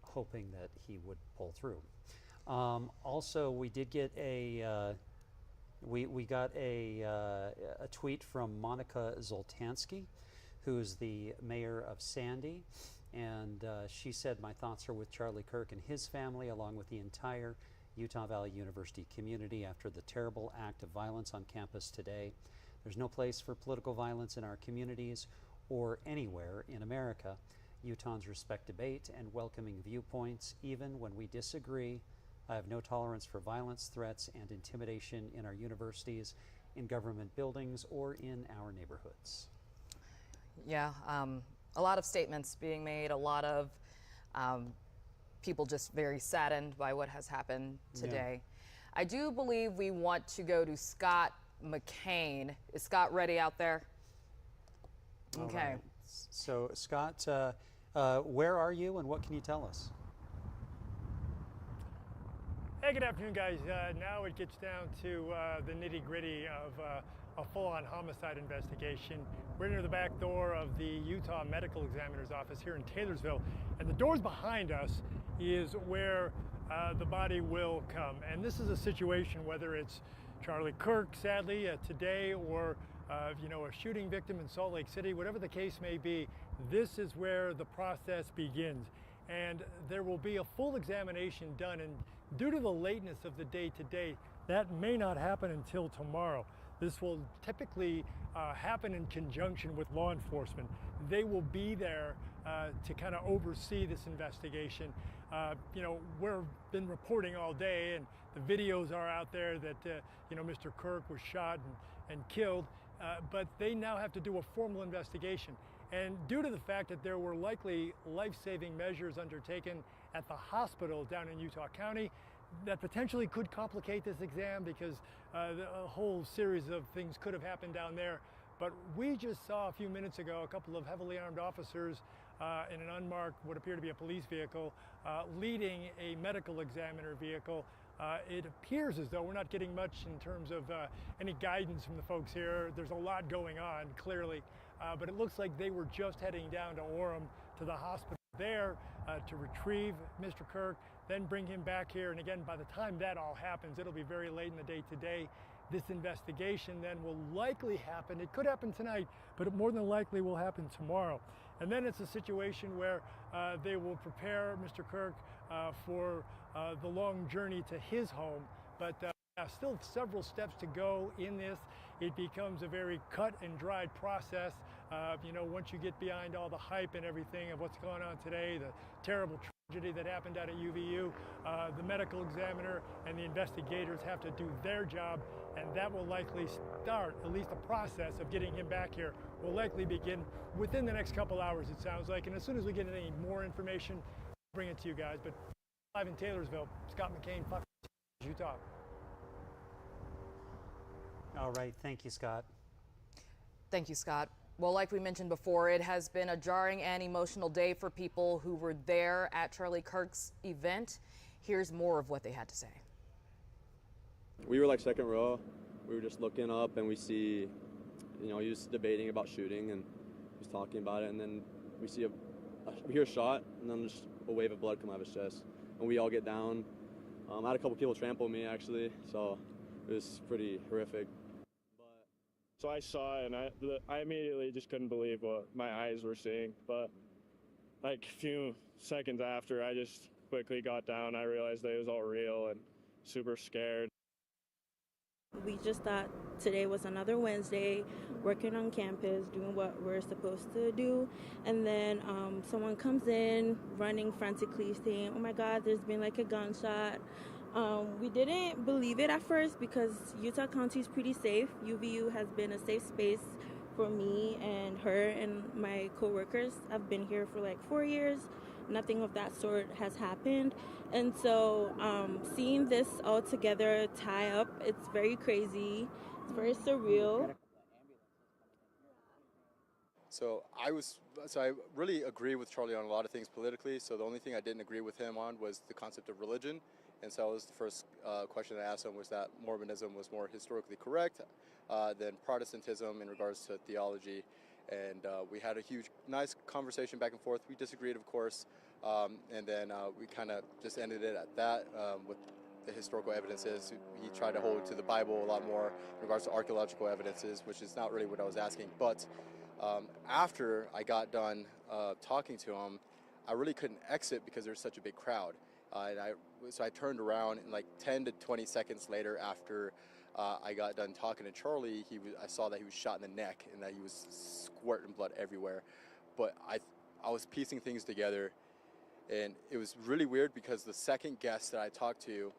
Speaker 1: hoping that he would pull through. Also, we did get we got a tweet from Monica Zoltansky, who's the mayor of Sandy, and she said, "My thoughts are with Charlie Kirk and his family, along with the entire Utah Valley University community after the terrible act of violence on campus today. There's no place for political violence in our communities or anywhere in America. Utahns respect debate and welcoming viewpoints, even when we disagree. I have no tolerance for violence, threats, and intimidation in our universities, in government buildings, or in our neighborhoods."
Speaker 9: Yeah, a lot of statements being made, a lot of people just very saddened by what has happened today. Yeah. I do believe we want to go to Scott McCain. Is Scott ready out there? Okay.
Speaker 1: Right. So, Scott, where are you and what can you tell us?
Speaker 18: Hey, good afternoon, guys. Now it gets down to the nitty-gritty of a full-on homicide investigation. We're near the back door of the Utah Medical Examiner's office here in Taylorsville, and the doors behind us is where the body will come. And this is a situation, whether it's Charlie Kirk, sadly, today, or a shooting victim in Salt Lake City, whatever the case may be, this is where the process begins. And there will be a full examination done, and due to the lateness of the day today, that may not happen until tomorrow. This will typically happen in conjunction with law enforcement. They will be there to kind of oversee this investigation. We've been reporting all day, and the videos are out there that Mr. Kirk was shot and killed, but they now have to do a formal investigation. And due to the fact that there were likely life-saving measures undertaken at the hospital down in Utah County, that potentially could complicate this exam because a whole series of things could have happened down there. But we just saw a few minutes ago a couple of heavily armed officers in an unmarked, what appeared to be a police vehicle, leading a medical examiner vehicle. It appears as though we're not getting much in terms of any guidance from the folks here. There's a lot going on, clearly, but it looks like they were just heading down to Orem to the hospital there to retrieve Mr. Kirk, then bring him back here. And again, by the time that all happens, it'll be very late in the day today. This investigation then will likely happen. It could happen tonight, but it more than likely will happen tomorrow. And then it's a situation where they will prepare Mr. Kirk for the long journey to his home. But still several steps to go in this. It becomes a very cut and dried process. You know, once you get behind all the hype and everything of what's going on today, the terrible tragedy that happened out at UVU, the medical examiner and the investigators have to do their job, and that will likely start, at least the process of getting him back here will likely begin within the next couple hours, it sounds like. And as soon as we get any more information, we'll bring it to you guys. But live in Taylorsville, Scott McCain, Fox News, Utah.
Speaker 1: All right, thank you, Scott.
Speaker 9: Thank you, Scott. Well, like we mentioned before, it has been a jarring and emotional day for people who were there at Charlie Kirk's event. Here's more of what they had to say.
Speaker 6: We were like second row. We were just looking up and we see, you know, he was debating about shooting and he was talking about it, and then we see we hear a shot and then just a wave of blood come out of his chest. And we all get down. I had a couple people trample me actually, so it was pretty horrific.
Speaker 19: So I saw it, and I immediately just couldn't believe what my eyes were seeing. But like a few seconds after, I just quickly got down. I realized that it was all real and super scared.
Speaker 23: We just thought today was another Wednesday, working on campus, doing what we're supposed to do. And then someone comes in, running frantically, saying, "Oh my God, there's been like a gunshot." We didn't believe it at first because Utah County is pretty safe. UVU has been a safe space for me and her and my coworkers. I've been here for like 4 years. Nothing of that sort has happened. And so seeing this all together tie up, it's very crazy. It's very surreal.
Speaker 24: So I really agree with Charlie on a lot of things politically. So the only thing I didn't agree with him on was the concept of religion. And so that was the first question I asked him, was that Mormonism was more historically correct than Protestantism in regards to theology. And we had a nice conversation back and forth. We disagreed, of course, and then we kind of just ended it at that with the historical evidences. He tried to hold to the Bible a lot more in regards to archaeological evidences, which is not really what I was asking. But after I got done talking to him, I really couldn't exit because there's such a big crowd. So I turned around, and like 10 to 20 seconds later, after I got done talking to Charlie, I saw that he was shot in the neck and that he was squirting blood everywhere. But I was piecing things together, and it was really weird because the second guest that I talked to,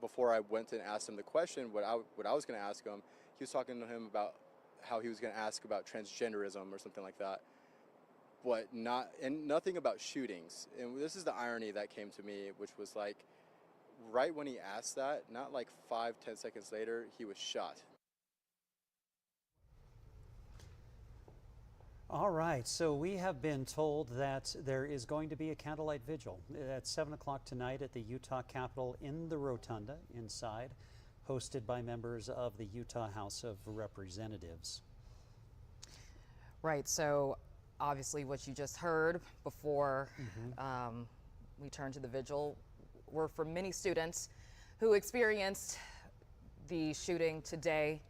Speaker 24: before I went and asked him the question, what I was going to ask him, he was talking to him about how he was going to ask about transgenderism or something like that. But nothing about shootings. And this is the irony that came to me, which was like, right when he asked that, not like 5-10 seconds later, he was shot.
Speaker 1: All right, so we have been told that there is going to be a candlelight vigil at 7 o'clock tonight at the Utah Capitol in the Rotunda inside, hosted by members of the Utah House of Representatives.
Speaker 9: Right, so obviously what you just heard before we turn to the vigil were from many students who experienced the shooting today.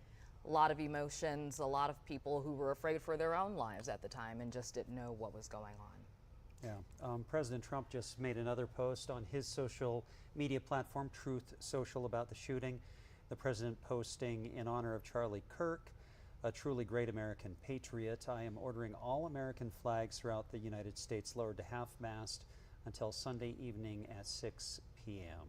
Speaker 9: A lot of emotions, a lot of people who were afraid for their own lives at the time and just didn't know what was going on.
Speaker 1: Yeah, President Trump just made another post on his social media platform, Truth Social, about the shooting. The president posting, "In honor of Charlie Kirk, a truly great American patriot, I am ordering all American flags throughout the United States lowered to half-mast until Sunday evening at 6 p.m.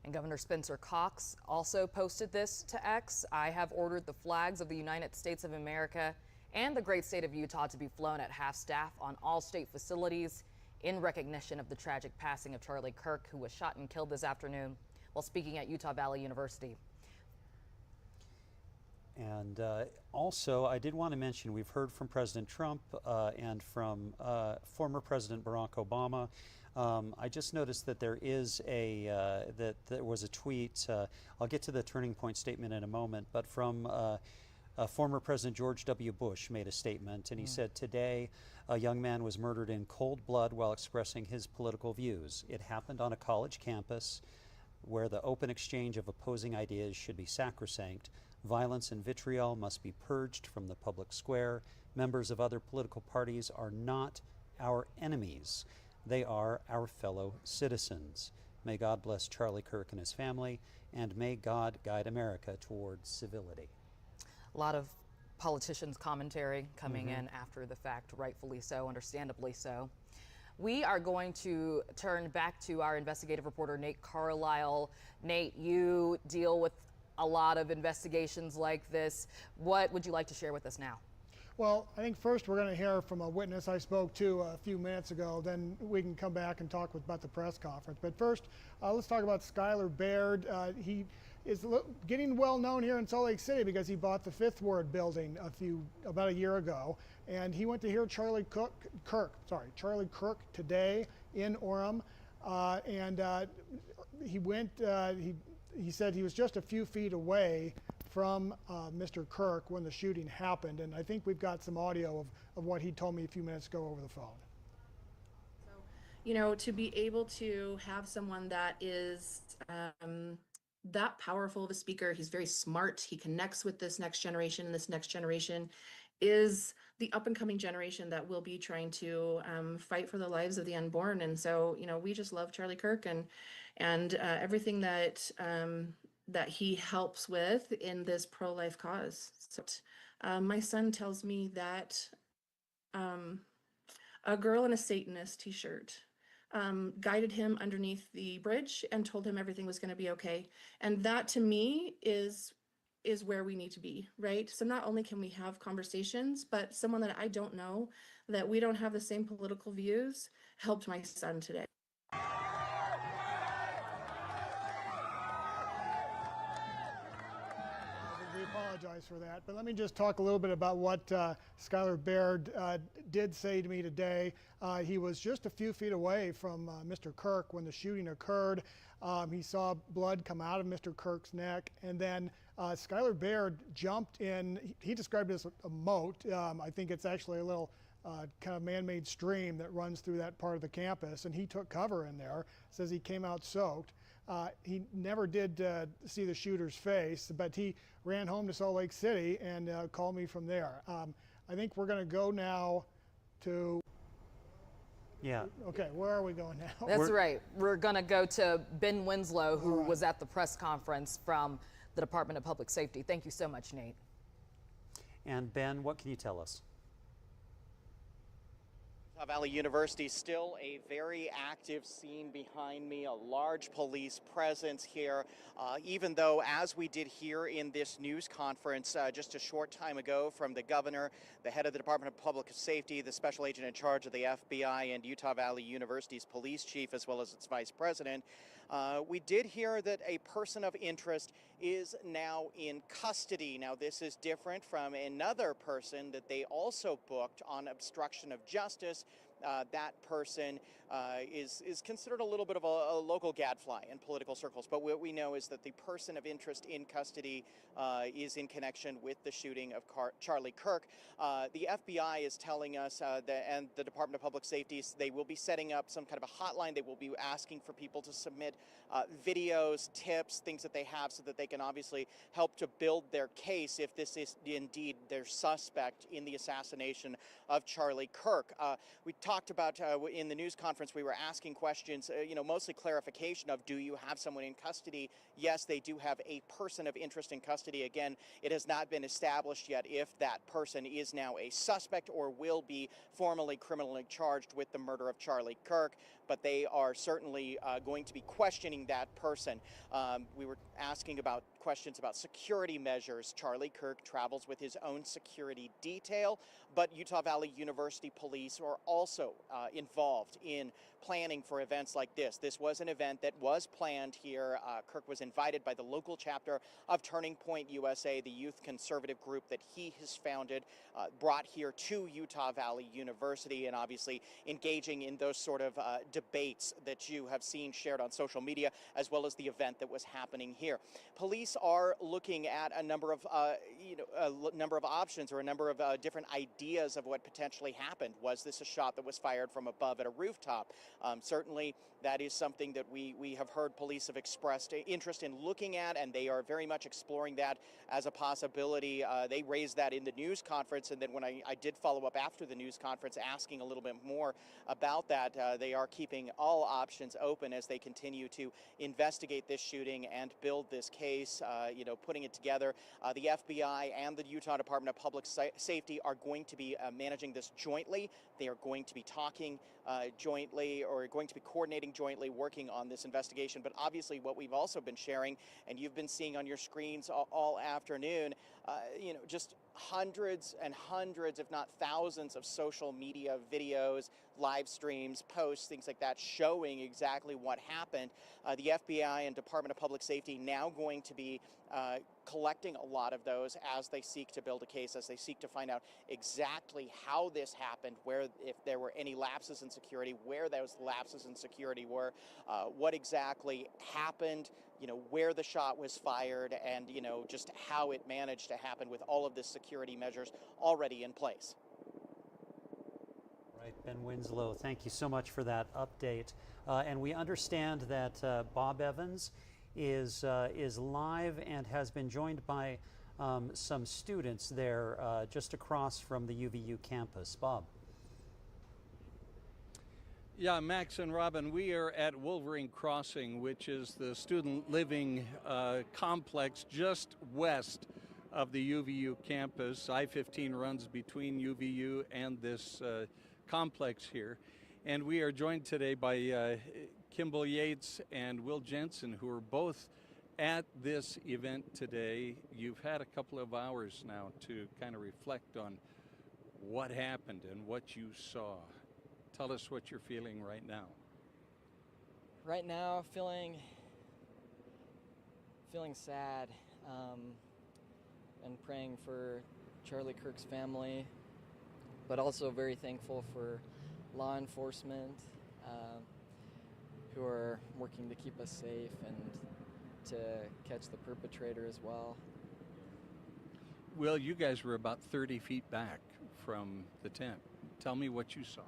Speaker 9: And Governor Spencer Cox also posted this to X. "I have ordered the flags of the United States of America and the great state of Utah to be flown at half-staff on all state facilities in recognition of the tragic passing of Charlie Kirk, who was shot and killed this afternoon while speaking at Utah Valley University.
Speaker 1: And also, I did want to mention, we've heard from President Trump and from former President Barack Obama. I just noticed that there is that there was a tweet. I'll get to the turning point statement in a moment, but from former President George W. Bush made a statement, and he said, "Today, a young man was murdered in cold blood while expressing his political views. It happened on a college campus where the open exchange of opposing ideas should be sacrosanct. Violence and vitriol must be purged from the public square. Members of other political parties are not our enemies. They are our fellow citizens. May God bless Charlie Kirk and his family, and may God guide America towards civility."
Speaker 9: A lot of politicians' commentary coming in after the fact, rightfully so, understandably so. We are going to turn back to our investigative reporter, Nate Carlisle. Nate, you deal with a lot of investigations like this. What would you like to share with us now?
Speaker 12: Well, I think first we're going to hear from a witness I spoke to a few minutes ago. Then we can come back and talk about the press conference. But first, let's talk about Skylar Baird. He is getting well known here in Salt Lake City because he bought the Fifth Ward building about a year ago, and he went to hear Charlie Kirk today in Orem, he said he was just a few feet away from Mr. Kirk when the shooting happened, and I think we've got some audio of what he told me a few minutes ago over the phone.
Speaker 15: So, you know, to be able to have someone that is that powerful of a speaker, he's very smart, he connects with this next generation, and this next generation is the up and coming generation that will be trying to fight for the lives of the unborn. And so, you know, we just love Charlie Kirk and everything that that he helps with in this pro-life cause. So my son tells me that a girl in a Satanist t-shirt guided him underneath the bridge and told him everything was going to be okay. And that to me is where we need to be, right? So not only can we have conversations, but someone that I don't know, that we don't have the same political views, helped my son today.
Speaker 12: We apologize for that, but let me just talk a little bit about what Skylar Baird did say to me today. He was just a few feet away from Mr. Kirk when the shooting occurred. He saw blood come out of Mr. Kirk's neck, and then Skylar Baird jumped in. He described it as a moat. I think it's actually a little kind of man-made stream that runs through that part of the campus, and he took cover in there. Says he came out soaked. He never did see the shooter's face, but he ran home to Salt Lake City and called me from there. I think we're going to go now to...
Speaker 1: Yeah.
Speaker 12: Okay, where are we going now?
Speaker 9: That's right. We're going to go to Ben Winslow, who was at the press conference from the Department of Public Safety. Thank you so much, Nate.
Speaker 1: And Ben, what can you tell us?
Speaker 3: Utah Valley University, still a very active scene behind me, a large police presence here, even though, as we did hear in this news conference just a short time ago from the governor, the head of the Department of Public Safety, the special agent in charge of the FBI, and Utah Valley University's police chief, as well as its vice president, we did hear that a person of interest is now in custody. Now, this is different from another person that they also booked on obstruction of justice. That person is considered a little bit of a local gadfly in political circles, but what we know is that the person of interest in custody is in connection with the shooting of Charlie Kirk. The FBI is telling us and the Department of Public Safety, they will be setting up some kind of a hotline. They will be asking for people to submit videos, tips, things that they have so that they can obviously help to build their case if this is indeed their suspect in the assassination of Charlie Kirk. We talked about in the news conference, we were asking questions, mostly clarification of, do you have someone in custody? Yes, they do have a person of interest in custody. Again, it has not been established yet if that person is now a suspect or will be formally criminally charged with the murder of Charlie Kirk, but they are certainly going to be questioning that person. We were asking about questions about security measures. Charlie Kirk travels with his own security detail, but Utah Valley University police are also involved in planning for events like this. This was an event that was planned here. Kirk was invited by the local chapter of Turning Point USA, the youth conservative group that he has founded, brought here to Utah Valley University, and obviously engaging in those sort of debates that you have seen shared on social media, as well as the event that was happening here. Police are looking at a number of options, or a number of different ideas of what potentially happened. Was this a shot that was fired from above at a rooftop? Certainly that is something that we have heard police have expressed interest in looking at, and they are very much exploring that as a possibility. They raised that in the news conference, and then when I did follow up after the news conference asking a little bit more about that, they are keeping all options open as they continue to investigate this shooting and build this case, putting it together. The FBI and the Utah Department of Public Safety are going to be managing this jointly. They are going to be talking jointly, or going to be coordinating jointly, working on this investigation. But obviously what we've also been sharing, and you've been seeing on your screens all afternoon, just hundreds and hundreds, if not thousands, of social media videos, live streams, posts, things like that, showing exactly what happened. The FBI and Department of Public Safety now going to be collecting a lot of those as they seek to build a case, as they seek to find out exactly how this happened, if there were any lapses in security, where those lapses in security were, what exactly happened, where the shot was fired, and just how it managed to happen with all of the security measures already in place.
Speaker 1: Right, Ben Winslow, thank you so much for that update. And we understand that Bob Evans is live and has been joined by some students there just across from the UVU campus. Bob.
Speaker 2: Yeah, Max and Robin, we are at Wolverine Crossing, which is the student living complex just west of the UVU campus. I-15 runs between UVU and this complex here. And we are joined today by Kimball Yates and Will Jensen, who are both at this event today. You've had a couple of hours now to kind of reflect on what happened and what you saw. Tell us what you're feeling right now.
Speaker 5: Right now, feeling sad, and praying for Charlie Kirk's family, but also very thankful for law enforcement who are working to keep us safe and to catch the perpetrator as well.
Speaker 2: Will, you guys were about 30 feet back from the tent. Tell me what you saw.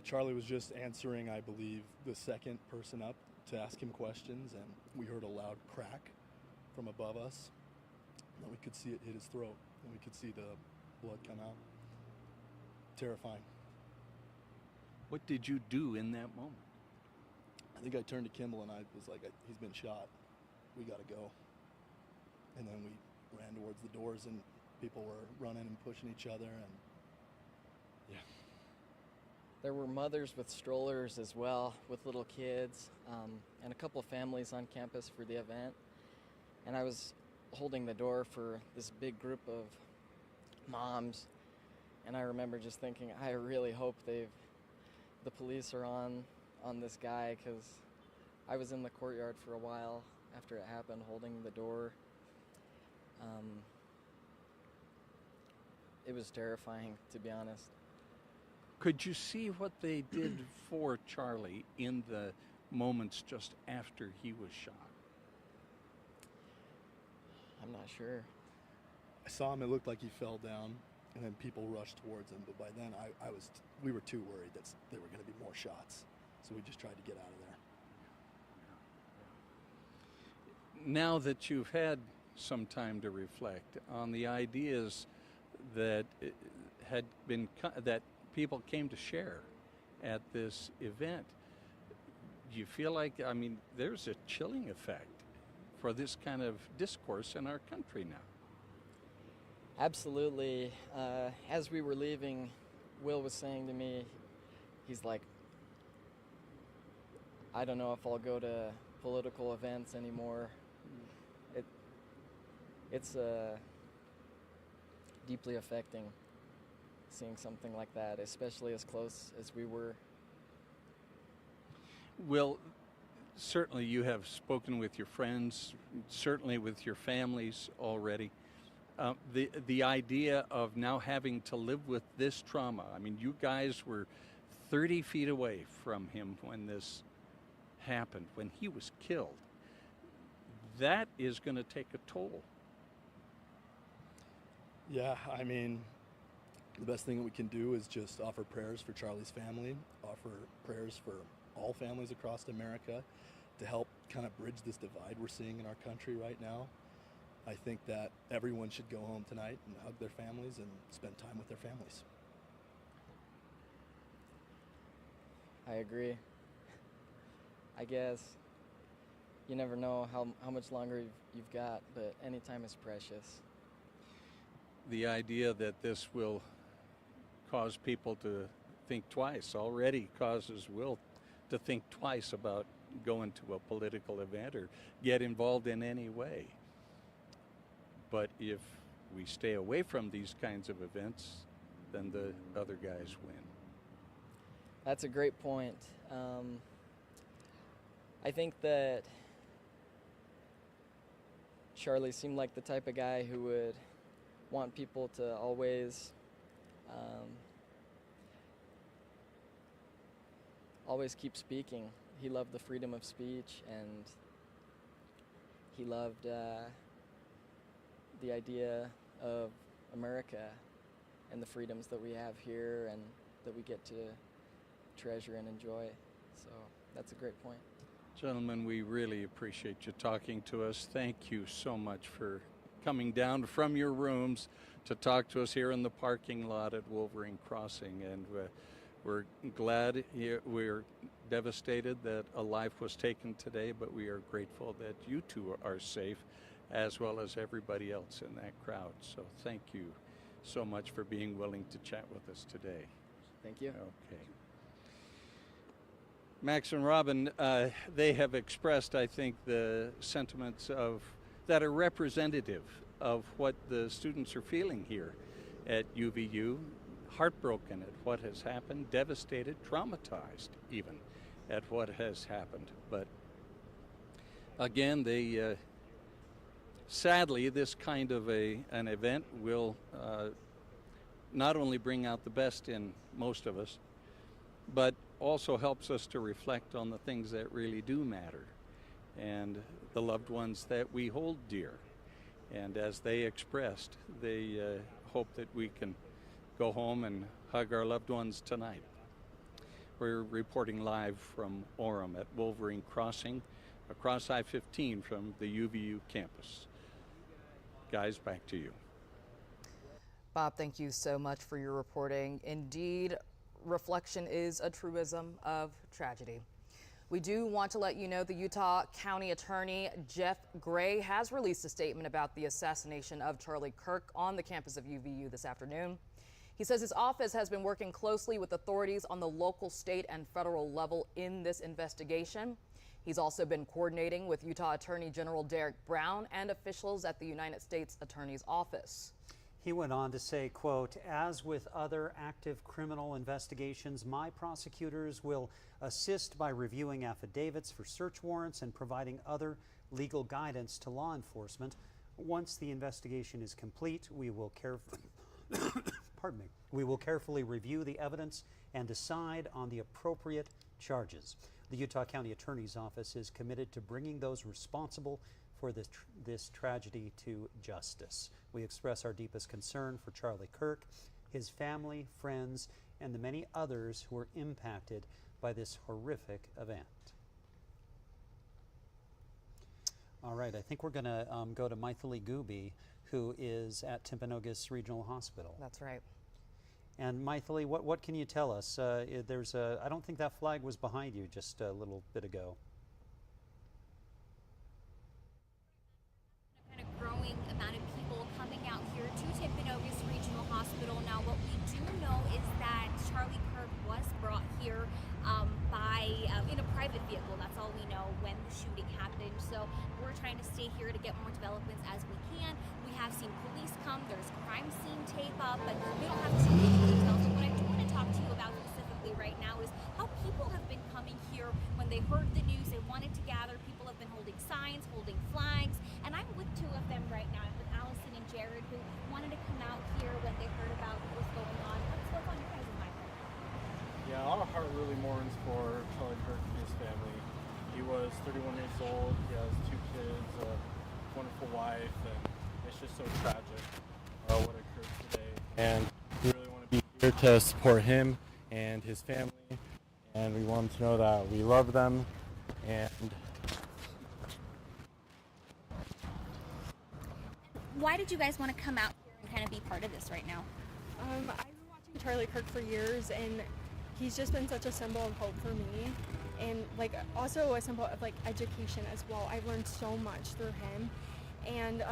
Speaker 16: Charlie was just answering, I believe, the second person up to ask him questions, and we heard a loud crack from above us. And we could see it hit his throat, and we could see the blood come out. Terrifying.
Speaker 2: What did you do in that moment?
Speaker 16: I think I turned to Kimball and I was like, he's been shot. We got to go. And then we ran towards the doors, and people were running and pushing each other, and yeah.
Speaker 5: There were mothers with strollers as well, with little kids, and a couple of families on campus for the event. And I was holding the door for this big group of moms, and I remember just thinking, I really hope the police are on this guy, because I was in the courtyard for a while after it happened, holding the door. It was terrifying, to be honest.
Speaker 2: Could you see what they did for Charlie in the moments just after he was shot?
Speaker 5: I'm not sure.
Speaker 16: I saw him, it looked like he fell down, and then people rushed towards him, but by then we were too worried that there were going to be more shots, so we just tried to get out of there.
Speaker 2: Now that you've had some time to reflect on the ideas that that people came to share at this event, do you feel like, there's a chilling effect for this kind of discourse in our country now?
Speaker 5: Absolutely. As we were leaving, Will was saying to me, he's like, I don't know if I'll go to political events anymore. it's deeply affecting seeing something like that, especially as close as we were.
Speaker 2: Well, certainly you have spoken with your friends, certainly with your families already. The idea of now having to live with this trauma, I mean, you guys were 30 feet away from him when this happened, when he was killed. That is going to take a toll.
Speaker 16: Yeah, I mean, the best thing that we can do is just offer prayers for Charlie's family, offer prayers for all families across America to help kind of bridge this divide we're seeing in our country right now. I think that everyone should go home tonight and hug their families and spend time with their families.
Speaker 5: I agree. I guess you never know how much longer you've got, but any time is precious.
Speaker 2: The idea that this will cause people to think twice already causes Will to think twice about going to a political event or get involved in any way. But if we stay away from these kinds of events, then the other guys win.
Speaker 5: That's a great point. I think that Charlie seemed like the type of guy who would want people to always keep speaking. He loved the freedom of speech, and he loved the idea of America and the freedoms that we have here and that we get to treasure and enjoy. So that's a great point.
Speaker 2: Gentlemen, we really appreciate you talking to us. Thank you so much for coming down from your rooms to talk to us here in the parking lot at Wolverine Crossing. And we're glad, we're devastated that a life was taken today, but we are grateful that you two are safe, as well as everybody else in that crowd. So thank you so much for being willing to chat with us today.
Speaker 5: Thank you.
Speaker 2: Okay. Max and Robin, they have expressed, I think, the sentiments that are representative of what the students are feeling here at UVU. Heartbroken at what has happened, devastated, traumatized even at what has happened. But again, they sadly, this kind of an event will not only bring out the best in most of us, but also helps us to reflect on the things that really do matter and the loved ones that we hold dear. And as they expressed, they hope that we can go home and hug our loved ones tonight. We're reporting live from Orem at Wolverine Crossing, across I-15 from the UVU campus. Guys, back to you.
Speaker 9: Bob, thank you so much for your reporting. Indeed, reflection is a truism of tragedy. We do want to let you know the Utah County Attorney Jeff Gray has released a statement about the assassination of Charlie Kirk on the campus of UVU this afternoon. He says his office has been working closely with authorities on the local, state, and federal level in this investigation. He's also been coordinating with Utah Attorney General Derek Brown and officials at the United States Attorney's Office.
Speaker 1: He went on to say, quote, "As with other active criminal investigations, my prosecutors will assist by reviewing affidavits for search warrants and providing other legal guidance to law enforcement. Once the investigation is complete, we will carefully review the evidence and decide on the appropriate charges. The Utah County Attorney's Office is committed to bringing those responsible for this tragedy to justice. We express our deepest concern for Charlie Kirk, his family, friends, and the many others who were impacted by this horrific event." All right, I think we're going to go to Maithili Gooby, who is at Timpanogos Regional Hospital.
Speaker 9: That's right.
Speaker 1: And Maithili, what can you tell us? I don't think that flag was behind you just a little bit ago.
Speaker 13: Kind of growing amount of people coming out here to Timpanogos Regional Hospital. Now, what we do know is that Charlie Kirk was brought here in a private vehicle. That's all we know when the shooting happened. So we're trying to stay here to get more developments as we can. We have seen police come, there's crime scene tape up, but we don't have too many details. So what I do want to talk to you about specifically right now is how people have been coming here when they heard the news. They wanted to gather. People have been holding signs, holding flags, and I'm with two of them right now. I'm with Allison and Jared, who wanted to come out here when they heard about what was going on. What's on your guys' mind?
Speaker 7: Yeah, our heart really mourns for Charlie Kirk and his family. He was 31 years old. He has 2 kids, a wonderful wife, and it's just so tragic what occurred today. And we really want to be here to support him and his family, and we want them to know that we love them. And
Speaker 13: why did you guys want to come out here and kind of be part of this right now?
Speaker 20: I've been watching Charlie Kirk for years, and he's just been such a symbol of hope for me, and like also a symbol of like education as well. I've learned so much through him, and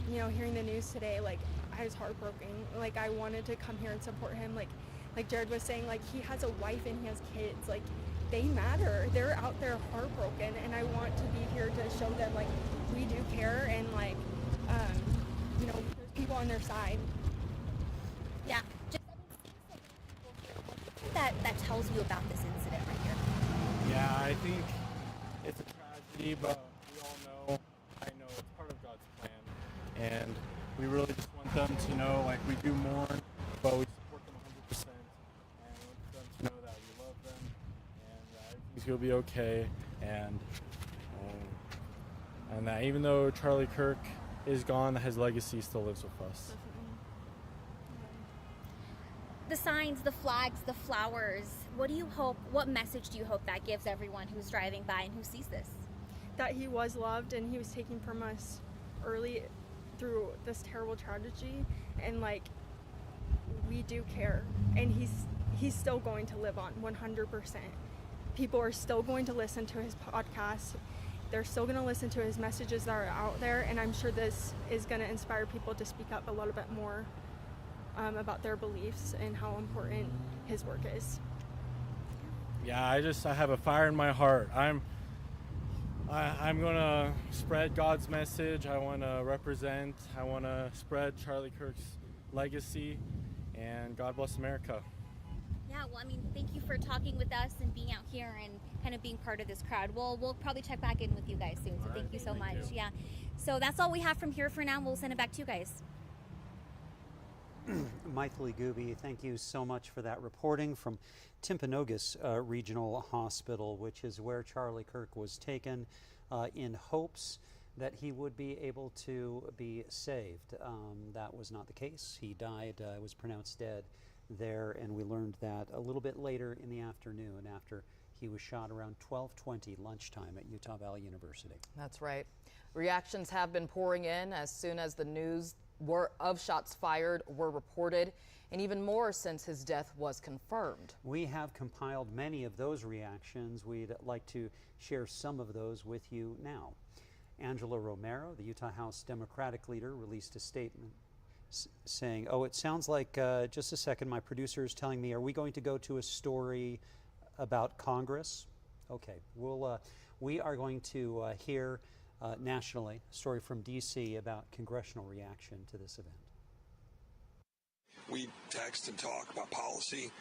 Speaker 20: you know, hearing the news today, like I was heartbroken. Like I wanted to come here and support him. Like Jared was saying, like he has a wife and he has kids. Like they matter. They're out there heartbroken, and I want to be here to show them like we do care, and like you know, there's people on their side.
Speaker 13: Yeah. That tells you about this incident right here.
Speaker 7: yeah, I think it's a tragedy, but we all know, I know it's part of God's plan, and we really just want them to know, like we do mourn, but we support them 100%, and we want them to know that we love them, and that everything's gonna be okay, and that even though Charlie Kirk is gone, his legacy still lives with us.
Speaker 13: The signs, the flags, the flowers, what message do you hope that gives everyone who's driving by and who sees this?
Speaker 20: That he was loved and he was taken from us early through this terrible tragedy, and like we do care, and he's still going to live on 100%. People are still going to listen to his podcast. They're still going to listen to his messages that are out there, and I'm sure this is going to inspire people to speak up a little bit more about their beliefs and how important his work is.
Speaker 7: Yeah, I have a fire in my heart. I'm gonna spread God's message. I want to represent. I want to spread Charlie Kirk's legacy, and God bless America.
Speaker 13: Yeah, well, I mean, thank you for talking with us and being out here and kind of being part of this crowd. We'll probably check back in with you guys soon. So thank you so much. Yeah. So that's all we have from here for now. We'll send it back to you guys.
Speaker 1: Maithili Gooby, thank you so much for that reporting from Timpanogos Regional Hospital, which is where Charlie Kirk was taken in hopes that he would be able to be saved. That was not the case. He died, was pronounced dead there, and we learned that a little bit later in the afternoon after he was shot around 12:20 lunchtime at Utah Valley University.
Speaker 9: That's right. Reactions have been pouring in as soon as the news of shots fired were reported, and even more since his death was confirmed.
Speaker 1: We have compiled many of those reactions. We'd like to share some of those with you now. Angela Romero, the Utah House Democratic leader, released a statement saying, oh, it sounds like, just a second, my producer is telling me, are we going to go to a story about Congress? Okay, we are going to hear nationally a story from D.C. about congressional reaction to this event.
Speaker 21: We text and talk about policy.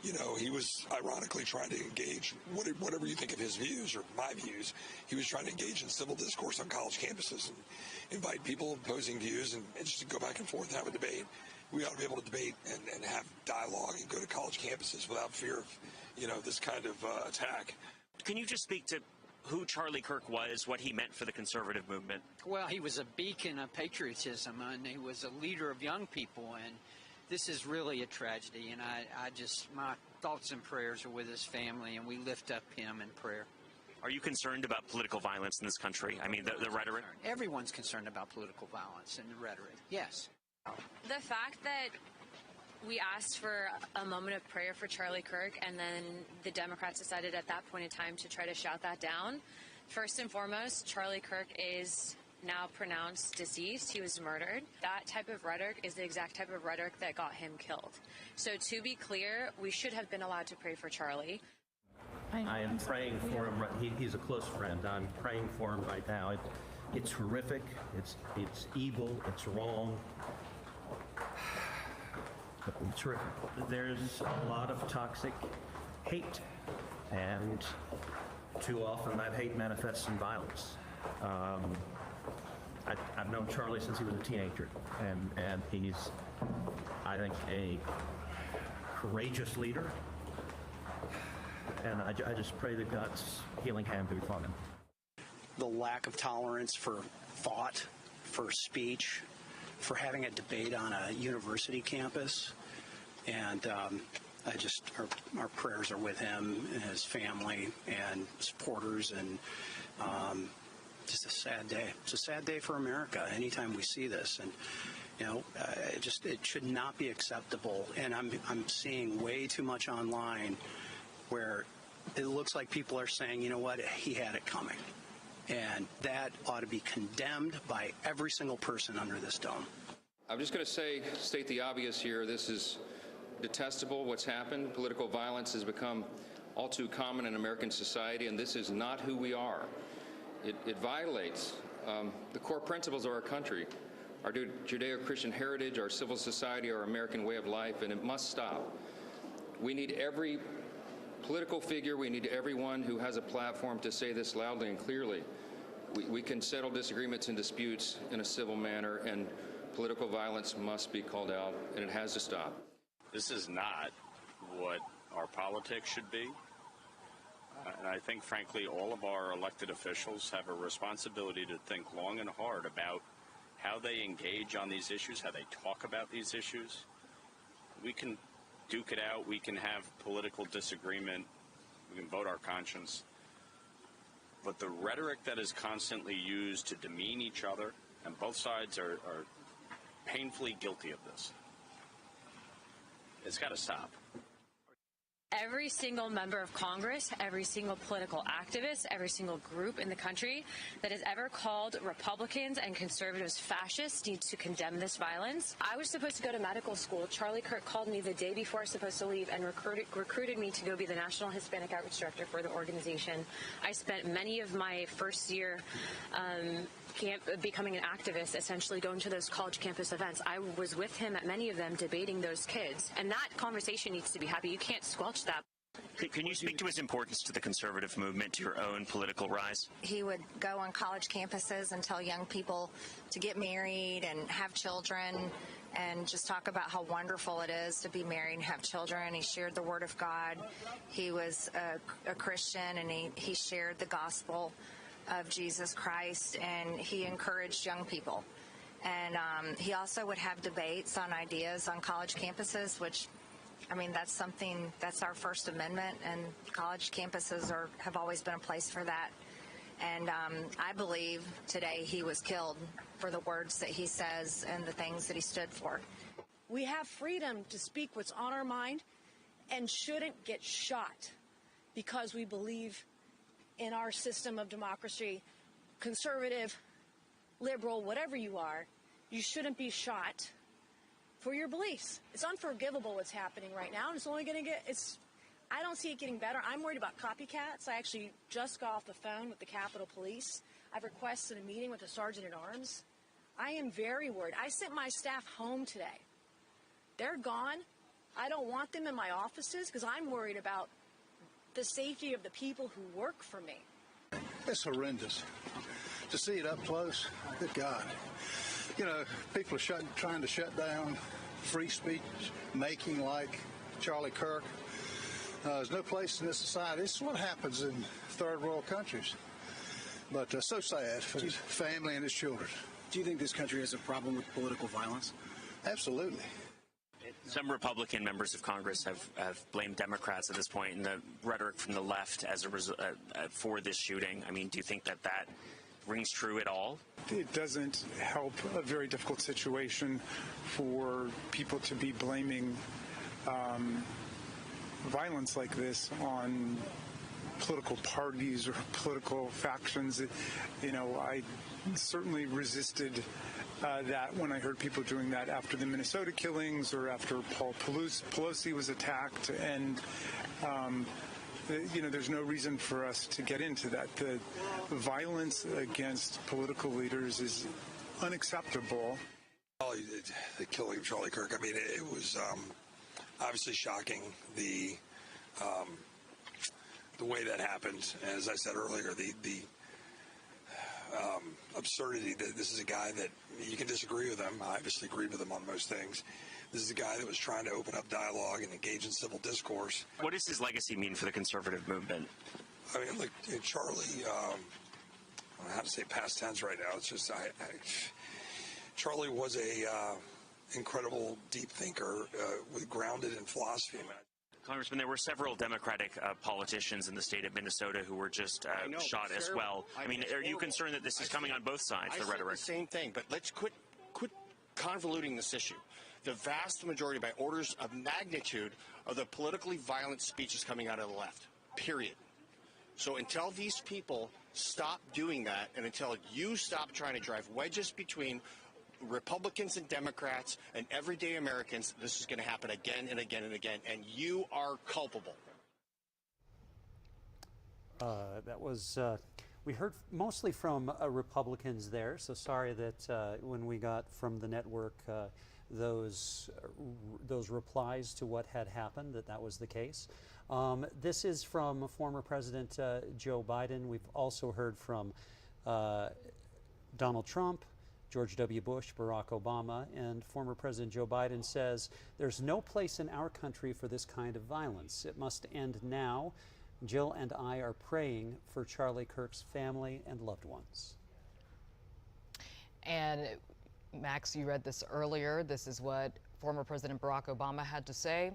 Speaker 21: You know, he was ironically trying to engage, whatever you think of his views or my views, he was trying to engage in civil discourse on college campuses and invite people opposing views and just to go back and forth and have a debate. We ought to be able to debate and have dialogue and go to college campuses without fear of, you know, this kind of attack.
Speaker 22: Can you just speak to who Charlie Kirk was, what he meant for the conservative movement?
Speaker 25: Well, he was a beacon of patriotism, and he was a leader of young people, and this is really a tragedy, and my thoughts and prayers are with his family, and we lift up him in prayer.
Speaker 22: Are you concerned about political violence in this country? I mean, the rhetoric?
Speaker 25: Everyone's concerned about political violence and the rhetoric, yes.
Speaker 26: The fact that we asked for a moment of prayer for Charlie Kirk, and then the Democrats decided at that point in time to try to shout that down. First and foremost, Charlie Kirk is now pronounced deceased. He was murdered. That type of rhetoric is the exact type of rhetoric that got him killed. So to be clear, we should have been allowed to pray for Charlie.
Speaker 4: I am praying for him. He's a close friend. I'm praying for him right now. It's horrific. It's evil. It's wrong. It's horrific. There's a lot of toxic hate, and too often that hate manifests in violence. I've known Charlie since he was a teenager, and he's, I think, a courageous leader. And I just pray that God's healing hand be upon him.
Speaker 8: The lack of tolerance for thought, for speech, for having a debate on a university campus. And our prayers are with him and his family and supporters, and just a sad day. It's a sad day for America anytime we see this. And it should not be acceptable. And I'm seeing way too much online where it looks like people are saying, you know what, he had it coming. And that ought to be condemned by every single person under this dome.
Speaker 10: I'm just going to state the obvious here. This is detestable, what's happened. Political violence has become all too common in American society, and this is not who we are. It violates the core principles of our country, our Judeo-Christian heritage, our civil society, our American way of life, and it must stop. We need every political figure, we need everyone who has a platform to say this loudly and clearly. We can settle disagreements and disputes in a civil manner, and political violence must be called out, and it has to stop.
Speaker 11: This is not what our politics should be. And I think, frankly, all of our elected officials have a responsibility to think long and hard about how they engage on these issues, how they talk about these issues. We can duke it out. We can have political disagreement. We can vote our conscience. But the rhetoric that is constantly used to demean each other, and both sides are painfully guilty of this, it's got to stop.
Speaker 26: Every single member of Congress, every single political activist, every single group in the country that has ever called Republicans and conservatives fascists needs to condemn this violence. I was supposed to go to medical school. Charlie Kirk called me the day before I was supposed to leave and recruited me to go be the National Hispanic Outreach Director for the organization. I spent many of my first year becoming an activist, essentially going to those college campus events. I was with him at many of them debating those kids. And that conversation needs to be happy. You can't squelch that.
Speaker 22: Can you speak to his importance to the conservative movement, to your own political rise?
Speaker 14: He would go on college campuses and tell young people to get married and have children, and just talk about how wonderful it is to be married and have children. He shared the Word of God. He was a Christian, and he shared the gospel of Jesus Christ, and he encouraged young people. And he also would have debates on ideas on college campuses, which, I mean, that's our First Amendment, and college campuses have always been a place for that. And I believe today he was killed for the words that he says and the things that he stood for.
Speaker 17: We have freedom to speak what's on our mind and shouldn't get shot because we believe in our system of democracy. Conservative, liberal, whatever you are, you shouldn't be shot for your beliefs. It's unforgivable what's happening right now, and it's only going to I don't see it getting better. I'm worried about copycats. I actually just got off the phone with the Capitol Police. I've requested a meeting with the Sergeant at Arms. I am very worried. I sent my staff home today. They're gone. I don't want them in my offices because I'm worried about the safety of the people who work for me.
Speaker 27: It's horrendous. To see it up close, good God. You know, people are trying to shut down free speech making like Charlie Kirk. There's no place in this society. This is what happens in third world countries. But so sad for his family and his children.
Speaker 28: Do you think this country has a problem with political violence?
Speaker 27: Absolutely.
Speaker 22: Some Republican members of Congress have blamed Democrats at this point, and the rhetoric from the left as a result for this shooting. I mean, do you think that rings true at all?
Speaker 29: It doesn't help a very difficult situation for people to be blaming violence like this on political parties or political factions. You know, I certainly resisted that when I heard people doing that after the Minnesota killings or after Paul Pelosi was attacked. And there's no reason for us to get into that. The violence against political leaders is unacceptable.
Speaker 21: The killing of Charlie Kirk, I mean, it was obviously shocking. The way that happened, as I said earlier, the absurdity that this is a guy that you can disagree with him. I obviously agreed with him on most things. This is a guy that was trying to open up dialogue and engage in civil discourse.
Speaker 22: What does his legacy mean for the conservative movement?
Speaker 21: I mean, look, Charlie, I don't know how to say past tense right now. It's just, Charlie was a incredible deep thinker, grounded in philosophy.
Speaker 22: Congressman, there were several Democratic politicians in the state of Minnesota who were just shot as well. I mean, are you concerned that this is coming on both sides, the rhetoric?
Speaker 3: I said the same thing, but let's quit convoluting this issue. The vast majority, by orders of magnitude, of the politically violent speech is coming out of the left, period. So until these people stop doing that, and until you stop trying to drive wedges between Republicans and Democrats and everyday Americans, this is going to happen again and again and again, and you are culpable.
Speaker 1: That was, we heard mostly from Republicans there, so sorry that when we got from the network those replies to what had happened, that was the case. This is from former President Joe Biden. We've also heard from Donald Trump, George W. Bush, Barack Obama, and former President Joe Biden says there's no place in our country for this kind of violence. It must end now. Jill and I are praying for Charlie Kirk's family and loved ones.
Speaker 9: And Max, you read this earlier. This is what former President Barack Obama had to say.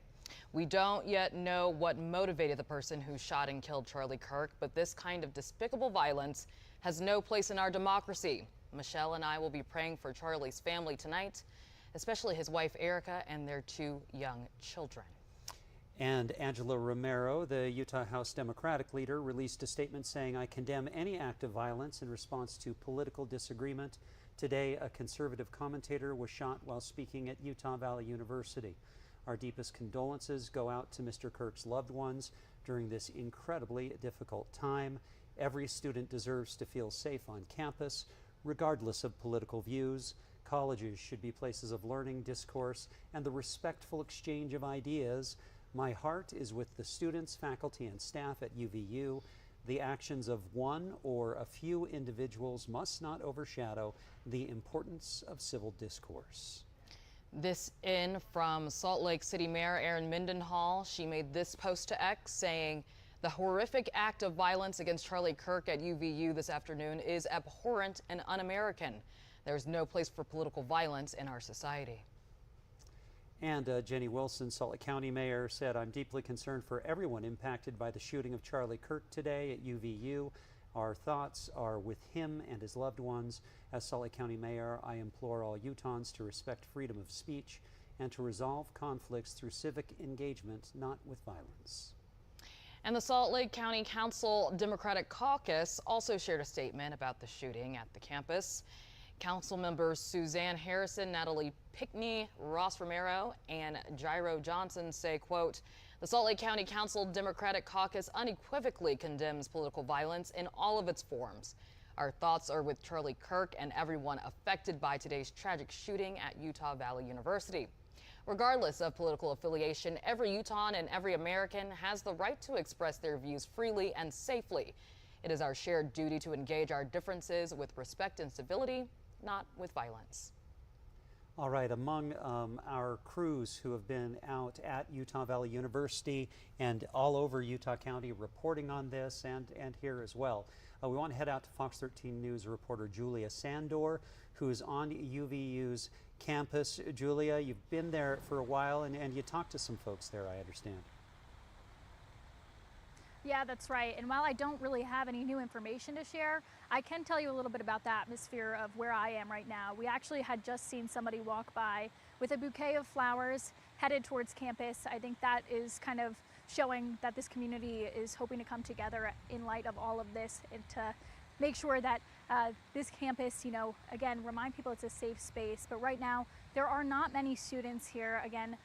Speaker 9: We don't yet know what motivated the person who shot and killed Charlie Kirk, but this kind of despicable violence has no place in our democracy. Michelle and I will be praying for Charlie's family tonight, especially his wife Erica and their 2 young children.
Speaker 1: And Angela Romero, the Utah House Democratic leader, released a statement saying, I condemn any act of violence in response to political disagreement. Today, a conservative commentator was shot while speaking at Utah Valley University. Our deepest condolences go out to Mr. Kirk's loved ones during this incredibly difficult time. Every student deserves to feel safe on campus, regardless of political views. Colleges should be places of learning, discourse, and the respectful exchange of ideas. My heart is with the students, faculty, and staff at UVU. The actions of one or a few individuals must not overshadow the importance of civil discourse.
Speaker 9: This in from Salt Lake City Mayor Erin Mendenhall. She made this post to X saying, the horrific act of violence against Charlie Kirk at UVU this afternoon is abhorrent and un-American. There's no place for political violence in our society.
Speaker 1: And Jenny Wilson, Salt Lake County Mayor, said, I'm deeply concerned for everyone impacted by the shooting of Charlie Kirk today at UVU. Our thoughts are with him and his loved ones. As Salt Lake County Mayor, I implore all Utahns to respect freedom of speech and to resolve conflicts through civic engagement, not with violence.
Speaker 9: And the Salt Lake County Council Democratic Caucus also shared a statement about the shooting at the campus. Council members Suzanne Harrison, Natalie Pickney, Ross Romero, and Jairo Johnson say, quote, the Salt Lake County Council Democratic Caucus unequivocally condemns political violence in all of its forms. Our thoughts are with Charlie Kirk and everyone affected by today's tragic shooting at Utah Valley University. Regardless of political affiliation, every Utahn and every American has the right to express their views freely and safely. It is our shared duty to engage our differences with respect and civility, not with violence.
Speaker 1: All right, among our crews who have been out at Utah Valley University and all over Utah County reporting on this and here as well, we want to head out to Fox 13 News reporter Julia Sandor, who's on UVU's campus. Julia, you've been there for a while and you talked to some folks there, I understand.
Speaker 6: Yeah, that's right. And while I don't really have any new information to share, I can tell you a little bit about the atmosphere of where I am right now. We actually had just seen somebody walk by with a bouquet of flowers headed towards campus. I think that is kind of showing that this community is hoping to come together in light of all of this and to make sure that this campus, you know, again, remind people it's a safe space. But right now, there are not many students here. Again,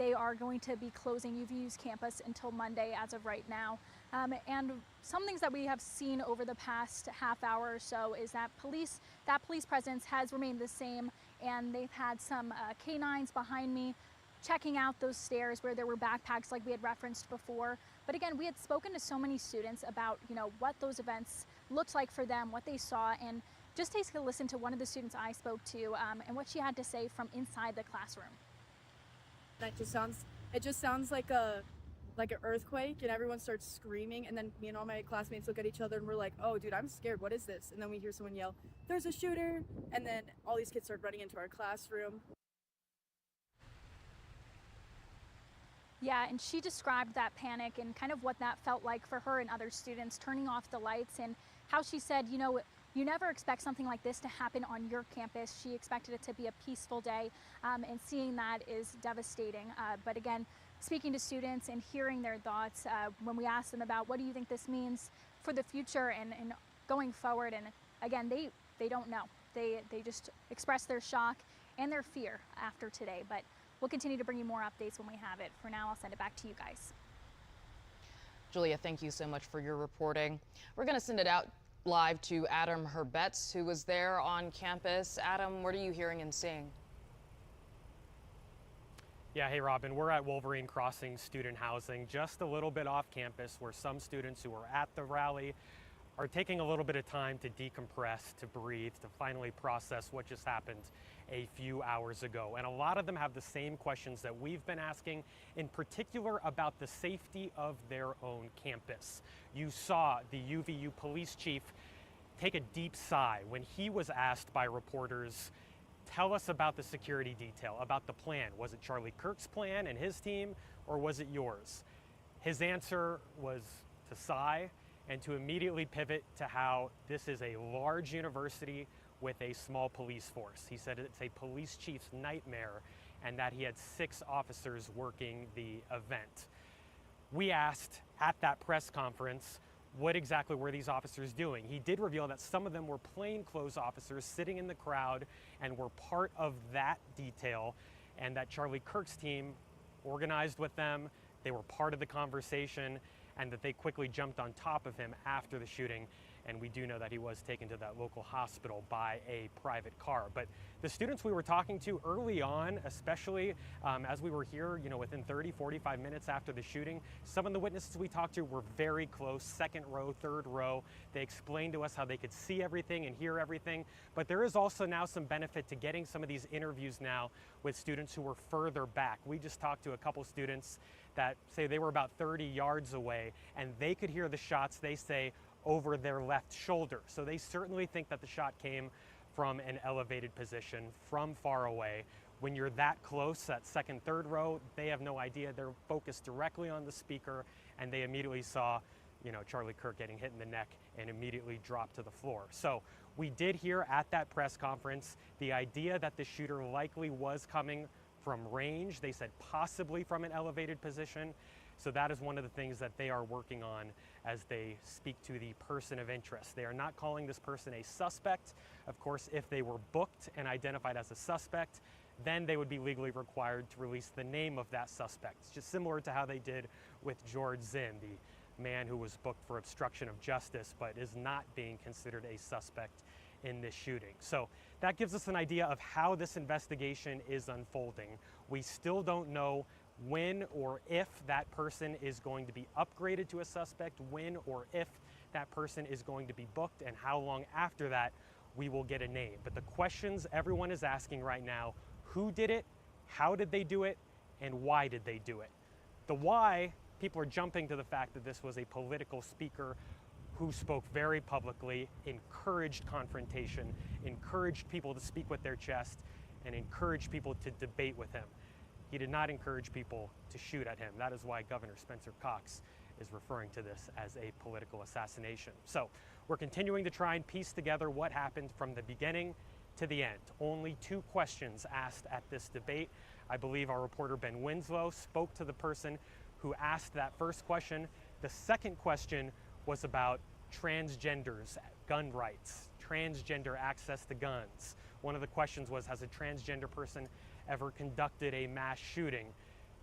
Speaker 6: they are going to be closing UVU's campus until Monday as of right now. And some things that we have seen over the past half hour or so is that police presence has remained the same, and they've had some canines behind me checking out those stairs where there were backpacks like we had referenced before. But again, we had spoken to so many students about, what those events looked like for them, what they saw, and just take a listen to one of the students I spoke to and what she had to say from inside the classroom.
Speaker 2: It just sounds like an earthquake, and everyone starts screaming, and then me and all my classmates look at each other and we're like, oh dude, I'm scared, what is this? And then we hear someone yell, there's a shooter, and then all these kids start running into our classroom.
Speaker 6: Yeah, and she described that panic and kind of what that felt like for her and other students, turning off the lights, and how she said, you never expect something like this to happen on your campus. She expected it to be a peaceful day, and seeing that is devastating. But again, speaking to students and hearing their thoughts when we asked them about what do you think this means for the future and going forward, and again, they don't know. They just express their shock and their fear after today. But we'll continue to bring you more updates when we have it. For now, I'll send it back to you guys.
Speaker 9: Julia, thank you so much for your reporting. We're going to send it out live to Adam Herbetz, who was there on campus. Adam, what are you hearing and seeing?
Speaker 5: Yeah, hey Robin, we're at Wolverine Crossing student housing, just a little bit off campus, where some students who were at the rally are taking a little bit of time to decompress, to breathe, to finally process what just happened a few hours ago. And a lot of them have the same questions that we've been asking, in particular about the safety of their own campus. You saw the UVU police chief take a deep sigh when he was asked by reporters, tell us about the security detail, about the plan. Was it Charlie Kirk's plan and his team, or was it yours? His answer was to sigh and to immediately pivot to how this is a large university with a small police force. He said it's a police chief's nightmare, and that he had 6 officers working the event. We asked at that press conference, what exactly were these officers doing? He did reveal that some of them were plainclothes officers sitting in the crowd and were part of that detail, and that Charlie Kirk's team organized with them, they were part of the conversation, and that they quickly jumped on top of him after the shooting. And we do know that he was taken to that local hospital by a private car. But the students we were talking to early on, especially as we were here, within 30, 45 minutes after the shooting, some of the witnesses we talked to were very close, second row, third row. They explained to us how they could see everything and hear everything. But there is also now some benefit to getting some of these interviews now with students who were further back. We just talked to a couple students that say they were about 30 yards away, and they could hear the shots, they say, over their left shoulder. So they certainly think that the shot came from an elevated position, from far away. When you're that close, that second, third row, they have no idea. They're focused directly on the speaker, and they immediately saw, Charlie Kirk getting hit in the neck and immediately dropped to the floor. So we did hear at that press conference the idea that the shooter likely was coming from range. They said possibly from an elevated position. So that is one of the things that they are working on as they speak to the person of interest. They are not calling this person a suspect. Of course, if they were booked and identified as a suspect, then they would be legally required to release the name of that suspect. It's just similar to how they did with George Zinn, the man who was booked for obstruction of justice but is not being considered a suspect in this shooting. So that gives us an idea of how this investigation is unfolding. We still don't know when or if that person is going to be upgraded to a suspect, when or if that person is going to be booked, and how long after that we will get a name. But the questions everyone is asking right now, who did it, how did they do it, and why did they do it? The why, people are jumping to the fact that this was a political speaker who spoke very publicly, encouraged confrontation, encouraged people to speak with their chest, and encouraged people to debate with him. He did not encourage people to shoot at him. That is why Governor Spencer Cox is referring to this as a political assassination. So we're continuing to try and piece together what happened from the beginning to the end. Only 2 questions asked at this debate. I believe our reporter Ben Winslow spoke to the person who asked that first question. The second question was about transgenders, gun rights, transgender access to guns. One of the questions was, has a transgender person ever conducted a mass shooting?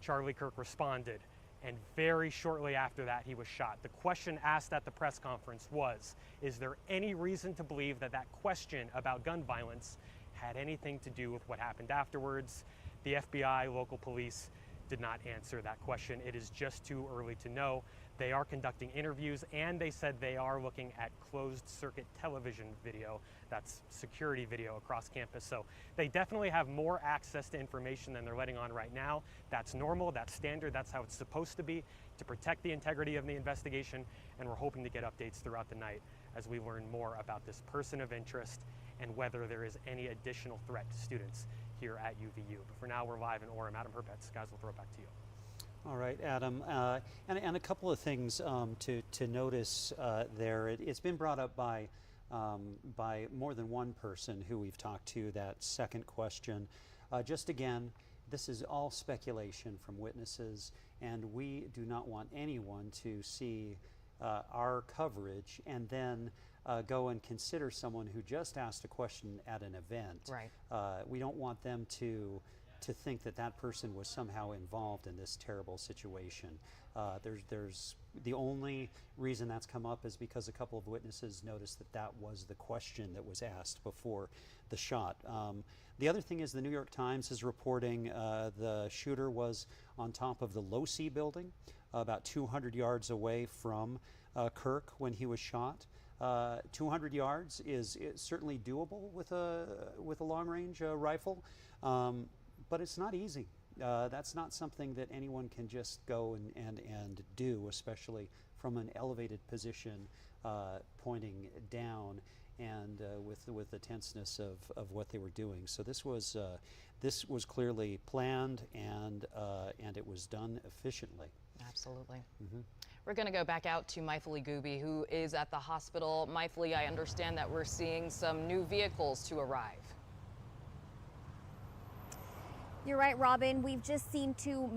Speaker 5: Charlie Kirk responded, and very shortly after that, he was shot. The question asked at the press conference was, is there any reason to believe that that question about gun violence had anything to do with what happened afterwards? The FBI, local police did not answer that question. It is just too early to know. They are conducting interviews, and they said they are looking at closed circuit television video, that's security video across campus. So they definitely have more access to information than they're letting on right now. That's normal, that's standard, that's how it's supposed to be, to protect the integrity of the investigation, and we're hoping to get updates throughout the night as we learn more about this person of interest and whether there is any additional threat to students here at UVU. But for now, we're live in Orem. Adam Herpetz, guys, we'll throw it back to you.
Speaker 1: All right, Adam, and a couple of things to notice there. It's been brought up by more than one person who we've talked to, that second question. Just again, this is all speculation from witnesses, and we do not want anyone to see our coverage and then go and consider someone who just asked a question at an event.
Speaker 9: Right.
Speaker 1: We don't want them to think that that person was somehow involved in this terrible situation. There's the only reason that's come up is because a couple of witnesses noticed that that was the question that was asked before the shot. The other thing is the New York Times is reporting the shooter was on top of the Losi building, about 200 yards away from Kirk when he was shot. 200 yards is certainly doable with a long-range rifle. But it's not easy. That's not something that anyone can just go and do, especially from an elevated position, pointing down and with the tenseness of what they were doing. So this was clearly planned, and it was done efficiently.
Speaker 9: Absolutely.
Speaker 1: Mm-hmm.
Speaker 9: We're going to go back out to Maithili Gooby, who is at the hospital. Maithili, I understand that we're seeing some new vehicles to arrive.
Speaker 13: You're right, Robin. We've just seen two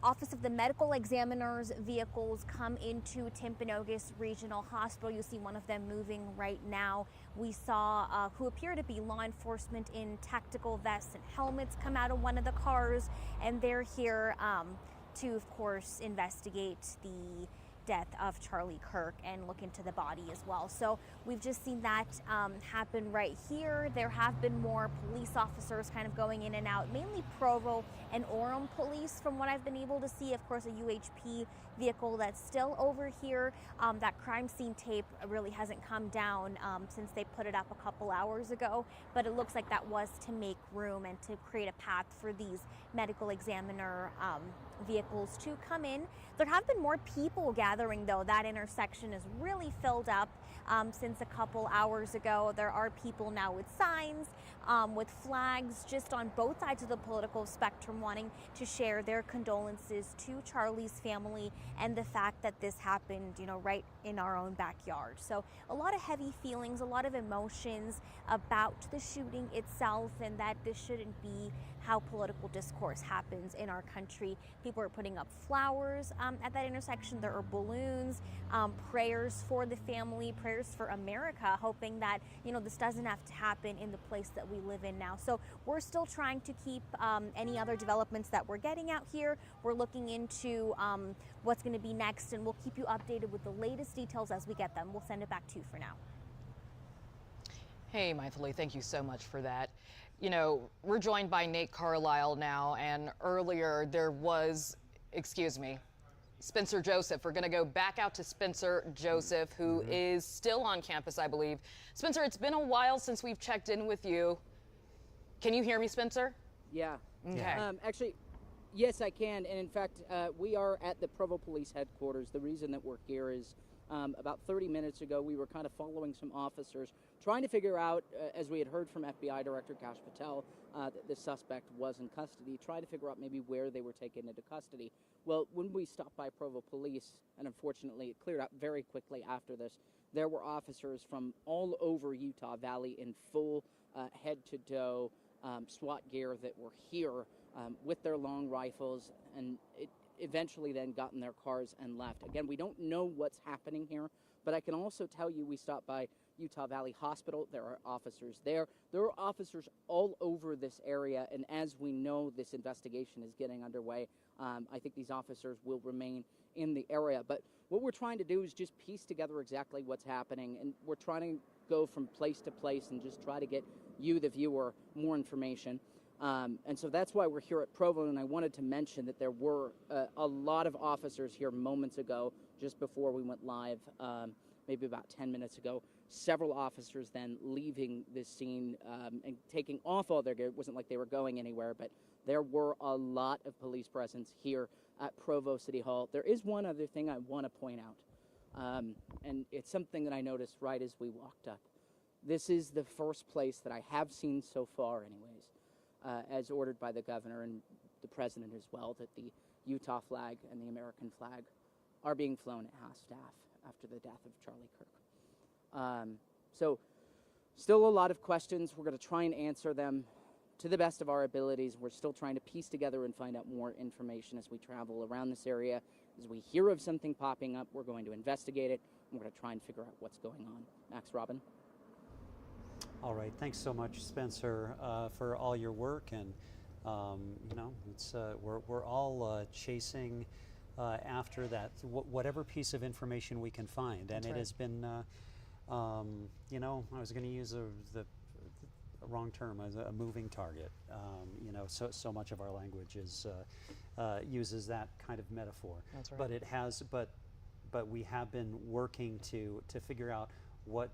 Speaker 13: Office of the Medical Examiner's vehicles come into Timpanogos Regional Hospital. You see one of them moving right now. We saw who appear to be law enforcement in tactical vests and helmets come out of one of the cars, and they're here to, of course, investigate the death of Charlie Kirk and look into the body as well. So we've just seen that happen right here. There have been more police officers kind of going in and out, mainly Provo and Orem police from what I've been able to see. Of course, a UHP vehicle that's still over here. That crime scene tape really hasn't come down since they put it up a couple hours ago, but it looks like that was to make room and to create a path for these medical examiner vehicles to come in. There have been more people gathering, though. That intersection is really filled up since a couple hours ago. There are people now with signs, with flags, just on both sides of the political spectrum, wanting to share their condolences to Charlie's family and the fact that this happened, you know, right in our own backyard. So a lot of heavy feelings, a lot of emotions about the shooting itself, and that this shouldn't be how political discourse happens in our country. People are putting up flowers at that intersection. There are balloons, prayers for the family, prayers for America, hoping that, you know, this doesn't have to happen in the place that we live in now. So we're still trying to keep any other developments that we're getting out here. We're looking into what's going to be next, and we'll keep you updated with the latest details as we get them. We'll send it back to you for now.
Speaker 9: Hey, Maithili, thank you so much for that. You know, we're joined by Nate Carlisle now, and earlier there was, Spencer Joseph. We're going to go back out to Spencer Joseph, who is still on campus, I believe. Spencer, it's been a while since we've checked in with you. Can you hear me, Spencer?
Speaker 7: Yeah.
Speaker 9: Okay.
Speaker 7: Actually, yes, I can. And in fact, we are at the Provo Police Headquarters. The reason that we're here is about 30 minutes ago, we were kind of following some officers, trying to figure out, as we had heard from FBI Director Kash Patel, that the suspect was in custody, trying to figure out maybe where they were taken into custody. Well, when we stopped by Provo Police, and unfortunately it cleared up very quickly after this, there were officers from all over Utah Valley in full head-to-toe SWAT gear that were here with their long rifles, and it eventually then got in their cars and left. Again, we don't know what's happening here, but I can also tell you we stopped by Utah Valley Hospital. There are officers there. There are officers all over this area, and as we know this investigation is getting underway, I think these officers will remain in the area. But what we're trying to do is just piece together exactly what's happening, and we're trying to go from place to place and just try to get you, the viewer, more information. And so that's why we're here at Provo, and I wanted to mention that there were a lot of officers here moments ago, just before we went live, maybe about 10 minutes ago. Several officers then leaving this scene and taking off all their gear. It wasn't like they were going anywhere, but there were a lot of police presence here at Provo City Hall. There is one other thing I want to point out, and it's something that I noticed right as we walked up. This is the first place that I have seen so far, anyways, as ordered by the governor and the president as well, that the Utah flag and the American flag are being flown at half-staff after the death of Charlie Kirk. So still a lot of questions. We're going to try and answer them to the best of our abilities. We're still trying to piece together and find out more information as we travel around this area. As we hear of something popping up, we're going to investigate it, and we're going to try and figure out what's going on. Max, Robin?
Speaker 1: All right, thanks so much, Spencer, for all your work, and you know, it's we're all chasing after that whatever piece of information we can find, and it has been, you know, I was going to use the wrong term, as a moving target. You know, so much of our language is uses that kind of metaphor.
Speaker 9: That's right.
Speaker 1: But it has, but we have been working to figure out what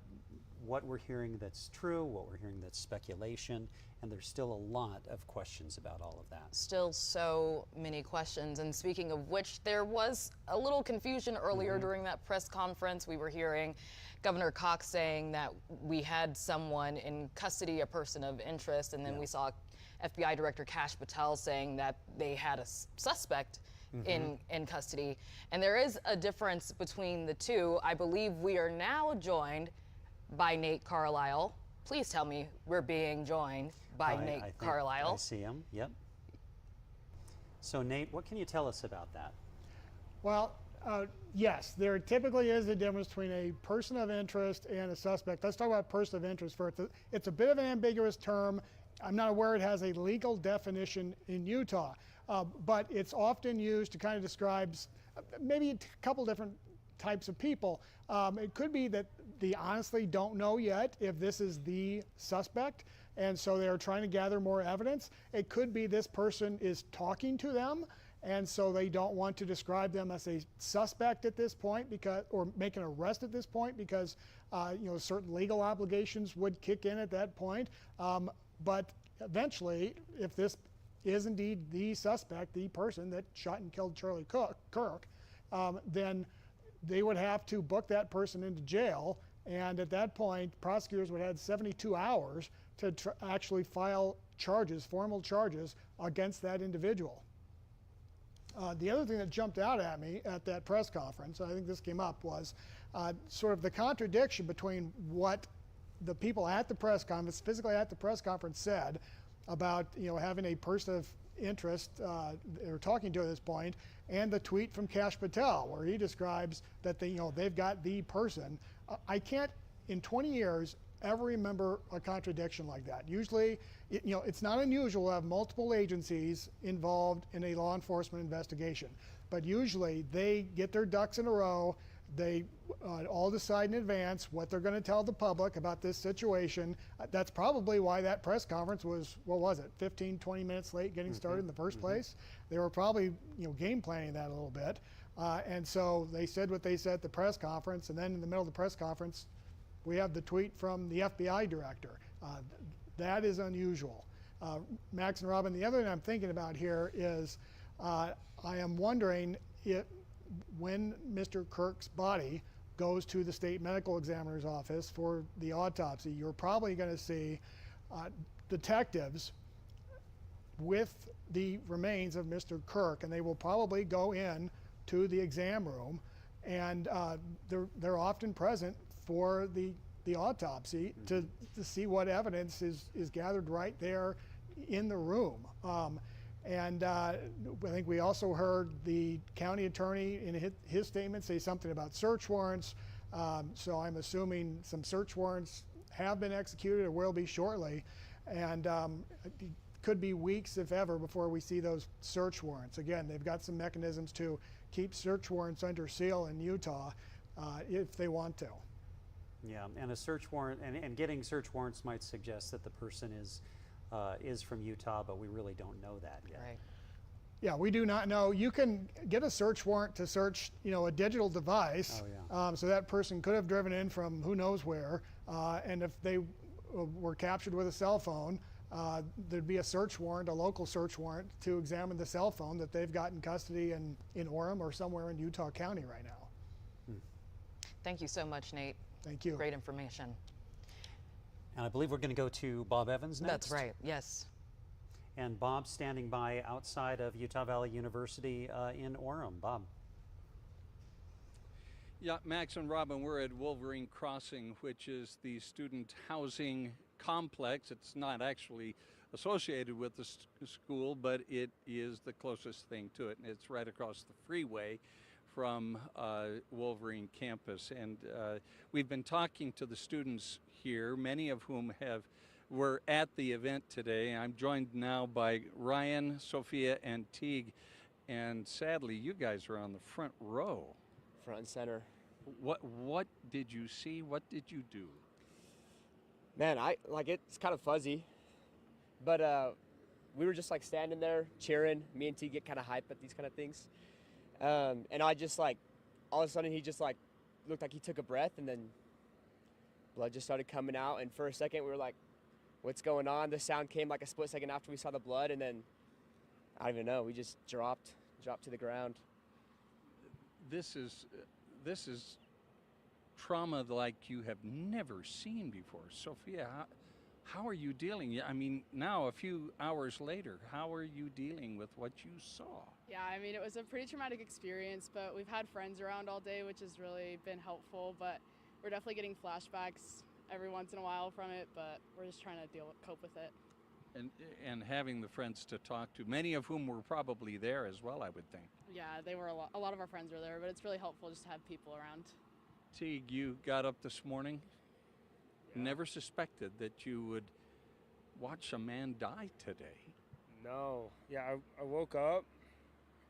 Speaker 1: we're hearing that's true, what we're hearing that's speculation, and there's still a lot of questions about all of that.
Speaker 9: Still so many questions, and speaking of which, there was a little confusion earlier during that press conference. We were hearing Governor Cox saying that we had someone in custody, a person of interest, and then we saw FBI Director Kash Patel saying that they had a suspect in custody. And there is a difference between the two. I believe we are now joined by Nate Carlisle. Please tell me we're being joined by Nate Carlisle.
Speaker 1: I see him, yep. So Nate, what can you tell us about that?
Speaker 12: Well, yes, there typically is a difference between a person of interest and a suspect. Let's talk about person of interest first. It's a bit of an ambiguous term. I'm not aware it has a legal definition in Utah, but it's often used to kind of describe maybe a couple different types of people. It could be that they honestly don't know yet if this is the suspect, and so they're trying to gather more evidence. It could be this person is talking to them, and so they don't want to describe them as a suspect at this point, or make an arrest at this point, because you know, certain legal obligations would kick in at that point. But eventually, if this is indeed the suspect, the person that shot and killed Charlie Kirk, then they would have to book that person into jail, and at that point, prosecutors would have 72 hours to actually file charges, formal charges, against that individual. The other thing that jumped out at me at that press conference, I think this came up, was sort of the contradiction between what the people at the press conference, physically at the press conference, said about, you know, having a person of interest they were talking to at this point, and the tweet from Kash Patel, where he describes that they've got the person. I can't, in 20 years, ever remember a contradiction like that. Usually, it's not unusual to have multiple agencies involved in a law enforcement investigation, but usually they get their ducks in a row. They all decide in advance what they're going to tell the public about this situation. That's probably why that press conference was, what was it, 15, 20 minutes late getting started in the first place. They were probably game planning that a little bit. And so they said what they said at the press conference, and then in the middle of the press conference, we have the tweet from the FBI director. That is unusual. Max and Robin, the other thing I'm thinking about here is I am wondering if, when Mr. Kirk's body goes to the state medical examiner's office for the autopsy, you're probably going to see detectives with the remains of Mr. Kirk, and they will probably go in to the exam room, and they're often present for the autopsy to see what evidence is gathered right there in the room. And I think we also heard the county attorney in his statement say something about search warrants. So I'm assuming some search warrants have been executed or will be shortly. And could be weeks, if ever, before we see those search warrants. Again, they've got some mechanisms to keep search warrants under seal in Utah if they want to.
Speaker 1: Yeah, and a search warrant, and getting search warrants might suggest that the person is from Utah, but we really don't know that yet.
Speaker 9: Right.
Speaker 12: Yeah, we do not know. You can get a search warrant to search, a digital device.
Speaker 1: Oh, yeah.
Speaker 12: So that person could have driven in from who knows where, and if they were captured with a cell phone, there'd be a search warrant, a local search warrant, to examine the cell phone that they've got in custody in Orem or somewhere in Utah County right now.
Speaker 9: Thank you so much, Nate.
Speaker 12: Thank you.
Speaker 9: Great information.
Speaker 1: And I believe we're going to go to Bob Evans next.
Speaker 9: That's right, yes.
Speaker 1: And Bob's standing by outside of Utah Valley University in Orem. Bob.
Speaker 4: Yeah, Max and Robin, we're at Wolverine Crossing, which is the student housing complex. It's not actually associated with the school, but it is the closest thing to it. And it's right across the freeway from Wolverine campus. And we've been talking to the students here, many of whom were at the event today. I'm joined now by Ryan, Sophia, and Teague. And sadly, you guys are on the front row.
Speaker 15: Front and center.
Speaker 4: What did you see? What did you do?
Speaker 15: Man, it's kind of fuzzy, but we were just like standing there cheering. Me and T get kind of hype at these kind of things, and I just like all of a sudden he just like looked like he took a breath, and then blood just started coming out. And for a second we were like, "What's going on?" The sound came like a split second after we saw the blood, and then I don't even know. We just dropped to the ground.
Speaker 4: This is trauma like you have never seen before. Sophia, how are you dealing? I mean, now a few hours later, how are you dealing with what you saw?
Speaker 2: Yeah, I mean, it was a pretty traumatic experience, but we've had friends around all day, which has really been helpful, but we're definitely getting flashbacks every once in a while from it, but we're just trying to cope with it.
Speaker 4: And having the friends to talk to, many of whom were probably there as well, I would think.
Speaker 2: Yeah, they were a lot of our friends were there, but it's really helpful just to have people around.
Speaker 4: Teague, you got up this morning, never suspected that you would watch a man die today.
Speaker 16: No, yeah, I woke up.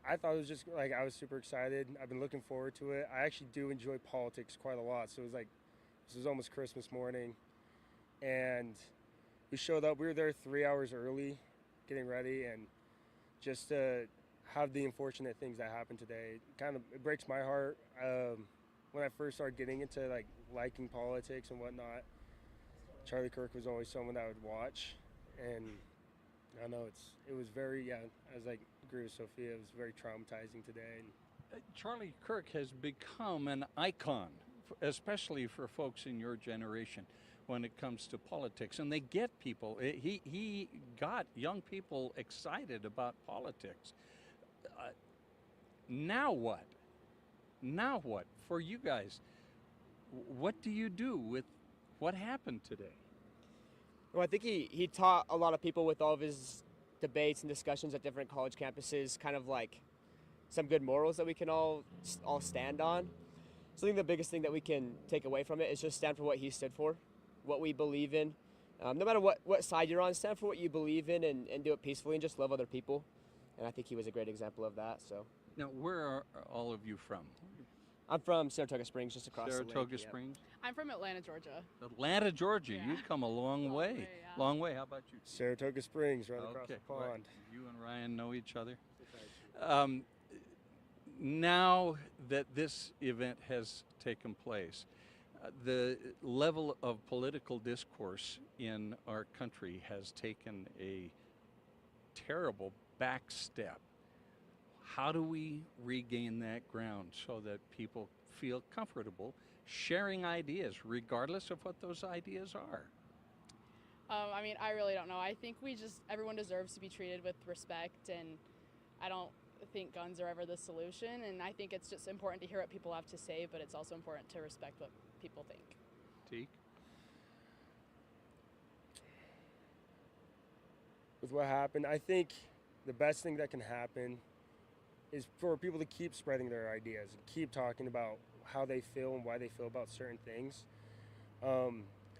Speaker 16: I thought it was just like, I was super excited. I've been looking forward to it. I actually do enjoy politics quite a lot. So it was like, this was almost Christmas morning. And we showed up, we were there 3 hours early, getting ready, and just to have the unfortunate things that happened today, it breaks my heart. When I first started getting into like liking politics and whatnot, Charlie Kirk was always someone that I would watch, and I know it was very, I was like, agree with Sophia, it was very traumatizing today.
Speaker 4: Charlie Kirk has become an icon, especially for folks in your generation when it comes to politics, and they get people. He got young people excited about politics. Now what? Now what? For you guys, what do you do with what happened today?
Speaker 15: Well, I think he taught a lot of people with all of his debates and discussions at different college campuses, kind of like some good morals that we can all stand on. So I think the biggest thing that we can take away from it is just stand for what he stood for, what we believe in. No matter what side you're on, stand for what you believe in and do it peacefully and just love other people. And I think he was a great example of that. So.
Speaker 4: Now, where are all of you from?
Speaker 15: I'm from Saratoga Springs, just across the lake.
Speaker 4: Saratoga Springs?
Speaker 2: I'm from Atlanta, Georgia.
Speaker 4: Atlanta, Georgia. Yeah. You've come a long way.
Speaker 2: Yeah.
Speaker 4: Long way. How about you?
Speaker 16: Saratoga Springs, right across the pond.
Speaker 4: Right. You and Ryan know each other. Now that this event has taken place, the level of political discourse in our country has taken a terrible back step. How do we regain that ground so that people feel comfortable sharing ideas, regardless of what those ideas are?
Speaker 2: I mean, I really don't know. I think everyone deserves to be treated with respect, and I don't think guns are ever the solution, and I think it's just important to hear what people have to say, but it's also important to respect what people think.
Speaker 4: Teague?
Speaker 16: With what happened, I think the best thing that can happen is for people to keep spreading their ideas and keep talking about how they feel and why they feel about certain things.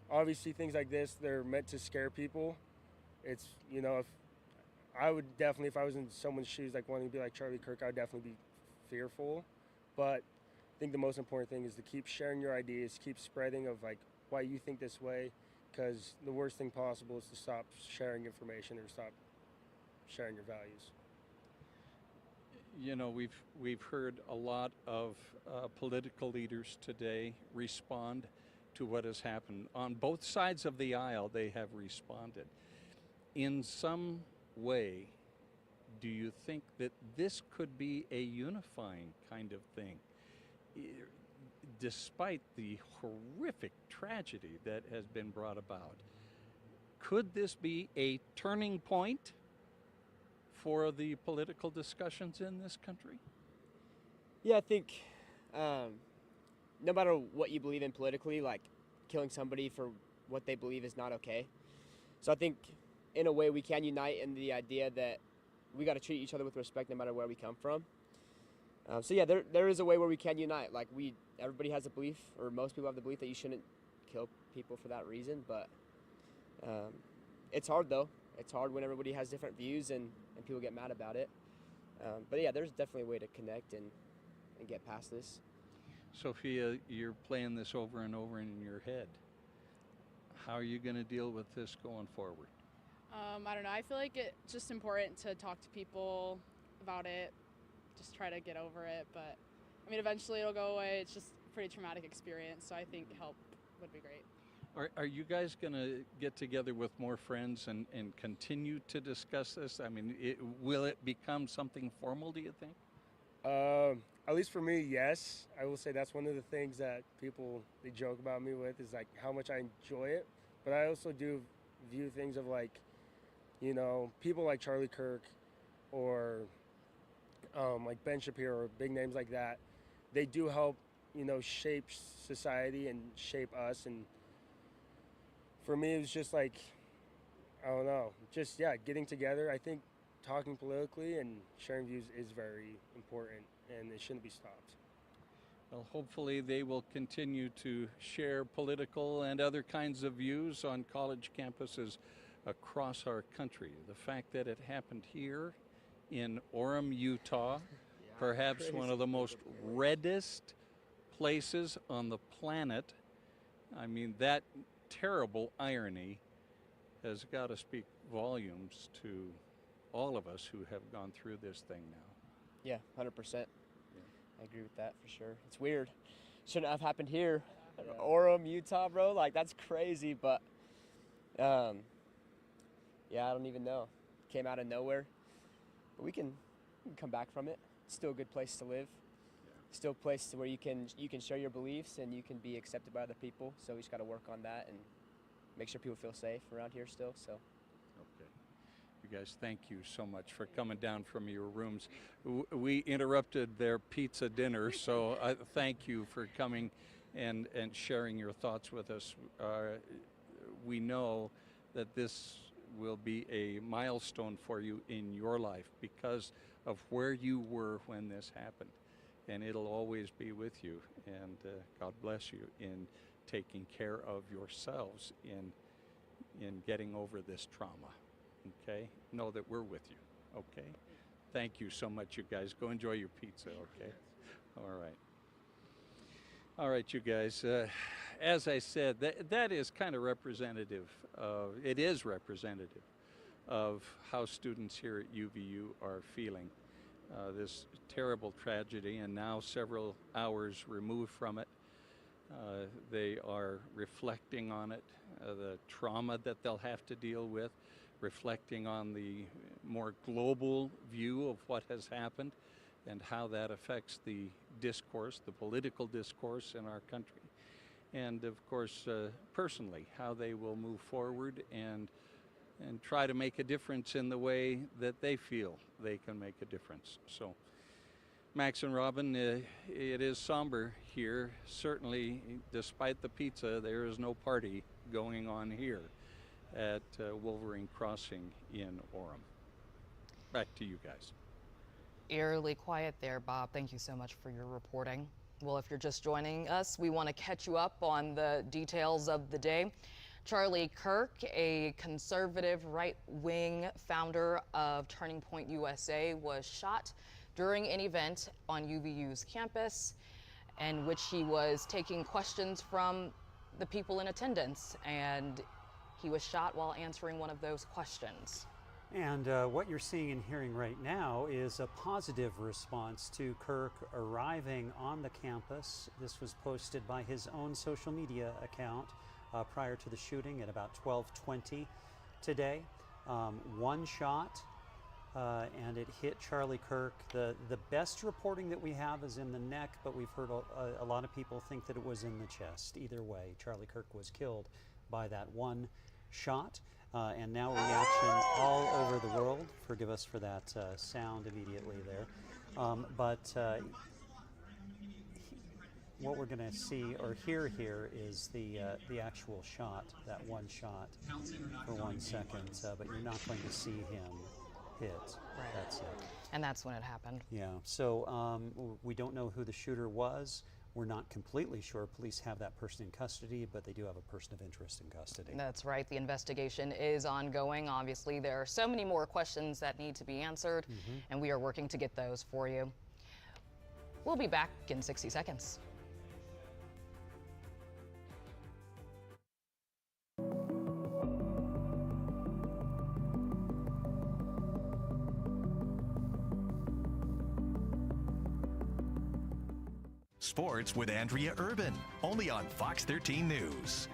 Speaker 16: Obviously, things like this, they're meant to scare people. It's, if I would definitely, if I was in someone's shoes, like wanting to be like Charlie Kirk, I would definitely be fearful. But I think the most important thing is to keep sharing your ideas, keep spreading of like why you think this way, because the worst thing possible is to stop sharing information or stop sharing your values.
Speaker 4: You know, we've heard a lot of political leaders today respond to what has happened. On both sides of the aisle, they have responded. In some way, do you think that this could be a unifying kind of thing? Despite the horrific tragedy that has been brought about, could this be a turning point for the political discussions in this country?
Speaker 15: Yeah, I think no matter what you believe in politically, like killing somebody for what they believe is not okay. So I think in a way we can unite in the idea that we got to treat each other with respect no matter where we come from. So yeah, there is a way where we can unite. Like everybody has a belief, or most people have the belief that you shouldn't kill people for that reason, but it's hard though. It's hard when everybody has different views and people get mad about it. But yeah, there's definitely a way to connect and get past this.
Speaker 4: Sophia, you're playing this over and over in your head. How are you going to deal with this going forward?
Speaker 8: I don't know. I feel like it's just important to talk to people about it, just try to get over it. But I mean, eventually it'll go away. It's just a pretty traumatic experience, so I think help would be great.
Speaker 4: Are you guys going to get together with more friends and continue to discuss this? I mean, will it become something formal, do you think?
Speaker 16: At least for me, yes. I will say that's one of the things that people, they joke about me with, is like how much I enjoy it. But I also do view things of like, you know, people like Charlie Kirk or like Ben Shapiro or big names like that. They do help, you know, shape society and shape us. And for me, it was just like, I don't know, just, yeah, getting together. I think talking politically and sharing views is very important, and it shouldn't be stopped.
Speaker 4: Well, hopefully they will continue to share political and other kinds of views on college campuses across our country. The fact that it happened here in Orem, Utah, perhaps one of the most reddest places on the planet. I mean, that terrible irony has got to speak volumes to all of us who have gone through this thing now.
Speaker 15: Yeah, 100%. I agree with that for sure. It's weird. Shouldn't have happened here. Orem, Utah, bro. Like, that's crazy, but yeah, I don't even know. Came out of nowhere. But we can come back from it. It's still a good place to live. Still a place where you can share your beliefs and you can be accepted by other people. So we just got to work on that and make sure people feel safe around here still. So.
Speaker 4: Okay. You guys, thank you so much for coming down from your rooms. We interrupted their pizza dinner, so thank you for coming and sharing your thoughts with us. We know that this will be a milestone for you in your life because of where you were when this happened. And it'll always be with you. And God bless you in taking care of yourselves in getting over this trauma. Okay? Know that we're with you. Okay? Thank you so much, you guys. Go enjoy your pizza, okay? All right. All right, you guys. As I said, that is kind of representative it is representative of how students here at UVU are feeling. This terrible tragedy, and now several hours removed from it, they are reflecting on it, the trauma that they'll have to deal with, reflecting on the more global view of what has happened and how that affects the discourse, the political discourse in our country. And of course, personally, how they will move forward and try to make a difference in the way that they feel they can make a difference. So, Max and Robin, it is somber here. Certainly, despite the pizza, there is no party going on here at Wolverine Crossing in Orem. Back to you guys.
Speaker 9: Eerily quiet there, Bob. Thank you so much for your reporting. Well, if you're just joining us, we want to catch you up on the details of the day. Charlie Kirk, a conservative right-wing founder of Turning Point USA, was shot during an event on UVU's campus in which he was taking questions from the people in attendance, and he was shot while answering one of those questions.
Speaker 1: And what you're seeing and hearing right now is a positive response to Kirk arriving on the campus. This was posted by his own social media account prior to the shooting at about 12:20 today. One shot, and it hit Charlie Kirk. The best reporting that we have is in the neck, but we've heard a lot of people think that it was in the chest. Either way, Charlie Kirk was killed by that one shot. And now reaction all over the world. Forgive us for that sound immediately there. What we're going to see or hear here is the actual shot, that one shot for 1 second. But you're not going to see him hit.
Speaker 9: Right.
Speaker 1: That's it.
Speaker 9: And that's when it happened.
Speaker 1: Yeah. So we don't know who the shooter was. We're not completely sure. Police have that person in custody, but they do have a person of interest in custody.
Speaker 9: That's right. The investigation is ongoing. Obviously, there are so many more questions that need to be answered, and we are working to get those for you. We'll be back in 60 seconds.
Speaker 10: Sports with Andrea Urban, only on Fox 13 News.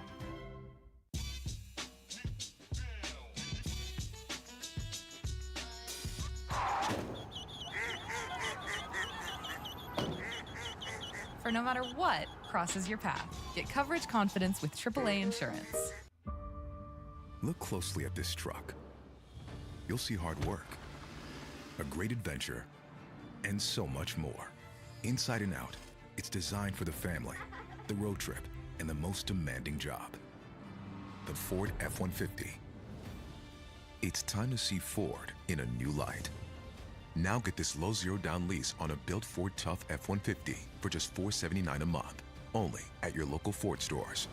Speaker 11: For no matter what crosses your path, get coverage confidence with AAA Insurance.
Speaker 18: Look closely at this truck. You'll see hard work, a great adventure, and so much more. Inside and out, it's designed for the family, the road trip, and the most demanding job. The Ford F-150. It's time to see Ford in a new light. Now get this low zero-down lease on a built Ford Tough F-150 for just $479 a month, only at your local Ford stores.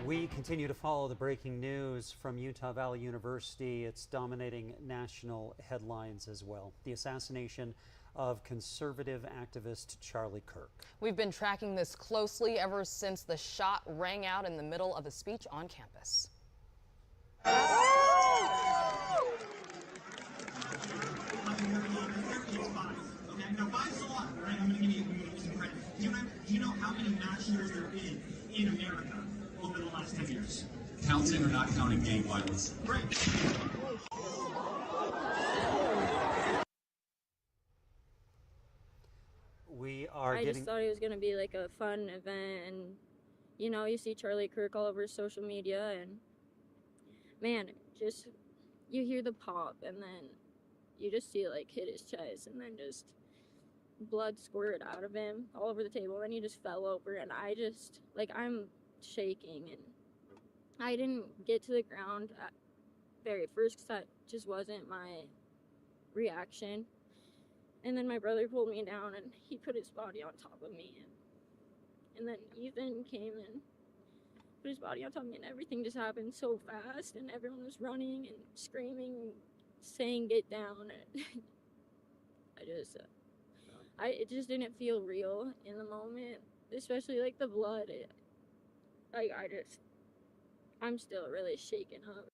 Speaker 1: We continue to follow the breaking news from Utah Valley University. It's dominating national headlines as well. The assassination of conservative activist Charlie Kirk.
Speaker 9: We've been tracking this closely ever since the shot rang out in the middle of a speech on campus.
Speaker 19: Do you know how many mass shooters there have been in America over the last 10 years? Counting or not counting gang violence? Great.
Speaker 2: I just thought it was going to be like a fun event, and you know, you see Charlie Kirk all over social media, and man, just you hear the pop, and then you just see it like hit his chest, and then just blood squirted out of him all over the table, and he just fell over, and I just like I'm shaking, and I didn't get to the ground at very first because that just wasn't my reaction. And then my brother pulled me down, and he put his body on top of me, and then Ethan came and put his body on top of me, and everything just happened so fast, and everyone was running and screaming, saying get down. It just didn't feel real in the moment, especially like the blood. I'm still really shaken up.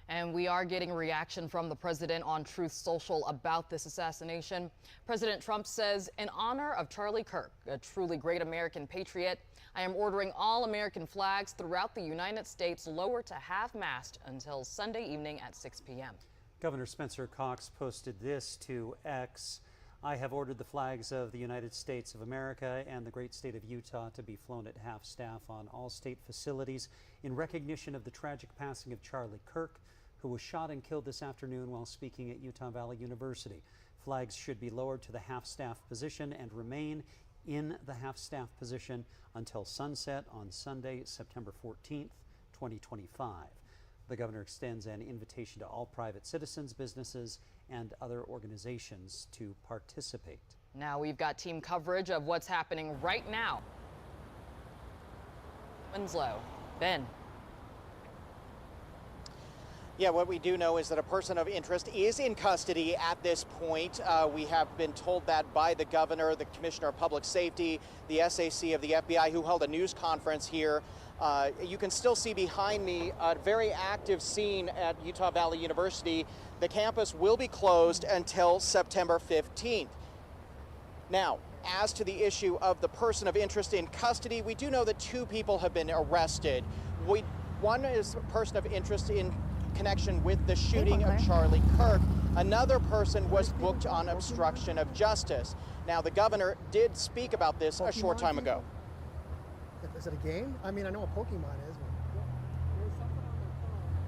Speaker 9: And we are getting reaction from the president on Truth Social about this assassination. President Trump says, in honor of Charlie Kirk, a truly great American patriot, I am ordering all American flags throughout the United States lowered to half-mast until Sunday evening at 6 p.m.
Speaker 1: Governor Spencer Cox posted this to X. I have ordered the flags of the United States of America and the great state of Utah to be flown at half-staff on all state facilities in recognition of the tragic passing of Charlie Kirk, who was shot and killed this afternoon while speaking at Utah Valley University. Flags should be lowered to the half-staff position and remain in the half-staff position until sunset on Sunday, September 14th, 2025. The governor extends an invitation to all private citizens, businesses, and other organizations to participate.
Speaker 9: Now we've got team coverage of what's happening right now. Winslow. Ben.
Speaker 14: Yeah, what we do know is that a person of interest is in custody at this point. We have been told that by the governor, the commissioner of public safety, the SAC of the FBI, who held a news conference here. You can still see behind me a very active scene at Utah Valley University. The campus will be closed until September 15th. Now, as to the issue of the person of interest in custody, we do know that 2 people have been arrested. One is a person of interest in connection with the shooting of Charlie Kirk. Another person was booked on obstruction of justice. Now, the governor did speak about this a short time ago.
Speaker 17: Is it a game? I mean, I know what Pokemon is.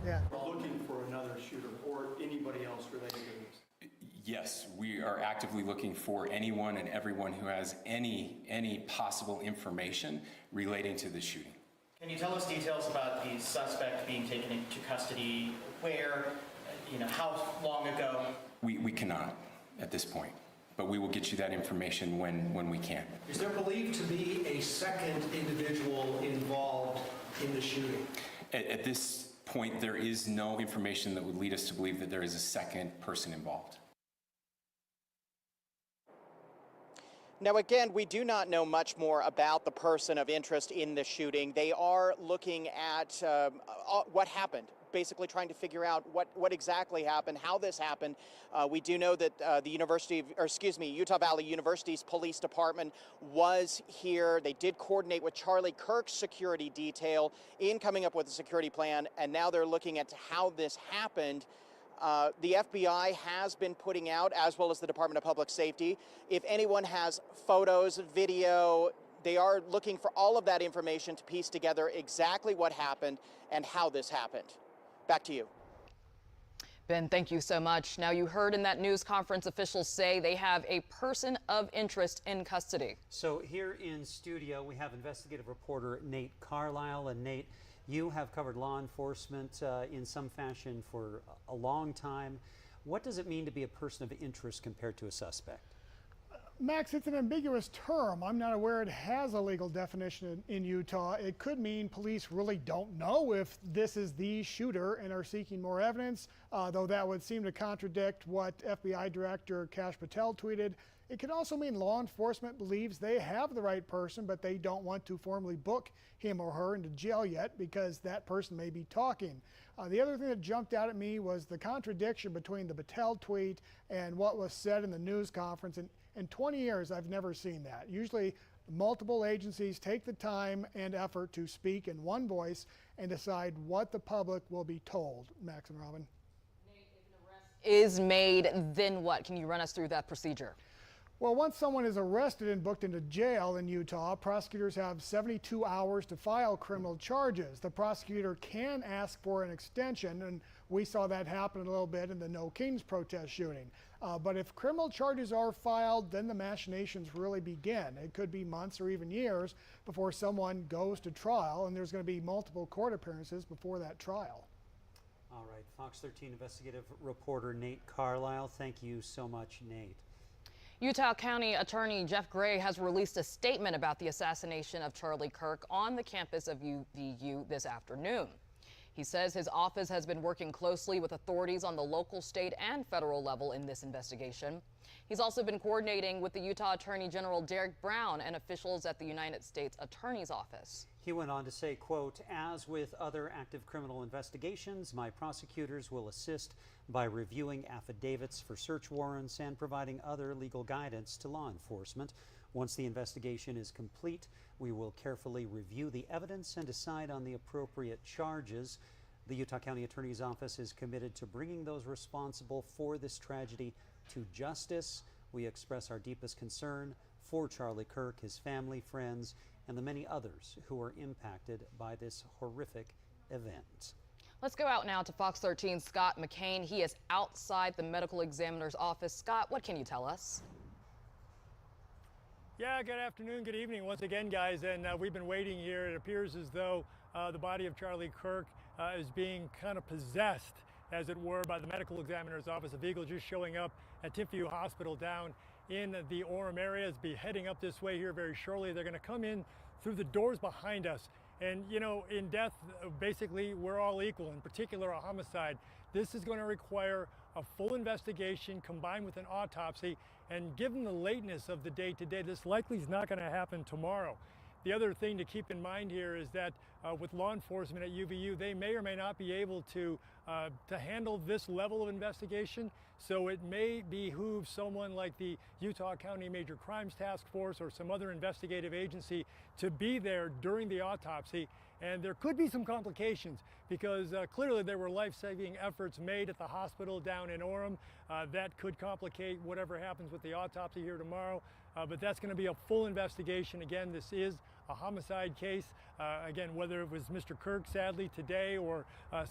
Speaker 17: Yeah.
Speaker 20: We're looking for another shooter or anybody else related to this.
Speaker 23: Yes, we are actively looking for anyone and everyone who has any possible information relating to the shooting.
Speaker 24: Can you tell us details about the suspect being taken into custody? Where, how long ago?
Speaker 23: We cannot at this point, but we will get you that information when we can.
Speaker 20: Is there believed to be a second individual involved in the shooting?
Speaker 23: At this point, there is no information that would lead us to believe that there is a second person involved.
Speaker 14: Now, again, we do not know much more about the person of interest in the shooting. They are looking at what happened, basically trying to figure out what exactly happened, how this happened. We do know that Utah Valley University's police department was here. They did coordinate with Charlie Kirk's security detail in coming up with a security plan, and now they're looking at how this happened. The FBI has been putting out, as well as the Department of Public Safety, if anyone has photos, video, they are looking for all of that information to piece together exactly what happened and how this happened. Back to you.
Speaker 9: Ben, thank you so much. Now, you heard in that news conference officials say they have a person of interest in custody.
Speaker 1: So here in studio, we have investigative reporter Nate Carlisle. And Nate, you have covered law enforcement in some fashion for a long time. What does it mean to be a person of interest compared to a suspect?
Speaker 12: Max, it's an ambiguous term. I'm not aware it has a legal definition in Utah. It could mean police really don't know if this is the shooter and are seeking more evidence, though that would seem to contradict what FBI Director Kash Patel tweeted. It could also mean law enforcement believes they have the right person, but they don't want to formally book him or her into jail yet because that person may be talking. The other thing that jumped out at me was the contradiction between the Patel tweet and what was said in the news conference. In 20 years, I've never seen that. Usually, multiple agencies take the time and effort to speak in one voice and decide what the public will be told. Max and Robin.
Speaker 9: Is made, then what? Can you run us through that procedure?
Speaker 12: Well, once someone is arrested and booked into jail in Utah, prosecutors have 72 hours to file criminal charges. The prosecutor can ask for an extension, and we saw that happen a little bit in the No Kings protest shooting. But if criminal charges are filed, then the machinations really begin. It could be months or even years before someone goes to trial, and there's going to be multiple court appearances before that trial.
Speaker 1: All right, Fox 13 investigative reporter Nate Carlisle. Thank you so much, Nate.
Speaker 9: Utah County Attorney Jeff Gray has released a statement about the assassination of Charlie Kirk on the campus of UVU this afternoon. He says his office has been working closely with authorities on the local, state, and federal level in this investigation. He's also been coordinating with the Utah Attorney General Derek Brown and officials at the United States Attorney's Office.
Speaker 1: He went on to say, quote, "As with other active criminal investigations, my prosecutors will assist by reviewing affidavits for search warrants and providing other legal guidance to law enforcement. Once the investigation is complete, we will carefully review the evidence and decide on the appropriate charges. The Utah County Attorney's Office is committed to bringing those responsible for this tragedy to justice. We express our deepest concern for Charlie Kirk, his family, friends, and the many others who are impacted by this horrific event."
Speaker 9: Let's go out now to Fox 13's Scott McCain. He is outside the medical examiner's office. Scott, what can you tell us?
Speaker 25: Yeah, good afternoon, good evening once again, guys. And we've been waiting here. It appears as though the body of Charlie Kirk
Speaker 3: is being kind of possessed, as it were, by the medical examiner's office. A vehicle just showing up at TIFU Hospital down in the Orem area. Is be heading up this way here very shortly. They're going to come in through the doors behind us. And you know, in death, basically, we're all equal, in particular a homicide. This is going to require a full investigation combined with an autopsy. And given the lateness of the day today, this likely is not going to happen tomorrow. The other thing to keep in mind here is that with law enforcement at UVU, they may or may not be able to handle this level of investigation. So it may behoove someone like the Utah County Major Crimes Task Force or some other investigative agency to be there during the autopsy. And there could be some complications because clearly there were life-saving efforts made at the hospital down in Orem. That could complicate whatever happens with the autopsy here tomorrow. But that's going to be a full investigation. Again, this is a homicide case. Again, whether it was Mr. Kirk, sadly, today, or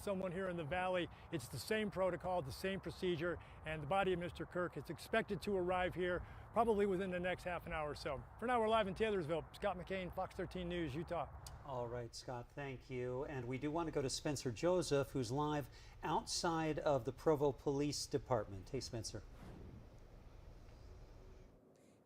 Speaker 3: someone here in the valley, it's the same protocol, the same procedure, and the body of Mr. Kirk is expected to arrive here probably within the next half an hour or so. For now, we're live in Taylorsville. Scott McCain, Fox 13 News, Utah.
Speaker 1: All right, Scott, thank you. And we do want to go to Spencer Joseph, who's live outside of the Provo Police Department. Hey, Spencer.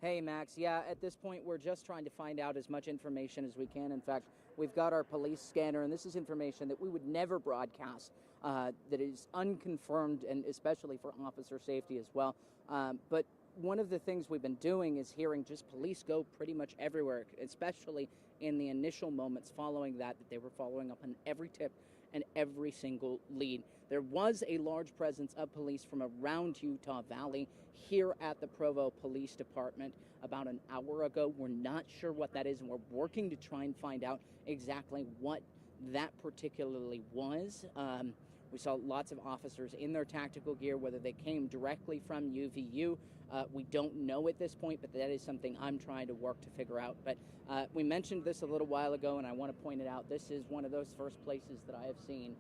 Speaker 7: Hey, Max. Yeah, at this point, we're just trying to find out as much information as we can. In fact, we've got our police scanner, and this is information that we would never broadcast, that is unconfirmed, and especially for officer safety as well. But one of the things we've been doing is hearing just police go pretty much everywhere, especially in the initial moments following that they were following up on every tip and every single lead. There was a large presence of police from around Utah Valley here at the Provo Police Department about an hour ago. We're not sure what that is, and we're working to try and find out exactly what that particularly was. We saw lots of officers in their tactical gear, whether they came directly from UVU. We don't know at this point, but that is something I'm trying to work to figure out. But we mentioned this a little while ago, and I want to point it out. This is one of those first places that I have seen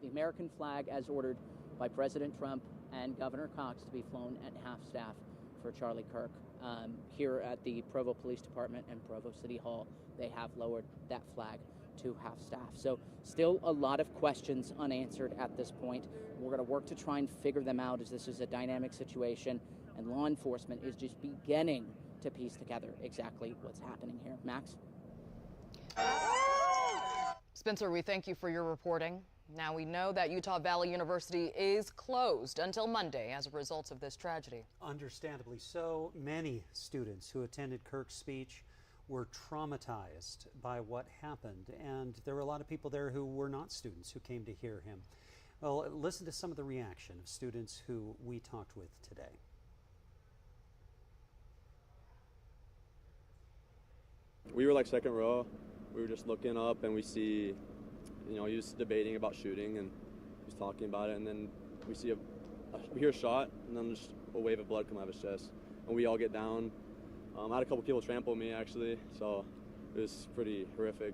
Speaker 7: the American flag as ordered by President Trump and Governor Cox to be flown at half-staff for Charlie Kirk. Here at the Provo Police Department and Provo City Hall, they have lowered that flag to half-staff. So still a lot of questions unanswered at this point. We're going to work to try and figure them out, as this is a dynamic situation, and law enforcement is just beginning to piece together exactly what's happening here. Max?
Speaker 9: Spencer, we thank you for your reporting. Now we know that Utah Valley University is closed until Monday as a result of this tragedy.
Speaker 1: Understandably so. Many students who attended Kirk's speech were traumatized by what happened, and there were a lot of people there who were not students who came to hear him. Well, listen to some of the reaction of students who we talked with today.
Speaker 6: We were like second row. We were just looking up, and we see, you know, he was debating about shooting, and he was talking about it, and then we see we hear a shot, and then just a wave of blood come out of his chest, and we all get down. I had a couple people trample me, actually, so it was pretty horrific.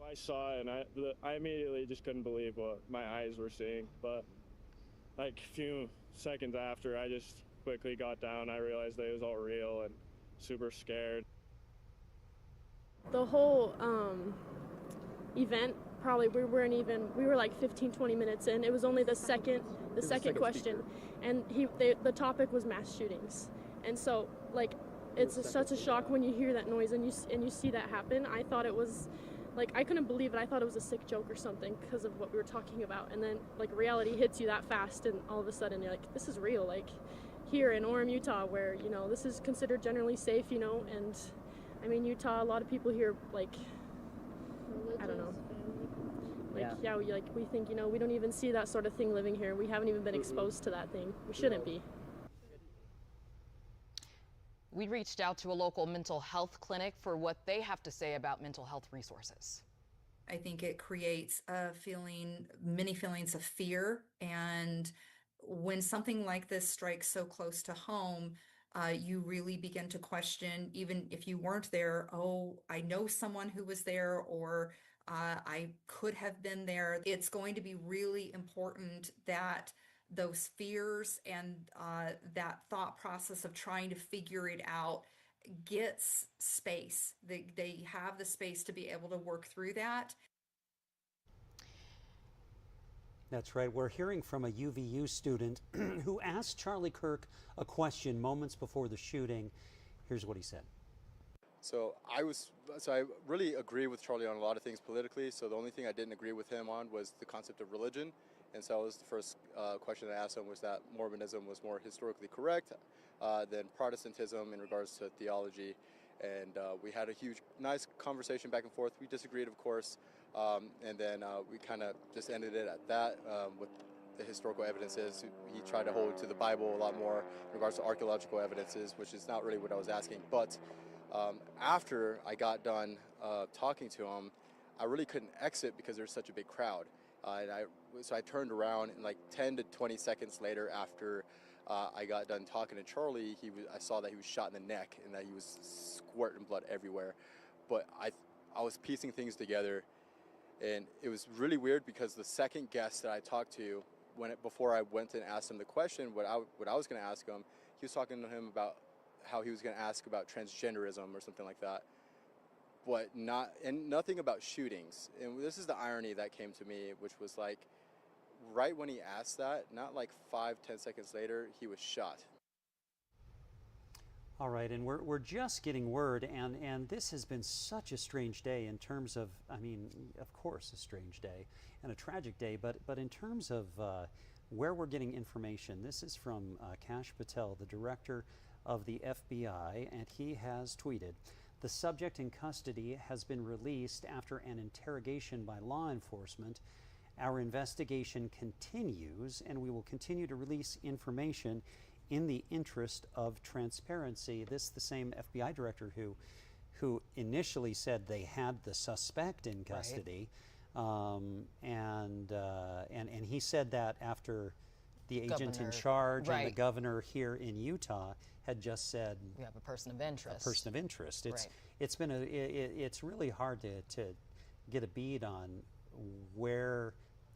Speaker 21: I saw it, and I immediately just couldn't believe what my eyes were seeing. But like a few seconds after, I just quickly got down. I realized that it was all real and super scared.
Speaker 22: The whole event, probably we were like 15-20 minutes in. It was only the second question, and the topic was mass shootings. And so, like, it's such a shock when you hear that noise and you see that happen. I thought it was, like, I couldn't believe it. I thought it was a sick joke or something because of what we were talking about. And then, like, reality hits you that fast, and all of a sudden you're like, this is real. Like, here in Orem, Utah, where, you know, this is considered generally safe, you know, and, I mean, Utah, a lot of people here, like, I don't know. Like, yeah, we think, you know, we don't even see that sort of thing living here. We haven't even been exposed to that thing. We shouldn't be.
Speaker 9: We reached out to a local mental health clinic for what they have to say about mental health resources.
Speaker 25: I think it creates many feelings of fear. And when something like this strikes so close to home, you really begin to question, even if you weren't there, oh, I know someone who was there, or I could have been there. It's going to be really important that those fears and that thought process of trying to figure it out gets space. They have the space to be able to work through that.
Speaker 1: That's right. We're hearing from a UVU student who asked Charlie Kirk a question moments before the shooting. Here's what he said.
Speaker 5: So I really agree with Charlie on a lot of things politically. So the only thing I didn't agree with him on was the concept of religion. And so that was the first question I asked him, was that Mormonism was more historically correct than Protestantism in regards to theology. And we had a nice conversation back and forth. We disagreed, of course, and then we kind of just ended it at that with the historical evidences. He tried to hold to the Bible a lot more in regards to archaeological evidences, which is not really what I was asking. But after I got done talking to him, I really couldn't exit because there's such a big crowd. So I turned around, and like 10 to 20 seconds later, after I got done talking to Charlie, I saw that he was shot in the neck and that he was squirting blood everywhere. But I was piecing things together, and it was really weird because the second guest that I talked to, before I went and asked him the question, what I was going to ask him, he was talking to him about how he was going to ask about transgenderism or something like that, but nothing about shootings. And this is the irony that came to me, which was like, right when he asked that, not like 5-10 seconds later, he was shot.
Speaker 1: All right, and we're just getting word, and this has been such a strange day in terms of, I mean, of course, a strange day and a tragic day, but in terms of where we're getting information, this is from Kash Patel, the director of the FBI, and he has tweeted, "The subject in custody has been released after an interrogation by law enforcement. Our investigation continues, and we will continue to release information in the interest of transparency." This is the same FBI director who initially said they had the suspect in custody, right. And he said that after the agent in charge and the governor here in Utah had just said
Speaker 9: we have a person of interest.
Speaker 1: A person of interest. It's been it's really hard to get a bead on where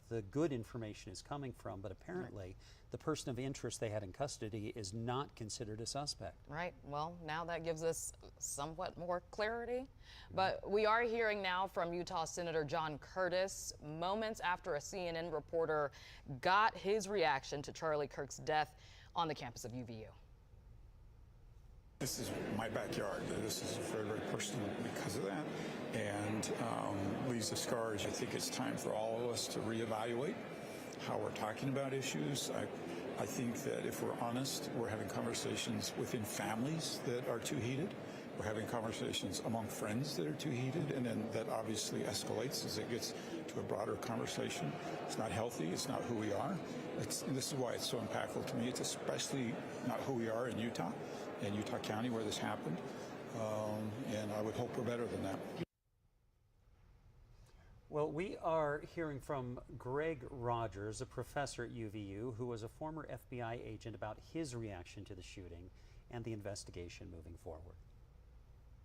Speaker 1: the good information is coming from, but apparently the person of interest they had in custody is not considered a suspect.
Speaker 9: Right. Well, now that gives us somewhat more clarity. But we are hearing now from Utah Senator John Curtis moments after a CNN reporter got his reaction to Charlie Kirk's death on the campus of UVU.
Speaker 8: This is my backyard. This is very, very personal because of that, and leaves the scars. I think it's time for all of us to reevaluate how we're talking about issues. I think that if we're honest, we're having conversations within families that are too heated. We're having conversations among friends that are too heated, and then that obviously escalates as it gets to a broader conversation. It's not healthy. It's not who we are. And this is why it's so impactful to me. It's especially not who we are in Utah County where this happened, and I would hope we're better than that.
Speaker 1: Well, we are hearing from Greg Rogers, a professor at UVU, who was a former FBI agent, about his reaction to the shooting and the investigation moving forward.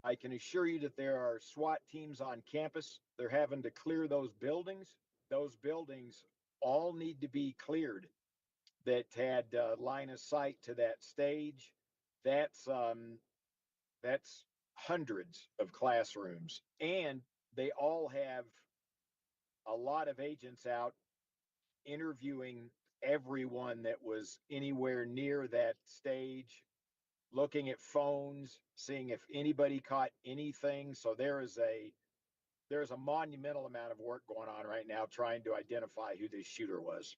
Speaker 13: I can assure you that there are SWAT teams on campus. They're having to clear those buildings. Those buildings all need to be cleared that had line of sight to that stage. That's hundreds of classrooms, and they all have a lot of agents out interviewing everyone that was anywhere near that stage, looking at phones, seeing if anybody caught anything. So there's a monumental amount of work going on right now trying to identify who this shooter was.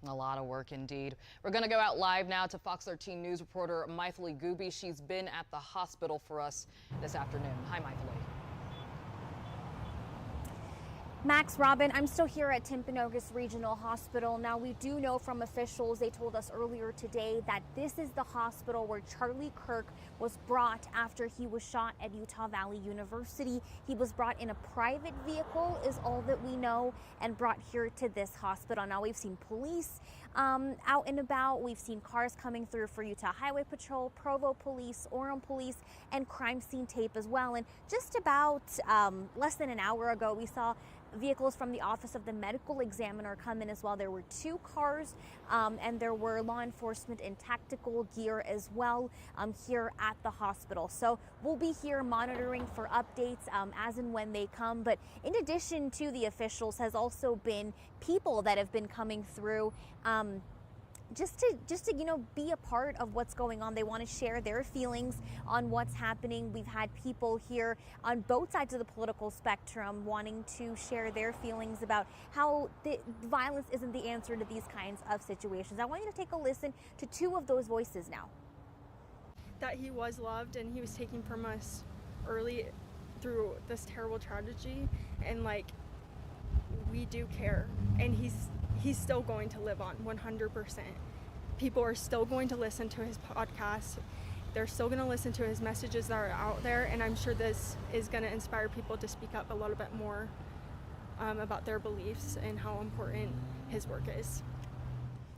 Speaker 9: A lot of work indeed. We're going to go out live now to Fox 13 News reporter Mythili Gooby. She's been at the hospital for us this afternoon. Hi, Mythili.
Speaker 15: Max, Robin, I'm still here at Timpanogos Regional Hospital. Now, we do know from officials, they told us earlier today, that this is the hospital where Charlie Kirk was brought after he was shot at Utah Valley University. He was brought in a private vehicle, is all that we know, and brought here to this hospital. Now, we've seen police out and about. We've seen cars coming through for Utah Highway Patrol, Provo Police, Orem Police, and crime scene tape as well. And just about less than an hour ago, we saw vehicles from the Office of the Medical Examiner come in as well. There were 2 cars, and there were law enforcement in tactical gear as well here at the hospital. So we'll be here monitoring for updates as and when they come. But in addition to the officials, has also been people that have been coming through. Just to be a part of what's going on. They want to share their feelings on what's happening. We've had people here on both sides of the political spectrum wanting to share their feelings about how the violence isn't the answer to these kinds of situations. I want you to take a listen to 2 of those voices now.
Speaker 22: That he was loved and he was taken from us early through this terrible tragedy, and like, we do care, and he's still going to live on 100%. People are still going to listen to his podcast. They're still going to listen to his messages that are out there, and I'm sure this is going to inspire people to speak up a little bit more about their beliefs and how important his work is.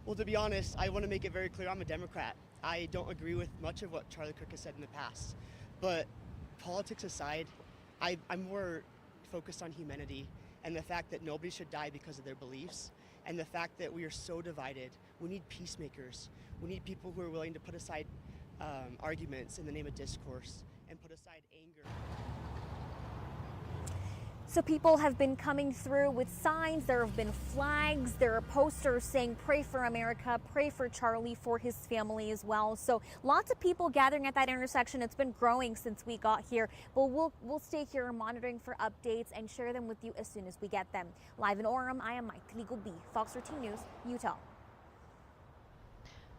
Speaker 4: Well, to be honest, I want to make it very clear I'm a Democrat. I don't agree with much of what Charlie Kirk has said in the past. But politics aside, I'm more focused on humanity and the fact that nobody should die because of their beliefs, and the fact that we are so divided. We need peacemakers. We need people who are willing to put aside arguments in the name of discourse and put aside anger.
Speaker 15: So people have been coming through with signs. There have been flags. There are posters saying "Pray for America," "Pray for Charlie," for his family as well. So lots of people gathering at that intersection. It's been growing since we got here, but we'll stay here monitoring for updates and share them with you as soon as we get them. Live in Orem, I am Legal B, Fox 13 News, Utah.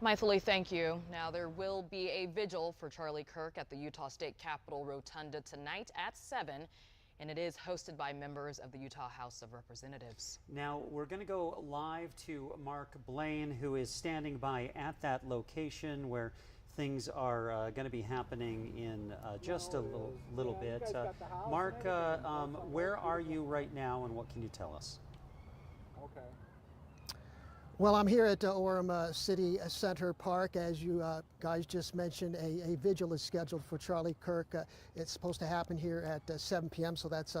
Speaker 9: Mythili, thank you. Now, there will be a vigil for Charlie Kirk at the Utah State Capitol Rotunda tonight at 7. And it is hosted by members of the Utah House of Representatives.
Speaker 1: Now, we're going to go live to Mark Blaine, who is standing by at that location where things are going to be happening in just a little bit. Mark, where are you right now, and what can you tell us?
Speaker 17: Okay. Well, I'm here at Orem City Center Park. As you guys just mentioned, a vigil is scheduled for Charlie Kirk. It's supposed to happen here at 7 p.m., so that's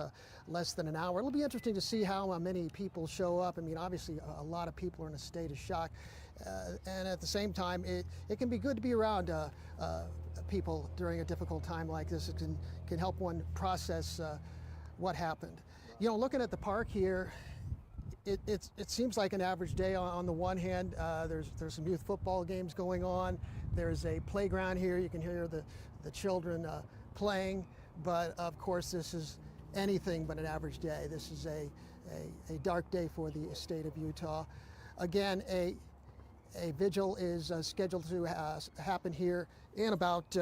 Speaker 17: less than an hour. It'll be interesting to see how many people show up. I mean, obviously, a lot of people are in a state of shock. And at the same time, it can be good to be around people during a difficult time like this. It can help one process what happened. You know, looking at the park here, it seems like an average day. On the one hand, there's some youth football games going on. There's a playground here. You can hear the children playing. But of course, this is anything but an average day. This is a dark day for the state of Utah. Again, a vigil is scheduled to happen here in about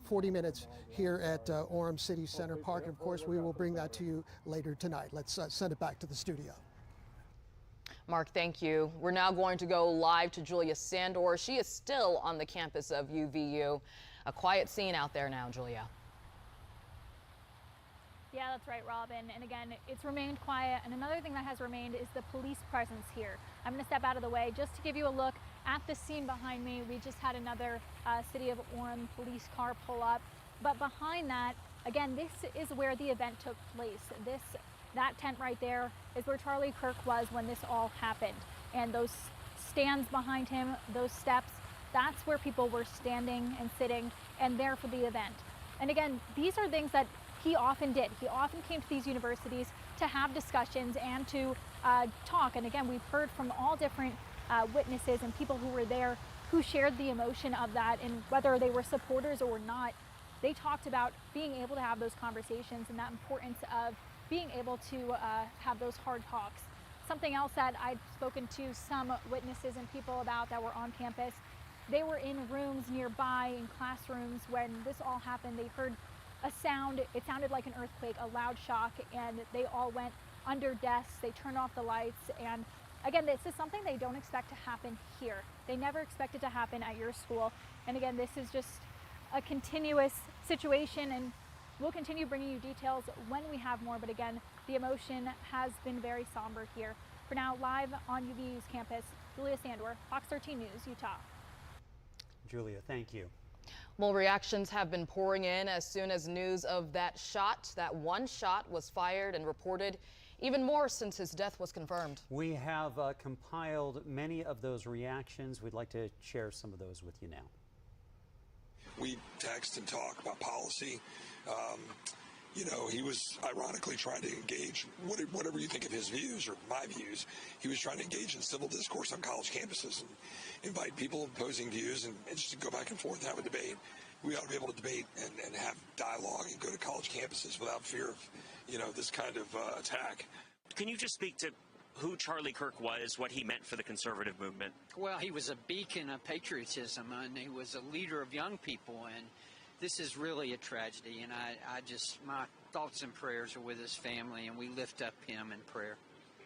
Speaker 17: 40 minutes here at Orem City Center Park. And of course, we will bring that to you later tonight. Let's send it back to the studio.
Speaker 9: Mark, thank you. We're now going to go live to Julia Sandor. She is still on the campus of UVU. A quiet scene out there now, Julia.
Speaker 10: Yeah, that's right, Robin. And again, it's remained quiet. And another thing that has remained is the police presence here. I'm going to step out of the way just to give you a look at the scene behind me. We just had another City of Orem police car pull up. But behind that, again, this is where the event took place. That tent right there is where Charlie Kirk was when this all happened. And those stands behind him, those steps, that's where people were standing and sitting and there for the event. And again, these are things that he often did. He often came to these universities to have discussions and to talk. And again, we've heard from all different witnesses and people who were there who shared the emotion of that, and whether they were supporters or not, they talked about being able to have those conversations and that importance of being able to have those hard talks. Something else that I'd spoken to some witnesses and people about that were on campus, they were in rooms nearby, in classrooms, when this all happened. They heard a sound, it sounded like an earthquake, a loud shock, and they all went under desks, they turned off the lights. And again, this is something they don't expect to happen here. They never expect it to happen at your school. And again, this is just a continuous situation, and we'll continue bringing you details when we have more. But again, the emotion has been very somber here. For now, live on UVU's campus, Julia Sandor, Fox 13 News, Utah.
Speaker 1: Julia, thank you.
Speaker 9: Well, reactions have been pouring in as soon as news of that one shot was fired and reported, even more since his death was confirmed.
Speaker 1: We have compiled many of those reactions. We'd like to share some of those with you now.
Speaker 2: We text and talk about policy. You know, he was ironically trying to engage, whatever you think of his views or my views, he was trying to engage in civil discourse on college campuses and invite people opposing views and just to go back and forth and have a debate. We ought to be able to debate and have dialogue and go to college campuses without fear of, you know, this kind of attack.
Speaker 11: Can you just speak to who Charlie Kirk was, what he meant for the conservative movement?
Speaker 16: Well, he was a beacon of patriotism, and he was a leader of young people, and this is really a tragedy, and my thoughts and prayers are with his family, and we lift up him in prayer.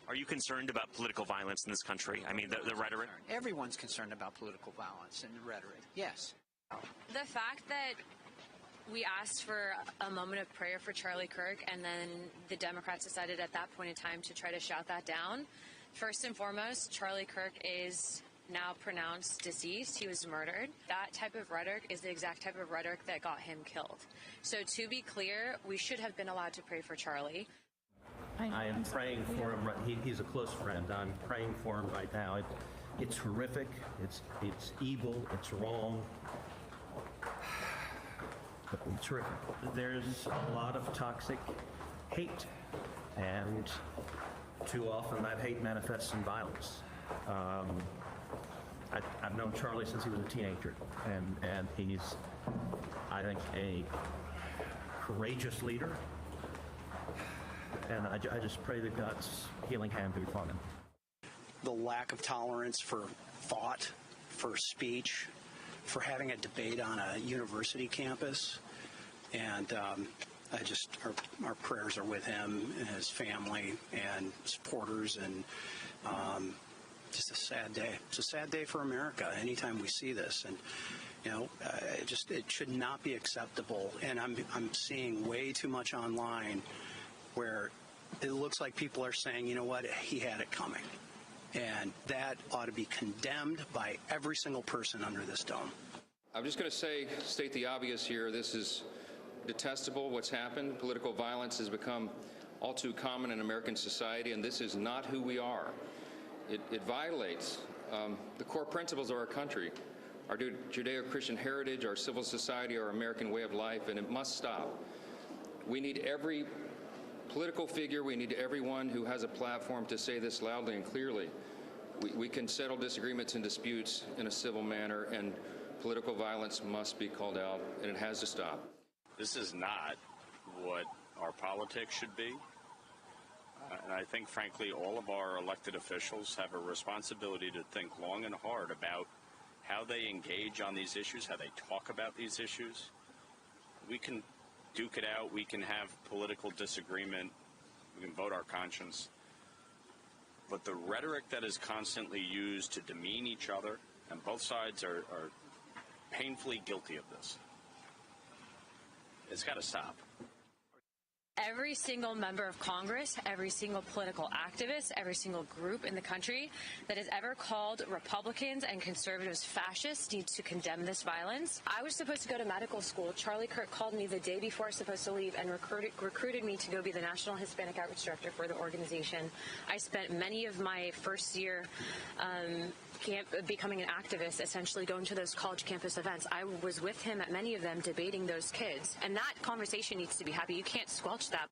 Speaker 11: Are you concerned about political violence in this country? I mean, the rhetoric?
Speaker 16: Everyone's concerned about political violence and rhetoric, yes.
Speaker 18: The fact that we asked for a moment of prayer for Charlie Kirk, and then the Democrats decided at that point in time to try to shout that down. First and foremost, Charlie Kirk is now pronounced deceased. He was murdered. That type of rhetoric is the exact type of rhetoric that got him killed. So to be clear, we should have been allowed to pray for Charlie.
Speaker 19: I am praying for him. He's a close friend. I'm praying for him right now. It's horrific. It's evil. It's wrong. It's horrific. There's a lot of toxic hate, and too often that hate manifests in violence. I've known Charlie since he was a teenager, and he's, I think, a courageous leader, and I just pray that God's healing hand be upon him.
Speaker 26: The lack of tolerance for thought, for speech, for having a debate on a university campus, and our prayers are with him and his family and supporters, and just a sad day. It's a sad day for America anytime we see this, and you know, it should not be acceptable. And I'm seeing way too much online where it looks like people are saying, you know what, he had it coming, and that ought to be condemned by every single person under this dome.
Speaker 27: I'm just going to state the obvious here. This is detestable, what's happened. Political violence has become all too common in American society, and this is not who we are. It violates the core principles of our country, our Judeo-Christian heritage, our civil society, our American way of life, and it must stop. We need every political figure, we need everyone who has a platform to say this loudly and clearly. We can settle disagreements and disputes in a civil manner, and political violence must be called out, and it has to stop.
Speaker 28: This is not what our politics should be. And I think, frankly, all of our elected officials have a responsibility to think long and hard about how they engage on these issues, how they talk about these issues. We can duke it out. We can have political disagreement. We can vote our conscience. But the rhetoric that is constantly used to demean each other, and both sides are painfully guilty of this, it's got to stop.
Speaker 18: Every single member of Congress, every single political activist, every single group in the country that has ever called Republicans and conservatives fascists needs to condemn this violence. I was supposed to go to medical school. Charlie Kirk called me the day before I was supposed to leave and recruited me to go be the National Hispanic Outreach Director for the organization. I spent many of my first year becoming an activist, essentially going to those college campus events. I was with him at many of them debating those kids. And that conversation needs to be happy. You can't squelch that.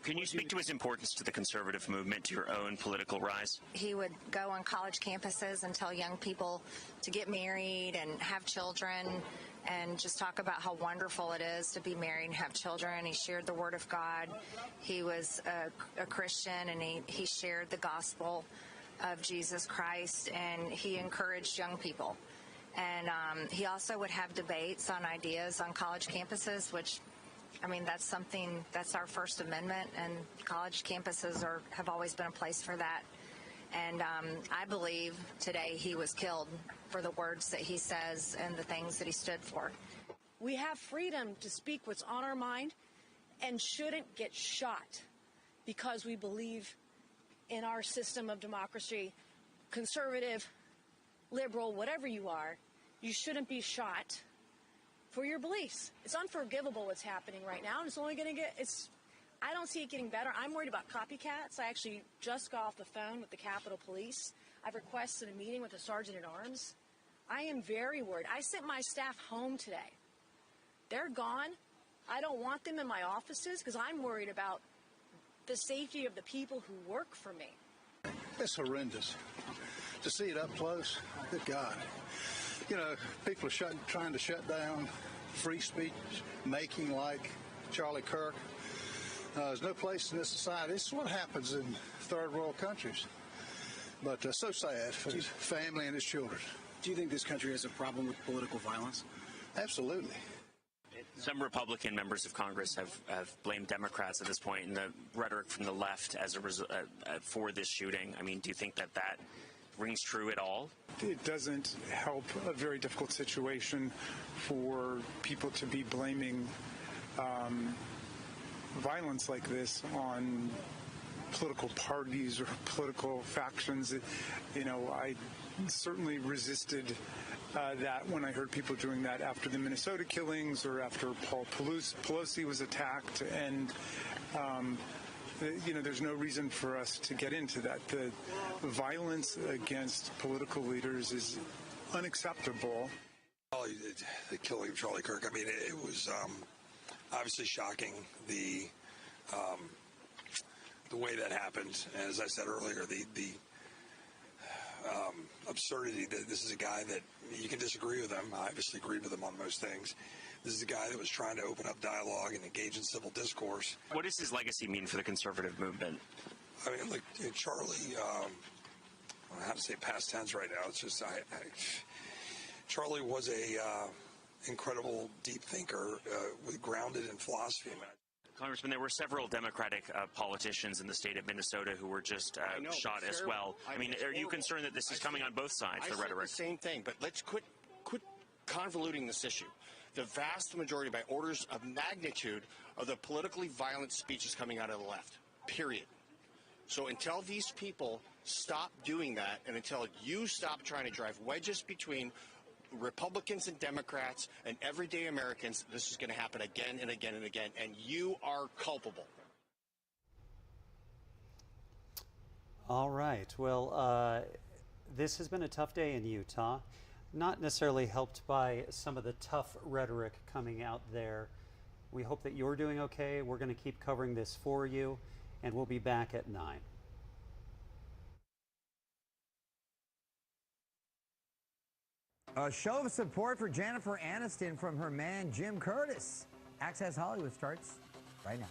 Speaker 11: Can you speak to his importance to the conservative movement, to your own political rise?
Speaker 29: He would go on college campuses and tell young people to get married and have children, and just talk about how wonderful it is to be married and have children. He shared the Word of God. He was a Christian, and he shared the gospel of Jesus Christ, and he encouraged young people. And he also would have debates on ideas on college campuses, which, I mean, that's our First Amendment, and college campuses have always been a place for that. And I believe today he was killed for the words that he says and the things that he stood for.
Speaker 30: We have freedom to speak what's on our mind and shouldn't get shot because we believe in our system of democracy. Conservative, liberal, whatever you are, you shouldn't be shot for your beliefs. It's unforgivable what's happening right now, and it's only going to get, I don't see it getting better. I'm worried about copycats. I actually just got off the phone with the Capitol Police. I've requested a meeting with the Sergeant at Arms. I am very worried. I sent my staff home today. They're gone. I don't want them in my offices because I'm worried about the safety of the people who work for me.
Speaker 3: It's horrendous. To see it up close, good God. You know, people are trying to shut down free speech making like Charlie Kirk. There's no place in this society. This is what happens in third world countries. But so sad for his family and his children.
Speaker 6: Do you think this country has a problem with political violence?
Speaker 3: Absolutely.
Speaker 11: Some Republican members of Congress have blamed Democrats at this point in the rhetoric from the left as a for this shooting. I mean, do you think that rings true at all?
Speaker 8: It doesn't help a very difficult situation for people to be blaming violence like this on political parties or political factions. You know, I certainly resisted that when I heard people doing that after the Minnesota killings or after Paul Pelosi was attacked. And, you know, there's no reason for us to get into that. The violence against political leaders is unacceptable.
Speaker 2: The killing of Charlie Kirk, I mean, it was obviously shocking, the way that happened. As I said earlier, the absurdity that this is a guy that you can disagree with him. I obviously agreed with him on most things. This is a guy that was trying to open up dialogue and engage in civil discourse.
Speaker 11: What does his legacy mean for the conservative movement?
Speaker 2: I mean, like Charlie, I don't know how to say past tense right now. It's just Charlie was a incredible deep thinker, grounded in philosophy.
Speaker 11: Congressman, there were several Democratic politicians in the state of Minnesota who were just shot as well. I mean, are you concerned that this is coming on both sides, the rhetoric?
Speaker 7: I said the same thing, but let's quit convoluting this issue. The vast majority, by orders of magnitude, of the politically violent speech is coming out of the left, period. So until these people stop doing that, and until you stop trying to drive wedges between Republicans and Democrats and everyday Americans, this is going to happen again and again and again, and you are culpable.
Speaker 1: All right. Well, this has been a tough day in Utah. Not necessarily helped by some of the tough rhetoric coming out there. We hope that you're doing okay. We're going to keep covering this for you, and we'll be back at 9.
Speaker 12: A show of support for Jennifer Aniston from her man, Jim Curtis. Access Hollywood starts right now.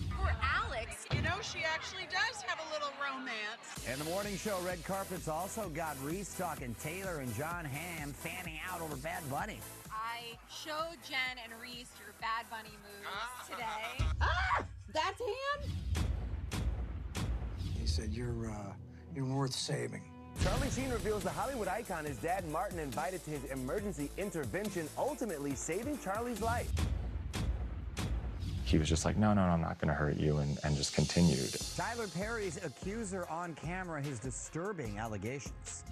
Speaker 14: For Alex, you know, she actually does have a little romance.
Speaker 12: In the morning show, Red Carpet's also got Reese talking Taylor and John Hamm fanning out over Bad Bunny.
Speaker 14: I showed Jen and Reese your Bad Bunny moves today. That's him?
Speaker 3: He said, you're worth saving.
Speaker 12: Charlie Sheen reveals the Hollywood icon his dad Martin invited to his emergency intervention, ultimately saving Charlie's life.
Speaker 20: He was just like, no, I'm not going to hurt you, and just continued.
Speaker 12: Tyler Perry's accuser on camera, his disturbing allegations.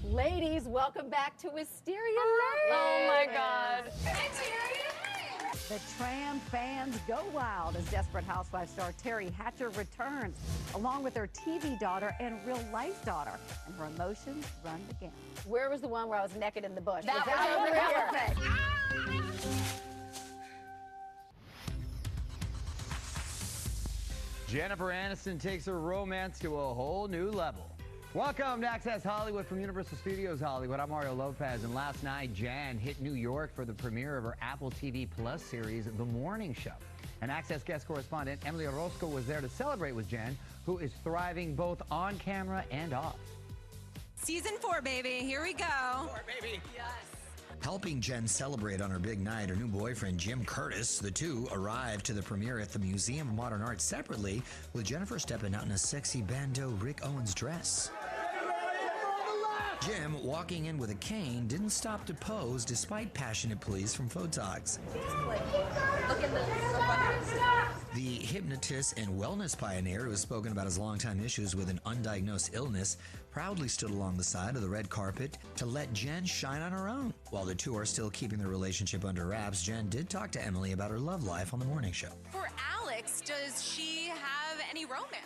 Speaker 21: Ladies, welcome back to Wisteria.
Speaker 9: Oh my God.
Speaker 21: The Tram fans go wild as Desperate Housewives star Terry Hatcher returns, along with her TV daughter and real-life daughter, and her emotions run the gamut. Where was the one where I was naked in the bush? That was over here.
Speaker 12: Jennifer Aniston takes her romance to a whole new level. Welcome to Access Hollywood from Universal Studios Hollywood. I'm Mario Lopez, and last night Jan hit New York for the premiere of her Apple TV Plus series, The Morning Show. And Access guest correspondent Emily Orozco was there to celebrate with Jan, who is thriving both on camera and off.
Speaker 14: Season 4, baby. Here we go.
Speaker 7: 4, baby.
Speaker 14: Yes.
Speaker 23: Helping Jen celebrate on her big night, her new boyfriend, Jim Curtis, the two arrived to the premiere at the Museum of Modern Art separately, with Jennifer stepping out in a sexy bandeau Rick Owens dress. Jim, walking in with a cane, didn't stop to pose despite passionate pleas from photogs.
Speaker 21: Look in the
Speaker 23: The hypnotist and wellness pioneer, who has spoken about his longtime issues with an undiagnosed illness, proudly stood along the side of the red carpet to let Jen shine on her own. While the two are still keeping their relationship under wraps, Jen did talk to Emily about her love life on the morning show.
Speaker 14: For Alex, does she have any romance?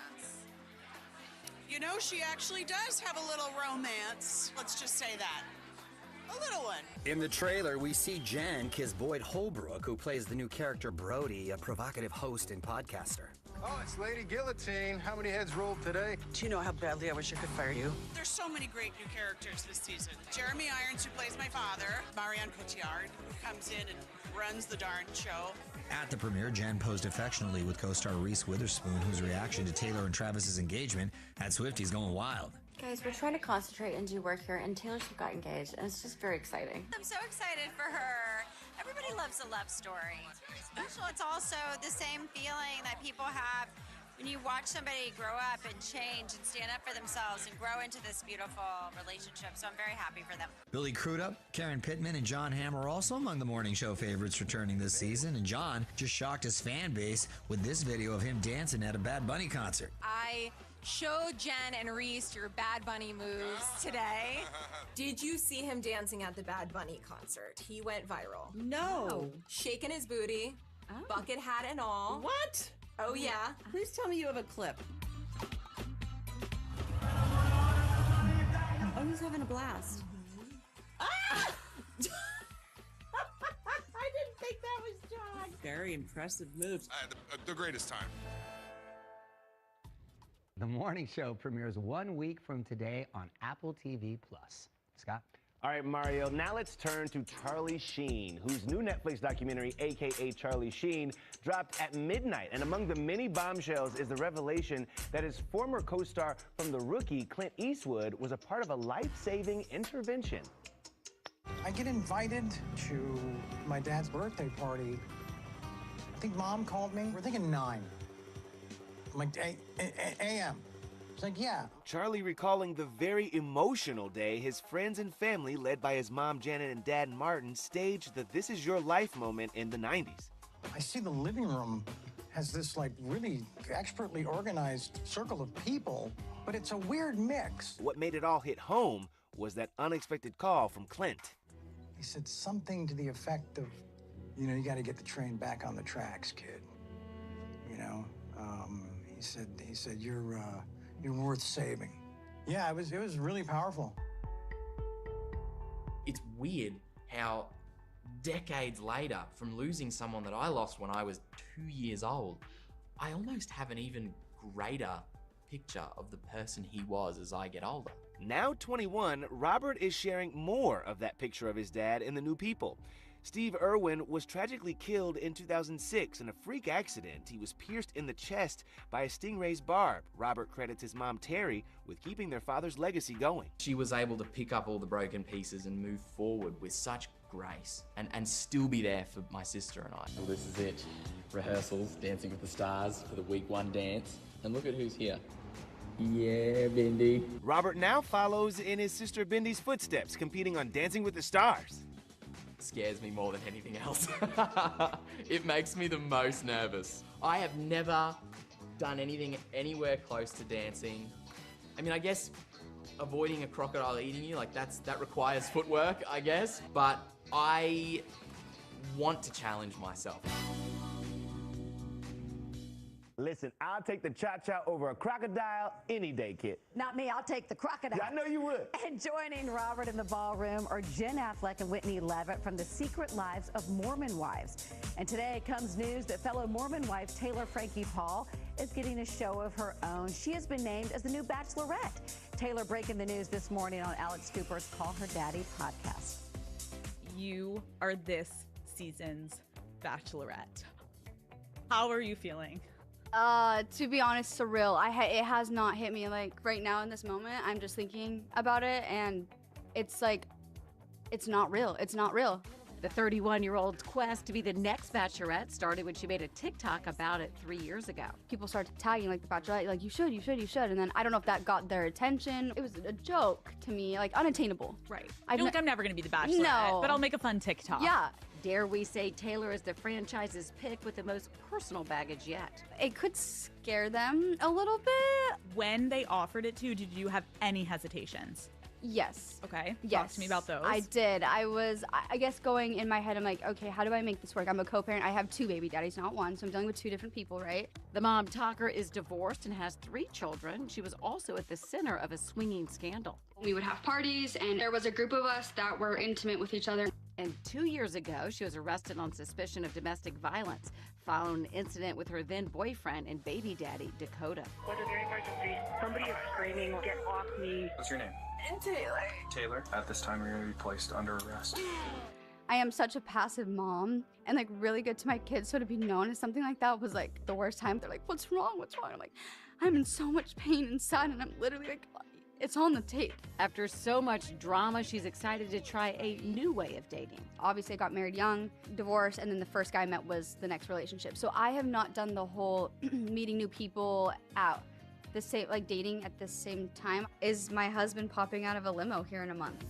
Speaker 4: You know, she actually does have a little romance. Let's just say that. A little one.
Speaker 5: In the trailer, we see Jen kiss Boyd Holbrook, who plays the new character Brody, a provocative host and podcaster.
Speaker 10: Oh, it's Lady Guillotine. How many heads rolled today?
Speaker 4: Do you know how badly I wish I could fire you? There's so many great new characters this season. Jeremy Irons, who plays my father. Marion Cotillard, who comes in and runs the darn show.
Speaker 23: At the premiere, Jen posed affectionately with co-star Reese Witherspoon, whose reaction to Taylor and Travis's engagement had Swifties going wild.
Speaker 13: Guys, we're trying to concentrate and do work here, and Taylor Swift got engaged, and it's just very exciting.
Speaker 14: I'm so excited for her. Everybody loves a love story. It's very special. It's also the same feeling that people have when you watch somebody grow up and change and stand up for themselves and grow into this beautiful relationship. So I'm very happy for them.
Speaker 23: Billy Crudup, Karen Pittman, and John Hamm are also among the morning show favorites returning this season, and John just shocked his fan base with this video of him dancing at a Bad Bunny concert.
Speaker 14: I showed Jen and Reese your Bad Bunny moves today.
Speaker 15: Did you see him dancing at the Bad Bunny concert? He went viral.
Speaker 13: No.
Speaker 15: Shaking his booty, bucket hat and all.
Speaker 4: What?
Speaker 15: Oh, yeah.
Speaker 4: Please tell me you have a clip.
Speaker 13: Oh, he's having a blast.
Speaker 4: Ah! I didn't think that was John. Very impressive moves.
Speaker 10: The greatest time.
Speaker 12: The morning show premieres 1 week from today on Apple TV+. Scott?
Speaker 16: All right, Mario, now let's turn to Charlie Sheen, whose new Netflix documentary, a.k.a. Charlie Sheen, dropped at midnight. And among the many bombshells is the revelation that his former co-star from The Rookie, Clint Eastwood, was a part of a life-saving intervention.
Speaker 17: I get invited to my dad's birthday party. I think Mom called me. We're thinking 9. I'm like, a.m. It's like, yeah.
Speaker 16: Charlie recalling the very emotional day his friends and family, led by his mom Janet and dad Martin, staged the This Is Your Life moment in the 90s.
Speaker 17: I see the living room has this like really expertly organized circle of people, but it's a weird mix.
Speaker 16: What made it all hit home was that unexpected call from Clint.
Speaker 17: He said something to the effect of, you know, you got to get the train back on the tracks, kid. You know, he said you're worth saving. Yeah, it was really powerful.
Speaker 22: It's weird how decades later, from losing someone that I lost when I was 2 years old, I almost have an even greater picture of the person he was as I get older.
Speaker 16: Now 21, Robert is sharing more of that picture of his dad in The New People. Steve Irwin was tragically killed in 2006 in a freak accident. He was pierced in the chest by a stingray's barb. Robert credits his mom, Terry, with keeping their father's legacy going.
Speaker 22: She was able to pick up all the broken pieces and move forward with such grace and still be there for my sister and I.
Speaker 24: Well, this is it. Rehearsals, Dancing with the Stars for the week 1 dance. And look at who's here. Yeah, Bindi.
Speaker 16: Robert now follows in his sister Bindi's footsteps, competing on Dancing with the Stars.
Speaker 22: Scares me more than anything else. It makes me the most nervous. I have never done anything anywhere close to dancing. I mean, I guess avoiding a crocodile eating you, like that requires footwork, I guess. But I want to challenge myself.
Speaker 16: Listen, I'll take the cha-cha over a crocodile any day, kid.
Speaker 21: Not me, I'll take the crocodile.
Speaker 16: Yeah, I know you would.
Speaker 21: And joining Robert in the ballroom are Jen Affleck and Whitney Levitt from The Secret Lives of Mormon Wives. And today comes news that fellow Mormon wife Taylor Frankie Paul is getting a show of her own. She has been named as the new Bachelorette. Taylor breaking the news this morning on Alex Cooper's Call Her Daddy podcast.
Speaker 25: You are this season's Bachelorette. How are you feeling?
Speaker 31: To be honest, surreal. It has not hit me. Like right now in this moment, I'm just thinking about it, and it's like, it's not real. It's not real.
Speaker 21: The 31-year-old's quest to be the next Bachelorette started when she made a TikTok about it 3 years ago.
Speaker 31: People started tagging like the Bachelorette, like you should, and then I don't know if that got their attention. It was a joke to me, like unattainable.
Speaker 25: Right. You're like, I'm never gonna be the Bachelorette,
Speaker 31: No.
Speaker 25: but I'll make a fun TikTok.
Speaker 31: Yeah.
Speaker 21: Dare we say Taylor is the franchise's pick with the most personal baggage yet?
Speaker 31: It could scare them a little bit.
Speaker 25: When they offered it to you, did you have any hesitations?
Speaker 31: Yes.
Speaker 25: Okay.
Speaker 31: Yes.
Speaker 25: Talk to me about those.
Speaker 31: I did. I guess going in my head, I'm like, okay, how do I make this work? I'm a co-parent. I have 2 baby daddies, not 1, so I'm dealing with 2 different people, right?
Speaker 21: The mom talker is divorced and has 3 children. She was also at the center of a swinging scandal.
Speaker 31: We would have parties, and there was a group of us that were intimate with each other.
Speaker 21: And 2 years ago, she was arrested on suspicion of domestic violence following an incident with her then boyfriend and baby daddy, Dakota.
Speaker 2: What is your emergency? Somebody is screaming, get off me.
Speaker 6: What's your name?
Speaker 31: Taylor.
Speaker 6: Taylor. At this time, you're going to be placed under arrest.
Speaker 31: I am such a passive mom and like really good to my kids, so to be known as something like that was like the worst time. They're like, what's wrong? What's wrong? I'm like, I'm in so much pain inside, and I'm literally like, it's on the tape.
Speaker 21: After so much drama, she's excited to try a new way of dating.
Speaker 31: Obviously, I got married young, divorced, and then the first guy I met was the next relationship. So I have not done the whole meeting new people out. The same, like dating at the same time. Is my husband popping out of a limo here in a month?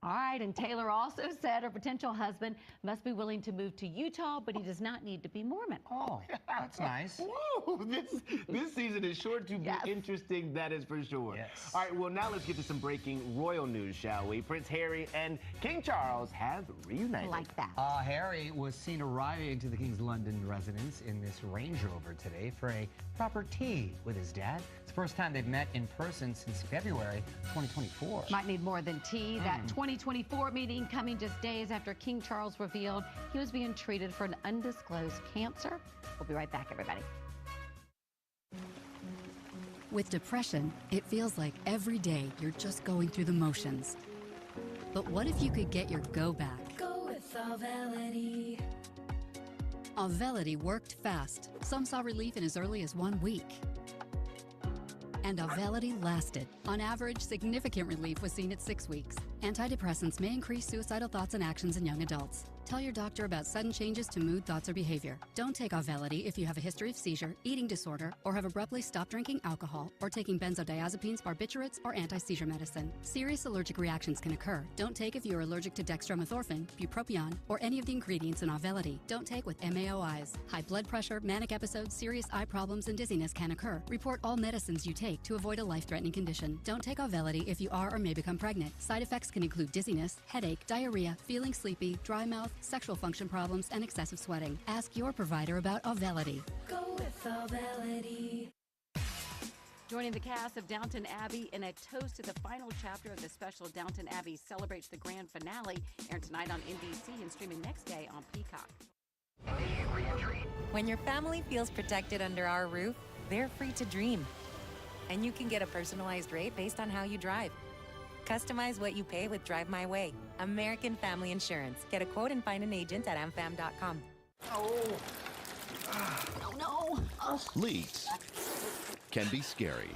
Speaker 21: All right, and Taylor also said her potential husband must be willing to move to Utah, but he does not need to be Mormon.
Speaker 12: Oh, that's nice.
Speaker 16: Woo! This season is sure to be interesting, that is for sure.
Speaker 12: Yes.
Speaker 16: All right, well, now let's get to some breaking royal news, shall we? Prince Harry and King Charles have reunited.
Speaker 21: Like that.
Speaker 12: Harry was seen arriving to the King's London residence in this Range Rover today for a proper tea with his dad. It's the first time they've met in person since February 2024.
Speaker 21: Might need more than tea. That 2024 meeting coming just days after King Charles revealed he was being treated for an undisclosed cancer. We'll be right back, everybody.
Speaker 8: With depression, it feels like every day you're just going through the motions. But what if you could get your go back?
Speaker 11: Go with Auvelity.
Speaker 8: Auvelity worked fast. Some saw relief in as early as 1 week. And Auvelity lasted. On average, significant relief was seen at 6 weeks. Antidepressants may increase suicidal thoughts and actions in young adults. Tell your doctor about sudden changes to mood, thoughts, or behavior. Don't take Auvelity if you have a history of seizure, eating disorder, or have abruptly stopped drinking alcohol, or taking benzodiazepines, barbiturates, or anti-seizure medicine. Serious allergic reactions can occur. Don't take if you're allergic to dextromethorphan, bupropion, or any of the ingredients in Auvelity. Don't take with MAOIs. High blood pressure, manic episodes, serious eye problems, and dizziness can occur. Report all medicines you take to avoid a life-threatening condition. Don't take Auvelity if you are or may become pregnant. Side effects can include dizziness, headache, diarrhea, feeling sleepy, dry mouth, sexual function problems, and excessive sweating. Ask your provider about Auvelity.
Speaker 11: Go with Auvelity.
Speaker 21: Joining the cast of Downton Abbey in a toast to the final chapter of the special Downton Abbey celebrates the grand finale, airing tonight on NBC and streaming next day on Peacock.
Speaker 18: When your family feels protected under our roof, they're free to dream. And you can get a personalized rate based on how you drive. Customize what you pay with Drive My Way. American Family Insurance. Get a quote and find an agent at amfam.com.
Speaker 21: Oh no! Oh.
Speaker 19: Leaks can be scary.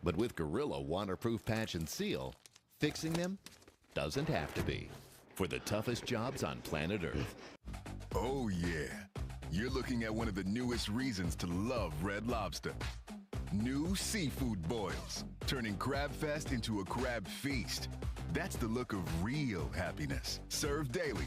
Speaker 19: But with Gorilla Waterproof Patch and Seal, fixing them doesn't have to be. For the toughest jobs on planet Earth.
Speaker 31: Oh yeah, you're looking at one of the newest reasons to love Red Lobster. New seafood boils, turning Crab Fest into a crab feast. That's the look of real happiness. Served daily.